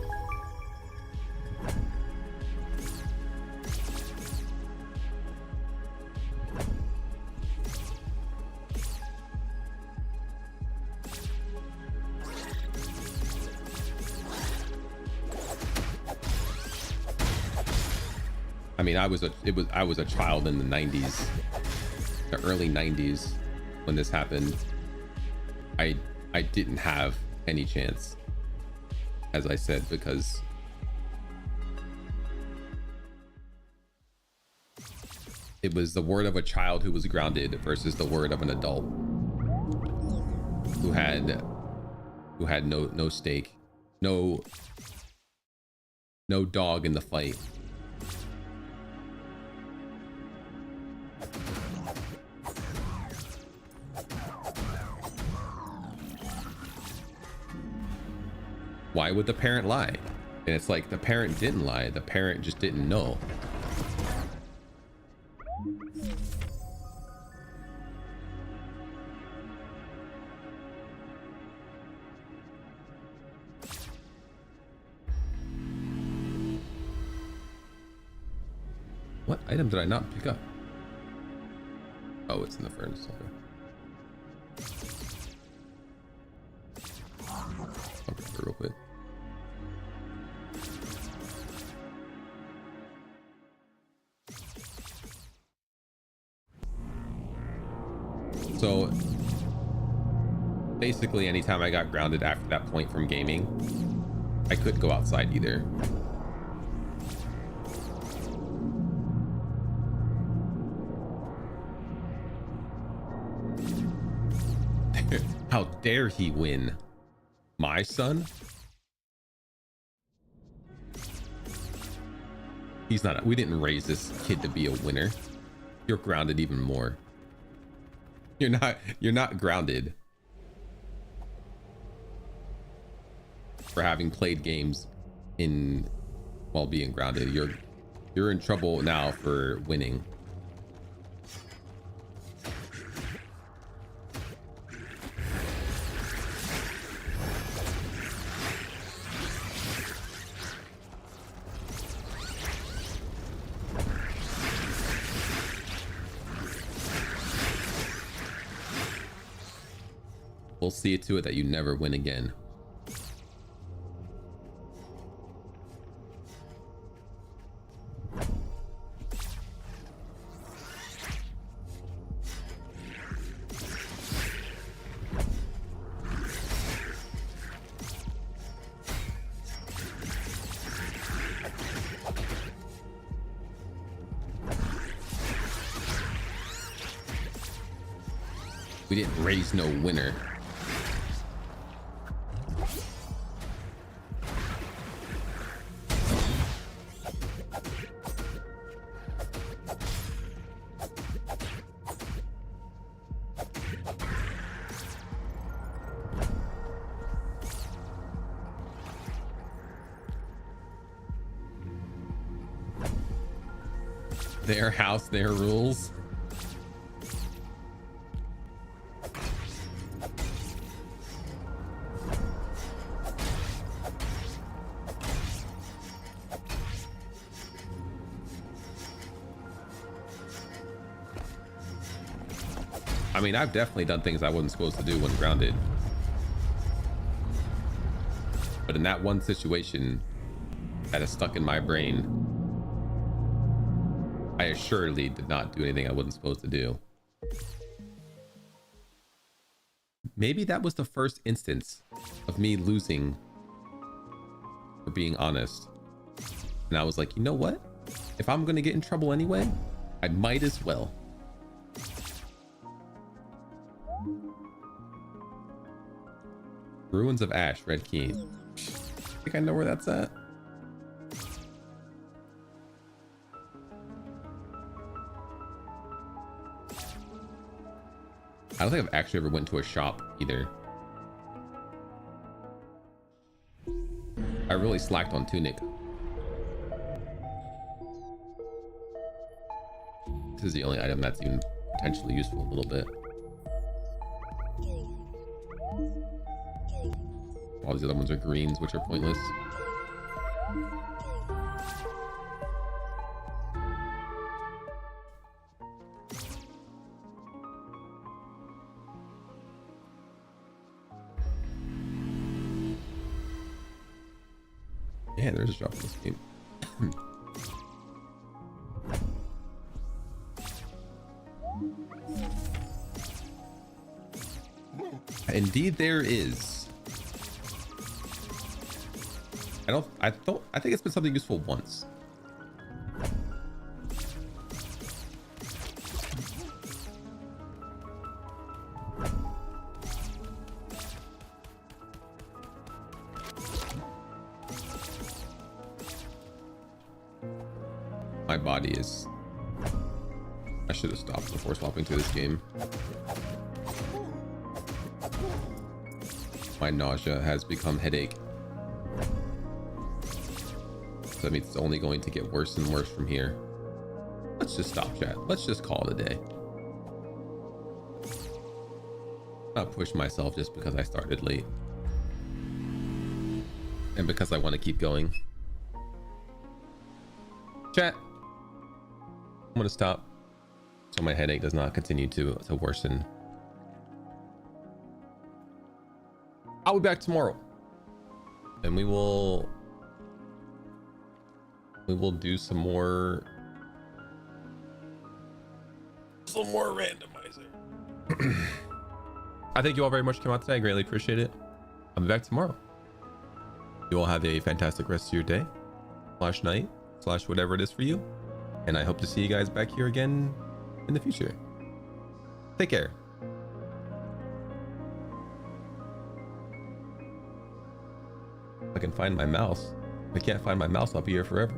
I mean, I was a child in the 90s, the early 90s when this happened. I didn't have any chance, as I said, because it was the word of a child who was grounded versus the word of an adult who had no stake, no dog in the fight. Why would the parent lie? And it's like, the parent didn't lie, the parent just didn't know. What item did I not pick up? Oh, it's in the furnace. Okay. I'll go through real quick. So basically, anytime I got grounded after that point from gaming, I couldn't go outside either. How dare he win? My son? He's not. We didn't raise this kid to be a winner. You're grounded even more. You're not grounded for having played games while being grounded. You're in trouble now for winning. We'll see to it that you never win again. We didn't raise no winner. Their house, their rules. I mean, I've definitely done things I wasn't supposed to do when grounded. But in that one situation that is stuck in my brain, I assuredly did not do anything I wasn't supposed to do. Maybe that was the first instance of me losing for being honest. And I was like, you know what? If I'm going to get in trouble anyway, I might as well. Ruins of Ash, Red Key. I think I know where that's at. I don't think I've actually ever went to a shop either. I really slacked on Tunic. This is the only item that's even potentially useful a little bit. All these other ones are greens, which are pointless. Yeah, there's a shop in this game. Indeed there is. I think it's been something useful once. My body is... I should have stopped before swapping to this game. My nausea has become headache. So that means it's only going to get worse and worse from here. Let's just stop, chat. Let's just call it a day. Not push myself just because I started late. And because I want to keep going. Chat. I'm going to stop so my headache does not continue to worsen. I'll be back tomorrow. And we will do some more randomizer. I thank you all very much for coming out today. I greatly appreciate it. I'll be back tomorrow. You all have a fantastic rest of your day, slash night, slash whatever it is for you. And I hope to see you guys back here again in the future. Take care. I can find my mouse. I can't find my mouse. I'll be here forever.